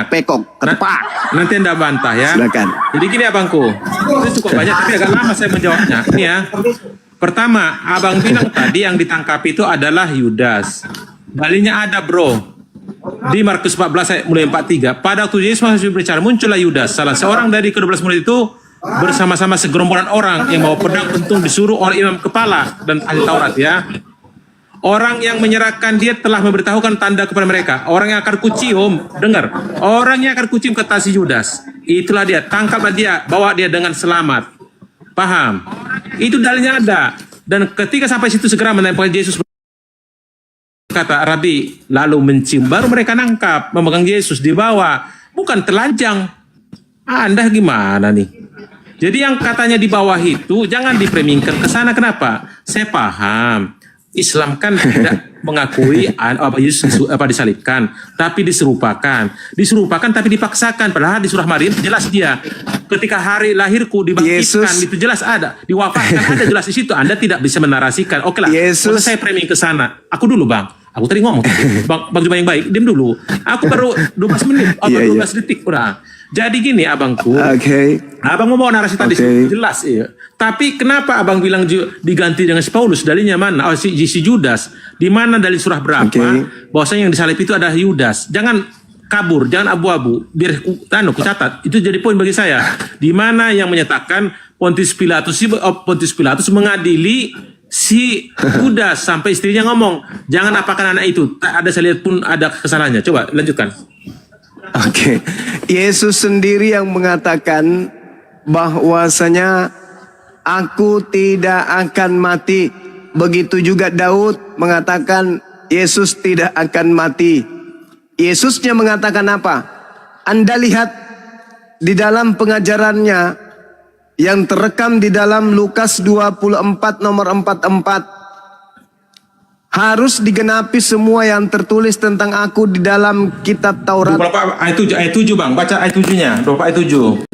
pekok, ketepak. Nanti Anda bantah ya. Silakan. Jadi gini abangku, itu cukup banyak tapi agak lama saya menjawabnya. Ini ya. Pertama, abang bilang tadi yang ditangkap itu adalah Yudas. Dalilnya ada bro. Di Markus 14 ayat mulai 43. Pada waktu Yesus masih berbicara, muncullah Yudas, salah seorang dari ke-12 murid itu, bersama-sama segerombolan orang yang bawa pedang pentung disuruh oleh imam kepala dan ahli Taurat ya. Orang yang menyerahkan dia telah memberitahukan tanda kepada mereka. Orang yang akan kucium, dengar. Orang yang akan kucium kata si Yudas. Itulah dia, tangkaplah dia, bawa dia dengan selamat. Paham? Itu dalilnya ada. Dan ketika sampai situ segera menempel Yesus kata, Rabi, lalu mencium. Baru mereka nangkap, memegang Yesus, dibawa. Bukan telanjang. Anda gimana nih? Jadi yang katanya di bawah itu, jangan dipremingkan ke sana. Kenapa? Saya paham. Islam kan tidak mengakui Yesus disalibkan, tapi diserupakan tapi dipaksakan. Padahal di surah Maryam jelas dia ketika hari lahirku dibangkitkan, itu jelas ada, diwafatkan ada jelas di situ. Anda tidak bisa menarasikan. Oke lah, kalau saya framing ke sana. Aku dulu bang, aku tadi ngomong bang Juma yang baik, diam dulu. Aku baru 12 menit, 12 detik udah. Jadi gini abangku, abang mau narasi tadi jelas ya. Tapi kenapa abang bilang diganti dengan si Paulus? Dalilnya mana? Oh si Judas. Di mana dalil surah berapa? Bahwasanya yang disalib itu adalah Yudas. Jangan kabur, jangan abu-abu. Biar ku catat. Itu jadi poin bagi saya. Di mana yang menyatakan Pontius Pilatus mengadili si Yudas sampai istrinya ngomong, jangan apakan anak itu. Tak ada saya lihat pun ada kesalahannya. Coba lanjutkan. Yesus sendiri yang mengatakan bahwasanya aku tidak akan mati. Begitu juga Daud mengatakan Yesus tidak akan mati. Yesusnya mengatakan apa? Anda lihat di dalam pengajarannya yang terekam di dalam Lukas 24 nomor 44. Harus digenapi semua yang tertulis tentang aku di dalam kitab Taurat. Berapa ayat 7 bang? Baca ayat 7-nya. Berapa ayat 7?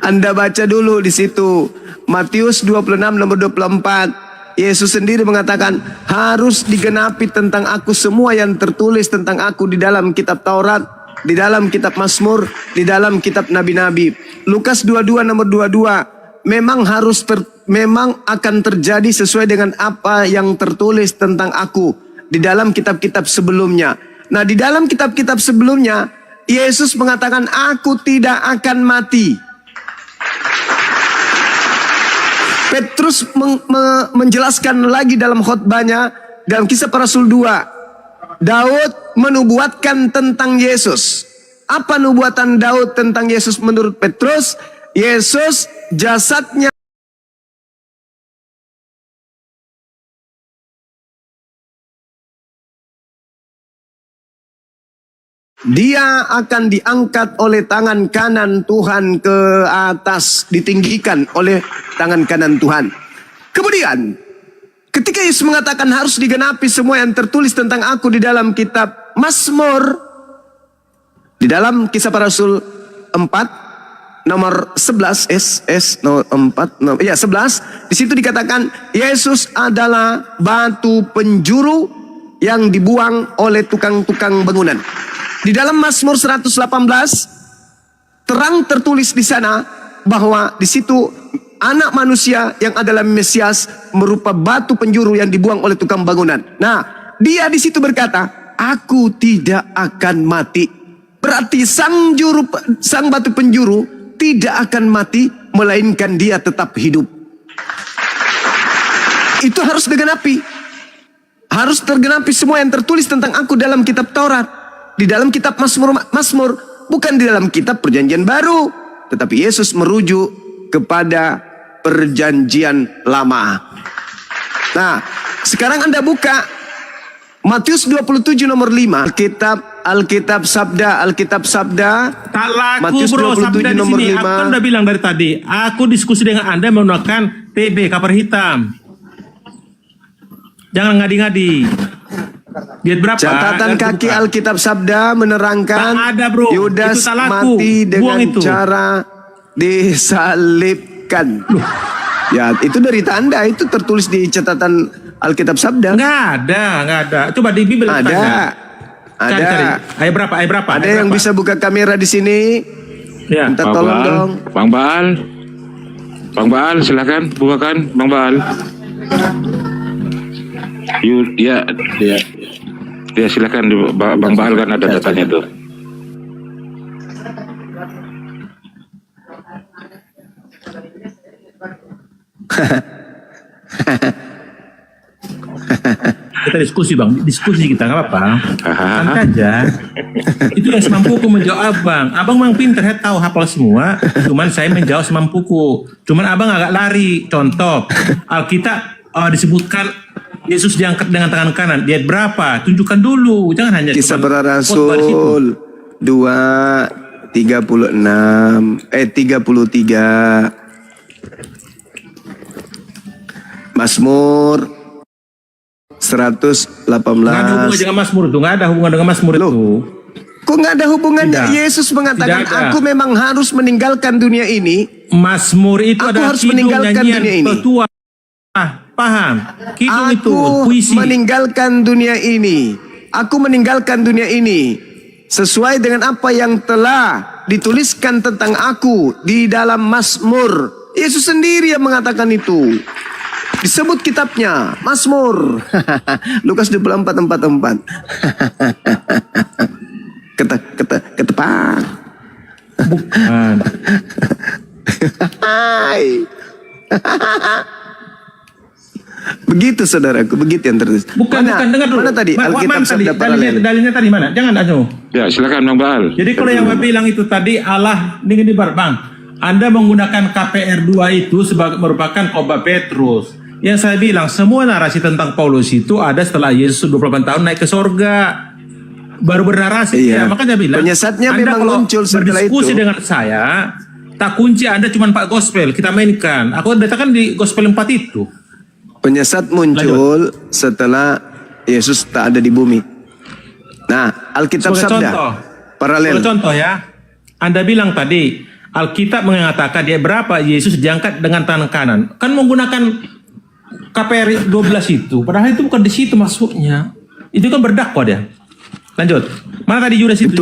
Anda baca dulu di situ. Matius 26 nomor 24. Yesus sendiri mengatakan harus digenapi tentang aku semua yang tertulis tentang aku di dalam kitab Taurat, di dalam kitab Mazmur, di dalam kitab nabi-nabi. Lukas 22 nomor 22. Memang akan terjadi sesuai dengan apa yang tertulis tentang aku di dalam kitab-kitab sebelumnya. Nah, di dalam kitab-kitab sebelumnya Yesus mengatakan aku tidak akan mati. Petrus menjelaskan lagi dalam khotbahnya dalam Kisah Para Rasul 2. Daud menubuatkan tentang Yesus. Apa nubuatan Daud tentang Yesus menurut Petrus? Yesus jasadnya dia akan diangkat oleh tangan kanan Tuhan ke atas, ditinggikan oleh tangan kanan Tuhan. Kemudian, ketika Yesus mengatakan harus digenapi semua yang tertulis tentang aku di dalam kitab Mazmur, di dalam Kisah Para Rasul 4, nomor 11, nomor 4, 11, di situ dikatakan Yesus adalah batu penjuru yang dibuang oleh tukang-tukang bangunan. Di dalam Mazmur 118 terang tertulis di sana bahwa di situ anak manusia yang adalah Mesias merupa batu penjuru yang dibuang oleh tukang bangunan. Nah, dia di situ berkata, "Aku tidak akan mati." Berarti sang batu penjuru tidak akan mati, melainkan dia tetap hidup. Itu harus digenapi. Harus tergenapi semua yang tertulis tentang aku dalam kitab Taurat. Di dalam kitab Mazmur, bukan di dalam kitab Perjanjian Baru, tetapi Yesus merujuk kepada Perjanjian Lama. Nah, sekarang Anda buka Matius 27 nomor 5, Alkitab Sabda. Tak laku Matius bro, 27 Sabda di nomor sini. 5. Aku kan udah bilang dari tadi, aku diskusi dengan Anda menggunakan TB, kapar hitam. Jangan ngadi-ngadi. Lihat berapa? Catatan kaki Alkitab Sabda menerangkan tak ada, bro. Yudas Itu tak laku. mati dengan Buang itu. cara disalibkan. Ya, itu dari Anda, itu tertulis di catatan Alkitab Sabda. Nggak ada. Coba di Bible ada. Cari. Ayat berapa? Ada yang bisa buka kamera di sini? Ya. Minta tolong dong. Bang Baal, silakan bukakan, Bang Baal. Ya silakan Bang Baal, kan ada datanya tuh. Kita diskusi kita nggak apa-apa. Santai aja. Itu yang semampuku menjawab abang memang pinter, saya tahu hafal semua, cuman saya menjawab semampuku. Cuman abang agak lari. Contoh Alkitab disebutkan Yesus diangkat dengan tangan kanan. Dia berapa? Tunjukkan dulu, jangan hanya Kisah Para Rasul 2:33. Mazmur 118. Nggak ada hubungan dengan Mazmur itu. Nggak ada hubungan dengan Mazmur itu. Kok nggak ada hubungannya? Tidak. Yesus mengatakan, Tidak ada. aku memang harus meninggalkan dunia ini. Mazmur itu Aku adalah harus kidung, meninggalkan nyanyian, dunia ini. petua. Paham? Kidung itu Aku puisi. meninggalkan dunia ini. Aku meninggalkan dunia ini sesuai dengan apa yang telah dituliskan tentang aku di dalam Mazmur. Yesus sendiri yang mengatakan itu. Disebut kitabnya Mazmur. Lukas 24:44. Ketepak. Bukan. Hai. Begitu saudaraku, begitu yang tertulis. Bukan, dengar dulu. Mana tadi? Alkitab Sabda Paralel. Dalilnya tadi mana? Jangan anu. Ya silakan Bang Baal. Jadi kalau yang Bapak bilang itu tadi Allah dengan di Bang, Anda menggunakan KPR 2 itu sebagai merupakan khotbah Petrus. Yang saya bilang semua narasi tentang Paulus itu ada setelah Yesus 28 tahun naik ke sorga. Baru bernarasi. Iya. Ya, makanya bilang Penyesatnya Anda memang kalau muncul setelah berdiskusi itu. dengan saya, tak kunci Anda cuma 4 gospel, kita mainkan. Aku datangkan di gospel 4 itu. Penyesat muncul setelah Yesus tak ada di bumi. Nah, Alkitab Sebagai Sabda contoh. Paralel. Sebagai contoh ya, Anda bilang tadi Alkitab mengatakan dia berapa Yesus diangkat dengan tangan kanan. Kan menggunakan KPR 12 itu. Padahal itu bukan di situ maksudnya. Itu kan berdakwah dia. Lanjut. Mana tadi Yudas itu?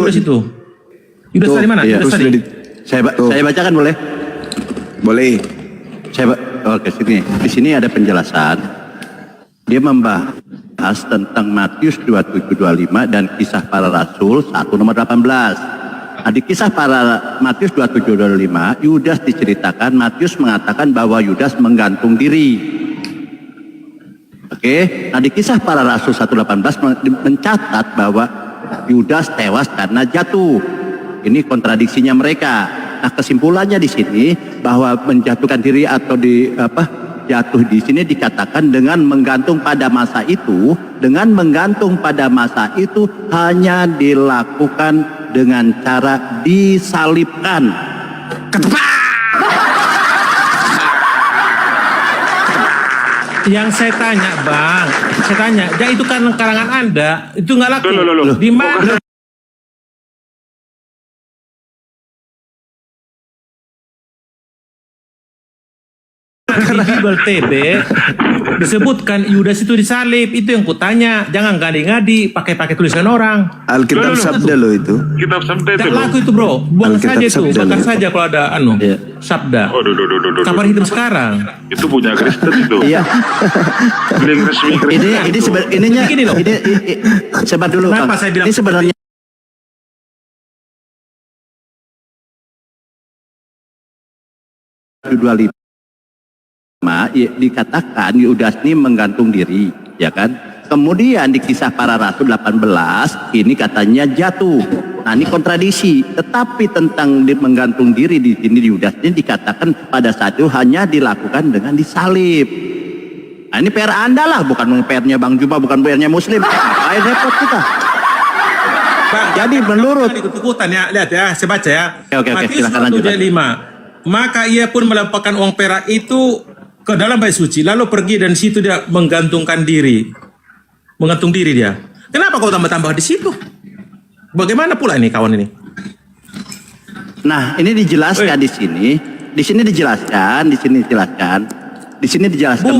Yudas tadi mana? Iya, Yudas tadi. saya bacakan boleh? Boleh. Oke, sini. Di sini ada penjelasan. Dia membahas tentang Matius 27:25 dan Kisah Para Rasul 1 nomor 18. Nah, di kisah para Matius 27-25, Yudas diceritakan, Matius mengatakan bahwa Yudas menggantung diri. Oke, nah di kisah para Rasul 1:18 mencatat bahwa Yudas tewas karena jatuh. Ini kontradiksinya mereka. Nah, kesimpulannya di sini bahwa menjatuhkan diri atau jatuh di sini dikatakan dengan menggantung pada masa itu, hanya dilakukan dengan cara disalibkan. Yang saya tanya, Bang, ya itu kan karangan Anda, itu nggak laku. Loh. Di mana? Di Bible TB disebutkan Yudas itu disalib, itu yang kutanya. Jangan ngadi-ngadi pakai tulisan orang. Alkitab sabda loh itu. Kitab sabda itu. Tak laku itu, bro. Buang Alkitab saja itu, sabda bakar loh. saja kalau ada sabda. Oh, Kabar hitam sekarang. Itu punya Kristen itu. Iya. Link resmi Kristen. Begini loh. Sebentar dulu, Kenapa Kang. saya bilang Ini sebenarnya 25 dikatakan Yudas ini menggantung diri, ya kan? Kemudian di kisah para Rasul 18 ini katanya jatuh. Nah, ini kontradiksi. Tetapi tentang menggantung diri di sini Yudas ini dikatakan pada saat itu hanya dilakukan dengan disalib. Nah, ini PR Anda lah, bukan PR-nya Bang Juma, bukan PR-nya Muslim. Ngapain repot kita? Bang, jadi menurut ikut-ikutan ya, lihat ya, saya baca ya. Oke, Matius silakan lanjut. 1:5. Maka ia pun meletakkan uang perak itu ke dalam bait suci, lalu pergi dan situ dia menggantungkan diri. Menggantung diri dia. Kenapa kau tambah-tambah di situ? Bagaimana pula ini kawan ini? Nah, ini dijelaskan di sini. Di sini dijelaskan.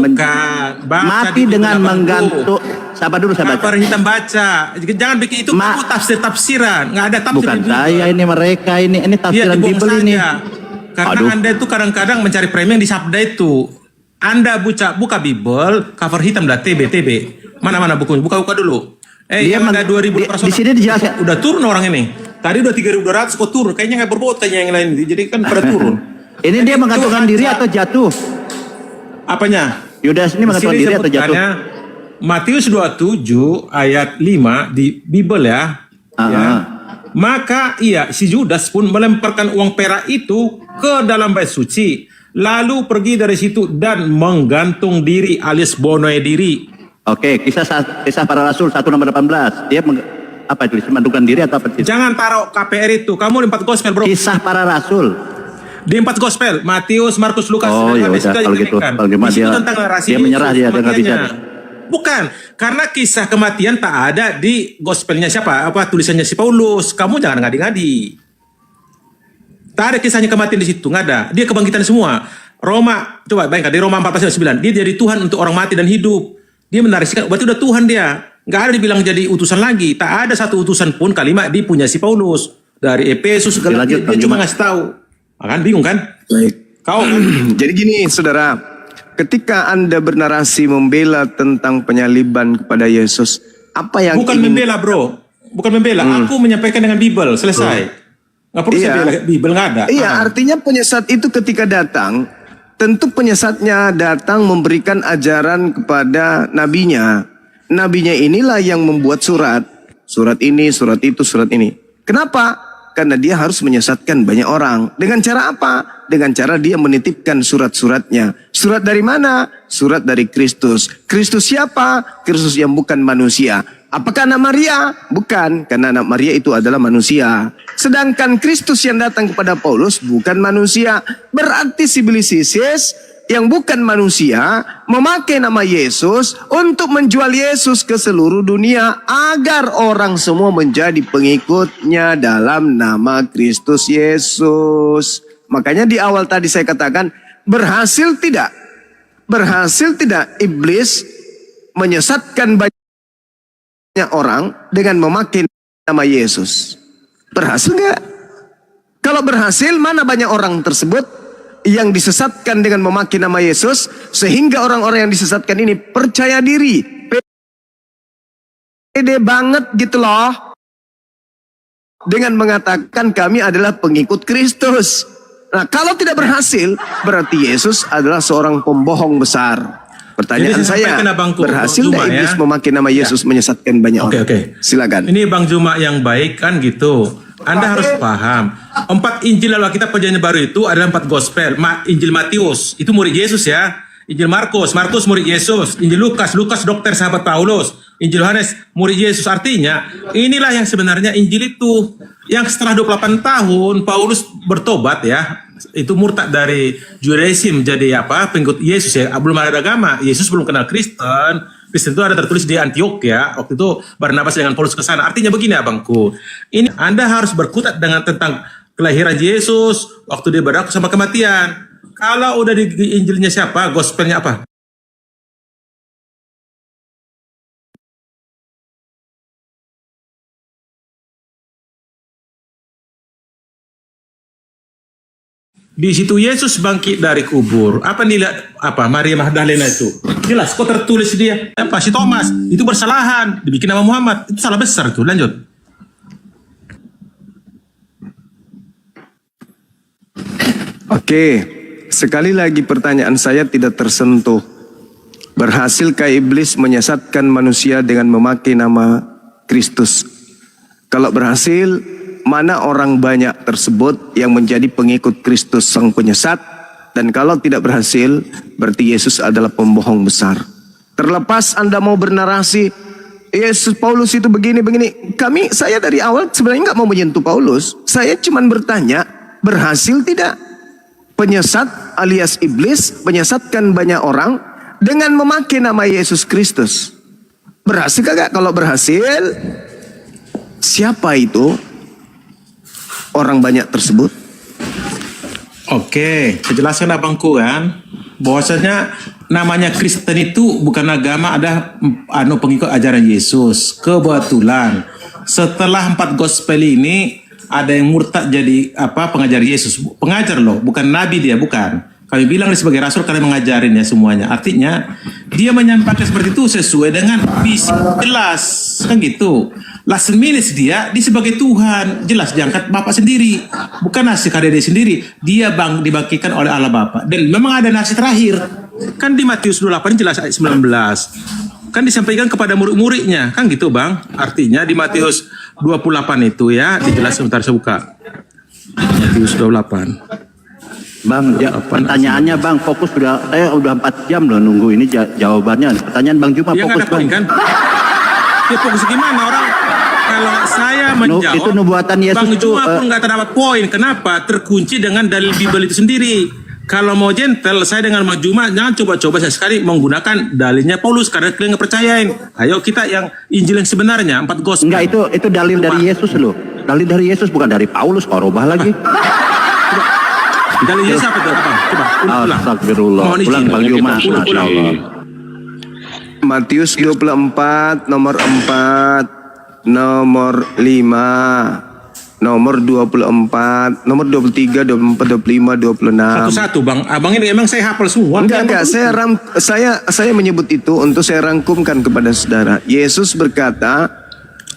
Bukan, baca mati di dengan 80. menggantung. Sabar dulu, saya baca. Kabar hitam baca. Jangan bikin itu kamu tafsir-tafsiran. Nggak ada tafsir. Bukan di Google. saya ini, mereka ini tafsiran Iya, Bible ini. Karena Anda itu kadang-kadang mencari premium di sabda itu. Anda buka Bible, cover hitam dah TB. Mana bukunya? Buka dulu. Dia yang ada 2.000 personal. di sini dijelaskan. Udah turun orang ini. Tadi udah 3.200 kok turun. Kayaknya nggak berbobot kayaknya yang lain. Jadi kan pada turun. Ini dia menggantungkan diri atau jatuh? Apanya? Yudas ini menggantungkan diri atau jatuh? Matius 27 ayat 5 di Bible ya. Ya. Maka si Yudas pun melemparkan uang perak itu ke dalam bait suci, lalu pergi dari situ dan menggantung diri alias bunuh diri. Oke, kisah para Rasul 1:18. Dia apa itu? Menggantungkan diri atau apa? Jangan taruh KPR itu. Kamu di 4 gospel, bro. Kisah para Rasul. Di 4 gospel, Matius, Markus, Lukas, Oh, ya udah, kalau gitu. Kalau di situ tentang narasi dia menyerah, dia nggak bisa. Bukan, karena kisah kematian tak ada di gospelnya siapa? Tulisannya si Paulus. Kamu jangan ngadi-ngadi. Tak ada kisahnya kematian di situ, nggak ada. Dia kebangkitan semua. Roma, coba bayangkan di Roma 14:9, dia jadi Tuhan untuk orang mati dan hidup. Dia menarasikan, berarti udah Tuhan dia. Nggak ada dibilang jadi utusan lagi. Tak ada satu utusan pun kalimat di punya si Paulus. Dari Efesus segala dia cuma ngasih tahu. Kan bingung kan? Baik. Kau kan? Jadi gini, saudara, ketika Anda bernarasi membela tentang penyaliban kepada Yesus, apa yang bukan membela, bro. Bukan membela. Aku menyampaikan dengan Bible. Selesai. Nggak perlu saya bela. Bible nggak ada. Iya, artinya penyesat itu ketika datang, tentu penyesatnya datang memberikan ajaran kepada nabinya. Nabinya inilah yang membuat surat. Surat ini, surat itu, surat ini. Kenapa? Karena dia harus menyesatkan banyak orang. Dengan cara apa? Dengan cara dia menitipkan surat-suratnya. Surat dari mana? Surat dari Kristus. Kristus siapa? Kristus yang bukan manusia. Apakah anak Maria? Bukan, karena anak Maria itu adalah manusia. Sedangkan Kristus yang datang kepada Paulus bukan manusia. Berarti si Bilisisis yang bukan manusia memakai nama Yesus untuk menjual Yesus ke seluruh dunia agar orang semua menjadi pengikutnya dalam nama Kristus Yesus. Makanya di awal tadi saya katakan, berhasil tidak iblis menyesatkan banyak orang dengan memakai nama Yesus? Berhasil nggak? Kalau berhasil, mana banyak orang tersebut yang disesatkan dengan memakai nama Yesus, sehingga orang-orang yang disesatkan ini percaya diri, pede banget gitu loh. dengan mengatakan kami adalah pengikut Kristus. Nah, kalau tidak berhasil, berarti Yesus adalah seorang pembohong besar. Pertanyaan Jadi saya saya, sampaikan Abangku, berhasil Bang nggak Juma, iblis ya? memakai nama Yesus menyesatkan banyak orang? Oke. Silakan. Ini Bang Juma yang baik kan gitu. Anda harus paham. 4 Injil dalam Alkitab Perjanjian Baru itu adalah 4 gospel. Injil Matius itu murid Yesus ya. Injil Markus murid Yesus. Injil Lukas dokter sahabat Paulus. Injil Yohanes murid Yesus. Artinya inilah yang sebenarnya Injil itu. Yang setelah 28 tahun Paulus bertobat ya. Itu murtad dari Judaism jadi pengikut Yesus ya. Belum ada agama. Yesus belum kenal Kristen. Kristen itu ada tertulis di Antioquia. Waktu itu Barnabas dengan Paulus ke sana. Artinya begini abangku. Ini Anda harus berkutat dengan tentang kelahiran Yesus. Waktu dia berdakwah sama kematian. Kalau udah di Injilnya siapa? Gospelnya apa? Di situ Yesus bangkit dari kubur. Apa nilai Maria Magdalena itu? Jelas kok tertulis dia. Si Thomas itu bersalahan, dibikin nama Muhammad. Itu salah besar tuh. Lanjut. Oke, sekali lagi pertanyaan saya tidak tersentuh. Berhasilkah iblis menyesatkan manusia dengan memakai nama Kristus? Kalau berhasil, mana orang banyak tersebut yang menjadi pengikut Kristus sang penyesat? Dan kalau tidak berhasil, berarti Yesus adalah pembohong besar. Terlepas Anda mau bernarasi, Yesus Paulus itu begini-begini. Saya dari awal sebenarnya nggak mau menyentuh Paulus. Saya cuma bertanya, berhasil tidak? Penyesat alias iblis menyesatkan banyak orang dengan memakai nama Yesus Kristus. Berhasil kagak? Kalau berhasil, siapa itu orang banyak tersebut? Oke, saya jelaskan abangku kan, bahwasanya namanya Kristen itu bukan agama, ada pengikut ajaran Yesus. Kebetulan setelah 4 gospel ini ada yang murtad jadi pengajar Yesus, pengajar loh, bukan nabi dia, bukan. Kami bilang dia sebagai rasul karena mengajarin ya semuanya. Artinya dia menyampaikan seperti itu sesuai dengan visi jelas kan gitu. Last minute dia sebagai Tuhan, jelas diangkat Bapak sendiri, bukan nasi karya dia sendiri. Dia dibagikan oleh Allah Bapa. Dan memang ada nasi terakhir. Kan di Matius 28 jelas ayat 19. Kan disampaikan kepada murid-muridnya, kan gitu Bang. Artinya di Matius 28 itu ya, dijelas sebentar saya buka. Matius 28. Bang, pertanyaannya Bang, saya udah 4 jam loh nunggu ini jawabannya. Pertanyaan Bang Juma Ya, fokus Bang. kan? Ya fokus gimana orang? Kalau saya menjawab, itu nubuatan Yesus Bang itu, Juma pun nggak terdapat poin. Kenapa? Terkunci dengan dalil Bible itu sendiri. Kalau mau gentle, saya dengan Bang Juma jangan coba-coba sekali menggunakan dalilnya Paulus karena kalian nggak percayain. Ayo kita yang Injil yang sebenarnya 4 gospel. Enggak, itu dalil dari Yesus loh. Dalil dari Yesus bukan dari Paulus, korobah lagi. Dalil Yesus apa tuh? Coba ulang. Astagfirullah. Mohon izin, Ulang Bang Juma. ulang. Matius 24 nomor 4, nomor 5, nomor 24, nomor 23, 24, 25, 26. Satu-satu Bang. Abang ini emang saya hafal semua. Enggak. Saya menyebut itu untuk saya rangkumkan kepada saudara. Yesus berkata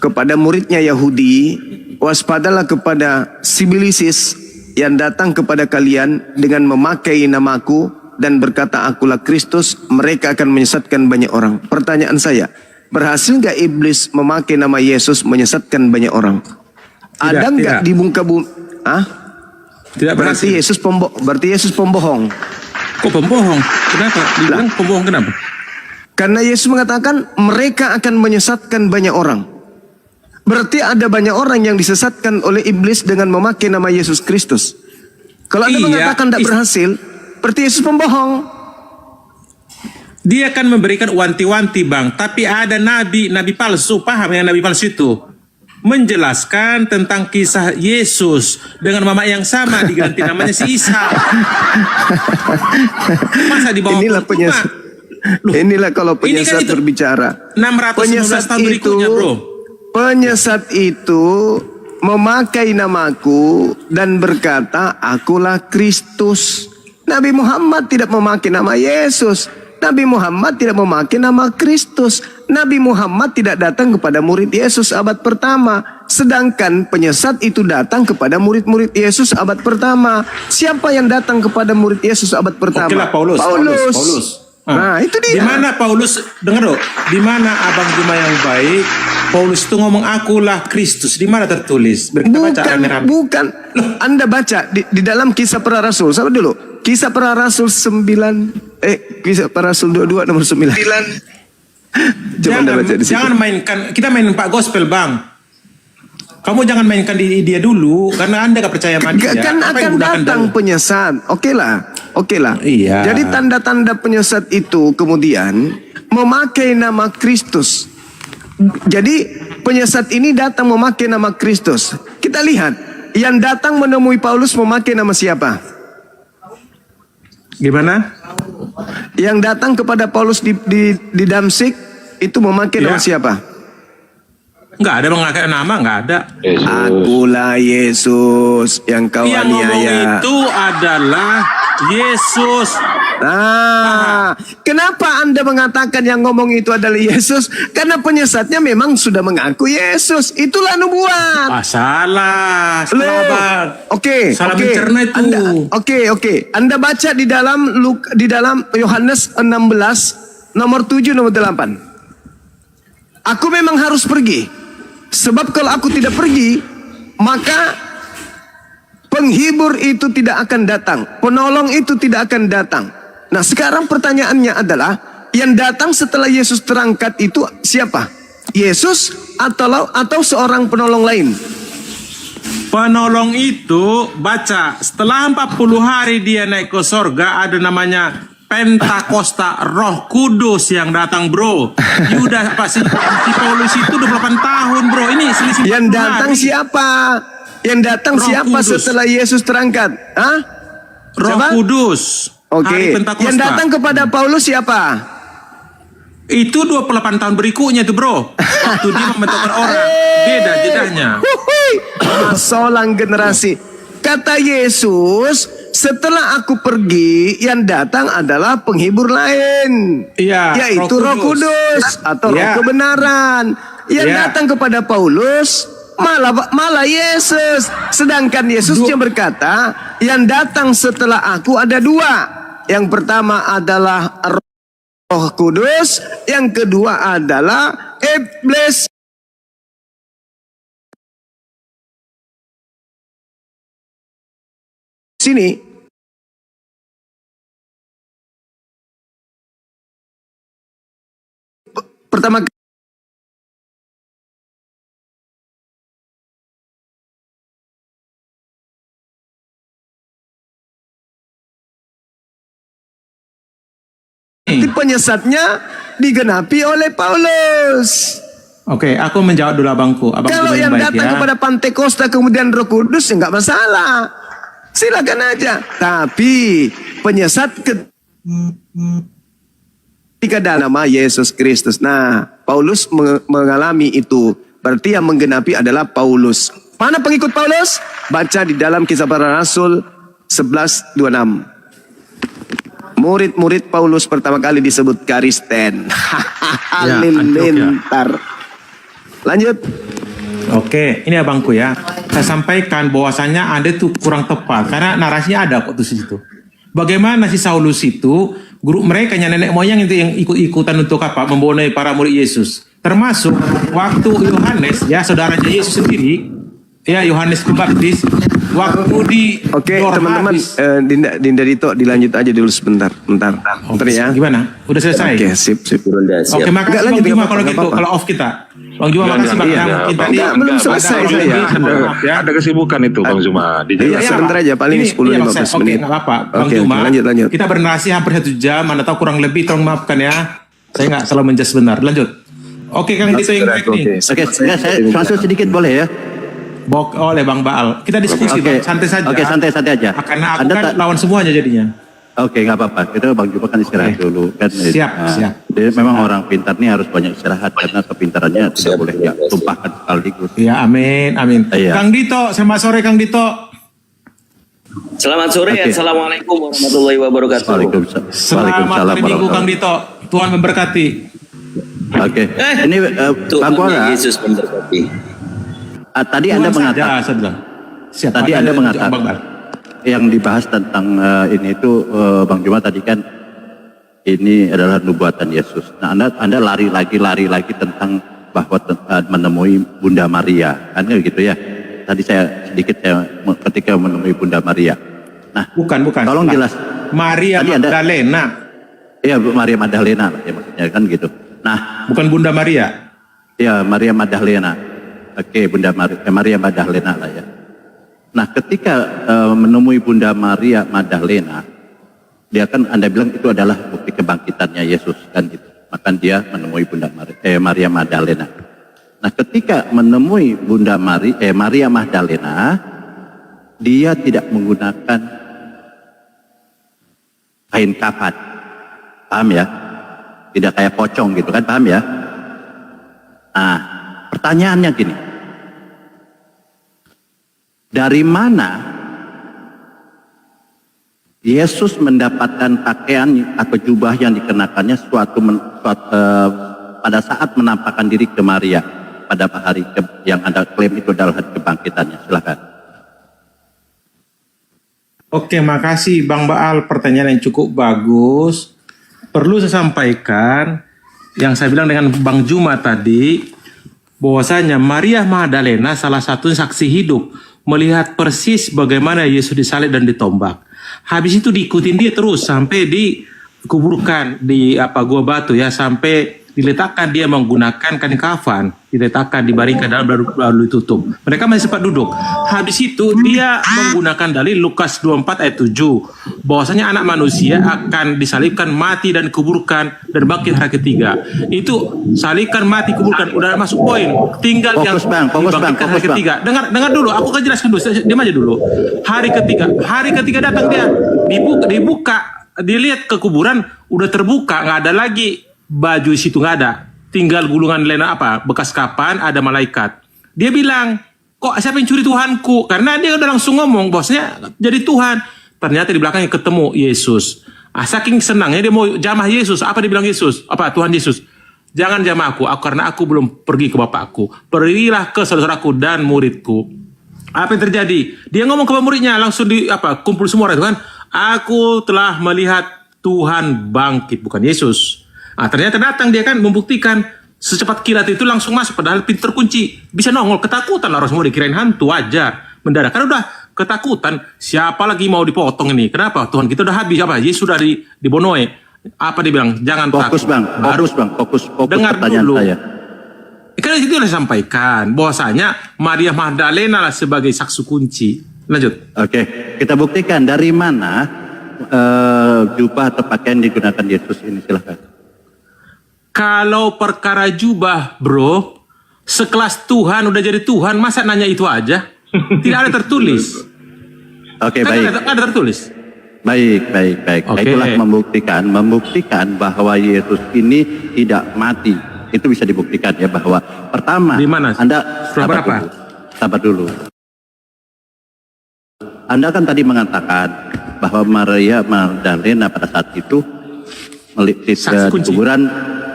kepada muridnya Yahudi, waspadalah kepada sibilisis yang datang kepada kalian dengan memakai namaku dan berkata akulah Kristus, mereka akan menyesatkan banyak orang. Pertanyaan saya, berhasil nggak iblis memakai nama Yesus menyesatkan banyak orang? Ada nggak di muka bumi? Tidak berhasil. Berarti Yesus pembohong. Kok pembohong? Kenapa? Dibilang pembohong kenapa? Karena Yesus mengatakan mereka akan menyesatkan banyak orang. Berarti ada banyak orang yang disesatkan oleh iblis dengan memakai nama Yesus Kristus. Kalau Anda mengatakan tidak berhasil, berarti Yesus pembohong. Dia akan memberikan wanti-wanti Bang. Tapi ada nabi palsu. Paham yang nabi palsu itu? Menjelaskan tentang kisah Yesus dengan mama yang sama diganti namanya si Isa. Masa di bawah Inilah kalau penyesat berbicara. 619 tahun berikutnya bro. Penyesat itu memakai namaku dan berkata akulah Kristus. Nabi Muhammad tidak memakai nama Yesus. Nabi Muhammad tidak memakai nama Kristus. Nabi Muhammad tidak datang kepada murid Yesus abad pertama. sedangkan penyesat itu datang kepada murid-murid Yesus abad pertama. Siapa yang datang kepada murid Yesus abad pertama? Oke lah, Paulus. Nah, itu dia. Di mana Paulus, dengar dong, di mana Abang Juma yang baik, Paulus itu ngomong akulah Kristus, di mana tertulis? Bukan. Anda baca di dalam Kisah Para Rasul. Sama dulu. Kisah Para Rasul 9 Kisah Para Rasul 22 nomor 9. Coba Anda baca di situ. Jangan mainkan, kita main Pak Gospel, Bang. Kamu jangan mainkan di dia dulu, karena Anda gak percaya sama dia. Kan akan datang penyesat. Oke lah. Iya. Jadi tanda-tanda penyesat itu kemudian memakai nama Kristus. Jadi penyesat ini datang memakai nama Kristus. Kita lihat, yang datang menemui Paulus memakai nama siapa? Gimana? Yang datang kepada Paulus di Damsik itu memakai nama siapa? Enggak ada mengangkat nama, enggak ada. Akulah Yesus yang kau Yang ngomong aniaya. itu adalah Yesus. Nah, kenapa Anda mengatakan yang ngomong itu adalah Yesus? Karena penyesatnya memang sudah mengaku Yesus. Itulah nubuat. Salah. Oke. Salah mencerna itu. Oke. Anda baca di dalam Yohanes 16 nomor 7 nomor 8. Aku memang harus pergi. Sebab kalau aku tidak pergi, maka penghibur itu tidak akan datang. Penolong itu tidak akan datang. Nah, sekarang pertanyaannya adalah, yang datang setelah Yesus terangkat itu siapa? Yesus atau seorang penolong lain? Penolong itu, baca, setelah 40 hari dia naik ke sorga, ada namanya Pentakosta, Roh Kudus yang datang, bro. Yuda si Paulus itu 28 tahun, bro. Ini selisih. Yang datang siapa? Yang datang Roh siapa Kudus. setelah Yesus terangkat? Hah? Roh Kudus. Oke. Hari Pentakosta. Yang datang kepada Paulus siapa? Itu 28 tahun berikutnya tuh, bro. Waktu dia membentukkan orang. Beda jedahnya. Solang generasi. Kata Yesus, setelah aku pergi, yang datang adalah penghibur lain. Iya, yaitu Roh Kudus atau Roh kebenaran. Yang datang kepada Paulus malah Yesus. Sedangkan Yesus yang berkata, yang datang setelah aku ada dua. Yang pertama adalah Roh Kudus, yang kedua adalah iblis. Sini pertama penyesatnya digenapi oleh Paulus. Oke, aku menjawab dulu abangku. Kalau yang datang kepada Pantekosta kemudian Roh Kudus ya nggak masalah. Silakan aja. Tapi penyesat ketika dalam nama Yesus Kristus. Nah, Paulus mengalami itu. Berarti yang menggenapi adalah Paulus. Mana pengikut Paulus? Baca di dalam Kisah Para Rasul 11:26. Murid-murid Paulus pertama kali disebut Kristen. Halilintar. Lanjut. Oke, ini abangku ya. Saya sampaikan bahwasannya Anda itu kurang tepat karena narasinya ada kok di situ. Bagaimana si Saulus itu, guru mereka nenek moyang itu yang ikut-ikutan untuk apa? Membonai para murid Yesus. Termasuk waktu Yohanes, ya saudaranya Yesus sendiri, ya Yohanes Pembaptis, waktu di Oke, teman-teman, Dinda Dito dilanjut aja dulu sebentar. Bentar ya. Gimana? Udah selesai? Oke, sip. Oke, makasih Bang Juma kalau gitu, kalau off kita. Bang Juma makasih Bang. Belum selesai saya. Ada kesibukan itu Bang Juma. Iya, sebentar aja, paling 10-15 menit. Oke, nggak apa-apa. Bang Juma, lanjut. kita bernarasi hampir 1 jam, Anda tahu kurang lebih, tolong maafkan ya. Saya nggak selalu menjas benar. Lanjut. Oke, Kang Dito yang baik nih. Oke, saya masuk sedikit boleh ya? Oleh Bang Baal. Kita diskusi, Bang. Santai saja. Oke, santai aja. Karena aku kan lawan semuanya jadinya. Oke, nggak apa-apa. Kita Bang Juma kan istirahat dulu. Kan, Siap. Jadi memang orang pintar nih harus banyak istirahat karena kepintarannya tidak boleh ditumpahkan sekaligus. Ya, amin. Iya. Kang Dito, selamat sore Kang Dito. Selamat sore, Assalamualaikum warahmatullahi wabarakatuh. Selamat hari Minggu Kang Dito. Tuhan memberkati. Oke. Ini Bang Kora. Yesus memberkati. Tadi Tuhan Anda saja, mengatakan, saya bilang. Siapa tadi Anda mengatakan Bang Bar? yang dibahas tentang ini itu Bang Juma tadi kan ini adalah nubuatan Yesus. Nah, Anda lari lagi tentang bahwa menemui Bunda Maria, kan gitu ya. Tadi saya ketika menemui Bunda Maria. Nah, Bukan. tolong jelas. Maria Tadi Magdalena, Iya, Maria Magdalena ya maksudnya kan gitu. Nah, bukan Bunda Maria. ya Maria Magdalena. Oke, Bunda Maria Magdalena lah ya. Nah, ketika menemui Bunda Maria Magdalena, dia kan Anda bilang itu adalah bukti kebangkitannya Yesus kan gitu. Maka dia menemui Bunda Maria Magdalena. Nah, ketika menemui Bunda Maria Magdalena, dia tidak menggunakan kain kafan. Paham ya? Tidak kayak pocong gitu kan, paham ya? Nah, pertanyaannya gini. Dari mana Yesus mendapatkan pakaian atau jubah yang dikenakannya pada saat menampakkan diri ke Maria pada hari yang Anda klaim itu adalah hari kebangkitannya? Silakan. Oke, makasih Bang Baal, pertanyaan yang cukup bagus. Perlu saya sampaikan yang saya bilang dengan Bang Juma tadi, bahwasanya Maria Magdalena salah satu saksi hidup melihat persis bagaimana Yesus disalib dan ditombak. Habis itu diikutin dia terus sampai dikuburkan di gua batu ya, sampai diletakkan dia menggunakan kain kafan, diletakkan dibaringkan dalam lalu ditutup. Mereka masih sempat duduk. Habis itu dia menggunakan dalil Lukas 24 ayat 7 bahwasanya anak manusia akan disalibkan, mati dan kuburkan dan bangkit hari ketiga. Itu salibkan, mati, kuburkan, udah masuk poin. Tinggal Fokus, yang dibangkitkan hari ketiga. Dengar dulu, aku akan jelaskan dulu. Diam aja dulu. Hari ketiga datang dia, dibuka, dilihat ke kuburan udah terbuka, nggak ada lagi baju di situ, nggak ada, tinggal gulungan lena bekas kapan, ada malaikat. Dia bilang, kok siapa yang curi Tuhanku? Karena dia udah langsung ngomong bosnya jadi Tuhan. Ternyata di belakangnya ketemu Yesus. Saking senangnya dia mau jamah Yesus. Apa dia bilang Yesus? Tuhan Yesus, jangan jamah aku karena aku belum pergi ke Bapakku. Pergilah ke saudaraku dan muridku. Apa yang terjadi? Dia ngomong ke muridnya, langsung kumpul semua itu kan. Aku telah melihat Tuhan bangkit, bukan Yesus. Ternyata datang dia kan membuktikan secepat kilat itu langsung masuk, padahal pintu terkunci. Bisa nongol, ketakutan orang semua, dikirain hantu aja. Mendadak, kan udah ketakutan. Siapa lagi mau dipotong ini? Kenapa? Tuhan kita udah habis. Yesus sudah dibonoe. Apa dia bilang? Jangan fokus takut. Fokus dengar pertanyaan dulu. saya. Karena itu udah sampaikan bahwasanya Maria Magdalena lah sebagai saksi kunci. Lanjut. Oke, kita buktikan dari mana jubah atau pakaian digunakan Yesus ini, silahkan. Kalau perkara jubah, bro, sekelas Tuhan udah jadi Tuhan, masa nanya itu aja? Tidak ada tertulis. Oke, kan baik. Ada tertulis. Baik. Oke. Itulah membuktikan bahwa Yesus ini tidak mati. Itu bisa dibuktikan ya, bahwa pertama, di mana? Anda Surah berapa? Sabar dulu. Anda kan tadi mengatakan bahwa Maria Magdalena pada saat itu melihat kuburan.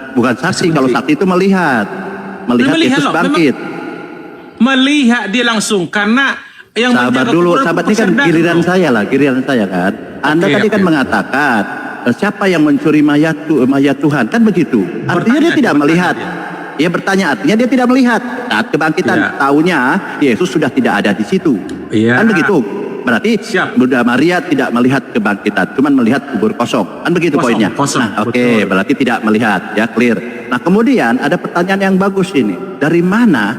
Bukan saksi, kalau saksi itu melihat Yesus bangkit. Melihat dia langsung, karena yang sabar dulu, sahabat, ini kan giliran saya kan. Anda tadi kan mengatakan siapa yang mencuri mayat Tuhan, kan begitu. Artinya dia tidak melihat. Dia bertanya, artinya dia tidak melihat. Saat kebangkitan, taunya Yesus sudah tidak ada di situ. Kan begitu. Berarti Bunda Maria tidak melihat kebangkitan, cuman melihat kubur kosong. Kan begitu poinnya. Nah, oke, berarti tidak melihat, ya, clear. Nah, kemudian ada pertanyaan yang bagus ini. Dari mana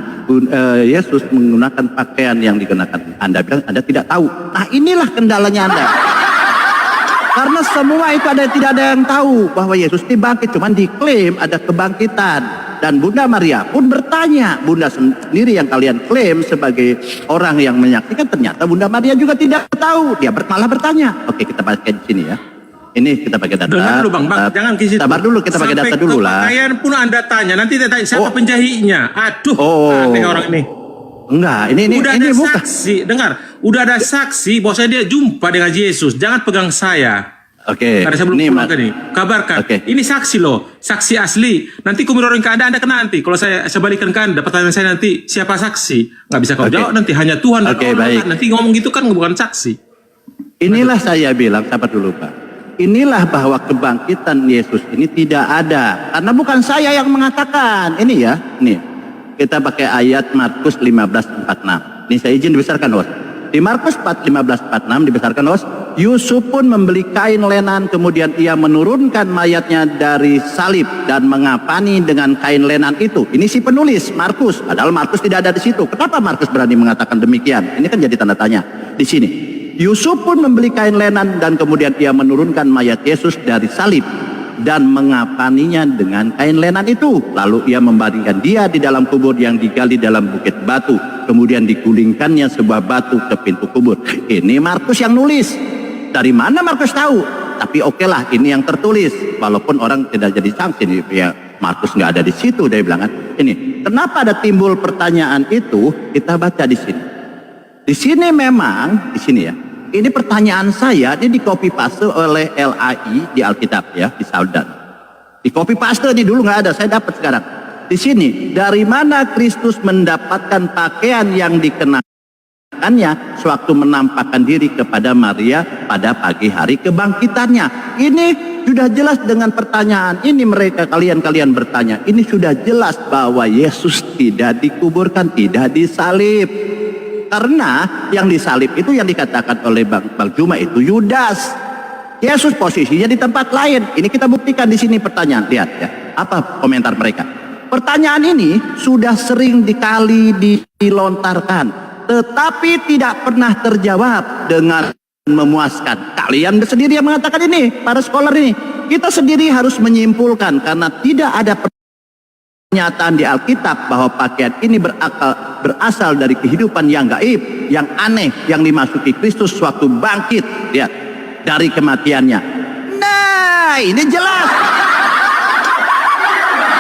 Yesus menggunakan pakaian yang dikenakan? Anda bilang Anda tidak tahu. Nah, inilah kendalanya Anda. Karena semua itu tidak ada yang tahu bahwa Yesus ini bangkit, cuman diklaim ada kebangkitan. Dan Bunda Maria pun bertanya, Bunda sendiri yang kalian klaim sebagai orang yang menyaksikan, ternyata Bunda Maria juga tidak tahu. Dia malah bertanya. Oke, kita pakai di sini ya. Ini kita pakai data. Dengar dulu Bang, jangan kisi. Sabar dulu, kita pakai data dulu lah. Pakaian pun Anda tanya, nanti tanya siapa penjahitnya. Aduh, aneh orang ini. Enggak, ini udah ada saksi. Dengar, udah ada saksi bahwa dia jumpa dengan Yesus. Jangan pegang saya. Oke. Karena saya belum Ini, pulang nih. Kabarkan. Ini saksi loh, saksi asli. Nanti kumurorong ke Anda kena nanti. Kalau saya balikan ke Anda, pertanyaan saya nanti siapa saksi? Nggak bisa kau jawab nanti. Hanya Tuhan dan Allah. baik. Nanti ngomong gitu kan bukan saksi. Inilah saya bilang, sabar dulu Pak. Inilah bahwa kebangkitan Yesus ini tidak ada. Karena bukan saya yang mengatakan. Ini ya, nih. Kita pakai ayat Markus 15:46. Ini saya izin dibesarkan, host. Di Markus 15:46 dibesarkan, host. Yusuf pun membeli kain lenan, kemudian ia menurunkan mayatnya dari salib dan mengapani dengan kain lenan itu. Ini si penulis, Markus. Padahal Markus tidak ada di situ. Kenapa Markus berani mengatakan demikian? Ini kan jadi tanda tanya di sini. Yusuf pun membeli kain lenan dan kemudian ia menurunkan mayat Yesus dari salib dan mengapaninya dengan kain lenan itu. Lalu ia membaringkan dia di dalam kubur yang digali dalam bukit batu. Kemudian digulingkannya sebuah batu ke pintu kubur. Ini Markus yang nulis. Dari mana Markus tahu? Tapi okelah, ini yang tertulis. Walaupun orang tidak jadi sanksi, ya Markus nggak ada di situ, dia bilang kan. Ini kenapa ada timbul pertanyaan itu? Kita baca di sini. Di sini memang, di sini ya. Ini pertanyaan saya, ini di copy paste oleh LAI di Alkitab ya, di Saudan. Di copy paste ini dulu nggak ada, saya dapat sekarang. Di sini, dari mana Kristus mendapatkan pakaian yang dikenakannya sewaktu menampakkan diri kepada Maria pada pagi hari kebangkitannya? Ini sudah jelas dengan pertanyaan ini mereka kalian bertanya. Ini sudah jelas bahwa Yesus tidak dikuburkan, tidak disalib. Karena yang disalib itu yang dikatakan oleh Bang Juma itu Yudas. Yesus posisinya di tempat lain. Ini kita buktikan di sini pertanyaan. Lihat ya, apa komentar mereka. Pertanyaan ini sudah sering dikali dilontarkan, tetapi tidak pernah terjawab dengan memuaskan. Kalian sendiri yang mengatakan ini, para scholar ini. Kita sendiri harus menyimpulkan karena tidak ada pernyataan di Alkitab bahwa pakaian ini berasal dari kehidupan yang gaib, yang aneh, yang dimasuki Kristus suatu bangkit ya, dari kematiannya. Nah, ini jelas.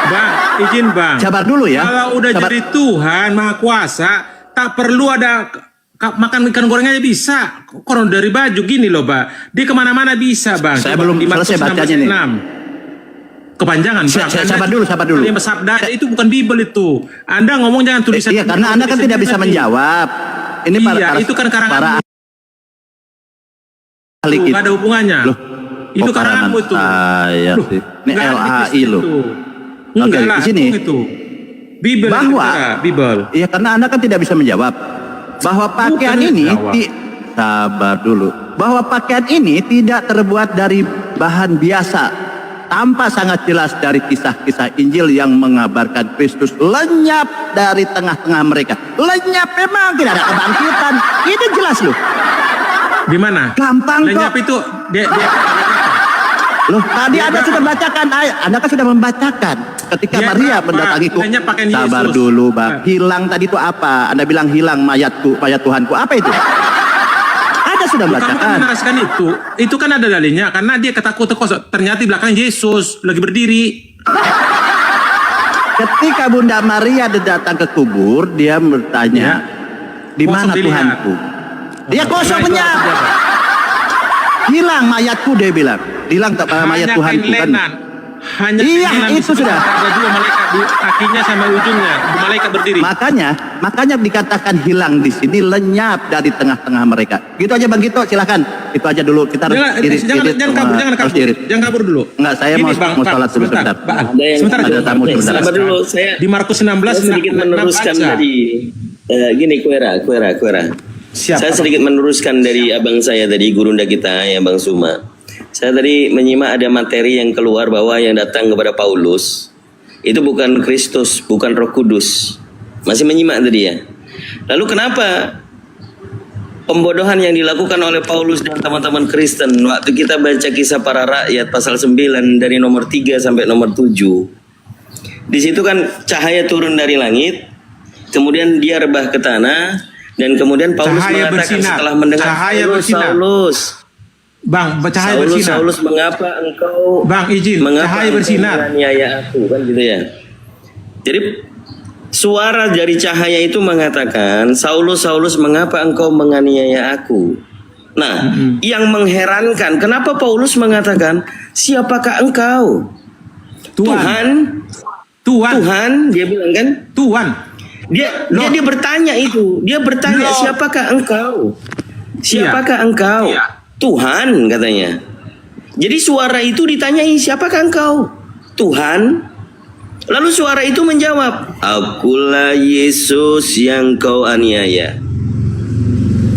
Bang, izin Bang. Sabar dulu ya. Kalau udah jadi Tuhan Maha Kuasa, tak perlu ada makan ikan goreng aja bisa. Koron dari baju gini loh, Bang. Dia kemana-mana bisa, Bang. Saya belum selesai bacanya nih. Kepanjangan, Bang. Sabar dulu. Yang sabda itu bukan Bible itu. Anda ngomong jangan tulisan. Iya, karena Anda kan tidak bisa menjawab. Ini itu kan karangan. Itu ada hubungannya. Loh, itu karanganmu itu. Saya sih. Ini LAI loh. Enggak lah, di sini. Itu. Bible. Bible. Iya, karena Anda kan tidak bisa menjawab bahwa pakaian ini sabar dulu. Bahwa pakaian ini tidak terbuat dari bahan biasa. Tampak sangat jelas dari kisah-kisah Injil yang mengabarkan Kristus lenyap dari tengah-tengah mereka. Lenyap memang tidak ada kebangkitan. Ini jelas loh. Di mana? Gampang lenyap kok. Itu Loh, tadi Anda sudah bacakan, Anda kan sudah membacakan ketika Maria mendatangiku. Sabar dulu, Bang. Hilang tadi itu apa? Anda bilang hilang mayatku, mayat Tuhanku. Apa itu? Anda sudah membacakan. Itu kan ada dalilnya karena dia ketakutan kosong. Ternyata di belakang Yesus lagi berdiri. Ketika Bunda Maria datang ke kubur, dia bertanya, di mana Tuhanku? Dia kosong benyap. Hilang mayatku, dia bilang. Hilang mayat Tuhanku kan. Hanya iya, itu sudah. Ada dua malaikat di kakinya sama ujungnya. Malaikat berdiri. Makanya dikatakan hilang di sini, lenyap dari tengah-tengah mereka. Gitu aja Bang Gito, silakan. Itu aja dulu. Kita jangan kabur dulu. Enggak, saya mau sholat dulu sebentar. Ada tamu sebentar. Sabar dulu, saya di Markus 16 sedikit meneruskan dari gini Kuera. Saya sedikit meneruskan dari abang saya tadi, gurunda kita ya Bang Suma. Saya tadi menyimak ada materi yang keluar bahwa yang datang kepada Paulus itu bukan Kristus, bukan Roh Kudus. Masih menyimak tadi ya. Lalu kenapa pembodohan yang dilakukan oleh Paulus dan teman-teman Kristen waktu kita baca kisah para rakyat pasal 9 dari nomor 3 sampai nomor 7. Di situ kan cahaya turun dari langit, kemudian dia rebah ke tanah, dan kemudian Paulus mengatakan setelah mendengar Saulus, Bang, cahaya bersinar. Saulus, mengapa engkau cahaya bersinar menganiaya aku, kan gitu ya. Jadi suara dari cahaya itu mengatakan, Saulus, mengapa engkau menganiaya aku? Nah, yang mengherankan, kenapa Paulus mengatakan, siapakah engkau? Tuhan, dia bilang kan? Tuhan. Dia bertanya itu. Dia bertanya, siapakah engkau? Siapakah engkau? Tuhan, katanya. Jadi suara itu ditanyai, siapakah engkau? Tuhan. Lalu suara itu menjawab, akulah Yesus yang kau aniaya.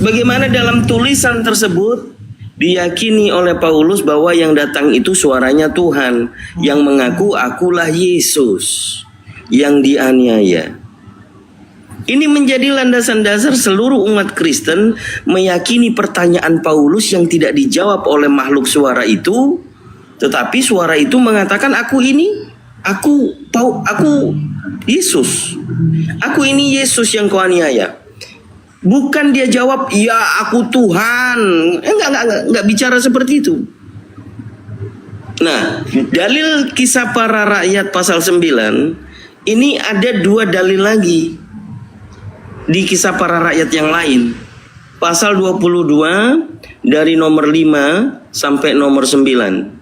Bagaimana dalam tulisan tersebut diyakini oleh Paulus bahwa yang datang itu suaranya Tuhan, yang mengaku akulah Yesus yang dianiaya. Ini menjadi landasan dasar seluruh umat Kristen meyakini pertanyaan Paulus yang tidak dijawab oleh makhluk suara itu, tetapi suara itu mengatakan aku Yesus. Aku ini Yesus yang kau aniaya. Bukan dia jawab, ya aku Tuhan. Enggak bicara seperti itu. Nah, dalil Kisah Para Rakyat pasal 9, ini ada 2 dalil lagi di Kisah Para Rakyat yang lain. Pasal 22 dari nomor 5 sampai nomor 9.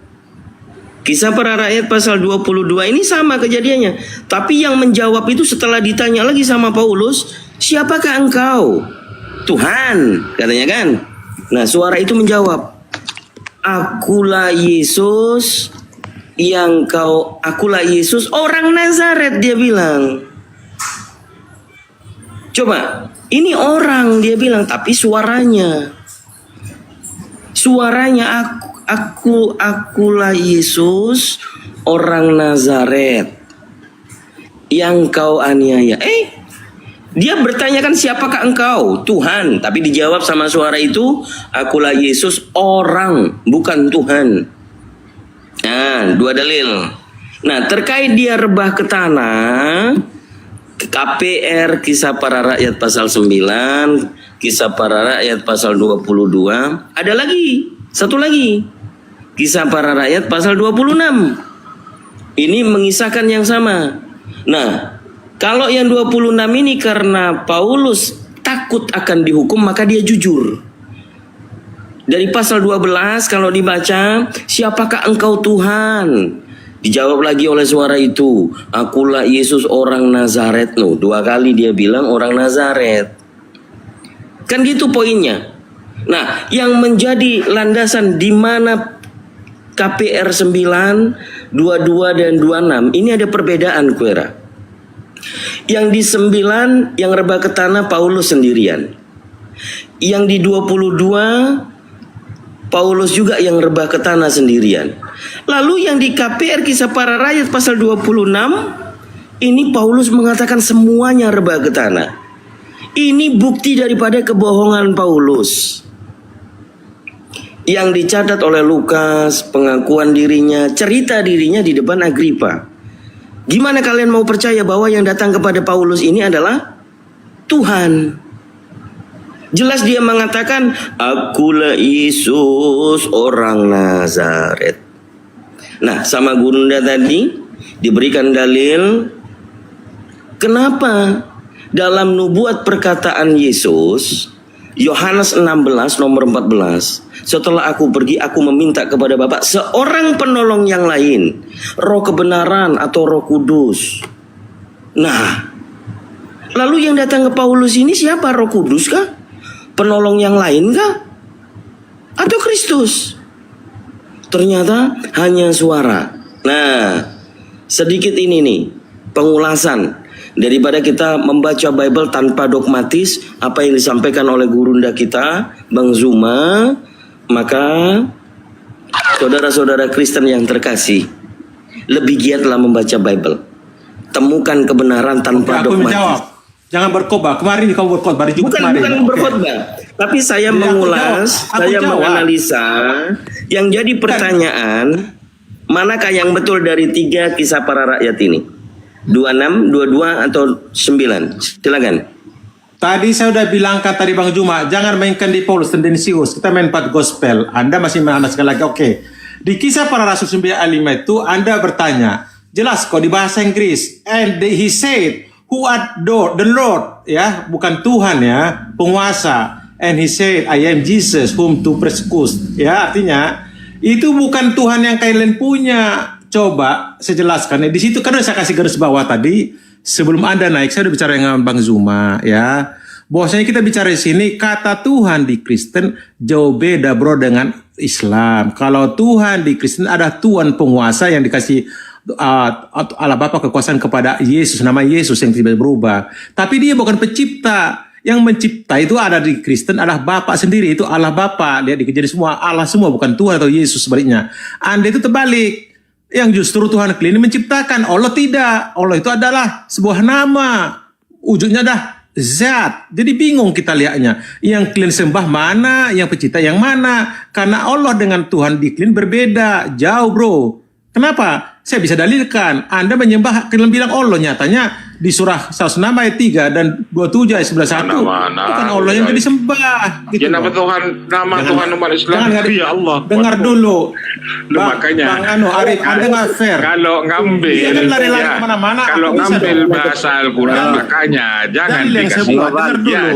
Kisah Para Rakyat pasal 22 ini sama kejadiannya. Tapi yang menjawab itu setelah ditanya lagi sama Paulus, siapakah engkau? Tuhan, katanya kan. Nah, suara itu menjawab, akulah Yesus orang Nazaret, dia bilang. Coba, ini orang dia bilang, tapi suaranya akulah Yesus orang Nazaret yang kau aniaya. Dia bertanyakan siapakah engkau? Tuhan. Tapi dijawab sama suara itu, akulah Yesus orang, bukan Tuhan. Nah, 2 dalil. Nah, terkait dia rebah ke tanah, KPR Kisah Para Rakyat pasal 9, Kisah Para Rakyat pasal 22, ada lagi, satu lagi. Kisah Para Rakyat pasal 26. Ini mengisahkan yang sama. Nah, kalau yang 26 ini karena Paulus takut akan dihukum, maka dia jujur. Dari pasal 12 kalau dibaca, siapakah engkau Tuhan? Dijawab lagi oleh suara itu, akulah Yesus orang Nazaret. 2 kali dia bilang orang Nazaret. Kan gitu poinnya. Nah, yang menjadi landasan di mana KPR 9, 22 dan 26 ini ada perbedaan, Kuera. Yang di 9 yang rebah ke tanah Paulus sendirian. Yang di 22 Paulus juga yang rebah ke tanah sendirian. Lalu yang di KPR Kisah Para Rakyat pasal 26 ini Paulus mengatakan semuanya rebah ke tanah. Ini bukti daripada kebohongan Paulus. Yang dicatat oleh Lukas, pengakuan dirinya, cerita dirinya di depan Agripa. Gimana kalian mau percaya bahwa yang datang kepada Paulus ini adalah Tuhan? Jelas dia mengatakan, akulah Yesus orang Nazaret. Nah, sama Gurunda tadi diberikan dalil kenapa dalam nubuat perkataan Yesus, Yohanes 16 nomor 14, setelah aku pergi, aku meminta kepada Bapa seorang penolong yang lain, roh kebenaran atau roh kudus. Nah, lalu yang datang ke Paulus ini siapa? Roh kudus kah? Penolong yang lain kah? Atau Kristus? Ternyata hanya suara. Nah, sedikit ini nih, pengulasan. Daripada kita membaca Bible tanpa dogmatis, apa yang disampaikan oleh gurunda kita, Bang Zuma, maka saudara-saudara Kristen yang terkasih, lebih giatlah membaca Bible. Temukan kebenaran tanpa dogmatis. Menjawab. Jangan berkhotbah. Kemarin kamu berkhotbah. Bukan berkhotbah. Tapi saya mengulas, saya menganalisa yang jadi pertanyaan, manakah yang betul dari 3 Kisah Para Rakyat ini? 26, 22 atau 9? Silakan. Tadi saya udah bilangkan tadi Bang Juma, jangan mainkan di Paulus tendensius. Kita main 4 gospel. Anda masih menganas sekali lagi. Oke. Di Kisah Para Rasul 9 ayat 5 itu Anda bertanya, jelas kok di bahasa Inggris. And he said, who art the Lord, ya, bukan Tuhan ya, penguasa. and he said, I am Jesus whom to persecute. Ya, artinya itu bukan Tuhan yang kalian punya. Coba saya jelaskan. Di situ kan saya kasih garis bawah tadi. Sebelum Anda naik, saya udah bicara dengan Bang Zuma, ya. Bahwasanya kita bicara di sini, kata Tuhan di Kristen jauh beda bro dengan Islam. Kalau Tuhan di Kristen ada Tuhan penguasa yang dikasih Allah Bapa kekuasaan kepada Yesus, nama Yesus yang tidak berubah. Tapi dia bukan pencipta. Yang mencipta itu ada di Kristen adalah Bapa sendiri, itu Allah Bapa. Lihat di kejadian semua, Allah semua, bukan Tuhan atau Yesus sebaliknya. Anda itu terbalik. Yang justru Tuhan kalian menciptakan, Allah tidak. Allah itu adalah sebuah nama. Wujudnya dah zat. Jadi bingung kita lihatnya. Yang kalian sembah mana, yang pencipta yang mana. Karena Allah dengan Tuhan di kalian berbeda. Jauh bro. Kenapa? Saya bisa dalilkan. Anda menyembah, kalian bilang Allah, nyatanya di surah 106 ayat 3 dan 27 ayat 11. Bukan Allah yang disembah. Gitu nama Tuhan, Tuhan umat Islam. Ya Allah. Dengar dulu. Makanya. Bang Arif, Anda nggak fair. Kalau ngambil, Dia kan lari-lari kemana-mana. Kalau ngambil bahasa Al-Quran, makanya jangan dikasih,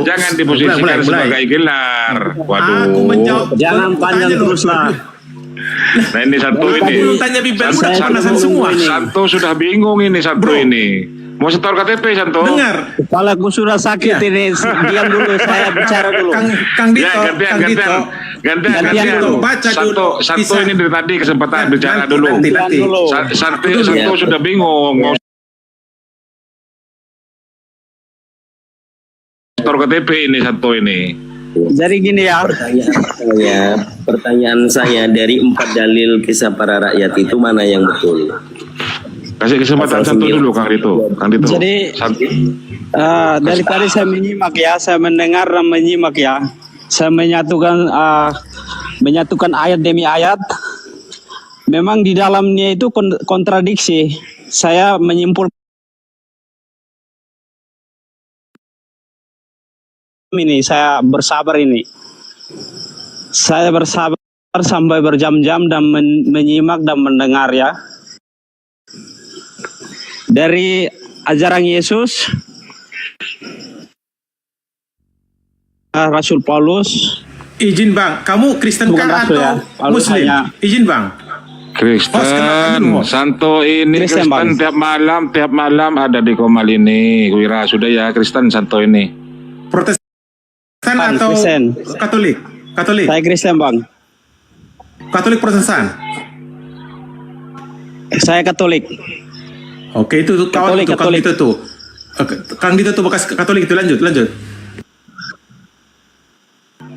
jangan diposisikan sebagai gelar. Waduh. Aku menjawab. Jangan panjang terus lah. Nah ini satu ini. Tanya Bibel, udah kepanasan semua. Santo sudah bingung ini Santo ini. Mau setor KTP Santo? Dengar. Kepalaku sudah sakit ini. Diam dulu, saya bicara dulu. Kang Dito, gantian dulu. Baca dulu. Santo ini dari tadi kesempatan bicara dulu. Santo sudah bingung mau setor KTP ini Santo ini. Jadi gini ya. Pertanyaan saya dari 4 dalil kisah para rakyat itu mana yang betul? Kasih kesempatan Santo dulu Kang Dito. Jadi dari tadi saya menyimak ya, saya mendengar dan menyimak ya. Saya menyatukan ayat demi ayat. Memang di dalamnya itu kontradiksi. Saya menyimpulkan ini, saya bersabar ini. Saya bersabar sampai berjam-jam dan menyimak dan mendengar ya. Dari ajaran Yesus, Rasul Paulus. Izin Bang, kamu Kristen kan atau ya, Muslim? Izin Bang. Kristen, Santo ini Kristen tiap malam ada di Komal ini. Wira sudah ya Kristen Santo ini. Protestan atau Kristen. Katolik? Katolik. Saya Kristen Bang. Katolik Protestan. Saya Katolik. Oke, itu kawan itu Kang Dito tuh. Kang Dito tuh bekas Katolik itu, lanjut.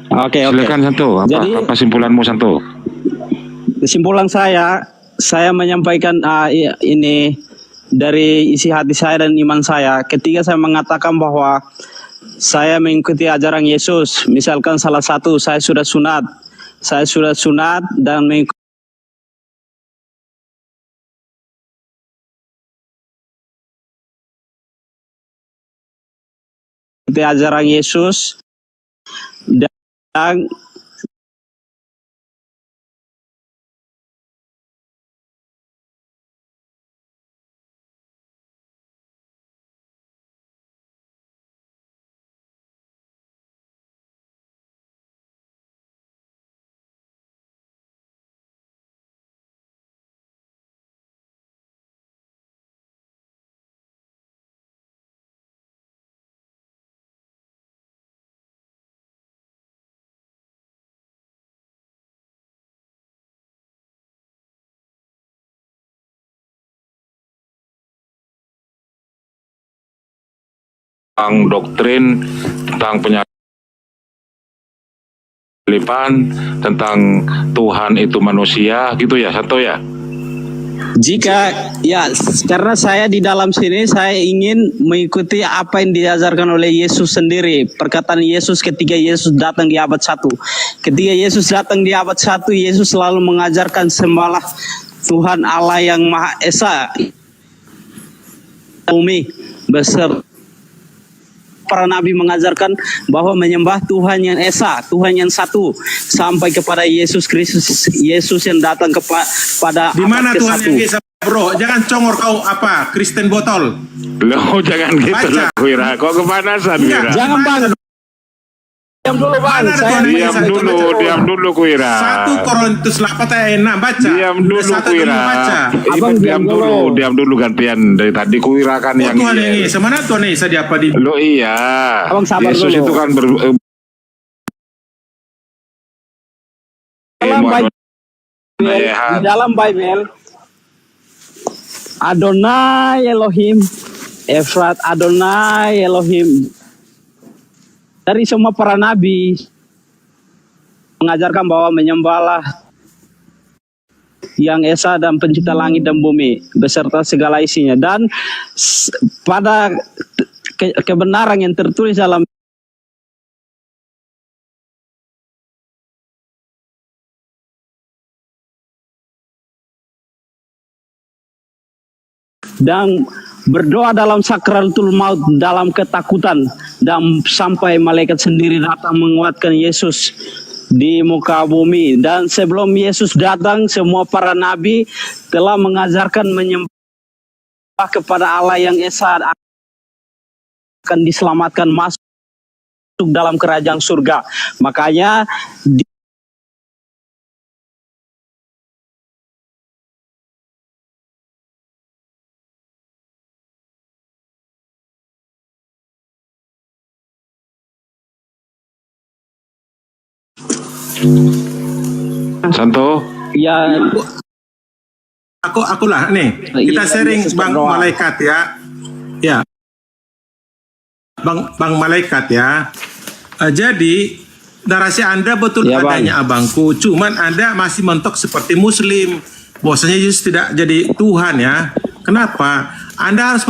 Oke. Silakan Santo. Apa kesimpulanmu Santo? Kesimpulan saya menyampaikan ini dari isi hati saya dan iman saya. Ketika saya mengatakan bahwa saya mengikuti ajaran Yesus, misalkan salah satu saya sudah sunat dan mengikuti ajaran Yesus dan tentang doktrin, tentang penyalipan, tentang Tuhan itu manusia, gitu ya, Santo ya? jika ya, karena saya di dalam sini saya ingin mengikuti apa yang diajarkan oleh Yesus sendiri. Perkataan Yesus ketika Yesus datang di abad 1. Ketika Yesus datang di abad 1, Yesus selalu mengajarkan sembahlah Tuhan Allah yang Maha Esa. Bumi besar. Para nabi mengajarkan bahwa menyembah Tuhan yang Esa, Tuhan yang satu, sampai kepada Yesus Kristus, Yesus yang datang kepada di mana Tuhan yang Esa, bro? Jangan congor kau apa Kristen botol. Loh, jangan gitu loh, Wira. Kok kepanasan, Wira? Jangan Bang. Diam dulu bang. Mana ada Tuhan Diam Yesus? dulu, Baca. diam dulu Kuira. 1 Korintus 8 ayat 6 baca. Diam dulu Satu Kuira. baca. Itu diam dulu gantian dari tadi Kuira kan Oh, yang Tuhan yang iya. Yesus. Mana Tuhan Yesus di apa di? Lo iya. Abang sabar Yesus dulu. itu kan Dalam Bible, di dalam Bible Adonai Elohim, Efrat Adonai Elohim. Dari semua para nabi mengajarkan bahwa menyembahlah yang Esa dan pencipta langit dan bumi beserta segala isinya, dan pada kebenaran yang tertulis dalam dan berdoa dalam sakratul maut dalam ketakutan, dan sampai malaikat sendiri datang menguatkan Yesus di muka bumi. Dan sebelum Yesus datang, semua para nabi telah mengajarkan menyembah kepada Allah yang Esa akan diselamatkan masuk dalam kerajaan surga. Makanya Santo. ya Aku lah nih. Kita sharing Bang Malaikat ya. Ya. Bang Malaikat ya. Jadi narasi Anda betul Ya, Bang. adanya abangku. Cuman Anda masih mentok seperti Muslim. Bahwasanya Yesus tidak jadi Tuhan ya. Kenapa? Anda harus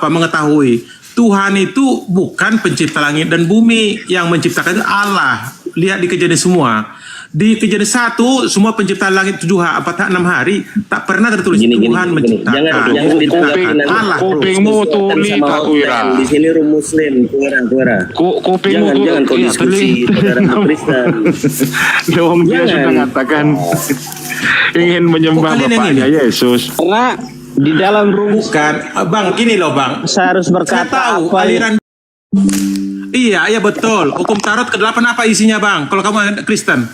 mengetahui Tuhan itu bukan pencipta langit dan bumi. Yang menciptakan itu Allah. Lihat di Kejadian semua. Di Kejadian 1 semua penciptaan langit 6 hari tak pernah tertulis Tuhan menciptakan. Jangan ditanggapi Allah. Kupingmu tuli Kak Kuira. Di sini rumus Muslim, Kuira. Kupingmu Jangan kau diskusi saudara Kristen. Dong dia sudah mengatakan ingin menyembah Kalian yang Bapaknya Yesus. karena di dalam rumus Bukan, Bang, gini loh Bang. saya harus Saya berkata tahu apa aliran. Iya betul. Hukum Taurat ke-8 apa isinya Bang? Kalau kamu Kristen.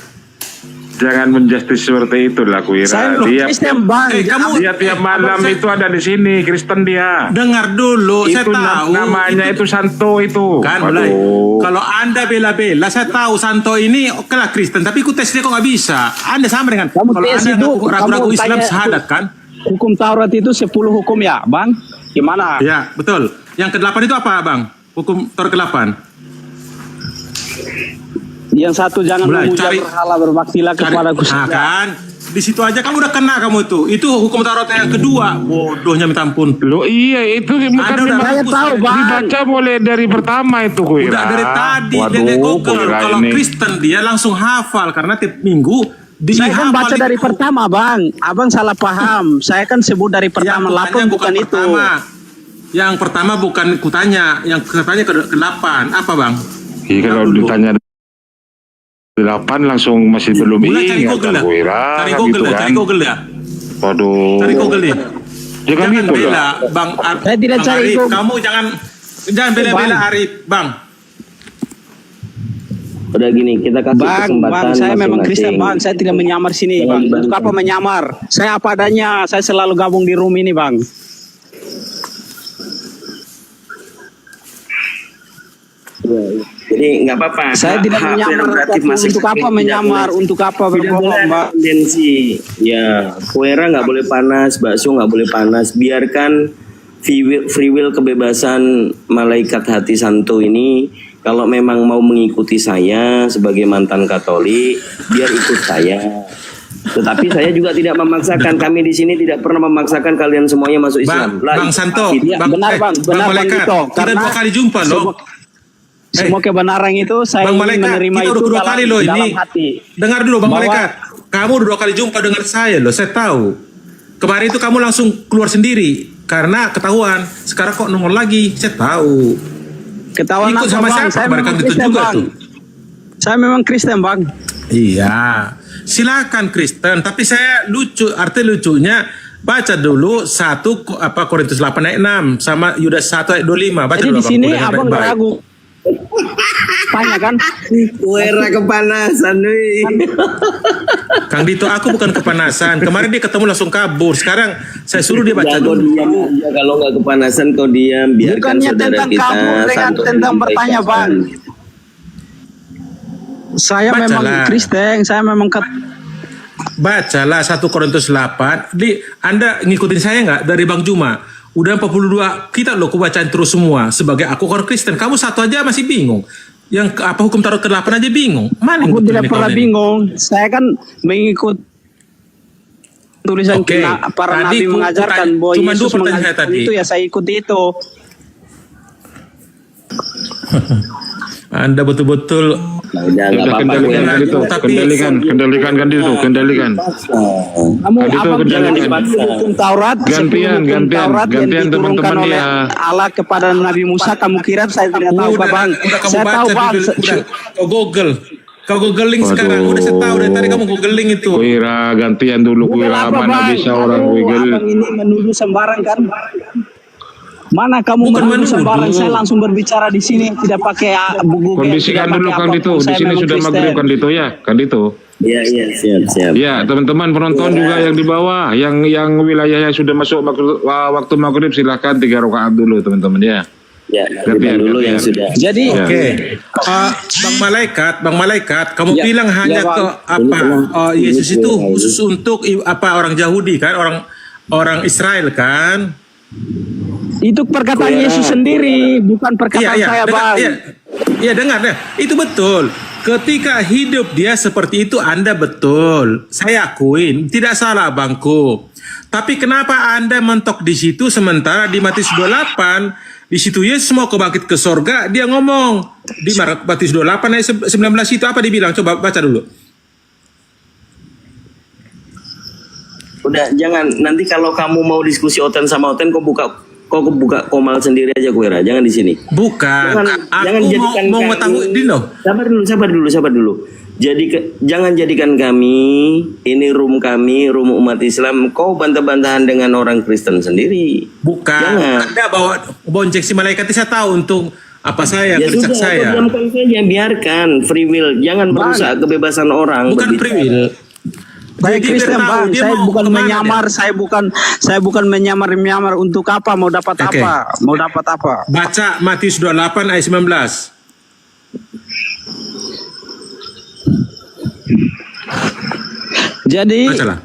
Jangan menjustis seperti itu lah Kuira. Saya belum Kristen bang. Dia tiap malam itu ada di sini, Kristen dia. Dengar dulu, saya Itu tahu. namanya itu Santo itu. Kan, mulai. Kalau Anda bela-bela, saya tahu Santo ini oke lah Kristen, tapi ikut tes dia kok nggak bisa. Anda sama dengan Kamu kalau tes Anda itu, ragu-ragu kamu Islam tanya- syahadat kan? Hukum Taurat itu 10 hukum ya bang, gimana? Ya, betul. Yang ke-8 itu apa Bang? Hukum Taurat ke-8. Yang satu jangan Mulai, memuja cari- berhala, berbaktilah kepada Gusti. Nah kan, di situ aja kamu udah kena kamu itu. Itu hukum Taurat yang kedua. Bodohnya minta ampun. Lo iya itu bukan Anda udah memang- Saya tahu bang. dibaca mulai dari pertama itu Kuira. Udah dari tadi Waduh, dia Google. Kuira Kalau ini. Kristen dia langsung hafal karena tiap minggu Saya kan baca dihafal dari itu. pertama bang, abang salah paham. Saya kan sebut dari pertama, Yang 8 bukan itu. pertama. Yang pertama bukan kutanya, yang katanya ke-8. Apa Bang? Iya kalau ditanya 8 langsung masih belum Mulai cari ingat Google kan ya. Kuira. Cari kan Google gitu ya, kan. cari Google ya. Waduh. Cari Google ya. Jangan gitu bela lah. Bang Saya tidak Bang cari Arif, Google. kamu jangan bela-bela Bang. Arif, Bang. Udah gini, kita kasih Bang, kesempatan saya memang Kristen masing-masing. bang, saya tidak menyamar sini Jangan bang. Untuk dibantah. apa menyamar? Saya apa adanya, saya selalu gabung di room ini bang. Jadi nggak apa-apa. Saya tidak Hak menyamar prerogatif apapun. masing-masing. Untuk apa Tidak menyamar? boleh- Untuk apa Tidak boleh berbohong ada mbak? tendensi. Ya, Kuera nggak boleh panas, bakso nggak boleh panas. Biarkan free will kebebasan malaikat hati Santo ini. Kalau memang mau mengikuti saya sebagai mantan Katolik, biar ikut saya. Tetapi saya juga tidak memaksakan. Kami di sini tidak pernah memaksakan kalian semuanya masuk Islam. Bang Santo, Ya, benar bang, benar bang Malaikat, Dito. kita 2 kali jumpa loh. Semua kebenaran itu saya Bang ingin Malaikat, menerima kita itu udah 2 dalam, kali loh dalam ini. hati. Dengar dulu Bang Bahwa- Malaikat. Kamu udah 2 kali jumpa dengan saya loh, saya tahu. Kemarin itu kamu langsung keluar sendiri karena ketahuan. Sekarang kok nongol lagi, saya tahu. Ketahuan Ikut apa, sama bang? siapa? Saya Mereka memang gitu Kristen juga bang. tuh. Saya memang Kristen bang. Iya, silakan Kristen. Tapi saya lucu, arti lucunya baca dulu 1 Korintus 8 ayat 6 sama Yudas 1 ayat 25. Baca Jadi dulu di sini Dengar abang baik-baik. ragu Tanya kan? Kuera kepanasan, wih. Kang Dito, aku bukan kepanasan. Kemarin dia ketemu langsung kabur. Sekarang saya suruh dia baca Kau dulu. diam aja, kalau nggak kepanasan kau diam. Biarkan Bukannya saudara tentang kita kamu, dengan santai tentang bertanya, Bang. Saya Bacalah. memang Kristen, saya memang Bacalah 1 Korintus 8. Anda ngikutin saya nggak dari Bang Juma? Udah 42 kita loh, aku bacain terus semua. Sebagai aku orang Kristen, kamu satu aja masih bingung. Yang apa hukum taruh ke-8 aja bingung. Mana yang Aku betul tidak ini pernah kau ini? bingung. Saya kan mengikut tulisan Oke. para Tadi nabi ku mengajarkan tanya- bahwa cuma Yesus dua pertanyaan saya mengajarkan tadi. itu, ya saya ikuti itu. Anda betul-betul Udah nggak apa-apa. Kendalikan kan itu, kendalikan kan itu, kendalikan. Kamu Kan itu abang jangan kendalikan. hukum Taurat, Gantian, hukum gantian, Taurat yang gantian diturunkan teman-teman oleh ya. Allah kepada Nabi Musa. Kamu kira saya tidak tahu, udah, Bang? udah kamu Saya baca tahu, Bang. udah kau Google. Kau googling sekarang. Udah saya tahu dari tadi kamu googling itu. Kuira gantian dulu, Bukan Kuira apa, mana Bang? bisa orang Aduh, Wigel. abang ini menuduh sembarang kan? Mana kamu Bukan menuduh menuduh. sembarang? Saya langsung berbicara di sini, tidak pakai buku. Kondisikan tidak dulu pakai Kang Dito, apapun. di Saya sini memang sudah Kristen. maghrib Kang Dito ya, Kang Dito. Iya, iya, siap. Ya, teman-teman penonton juga yang di bawah, yang wilayahnya sudah masuk waktu maghrib, silahkan 3 rakaat dulu teman-teman ya. Ya, Gantian, dulu yang gantian. sudah. Jadi, Ya. Oke, Bang Malaikat, kamu Ya, bilang hanya ya, Bang. ke apa? Yesus itu khusus untuk orang Yahudi kan, orang Israel kan? itu perkataan Yesus sendiri, bukan perkataan saya, dengar, Bang. iya, dengar deh. Itu betul. Ketika hidup dia seperti itu, Anda betul. Saya akuin, tidak salah Bangku. Tapi kenapa Anda mentok di situ sementara di Matius 28 di situ Yesus mau kebangkit ke sorga, dia ngomong di Matius 28 ayat 19 itu apa dibilang? Coba baca dulu. Udah, jangan. Nanti kalau kamu mau diskusi Oten sama Oten, kau buka komal sendiri aja, Kuera. Jangan di sini. Bukan. Jangan Aku jadikan mau kami- mengetahui Dino. Sabar dulu. Jangan jadikan kami, ini room kami, room umat Islam, kau bantah-bantahan dengan orang Kristen sendiri. Bukan. Jangan. Anda bawa bonceng si malaikat itu saya tahu untuk apa saya, Ya kerja sudah, saya. kau diamkan saja, biarkan free will. Jangan merusak kebebasan orang. Bukan berbicara. free will. Saya Jadi Kristen, dia tahu Bang. dia Saya mau bukan kemana menyamar, saya bukan menyamar untuk apa? Mau dapat Oke. apa? Mau dapat apa? Baca Matius 28 ayat 19. Jadi Bacalah.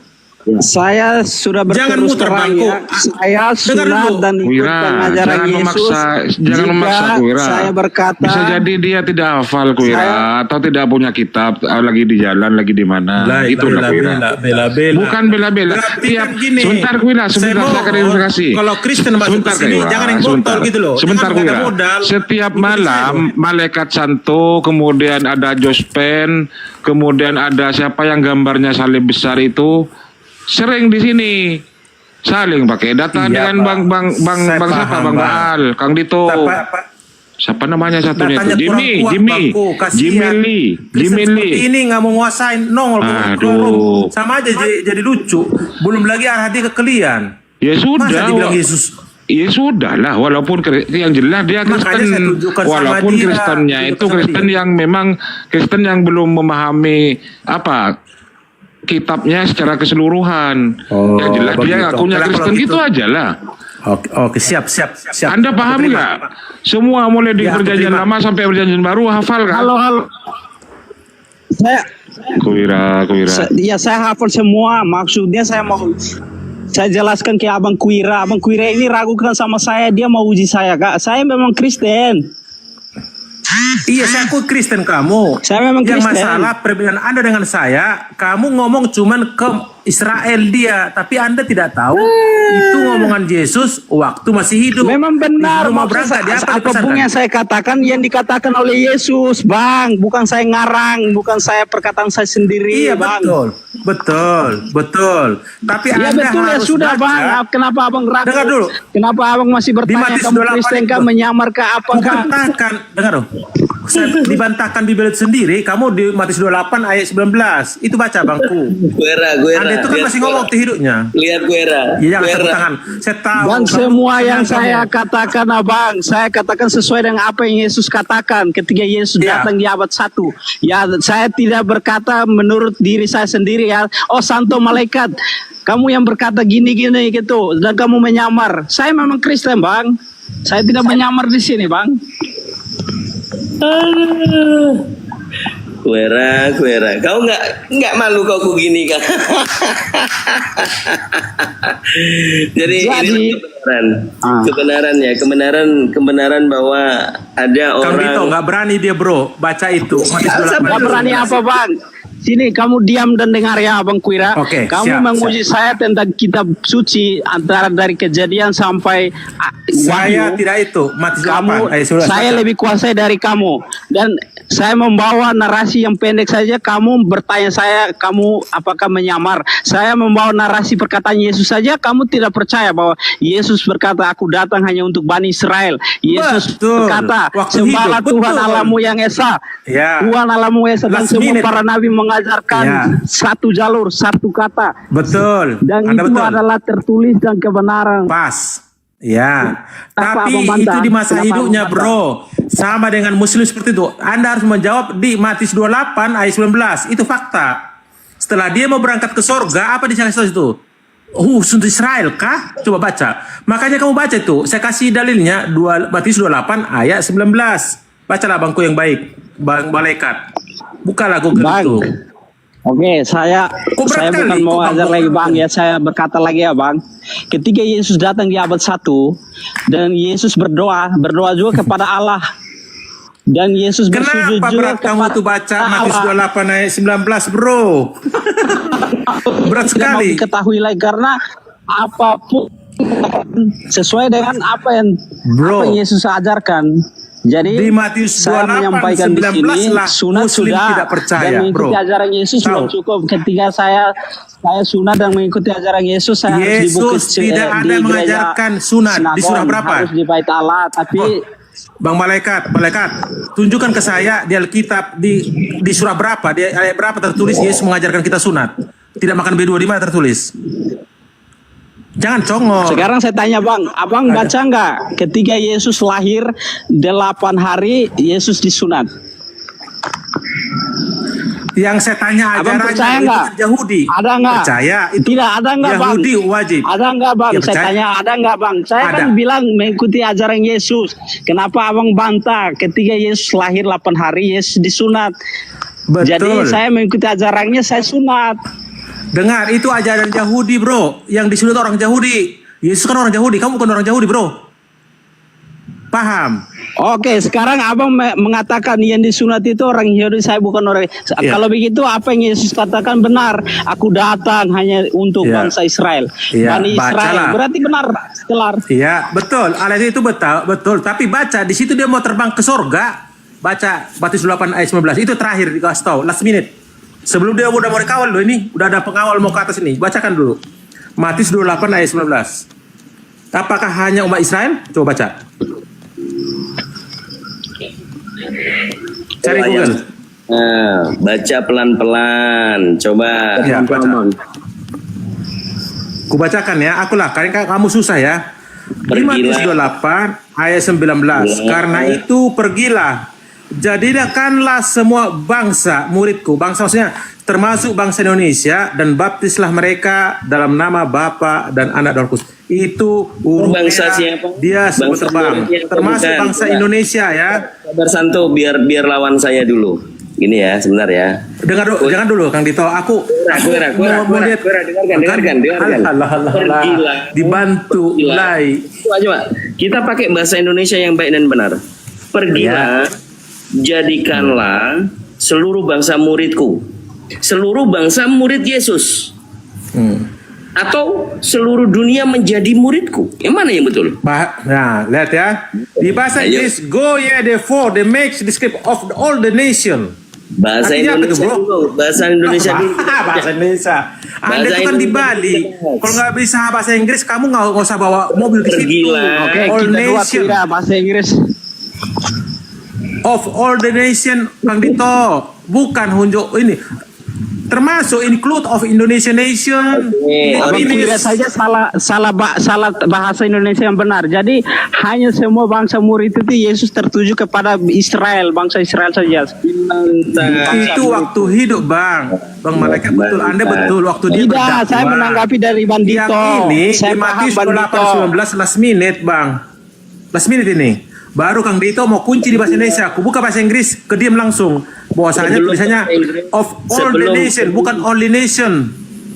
saya sudah Jangan berterus muter, terang Bangku. ya. Saya Dengar sunat dulu. dan ikut Kuira, pengajaran jangan Yesus. memaksa, jangan Jika memaksa Kuira. saya berkata, Bisa jadi dia tidak hafal Kuira atau tidak punya kitab, lagi di jalan, lagi di mana. Itulah Kuira. Bela. Bukan bela-bela. Berarti kan Tiap gini, sebentar Kuira, sebentar saya klarifikasi. Kalau Kristen masuk Sebentar, ke sini, Kuira, jangan yang sebentar. botol gitu loh. Sebentar Jangan nggak ada Kuira. modal. Setiap malam malaikat santo, kemudian ada Jospen, kemudian ada siapa yang gambarnya salib besar itu sering di sini. Saling pakai data Iya, dengan Pak. bang Saya siapa paham, bang Bang. Baal, Kang Dito. Siapa namanya satunya Datanya itu? kurang kuat, Bangku. Kasihan. Kristen seperti ini nggak mau nguasain, nongol Aduh. sama aja jadi lucu. Belum lagi arah dia ke kalian. Ya sudah. Masa dibilang Yesus? Ya sudah lah, walaupun yang jelas dia Makanya saya Kristen, tunjukkan sama walaupun dia, Kristennya itu tunjukkan sama Kristen yang memang Kristen yang belum memahami apa kitabnya secara keseluruhan. Yang jelas dia begitu. ngakunya Kalau Kristen gitu- gitu aja lah. Oke, siap. Anda paham Aku terima. nggak? Semua mulai di Ya, aku perjanjian terima. lama sampai perjanjian baru hafal kan? halo. Kuira. Saya hafal semua. Maksudnya saya jelaskan ke Abang Kuira. Abang Kuira ini ragukan sama saya, dia mau uji saya, Kak. Saya memang Kristen. Iya, saya akui Kristen kamu. Saya memang Yang Kristen. masalah perbedaan Anda dengan saya, kamu ngomong cuman ke Israel dia, tapi Anda tidak tahu itu ngomongan Yesus waktu masih hidup. Memang benar. Mau Maksud berangkat dia apa apapun yang saya katakan yang dikatakan oleh Yesus, Bang. Bukan saya ngarang, bukan saya perkataan saya sendiri, Iya, Bang. betul. Tapi Ya Anda betul ya harus sudah, baca. Bang. Kenapa Abang ragu? Dengar dulu. Kenapa Abang masih bertanya Matius kamu 28 Kristen kah, itu. menyamar kah, apa kah? Dibantahkan, dengar dong. Saya dibantahkan Bibel sendiri, kamu di Matius 28 ayat 19. Itu baca Bangku. Kuera. itu kan masih ngomong waktu hidupnya. Lihat Kuera. Ya jangan tepuk tangan. Saya tahu. Bang, kamu semua yang kamu. saya katakan abang, saya katakan sesuai dengan apa yang Yesus katakan ketika Yesus datang di abad 1. Ya, saya tidak berkata menurut diri saya sendiri ya. Oh, santo malaikat, kamu yang berkata gini-gini gitu dan kamu menyamar. Saya memang Kristen, Bang. Saya tidak menyamar di sini, Bang. Kuera, kau nggak malu kau gini kan? Jadi ini kebenaran bahwa ada Kang orang. Dito nggak berani dia bro baca itu. Nggak berani apa, Bang? Sini kamu diam dan dengar ya, Abang Kuira. Oke, kamu siap, menguji saya tentang kitab suci antara dari Kejadian sampai Saya Wahyu. tidak itu. Matius Kamu, 8. Sudah, saya baca. lebih kuasai dari kamu dan saya membawa narasi yang pendek saja. Kamu bertanya saya, kamu apakah menyamar? Saya membawa narasi perkataan Yesus saja. Kamu tidak percaya bahwa Yesus berkata, aku datang hanya untuk Bani Israel. Yesus berkata, Waktu sembahlah hidup, Tuhan betul. Allahmu yang esa. Ya. Tuhan Allahmu yang esa. Dan Last semua minute. para nabi mengajarkan Ya. satu jalur, satu kata. Betul. Dan Anda itu betul. adalah tertulis dan kebenaran. Pas. Ya, Apa tapi abang bantah? itu di masa Kenapa hidupnya abang bro. Sama dengan muslim seperti itu. Anda harus menjawab di Matius 28 ayat 19. Itu fakta. Setelah dia mau berangkat ke sorga, apa di situ? Untuk Israel kah? Coba baca. Makanya kamu baca itu. Saya kasih dalilnya Matius 28 ayat 19. Bacalah bangku yang baik. Bang malaikat. Bukalah Google itu. Oke, saya bukan mau ajar lagi Bang ya, saya berkata lagi ya Bang. Ketika Yesus datang di abad 1 dan Yesus berdoa juga kepada Allah. Dan Yesus bersujud Kenapa juga berat kamu tuh baca Matius 28 ayat 19 bro? Berat sekali. Tidak ketahui lagi karena apapun sesuai dengan apa yang Yesus ajarkan. Jadi di Matius saya 28, menyampaikan di 19 sini lah, sunat Muslim sudah tidak percaya, dan mengikuti bro. ajaran Yesus belum cukup. Ketika saya sunat dan mengikuti ajaran Yesus, saya harus di bukit Yesus tidak ada di mengajarkan sunat. Di surah berapa? Harus di bait Allah, tapi Bang malaikat, tunjukkan ke saya di Alkitab di surah berapa, di ayat berapa tertulis Yesus mengajarkan kita sunat. Tidak makan B2 di mana tertulis? Jangan congol. Sekarang saya tanya Bang, Abang baca nggak ketika Yesus lahir 8 hari Yesus disunat? Yang saya tanya Abang ajarannya percaya itu nggak? kan Yahudi. Ada nggak? Percaya itu. Tidak ada nggak Bang? Yahudi wajib. Ada nggak Bang? Ya, Saya percaya. tanya ada nggak Bang? Saya Ada. kan bilang mengikuti ajaran Yesus. Kenapa Abang bantah ketika Yesus lahir 8 hari Yesus disunat? Betul. Jadi saya mengikuti ajarannya, saya sunat. Dengar, itu ajaran Yahudi bro. Yang disunat orang Yahudi. Yesus kan orang Yahudi, kamu bukan orang Yahudi bro. Paham? Oke, sekarang Abang mengatakan yang disunat itu orang Yahudi, saya bukan orang. Ya. Kalau begitu apa yang Yesus katakan benar? Aku datang hanya untuk Ya. bangsa Israel. Ya, Bani Israel. bacalah. Berarti benar, kelar. Iya, betul. Ayat itu betul. Tapi baca di situ dia mau terbang ke sorga. Baca Matius 8 ayat 19. Itu terakhir dikasih tahu, last minute. Sebelum dia udah mau dikawal loh ini, udah ada pengawal mau ke atas ini. Bacakan dulu. Matius 28 ayat 19. Apakah hanya umat Israel? Coba baca. Cari Google. Nah, baca pelan-pelan. Coba. Ya, baca. Ku bacakan ya, akulah, karena kamu susah ya. Di Matius 28 ayat 19. Karena itu pergilah, jadikanlah semua bangsa muridku. Bangsa maksudnya termasuk bangsa Indonesia, dan baptislah mereka dalam nama Bapa dan Anak dan Roh Kudus. Itu Bangsa siapa? Dia sebut Bangsa terbang. Indonesia, Termasuk bukan. bangsa Indonesia ya. Sabar Santo, biar lawan saya dulu. Gini ya, sebentar ya. Jangan dulu Kang Dito. Aku mau lihat. Dengarkan. Allah. Dibantu mulai. Coba. Kita pakai bahasa Indonesia yang baik dan benar. Pergilah, jadikanlah seluruh bangsa muridku. Seluruh bangsa murid Yesus. Atau seluruh dunia menjadi muridku. Yang mana yang betul? Nah, lihat ya. Di bahasa Inggris, go ye therefore, they make description of all the nation. Bahasa Artinya apa Indonesia tuh, bro? dulu. Bahasa Indonesia dulu. Bahasa Indonesia. Anda Bahasa itu kan di Indonesia. Bali. Kalau nggak bisa bahasa Inggris, kamu nggak usah bawa mobil ke situ. Oke, All kita dua nation. tidak bahasa Inggris. Of all the nation, Bang Dito. Bukan hunjuk ini. termasuk include of Indonesian nation. Abang kira saja salah bahasa Indonesia yang benar. Jadi hanya semua bangsa murid itu Yesus tertuju kepada Israel, bangsa Israel saja. Itu waktu hidup Bang Malaikat, betul, Anda betul waktu dia Tidak, berdakwah. saya menanggapi dari Bandito. Yang ini Saya di paham Matius Bandito. 8:19 last minute Bang. Last minute ini. Baru Kang Dito mau kunci di bahasa Indonesia, aku buka bahasa Inggris, kediam langsung. Bahwasanya tulisannya of all the nation, bukan only nation.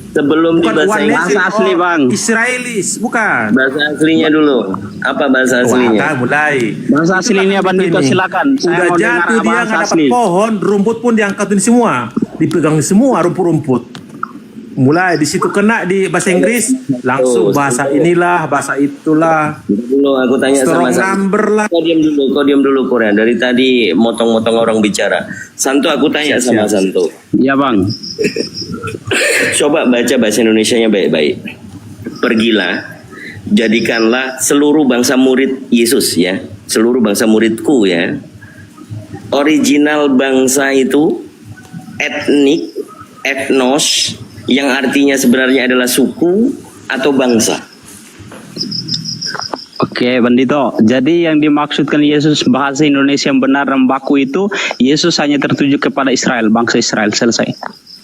Sebelum di Bukan bahasa one Inggris, nation, asli, Bang. Israelis, bukan. bahasa aslinya dulu. Apa bahasa aslinya? Wah, mulai. Bahasa aslinya Bandito, silakan. Saya Udah mau dengar jatuh dia bahasa nggak dapat asli. pohon, rumput pun diangkatin semua, dipegang semua rumput-rumput. Mulai di situ kena di bahasa Inggris, langsung bahasa inilah, bahasa itulah. Dulu aku tanya sama Strong number lah. Kau diam dulu Korea. Dari tadi motong-motong orang bicara. Santo, aku tanya sama Santo. Ya Bang. Coba baca bahasa Indonesianya baik-baik. Pergilah, jadikanlah seluruh bangsa murid Yesus ya. Seluruh bangsa muridku ya. Original bangsa itu etnik, etnos, yang artinya sebenarnya adalah suku atau bangsa. Oke, Bandito. Jadi yang dimaksudkan Yesus bahasa Indonesia yang benar dan baku itu, Yesus hanya tertuju kepada Israel, bangsa Israel. Selesai.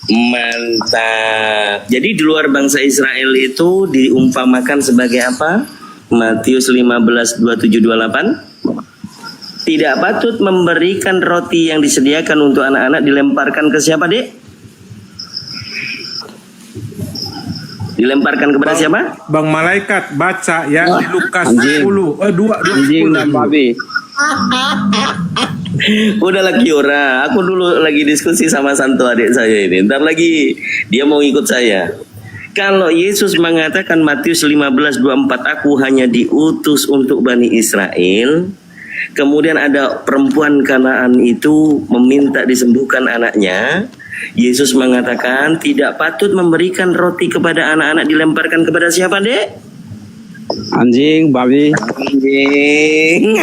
Mantap. Jadi di luar bangsa Israel itu diumpamakan sebagai apa? Matius 15:27-28. Tidak patut memberikan roti yang disediakan untuk anak-anak dilemparkan ke siapa, Dek? Dilemparkan kepada siapa? Bang Malaikat baca ya di Lukas anjing. 10. 2 Anjing dan babi. Udahlah Kiora, aku dulu lagi diskusi sama Santo adik saya ini. Ntar lagi dia mau ikut saya. Kalau Yesus mengatakan Matius 15:24, aku hanya diutus untuk Bani Israel. Kemudian ada perempuan Kanaan itu meminta disembuhkan anaknya. Yesus mengatakan tidak patut memberikan roti kepada anak-anak, dilemparkan kepada siapa, Dek? Anjing, babi. Anjing.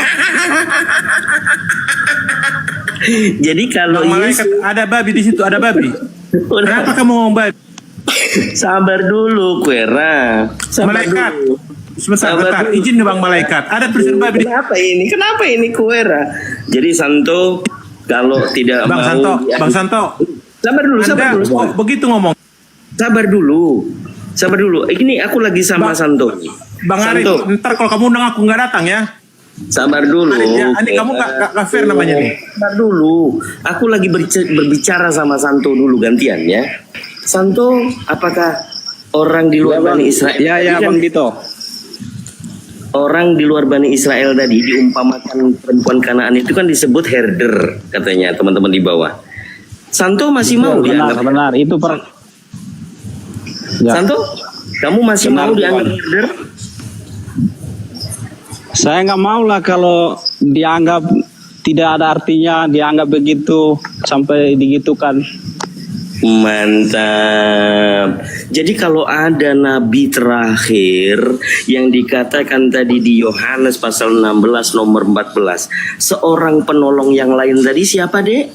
Jadi kalau Bang Malaikat ada babi di situ, ada babi. Kenapa kamu ngomong babi? Sabar dulu, Kuera. Sabar Malaikat. dulu. Sebentar, izin nih Bang Malaikat. Ada tulisan babi di Kenapa ini Kuera? Jadi Santo kalau tidak Bang mau Santo, Bang Santo. Sabar dulu. Begitu ngomong. Sabar dulu. Ini aku lagi sama Santo. Bang Arif, ntar kalau kamu undang aku nggak datang ya. Sabar dulu. Ini kamu nggak fair namanya nih. Sabar dulu. Aku lagi berbicara sama Santo dulu gantian ya. Santo, apakah orang di luar Bani Israel? Ya, Bang Dito. Orang di luar Bani Israel tadi diumpamakan perempuan Kanaan itu kan disebut herder katanya teman-teman di bawah. Santo masih mau dianggap benar itu Ya. Santo, kamu masih Benar, mau dianggap Bang. herder? Saya nggak mau lah kalau dianggap tidak ada artinya, dianggap begitu sampai digitukan. Mantap. Jadi kalau ada nabi terakhir yang dikatakan tadi di Yohanes pasal 16 nomor 14, seorang penolong yang lain tadi siapa, Dek?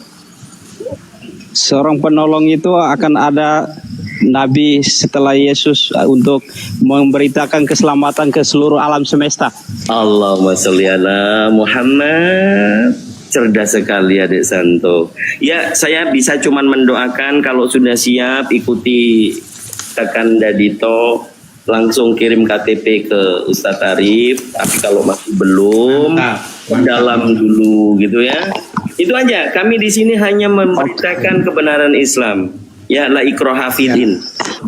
Seorang penolong itu akan ada nabi setelah Yesus untuk memberitakan keselamatan ke seluruh alam semesta. Allahumma sholli ala Muhammad. Cerdas sekali Adik Santo. Ya, saya bisa cuman mendoakan kalau sudah siap ikuti tekan Dadito, langsung kirim KTP ke Ustadz Arif. Tapi kalau masih belum, dalam dulu gitu ya. Itu aja. Kami di sini hanya memberitakan kebenaran Islam. Ya, la ikraha fidin.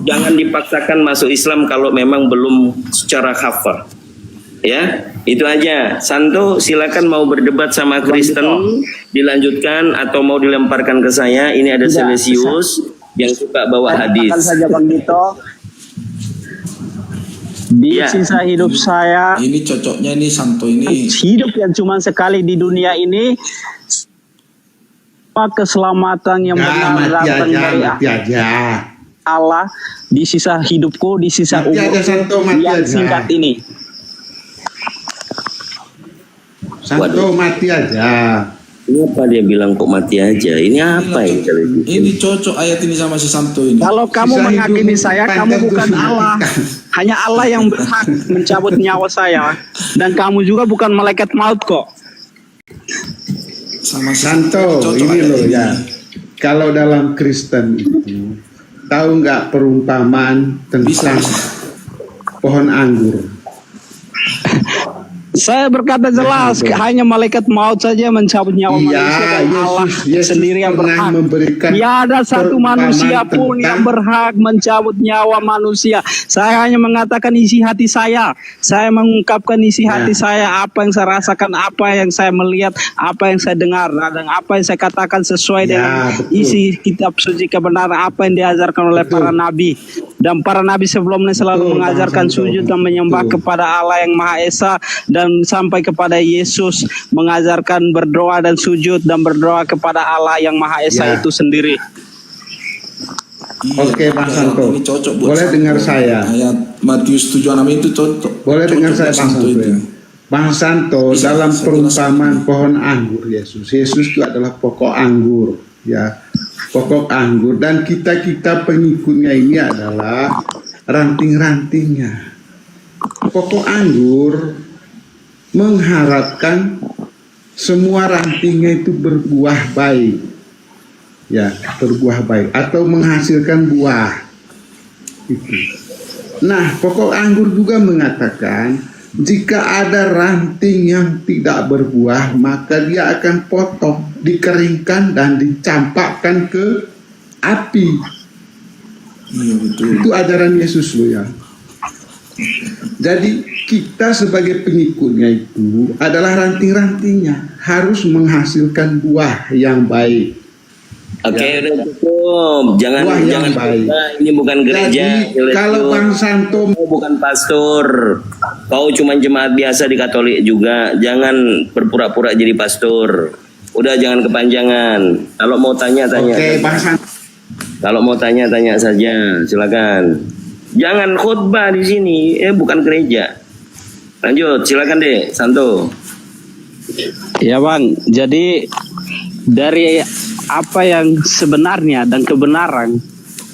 Jangan dipaksakan masuk Islam kalau memang belum secara hafal. Ya, itu aja. Santo, silakan mau berdebat sama Kristen, dilanjutkan atau mau dilemparkan ke saya. Ini ada Celesius yang suka bawa hadis. Katakan saja Bang Dito. Di sisa hidup saya, ini cocoknya nih Santo ini. Hidup yang cuma sekali di dunia ini, keselamatan yang benar datang dari Allah di sisa hidupku, di sisa umur yang singkat ini. Santo mati aja. Kenapa dia bilang kok mati aja? Ini apa yang kalian? Ini cocok ayat ini sama si Santo ini. Kalau kamu menghakimi saya, kamu bukan Allah. Hanya Allah yang berhak mencabut nyawa saya. Dan kamu juga bukan malaikat maut kok. Sama Santo, ini loh ya. Kalau dalam Kristen itu, tahu nggak perumpamaan tentang pohon anggur? Saya berkata jelas, hanya malaikat maut saja mencabut nyawa manusia dan Allah sendiri yang berhak. Tidak ada satu manusia pun yang berhak mencabut nyawa manusia. Saya hanya mengatakan isi hati saya. Saya mengungkapkan isi hati saya, apa yang saya rasakan, apa yang saya melihat, apa yang saya dengar, dan apa yang saya katakan sesuai dengan isi kitab suci kebenaran, apa yang diajarkan oleh para nabi. Dan para nabi sebelumnya selalu mengajarkan sujud dan menyembah kepada Allah yang Maha Esa, dan sampai kepada Yesus mengajarkan berdoa dan sujud dan berdoa kepada Allah yang Maha Esa itu sendiri. Oke, Bang Santo, boleh dengar saya? Ayat Matius 7:6 itu cocok. Boleh dengar saya, Bang Santo? Ya? Bang Santo, dalam perumpamaan pohon anggur Yesus itu adalah pokok anggur, ya, pokok anggur, dan kita pengikutnya ini adalah ranting-rantingnya. Pokok anggur mengharapkan semua rantingnya itu berbuah baik, ya, berbuah baik atau menghasilkan buah. Itu. Nah, pokok anggur juga mengatakan jika ada ranting yang tidak berbuah, maka dia akan potong, dikeringkan dan dicampakkan ke api. Iya, betul. Itu ajaran Yesus loh ya. Jadi kita sebagai pengikutnya itu adalah ranting-rantingnya, harus menghasilkan buah yang baik. Oke, udah cukup. Jangan baik. Ini bukan gereja. Jadi, kalau Bang Santo bukan pastor, kau cuma jemaat biasa di Katolik juga. Jangan berpura-pura jadi pastor. Udah, jangan kepanjangan. Kalau mau tanya. Oke, Bang Santo. Kalau mau tanya saja, silakan. Jangan khotbah di sini, bukan gereja. Lanjut, silakan deh, Santo. Ya Bang, jadi dari apa yang sebenarnya dan kebenaran,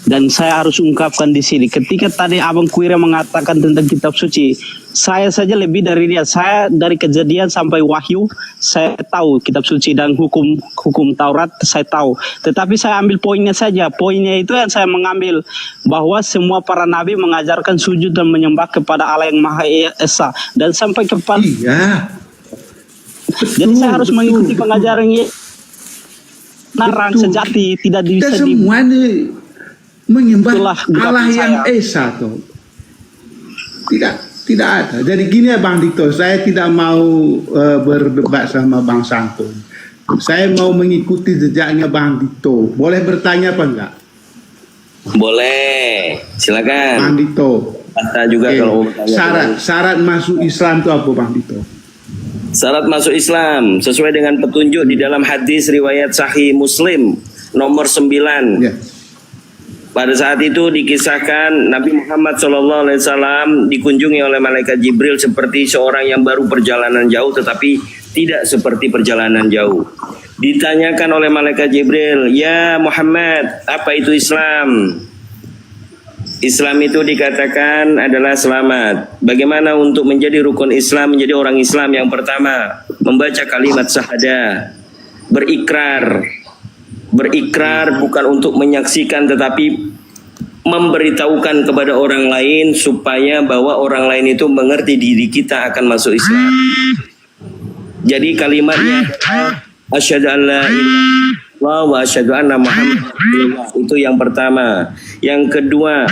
dan saya harus ungkapkan di sini. Ketika tadi Abang Kuira mengatakan tentang kitab suci, saya saja lebih dari dia. Saya dari Kejadian sampai Wahyu, saya tahu kitab suci dan hukum Taurat saya tahu. Tetapi saya ambil poinnya saja. Poinnya itu yang saya mengambil, bahwa semua para nabi mengajarkan sujud dan menyembah kepada Allah yang Maha Esa, dan sampai kepada. Iya. Jadi saya harus mengikuti pengajaran narang sejati, tidak bisa kita semua nih menyembah Allah yang Esa tuh. Tidak ada. Jadi gini ya Bang Dito, saya tidak mau berdebat sama Bang Santo. Saya mau mengikuti jejaknya Bang Dito. Boleh bertanya apa enggak? Boleh, silakan. Bang Dito. Kata juga kalau mau bertanya. Syarat masuk Islam itu apa Bang Dito? Syarat masuk Islam sesuai dengan petunjuk di dalam hadis riwayat Sahih Muslim nomor 9. Ya. Pada saat itu dikisahkan Nabi Muhammad SAW dikunjungi oleh malaikat Jibril seperti seorang yang baru perjalanan jauh, tetapi tidak seperti perjalanan jauh. Ditanyakan oleh malaikat Jibril, "Ya Muhammad, apa itu Islam?" Islam itu dikatakan adalah selamat. Bagaimana untuk menjadi rukun Islam, menjadi orang Islam? Yang pertama, membaca kalimat syahadah, berikrar bukan untuk menyaksikan, tetapi memberitahukan kepada orang lain supaya bahwa orang lain itu mengerti diri kita akan masuk Islam. Jadi kalimatnya asyhadu an la ilaha illallah wa asyhadu anna Muhammadar Rasulullah. Itu yang pertama. Yang kedua,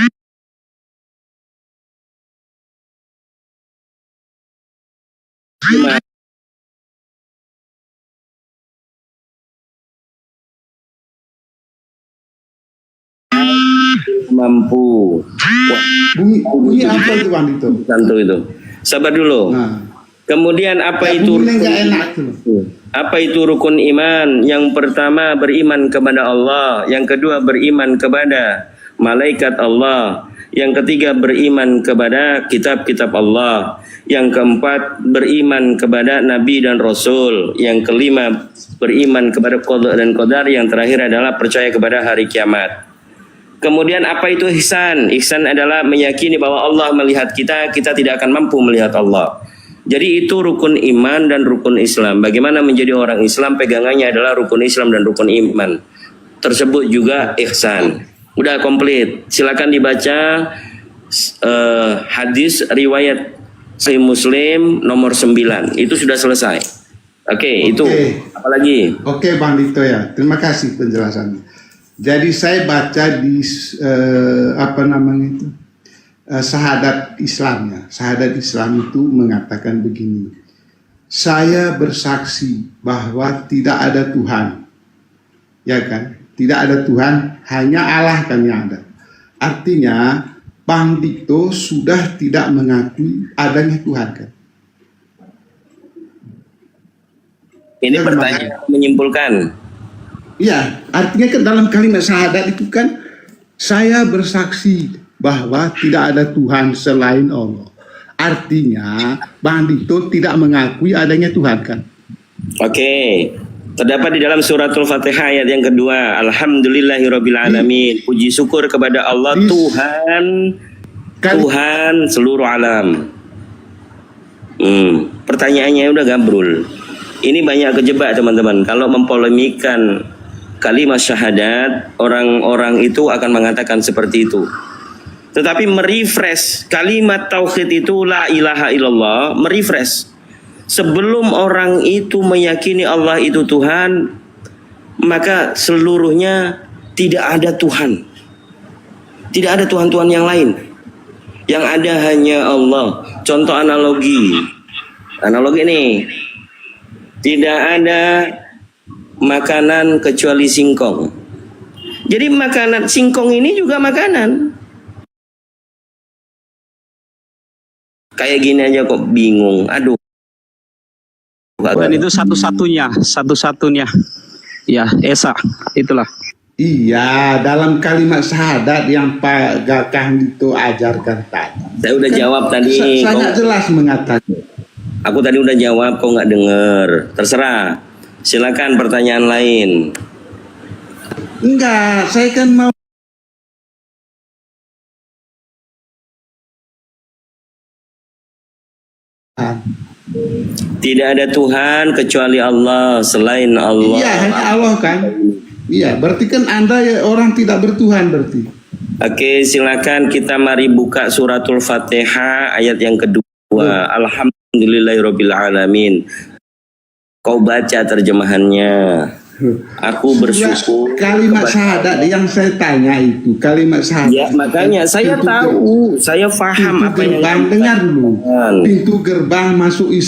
mampu. Bunyi apa itu Bang Dito? Santu itu. Sabar dulu. Kemudian apa itu? Apa itu rukun iman? Yang pertama beriman kepada Allah, yang kedua beriman kepada malaikat Allah, Yang ketiga, beriman kepada kitab-kitab Allah. Yang keempat, beriman kepada Nabi dan Rasul. Yang kelima, beriman kepada qada dan qadar. Yang terakhir adalah percaya kepada hari kiamat. Kemudian apa itu ihsan? Ihsan adalah meyakini bahwa Allah melihat kita, kita tidak akan mampu melihat Allah. Jadi itu rukun iman dan rukun Islam. Bagaimana menjadi orang Islam? Pegangannya adalah rukun Islam dan rukun iman. Tersebut juga ihsan. Udah komplit. Silakan dibaca hadis riwayat Sahih Muslim nomor 9. Itu sudah selesai. Oke, itu. Apalagi? Oke, Bang Dito ya. Terima kasih penjelasannya. Jadi saya baca di syahadat Islam ya. Syahadat Islam itu mengatakan begini. Saya bersaksi bahwa tidak ada Tuhan. Ya kan? Tidak ada Tuhan, hanya Allah kan yang ada. Artinya, Bang Dito sudah tidak mengakui adanya Tuhan kan? Ini pertanyaan menyimpulkan. Iya, artinya kan dalam kalimat syahadat itu kan, saya bersaksi bahwa tidak ada Tuhan selain Allah. Artinya, Bang Dito tidak mengakui adanya Tuhan kan? Oke. Terdapat di dalam suratul Fatihah ayat yang kedua. Alhamdulillahirrabbilalamin. Puji syukur kepada Allah Tuhan seluruh alam. Pertanyaannya udah gambrul. Ini banyak kejebak teman-teman. Kalau mempolemikan kalimat syahadat, orang-orang itu akan mengatakan seperti itu. Tetapi merefresh kalimat tauhid itu la ilaha illallah, merefresh. Sebelum orang itu meyakini Allah itu Tuhan, maka seluruhnya tidak ada Tuhan. Tidak ada Tuhan-Tuhan yang lain. Yang ada hanya Allah. Contoh analogi. Analogi nih. Tidak ada makanan kecuali singkong. Jadi makanan singkong ini juga makanan. Kayak gini aja kok bingung. Aduh. Dan itu satu-satunya. Ya, Esa, itulah. Iya, dalam kalimat syahadat yang Pak Gakang itu ajarkan tadi. Saya udah jawab tadi. Sangat jelas mengatakan. Aku tadi udah jawab, kok nggak denger. Terserah. Silakan pertanyaan lain. Enggak, saya kan mau. Tidak ada Tuhan kecuali Allah, selain Allah. Iya, hanya Allah kan. Iya, berarti kan Anda ya orang tidak bertuhan berarti. Oke, silakan kita mari buka suratul Fatihah ayat yang kedua. Alhamdulillahirrabbilalamin. Kau baca terjemahannya. Aku bersyukur. Kalimat syahadat yang saya tanya itu kalimat syahadat. Ya, makanya saya tahu, saya paham apa yang dengar dulu. Pintu gerbang masuk Islam.